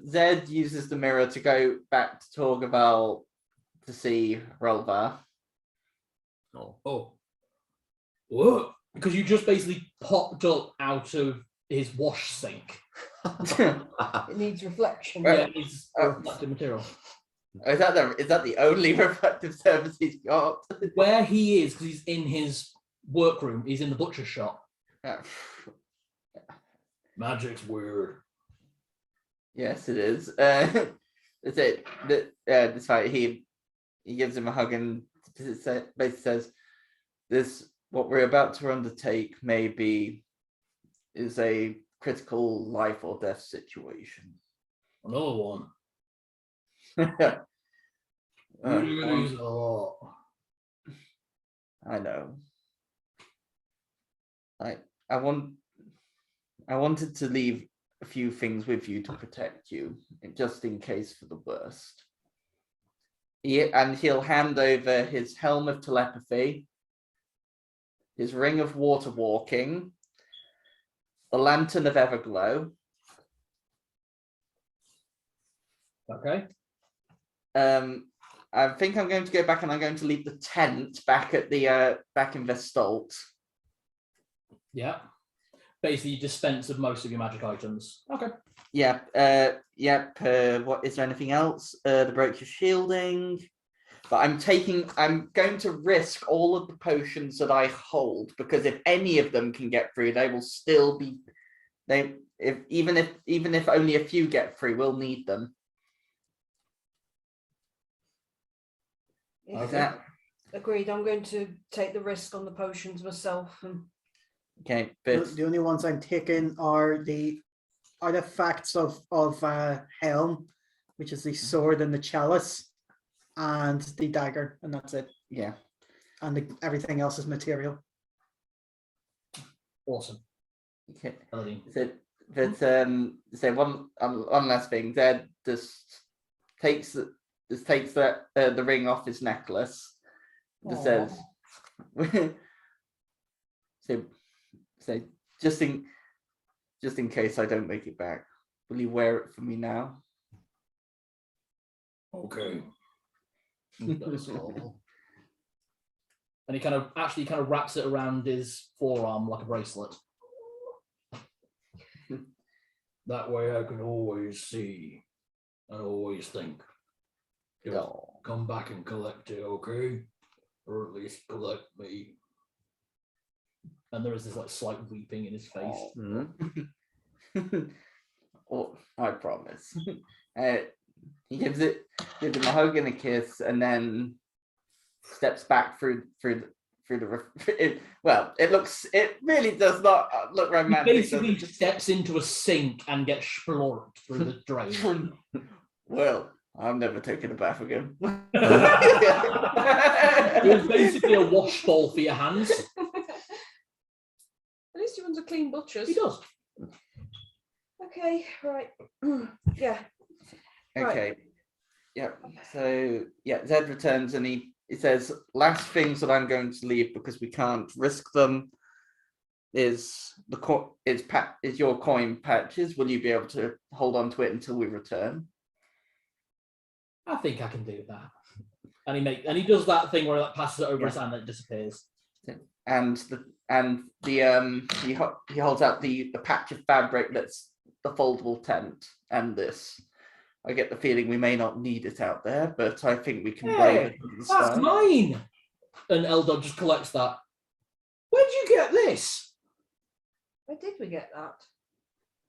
Zed uses the mirror to go back to Torgaval to see Rolvar. Oh. Whoa. Because you just basically popped up out of his wash sink. It needs reflection. Yeah, it's reflective material. Is that the only reflective surface he's got? Where he is, because he's in his workroom, he's in the butcher's shop. Magic's weird. Yes, it is. That's it. Despite he gives him a hug and basically says, "This what we're about to undertake is a critical life or death situation." Another one. I know. I wanted to leave a few things with you to protect you, just in case for the worst. And he'll hand over his helm of telepathy, his ring of water walking, the lantern of Everglow. Okay. I think I'm going to go back and I'm going to leave the tent back at the back in Vestalt. Yeah. Basically, you dispense of most of your magic items. Okay. Yeah. What is there anything else? The brooch of shielding. But I'm going to risk all of the potions that I hold, because if any of them can get through, they will still be. Even if only a few get through, we'll need them. Okay. Agreed. I'm going to take the risk on the potions myself. Okay, but the only ones I'm taking are the artifacts of Helm, which is the sword and the chalice, and the dagger, and that's it. Yeah. And everything else is material. Awesome. Okay. So, one last thing. Zed just takes the ring off his necklace. Just says, so just in case I don't make it back, will you wear it for me now? Okay. That's all. And he kind of wraps it around his forearm like a bracelet. That way I can always see and always think. Just come back and collect it, okay? Or at least collect me. And there is this like slight weeping in his face. Oh, I promise. He gives him a hug and a kiss, and then steps back through the. It really does not look romantic. He basically steps into a sink and gets splorked through the drain. Well, I'm never taking a bath again. It was basically a wash bowl for your hands. At least he runs a clean butcher's. He does. Okay, right. Yeah. Okay. Right. Yeah. So Zed returns and he says, last things that I'm going to leave because we can't risk them is your coin patches. Will you be able to hold on to it until we return? I think I can do that. And he does that thing where it passes it over his hand and it disappears. And he holds out the patch of fabric that's the foldable tent and this. I get the feeling we may not need it out there, but I think we can brave it. That's mine. And Eldon just collects that. Where'd you get this? Where did we get that?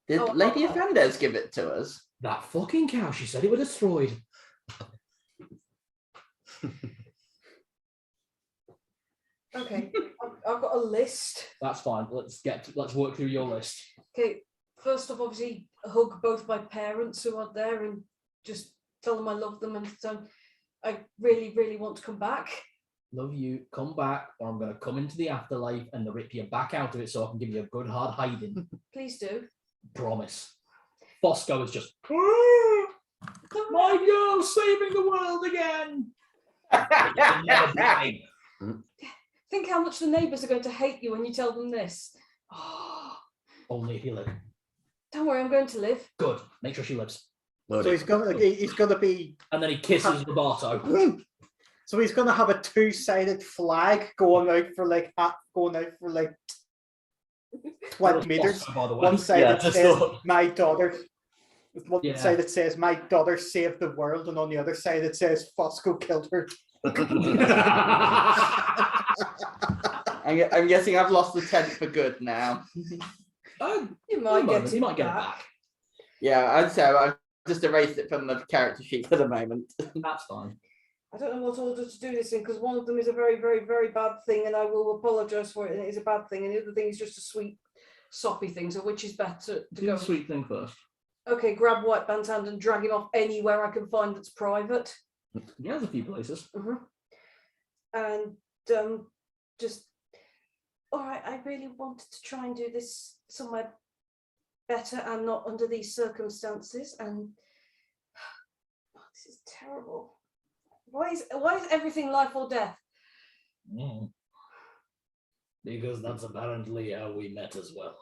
Did Lady Fernandez give it to us? That fucking cow. She said it was destroyed. Okay, I've got a list. That's fine. Let's work through your list. Okay, first off, obviously, hug both my parents who are there and just tell them I love them and so. I really, really want to come back. Love you. Come back, or I'm going to come into the afterlife and rip you back out of it so I can give you a good hard hiding. Please do. Promise. Fosco is just, my girl saving the world again. It'll never be me. Think how much the neighbours are going to hate you when you tell them this. Only if you live. Don't worry, I'm going to live. Good. Make sure she lives. So he's gonna be. And then he kisses Roberto. So he's gonna have a two-sided flag going out for like 20 meters. By the way. One side Yeah, that just says thought- my daughter. One Yeah. side that says my daughter saved the world, and on the other side it says Fosco killed her. I'm guessing I've lost the tent for good now. Oh, You might get you it might get it back. back. Yeah, I'd say I've just erased it from the character sheet for the moment. That's fine. I don't know what order to do this in because one of them is a very, very, very bad thing, and I will apologise for it. And it is a bad thing, and the other thing is just a sweet, soppy thing. So which is better to Do go? the sweet thing first. Okay, grab White Band's hand and drag him off anywhere I can find that's private. Yeah, there's a few places. And just, all right, I really wanted to try and do this somewhere better and not under these circumstances. And this is terrible. Why is everything life or death? Because that's apparently how we met as well.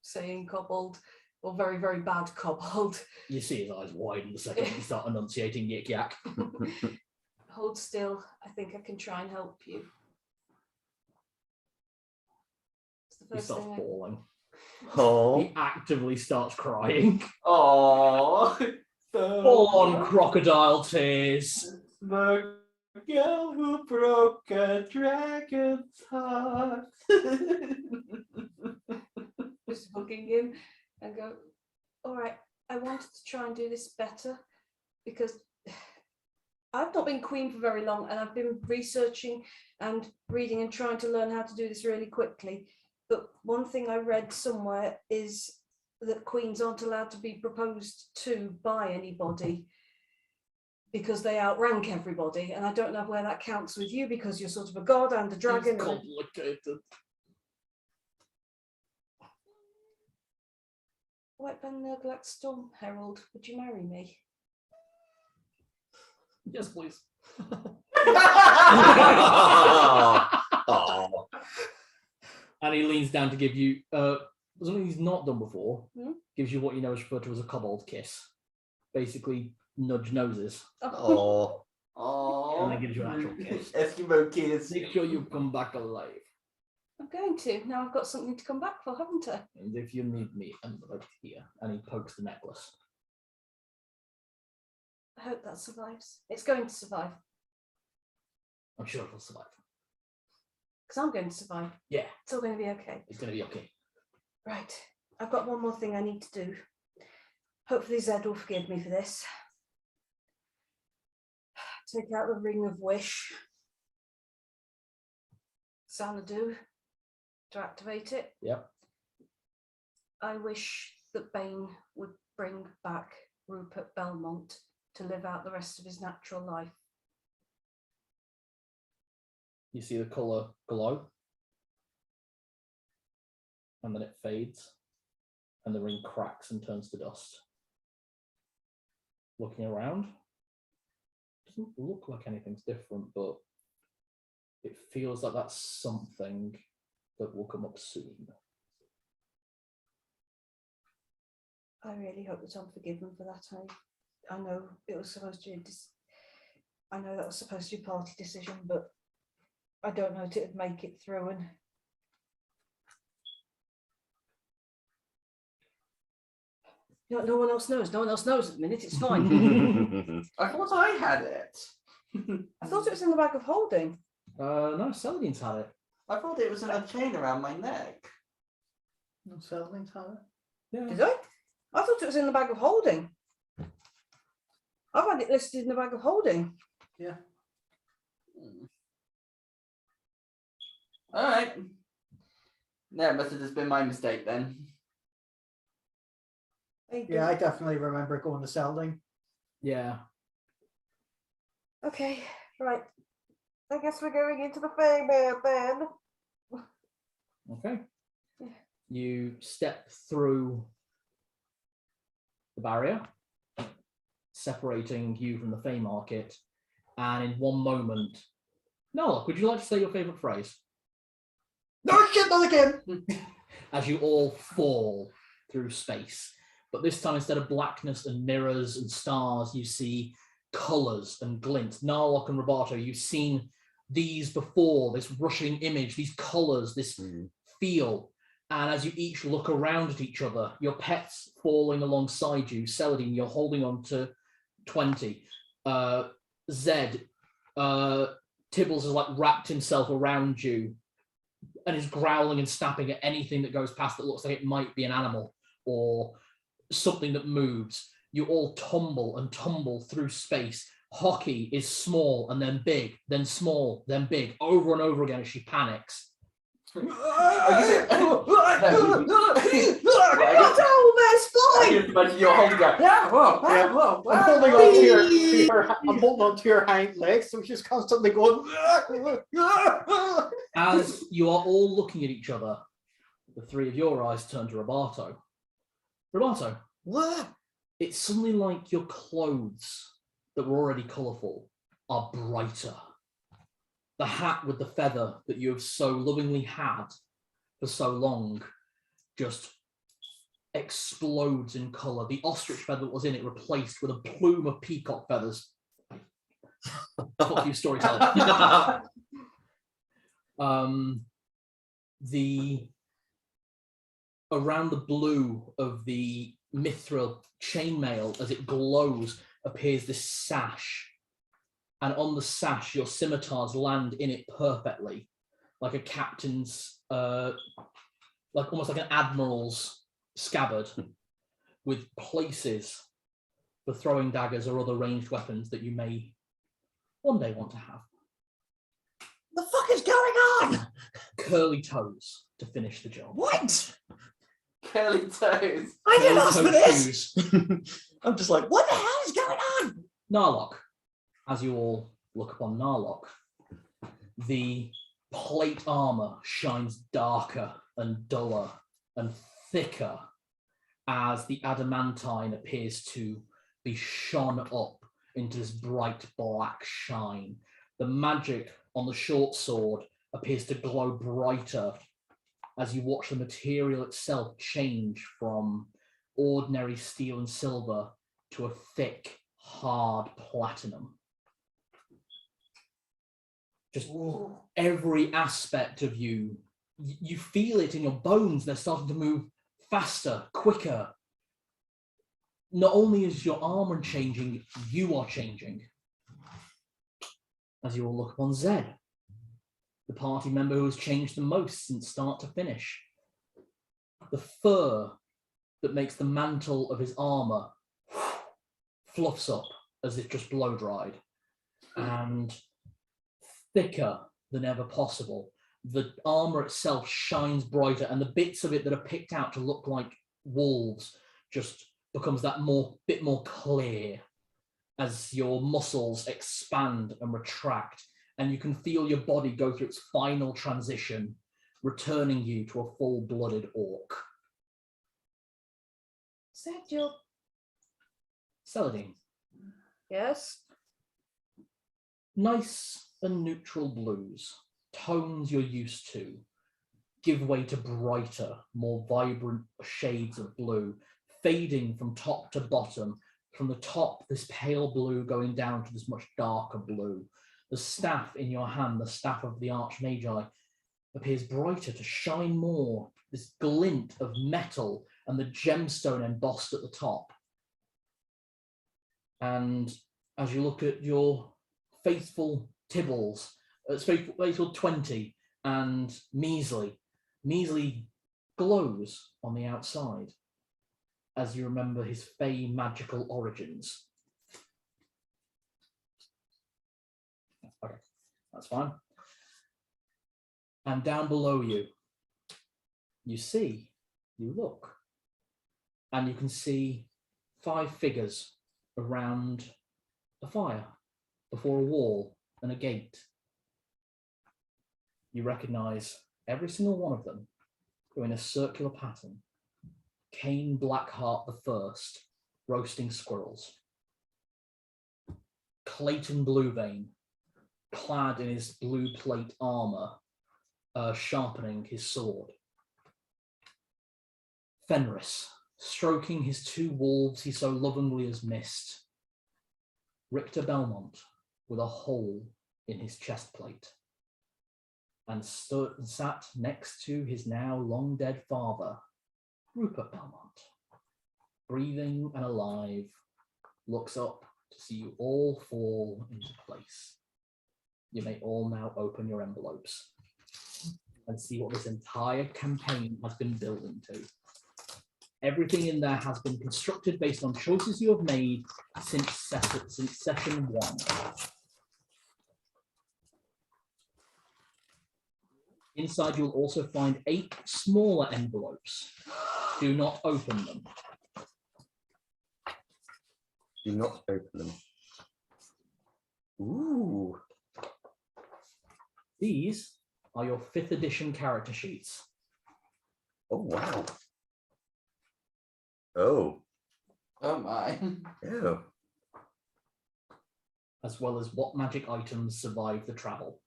Saying kobold, or very, very bad kobold. You see his eyes widen the second you start enunciating yik yak. Hold still. I think I can try and help you. It's the He first starts thing bawling. Oh. He actively starts crying. Oh, Full on crocodile tears. the girl who broke a dragon's heart. Just hugging him and go, all right, I wanted to try and do this better because I've not been queen for very long and I've been researching and reading and trying to learn how to do this really quickly. But one thing I read somewhere is that queens aren't allowed to be proposed to by anybody because they outrank everybody. And I don't know where that counts with you because you're sort of a god and a dragon. It's complicated. White Ben Nurglac Storm Herald, would you marry me? Yes, please. Oh. And he leans down to give you something he's not done before. Hmm? Gives you what you know is referred to as a kobold kiss. Basically, nudge noses. Oh. Oh, And then gives you an actual kiss. Eskimo kiss. Make sure you come back alive. I'm going to. Now I've got something to come back for, haven't I? And if you need me, I'm right here. And he pokes the necklace. I hope that survives. It's going to survive. I'm sure it'll survive. Because I'm going to survive. Yeah, It's all going to be okay. it's going to be okay. Right. I've got one more thing I need to do. Hopefully Zed will forgive me for this. Take out the ring of wish. Xanadu to activate it. Yep. I wish that Bane would bring back Rupert Belmont to live out the rest of his natural life. You see the colour glow. And then it fades. And the ring cracks and turns to dust. Looking around. Doesn't look like anything's different, but it feels like that's something that will come up soon. I really hope that I'm forgiven for that. I know it was supposed to be I know that was supposed to be a party decision, but I don't know if it would make it through. And no one else knows. No one else knows at the minute. It's fine. I thought I had it. I thought it was in the bag of holding. No, Saladin's had it. I thought it was in a chain around my neck. No Selwyn's have it. Yeah. Did I? I thought it was in the bag of holding. I've had it listed in the bag of holding. Yeah. All right. Yeah, it must have just been my mistake then. Yeah, I definitely remember going to Selding. Yeah. Okay, right. I guess we're going into the Faymare then. Okay. You step through the barrier, separating you from the Fey Market, and in one moment, Noah, would you like to say your favourite phrase? No shit, not again. As you all fall through space. But this time, instead of blackness and mirrors and stars, you see colours and glints. Narlock and Roboto, you've seen these before, this rushing image, these colours, this feel. And as you each look around at each other, your pets falling alongside you, Celadine, you're holding on to 20. Zed, Tibbles has like wrapped himself around you and is growling and snapping at anything that goes past that looks like it might be an animal or something that moves. You all tumble and tumble through space. Hockey is small and then big, then small, then big, over and over again as she panics. Not almost flying! You're holding her. I'm holding on to I'm holding on to your hind legs, so she's constantly going. As you are all looking at each other, the three of your eyes turn to Roboto. Roboto, What? it's suddenly like your clothes that were already colourful are brighter. The hat with the feather that you have so lovingly had for so long just explodes in colour. The ostrich feather that was in it replaced with a plume of peacock feathers. Fuck you, storyteller. The around the blue of the mithril chainmail as it glows appears this sash, and on the sash your scimitars land in it perfectly, like a captain's like almost like an admiral's scabbard, with places for throwing daggers or other ranged weapons that you may one day want to have. The fuck is going on? Curly toes to finish the job. What? Curly toes. I didn't Curly ask for toed this. shoes. I'm just like, what the hell is going on? Narlock, as you all look upon Narlock, the plate armor shines darker and duller and thicker as the adamantine appears to be shone up into this bright black shine. The magic on the short sword appears to glow brighter as you watch the material itself change from ordinary steel and silver to a thick, hard platinum. Just every aspect of you, you feel it in your bones. They're starting to move faster, quicker. Not only is your armor changing, you are changing. As you all look upon Zed, the party member who has changed the most since start to finish. The fur that makes the mantle of his armor fluffs up as if just blow dried, and thicker than ever possible. The armor itself shines brighter, and the bits of it that are picked out to look like wolves just becomes that bit more clear as your muscles expand and retract, and you can feel your body go through its final transition, returning you to a full-blooded orc. Is that your... Celadine. Yes? Nice and neutral blues, tones you're used to, give way to brighter, more vibrant shades of blue, fading from top to bottom. From the top, this pale blue going down to this much darker blue. The staff in your hand, the staff of the Archmagi, appears brighter to shine more, this glint of metal and the gemstone embossed at the top. And as you look at your faithful Tibbles, faithful 20 and Measly glows on the outside as you remember his fey magical origins. Okay, that's fine. And down below you, you look, and you can see 5 figures around a fire. before a wall and a gate. You recognize every single one of them go in a circular pattern. Cain Blackheart the First, roasting squirrels. Clayton Bluevein, clad in his blue plate armor, sharpening his sword. Fenris, stroking his 2 wolves he so lovingly has missed. Richter Belmont, with a hole in his chest plate. And sat next to his now long dead father, Rupert Belmont, breathing and alive, looks up to see you all fall into place. You may all now open your envelopes and see what this entire campaign has been building to. Everything in there has been constructed based on choices you have made since session 1. Inside, you'll also find 8 smaller envelopes. Do not open them. Do not open them. Ooh. These are your 5th edition character sheets. Oh, wow. Oh. Oh my. Oh. As well as what magic items survive the travel.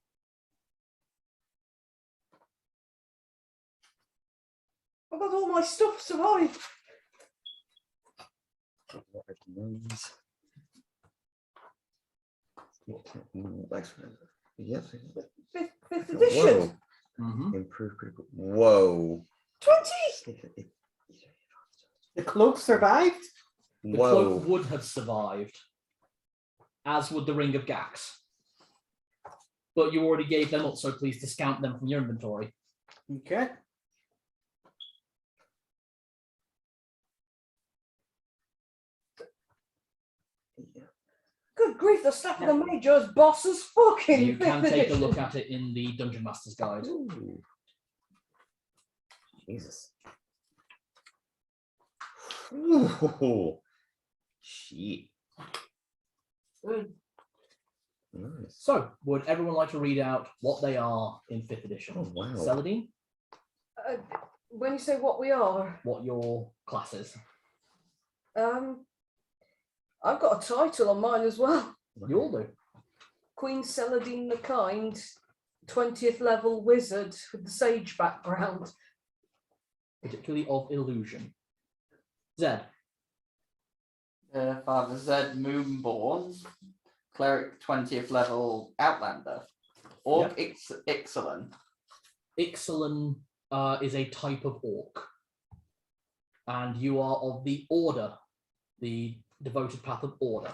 I've got all my stuff survived. Yes. 5th edition. Whoa. Mm-hmm. Improve critical. Whoa. 20. The cloak survived? The Whoa. cloak would have survived, as would the Ring of Gax. But you already gave them up, so please discount them from your inventory. Okay. Good grief, the staff of the Major's boss is fucking You can 5th take a edition. look at it in the Dungeon Master's Guide. Ooh. Jesus. Ooh. Shit. Good. Nice. So, would everyone like to read out what they are in 5th edition? Oh, wow. Celadine, When you say what we are, what your class is? I've got a title on mine as well. You all do. Queen Celadine the Kind, 20th level wizard with the sage background. Particularly of illusion. Zed, Father Zed Moonborn, cleric 20th level outlander. Orc Ixalan. Ixalan is a type of orc. And you are of the Order, the devoted path of Order.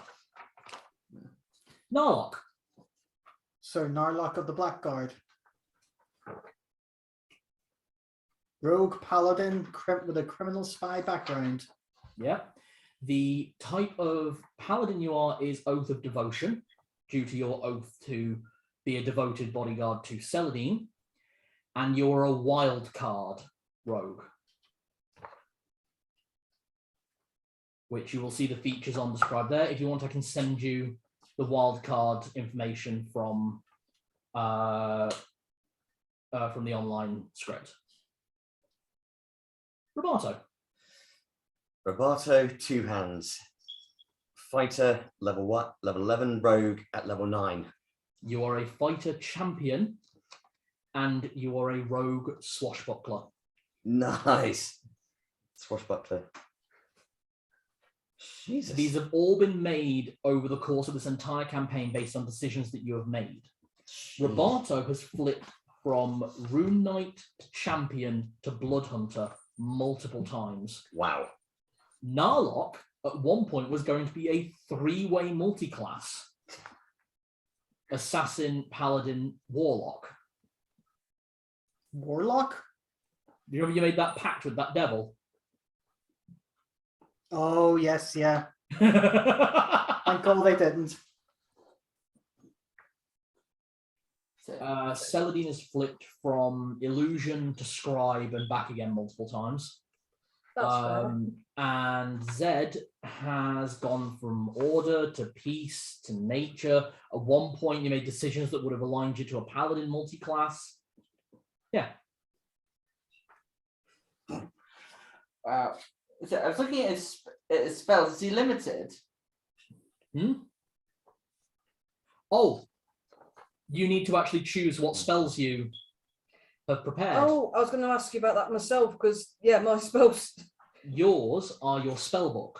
Narlock, So Narlock of the Blackguard. Rogue Paladin with a criminal spy background. yeah. The type of paladin you are is Oath of Devotion, due to your oath to be a devoted bodyguard to Celadine. And you're a wild card rogue, which you will see the features on described there. If you want, I can send you the wild card information from the online script. Roboto, 2 hands. Fighter, level what? Level 11, rogue at level 9. You are a fighter champion, and you are a rogue swashbuckler. Nice. Swashbuckler. Jesus. These have all been made over the course of this entire campaign based on decisions that you have made. Roboto has flipped from Rune Knight to Champion to Blood Hunter multiple times. Wow. Narlock at one point was going to be a 3-way multi-class. Assassin, Paladin, Warlock. Warlock? You remember you made that pact with that devil? Oh, yes, yeah. Thank God they didn't. Celadine has flipped from illusion to scribe and back again multiple times. That's fair. And Zed has gone from order to peace to nature. At one point, you made decisions that would have aligned you to a paladin multi-class. Yeah. Wow. So I was looking at his spells. Is he limited? Oh, you need to actually choose what spells you have prepared. Oh, I was going to ask you about that myself because, yeah, my spells. Yours are your spell book.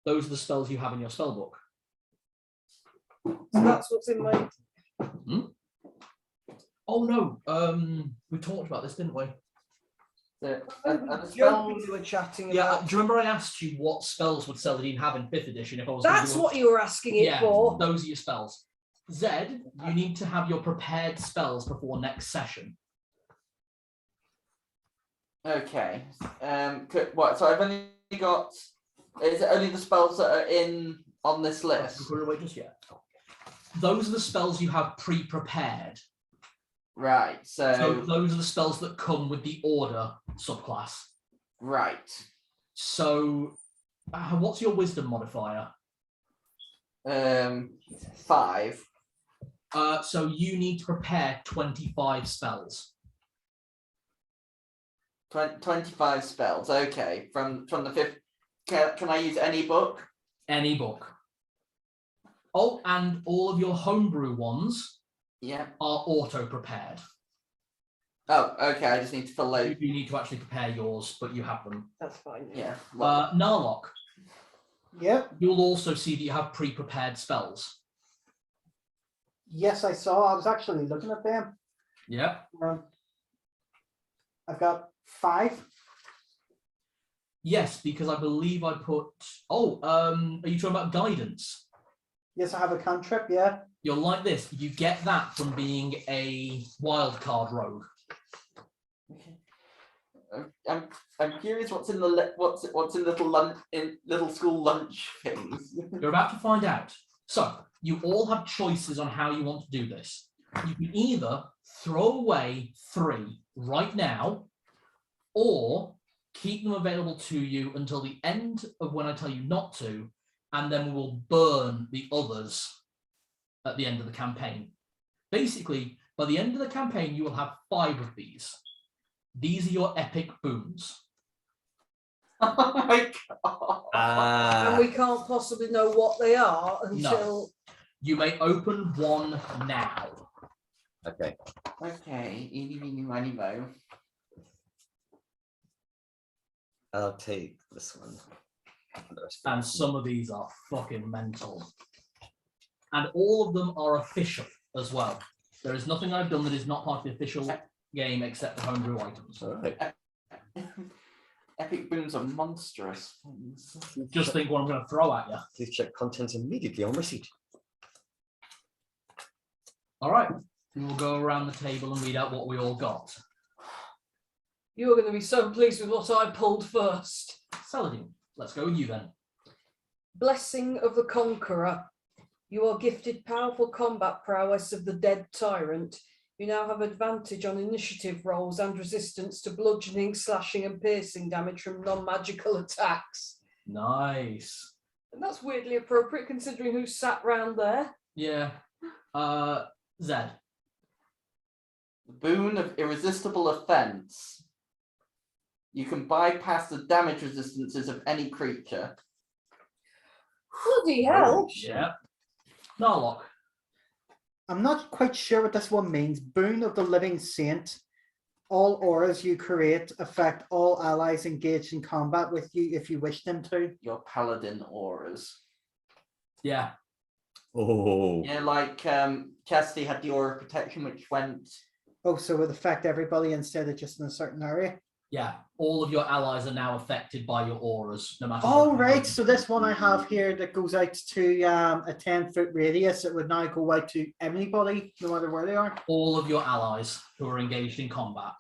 Those are the spells you have in your spell book. So that's what's in my. Oh no, we talked about this, didn't we? Are the Joking spells? we were chatting Yeah. about. Do you remember I asked you what spells would Celadine have in 5th edition? If I was That's what you were asking it yeah, for. those are your spells. Zed, you need to have your prepared spells before next session. Okay. What? So I've only got. Is it only the spells that are on this list? Wait just yet. Those are the spells you have pre-prepared. Right. So those are the spells that come with the order subclass. Right. So, what's your wisdom modifier? 5. So you need to prepare 25 spells. 25 spells. Okay. From the 5th. Can I use any book? Any book. Oh, and all of your homebrew ones Yeah. are auto-prepared. Oh, okay. I just need to fill You out. do need to actually prepare yours, but you have them. That's fine. Yeah. Narlock, Yep. you'll also see that you have pre-prepared spells. Yes, I saw. I was actually looking at them. Yeah. I've got 5. Yes, because I believe I put. Oh, are you talking about guidance? Yes, I have a cantrip. Yeah. You're like this. You get that from being a wild card rogue. I'm curious what's in the what's in little school lunch things. You're about to find out. So you all have choices on how you want to do this. You can either throw away 3 right now, or keep them available to you until the end of when I tell you not to, and then we will burn the others at the end of the campaign. Basically, by the end of the campaign, you will have 5 of these. These are your epic boons. Oh my god. And we can't possibly know what they are until. No. You may open one now. Okay. Okay. Eeny, meeny, miny, moe. I'll take this one. And some of these are fucking mental. And all of them are official as well. There is nothing I've done that is not part of the official game except the homebrew items. All right. Epic boons are monstrous things. Just think what I'm going to throw at you. Please check contents immediately on receipt. All right. We will go around the table and read out what we all got. You're going to be so pleased with what I pulled first. Saladin, let's go with you then. Blessing of the Conqueror. You are gifted powerful combat prowess of the dead tyrant. You now have advantage on initiative rolls and resistance to bludgeoning, slashing, and piercing damage from non-magical attacks. Nice. And that's weirdly appropriate considering who sat round there. Yeah. Zed. The boon of irresistible offense. You can bypass the damage resistances of any creature. Bloody hell. Yeah. Narlock. I'm not quite sure what this one means. Boon of the Living Saint. All auras you create affect all allies engaged in combat with you if you wish them to. Your paladin auras. Yeah. Oh. Yeah, like Chastity had the aura of protection, which went. Oh, so it would affect everybody instead of just in a certain area? Yeah. All of your allies are now affected by your auras, no matter Oh, what. right. So this one I have here that goes out to a 10-foot radius. It would now go out to anybody, no matter where they are. All of your allies who are engaged in combat.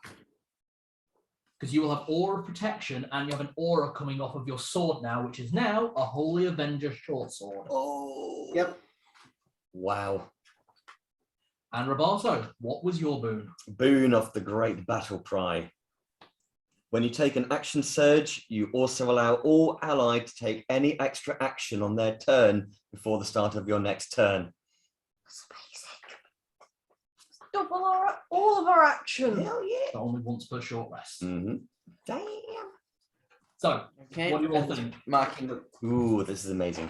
Because you will have aura of protection, and you have an aura coming off of your sword now, which is now a Holy Avenger short sword. Oh. Yep. Wow. And Roberto, what was your boon? Boon of the Great Battle Cry. When you take an action surge, you also allow all allied to take any extra action on their turn before the start of your next turn. Double all of our action. Hell yeah. Only once per short rest. Mm-hmm. Damn. So, Okay. what do you all think? Marking the. Ooh, this is amazing.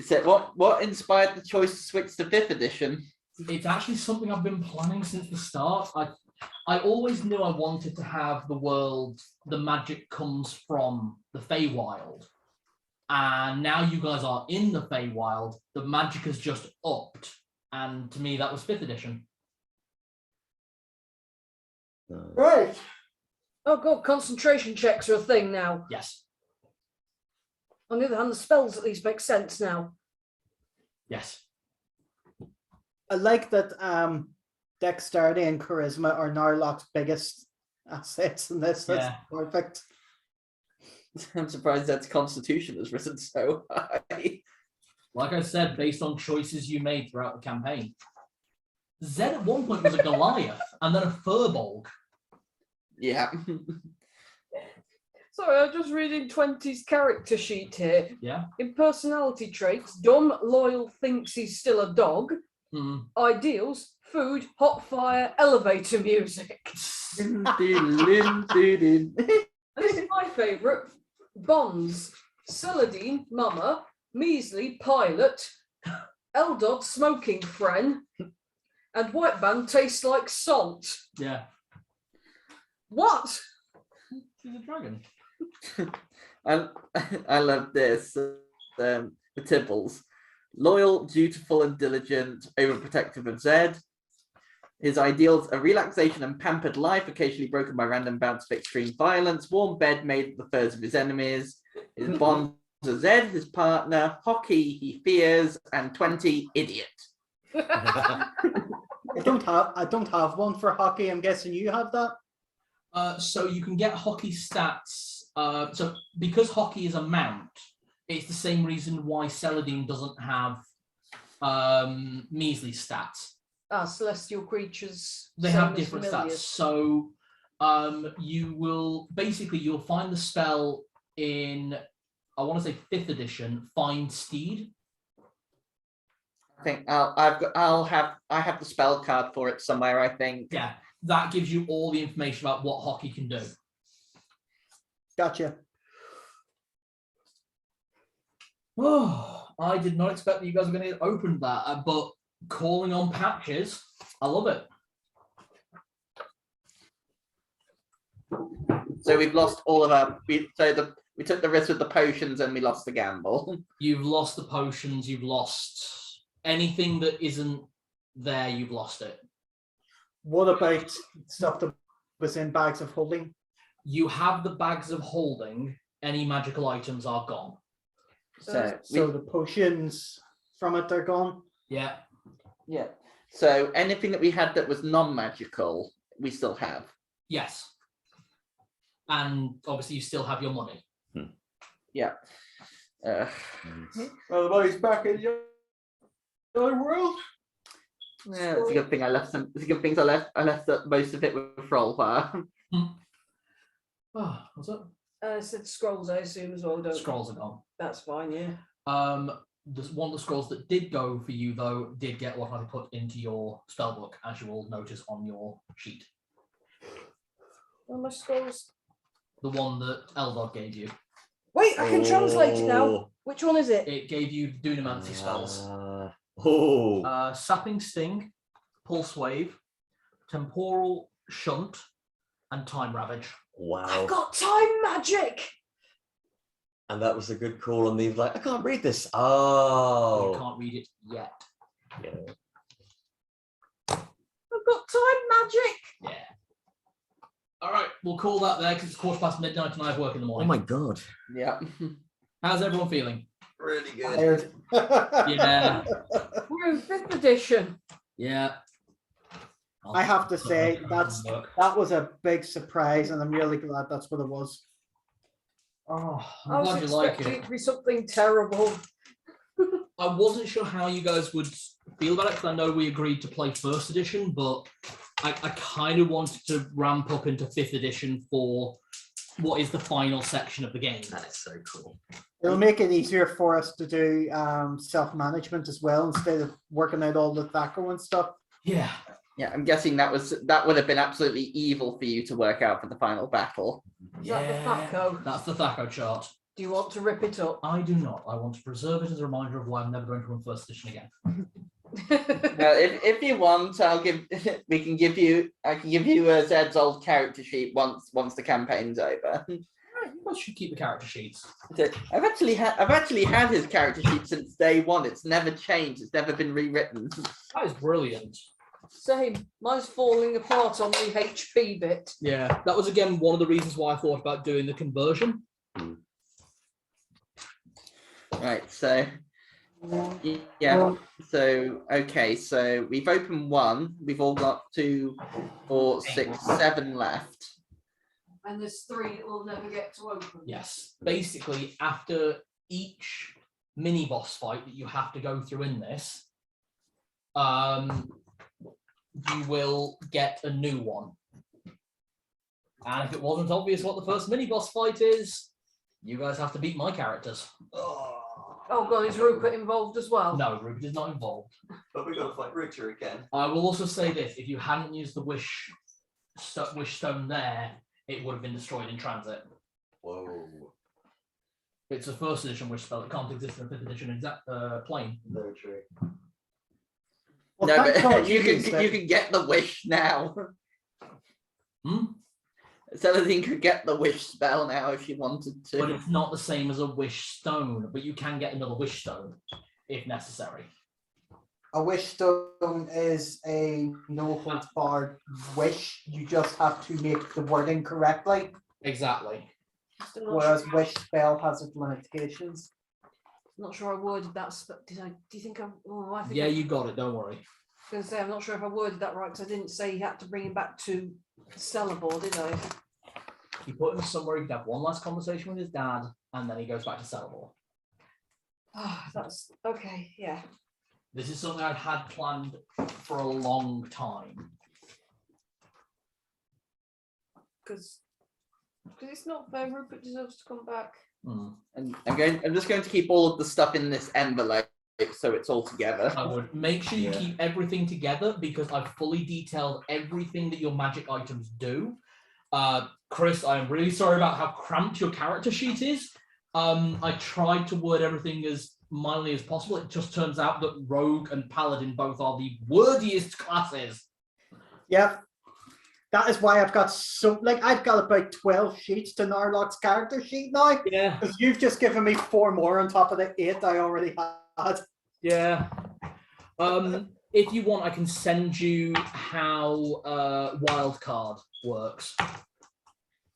So what inspired the choice to switch to 5th edition? It's actually something I've been planning since the start. I always knew I wanted to have the world, the magic comes from the Feywild. And now you guys are in the Feywild, the magic has just upped. And to me, that was 5th edition. Right. Oh god, concentration checks are a thing now. Yes. On the other hand, the spells at least make sense now. Yes. I like that dexterity and charisma are Narlock's biggest assets in this. That's Yeah. perfect. I'm surprised that Constitution has risen so high. Like I said, based on choices you made throughout the campaign. Zed at one point was a Goliath and then a Furbolg. Yeah. Sorry, I'm just reading 20's character sheet here. Yeah. In personality traits, dumb, loyal, thinks he's still a dog. Mm. Ideals, food, hot fire, elevator music. And This is my favourite. Bonds, Celadine, Mama, Measley, Pilot, Eldod, Smoking Friend, and White Band tastes like salt. Yeah. What? He's a dragon. I love this. The Tibbles. Loyal, dutiful, and diligent, overprotective of Zed. His ideals are relaxation and pampered life, occasionally broken by random bouts of extreme violence, warm bed made of the furs of his enemies. His bonds are Zed, his partner, hockey he fears, and 20, idiot. I don't have one for hockey. I'm guessing you have that. So you can get hockey stats. So because hockey is a mount, it's the same reason why Celadine doesn't have measly stats. Celestial creatures. They same have as different stats. familiars. So you'll find the spell in, I want to say 5th edition, Find Steed. I think I have the spell card for it somewhere, I think. Yeah, that gives you all the information about what hockey can do. Gotcha. Oh, I did not expect that you guys were going to open that, but calling on patches, I love it. So we've lost all of our. We took the risk with the potions and we lost the gamble. You've lost the potions. You've lost anything that isn't there. You've lost it. What about stuff that was in bags of holding? You have the bags of holding. Any magical items are gone. So the potions from it are gone. Yeah. yeah. So anything that we had that was non-magical, we still have. Yes. And obviously, you still have your money. Yeah. Well, the money's back in the other world. Yeah, it's a good thing I left some. It's a good thing I left most of it with Rollbar. Oh, what's that? I said scrolls, I assume as well. Don't Scrolls are gone. That's fine, yeah. One of the scrolls that did go for you though did get what I put into your spellbook, as you will notice on your sheet. Well, my scrolls. The one that Eldod gave you. Wait, I can translate it now. Oh. Which one is it? It gave you Dunamancy spells. Sapping Sting, Pulse Wave, Temporal Shunt, and Time Ravage. Wow. I've got time magic. And that was a good call on the, like, I can't read this. You Oh. can't read it yet. Yeah. I've got time magic. Yeah. All right, we'll call that there because it's midnight and I have work in the Oh morning. my God. Yeah. How's everyone feeling? Really good. Tired. Yeah. We're in 5th edition. Yeah. I have to say Work. that was a big surprise, and I'm really glad that's what it was. Oh, I I'm was glad you like expecting it it. to be something terrible. I wasn't sure how you guys would feel about it because I know we agreed to play 1st edition, but I kind of wanted to ramp up into 5th edition for what is the final section of the game. That is so cool. It'll make it easier for us to do self-management as well instead of working out all the THACO and stuff. Yeah. Yeah, I'm guessing that would have been absolutely evil for you to work out for the final battle. Is that the THACO? That's the THACO chart. Do you want to rip it up? I do not. I want to preserve it as a reminder of why I'm never going to run first edition again. Well, if you want, I can give you Zed's old character sheet once the campaign's over. Right, you guys should keep the character sheets. I've actually had his character sheet since day one. It's never changed. It's never been rewritten. That is brilliant. Same. Mine's falling apart on the HP bit. Yeah, that was again one of the reasons why I thought about doing the conversion. Right, so yeah, so okay, so we've opened one. We've all got 2, 4, 6, 7 left. And there's 3 that we'll never get to open. Yes, basically after each mini boss fight that you have to go through in this, you will get a new one. And if it wasn't obvious what the first mini boss fight is, you guys have to beat my characters. Oh god, is Rupert involved as well? No, Rupert is not involved. But we got to fight Rooter again. I will also say this: if you hadn't used the wish stone there, it would have been destroyed in transit. Whoa. It's a first edition wish spell. It can't exist in a 5th edition plane. Very true. Well, No, thank but God you used it. can get the wish now. Hmm? Celadine could get the wish spell now if you wanted to. But it's not the same as a wish stone. But you can get another wish stone if necessary. A wish stone is a no holds barred wish. You just have to make the wording correctly, Exactly. Still not whereas sure, wish spell has its limitations. not sure I worded that. Do you think I? Oh, I think Yeah, I you got it. Don't worry. was going to say I'm not sure if I worded that right because I didn't say you had to bring him back to Celebor, did I? You put him somewhere. He could have one last conversation with his dad, and then he goes back to Celebor. Oh, that's okay. Yeah. This is something I've had planned for a long time. Because it's not fair. Rupert deserves to come back. Mm. And I'm just going to keep all of the stuff in this envelope so it's all together. I would make sure you keep everything together because I've fully detailed everything that your magic items do. Chris, I am really sorry about how cramped your character sheet is. I tried to word everything as mildly as possible. It just turns out that Rogue and Paladin both are the wordiest classes. Yep. That is why I've got I've got about 12 sheets to Narlock's character sheet now. Yeah. Because you've just given me 4 more on top of the 8 I already had. Yeah. If you want, I can send you how wildcard works.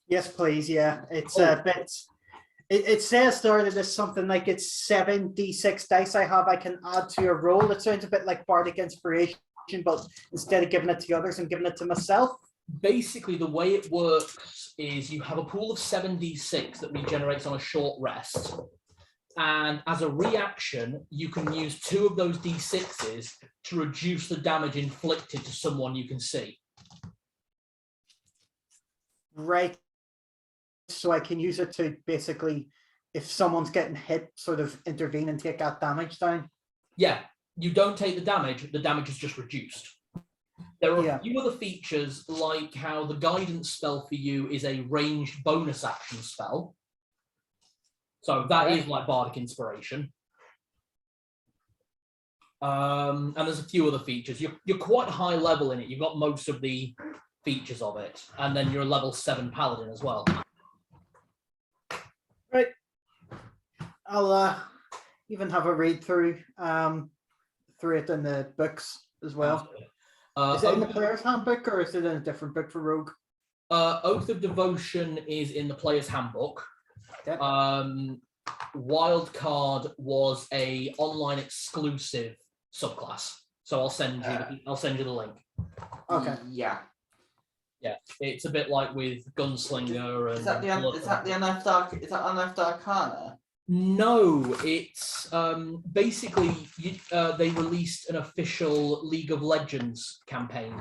Yes, please. Yeah, it's a bit. It says there that there's something like it's 7d6 dice I have I can add to a roll. It sounds a bit like Bardic Inspiration, but instead of giving it to others, I'm giving it to myself. Basically, the way it works is you have a pool of 7d6 that regenerates on a short rest. And as a reaction, you can use 2 of those d6s to reduce the damage inflicted to someone you can see. Right. So I can use it to basically, if someone's getting hit, sort of intervene and take that damage down. Yeah, you don't take the damage is just reduced. There are a few other features, like how the guidance spell for you is a ranged bonus action spell. So that is like Bardic Inspiration. And there's a few other features. You're quite high level in it. You've got most of the features of it. And then you're a level 7 Paladin as well. Right. I'll even have a read through it in the books as well. Is it in the player's handbook or is it in a different book for Rogue? Oath of Devotion is in the player's handbook. Yep. Wildcard was a online exclusive subclass, so I'll send you the link. Okay. Yeah. Yeah, it's a bit like with Gunslinger and. Is that the Unearthed Arcana? No, it's basically they released an official League of Legends campaign.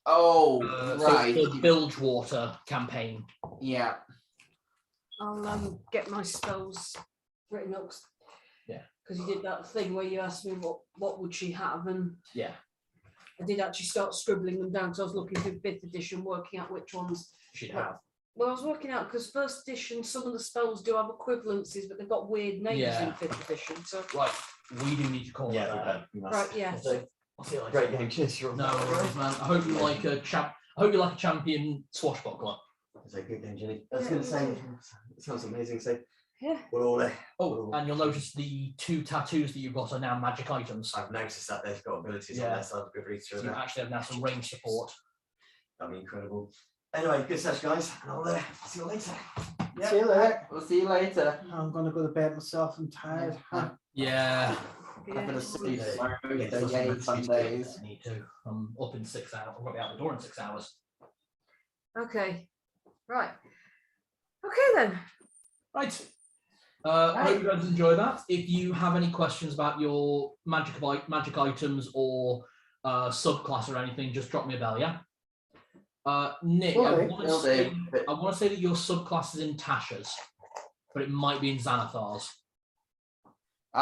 Oh, So right. it's the Bilgewater campaign. Yeah. I'll get my spells written up. Yeah. Because you did that thing where you asked me what would she have, and Yeah. I did actually start scribbling them down. So I was looking through 5th edition, working out which ones She'd have. Well, I was working out because 1st edition, some of the spells do have equivalencies, but they've got weird names Yeah. in 5th edition. So Right. We do need to call it Yeah, there. we must. right, yeah. I'll see you later. Great game. Cheers. No worries, man. I hope you like a champion swashbuckler. It's a good game, Jenny. I was Yeah, going to say, me it sounds amazing. So Yeah. we're all there. Oh, and you'll notice the 2 tattoos that you've got are now magic items. I've noticed that they've got abilities on Yeah. there, so I'll go read So through you that. actually have now some range support. That'd be incredible. Anyway, good session, guys, and I'll see you later. Yeah. See you later. We'll see you later. I'm gonna go to bed myself. I'm tired. Yeah. I'm gonna Yeah. sleep Yeah. tomorrow. Yeah, So it's yay, also fun nice. days. I need to. I'm up in 6 hours. I'm going to be out the door in 6 hours. Okay. Right. Okay then. Right. I hope you guys enjoy that. If you have any questions about your magic items or subclass or anything, just drop me a bell, yeah? Nick, I Okay, want will to do. say that your subclass is in Tasha's, but it might be in Xanathar's. So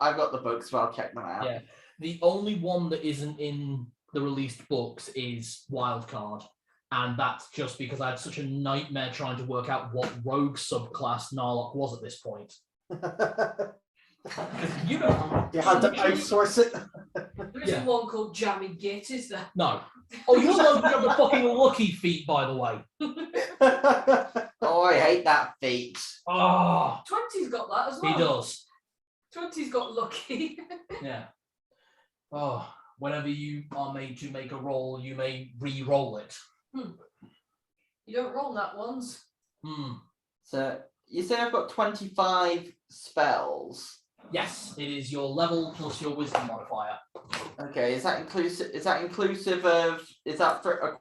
I've got the books, so I'll check them out. Yeah. The only one that isn't in the released books is Wildcard. And that's just because I had such a nightmare trying to work out what rogue subclass Narlock was at this point. You know. You had to outsource it. There isn't one called Jammy Git, is there? No. Oh, you're loading up the fucking lucky feat, by the way. Oh, I hate that feat. Oh, 20's got that as well. he does. 20's got lucky. Yeah. Oh, whenever you are made to make a roll, you may re-roll it. You don't roll that once. So you say I've got 25 spells. Yes, it is your level plus your wisdom modifier. Okay, is that inclusive of? Is that for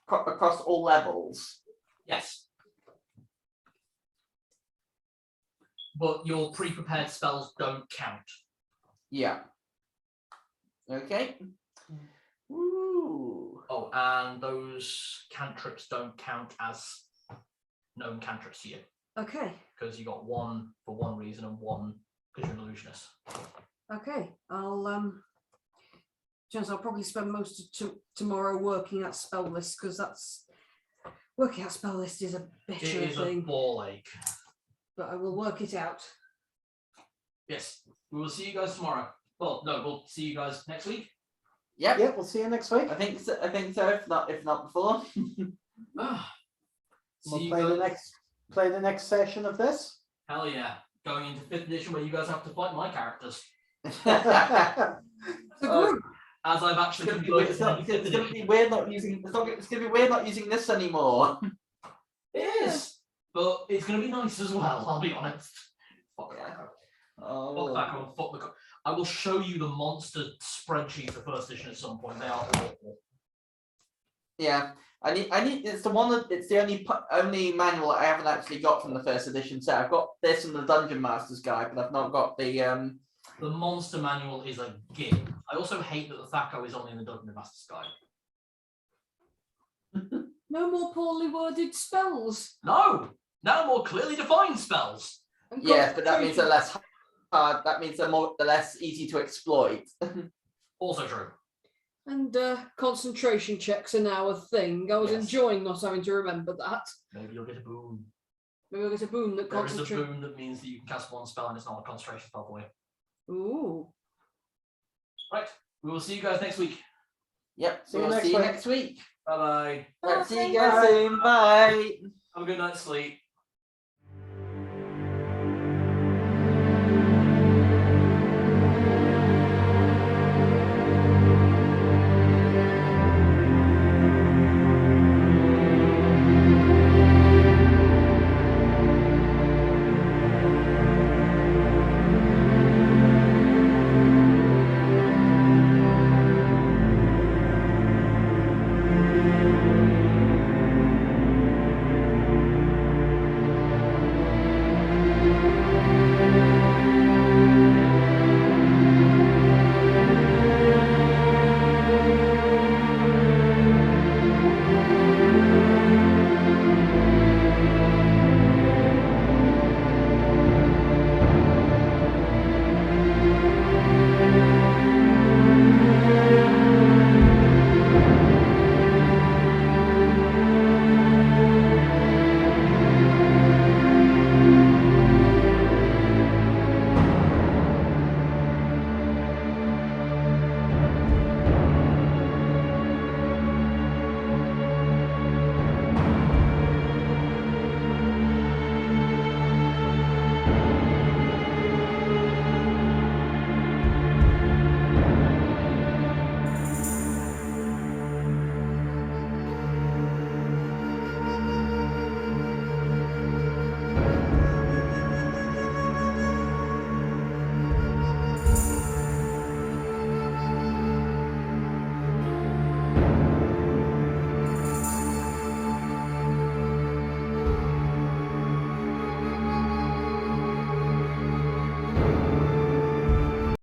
across all levels? Yes. But your pre-prepared spells don't count. Yeah. Okay. Ooh. Oh, and those cantrips don't count as known cantrips to you. Okay. Because you got one for one reason and one because you're an illusionist. Okay. I'll probably spend most of tomorrow working at spell list because working out spell list is a bitch It of a is a thing. ball ache. But I will work it out. Yes, we will see you guys tomorrow. Well, no, we'll see you guys next week. Yep. Yeah, we'll see you next week. I think so. If not before. We'll See you play the guys. next session of this. Hell yeah. Going into 5th edition where you guys have to fight my characters. As I've actually converted It's gonna be weird not using. It's gonna be weird not using this anymore. It is, but it's going to be nice as well, I'll be honest. Fuck Yeah. that. Oh. Fuck that. Fuck the. I will show you the monster spreadsheet for 1st edition at some point. They are awful. Yeah. I need. It's the one that it's the only manual I haven't actually got from the 1st edition set. I've got this and the Dungeon Master's Guide, but I've not got the The monster manual is a gig. I also hate that the THACO is only in the Dungeon Master's Guide. No more poorly worded spells. No, now more clearly defined spells. And Yes, but that means they're concentration- less hard. That means they're less easy to exploit. Also true. And concentration checks are now a thing. I was Yes. enjoying not having to remember that. Maybe you'll get a boon. Maybe I'll get a boon that There is a concentrates. boon that means that you can cast one spell and it's not a concentration spell for you. Ooh. Right, we will see you guys next week. Yep. See you We'll next see you week. next week. Bye bye. Right, see you guys soon. Bye. Have a good night's sleep.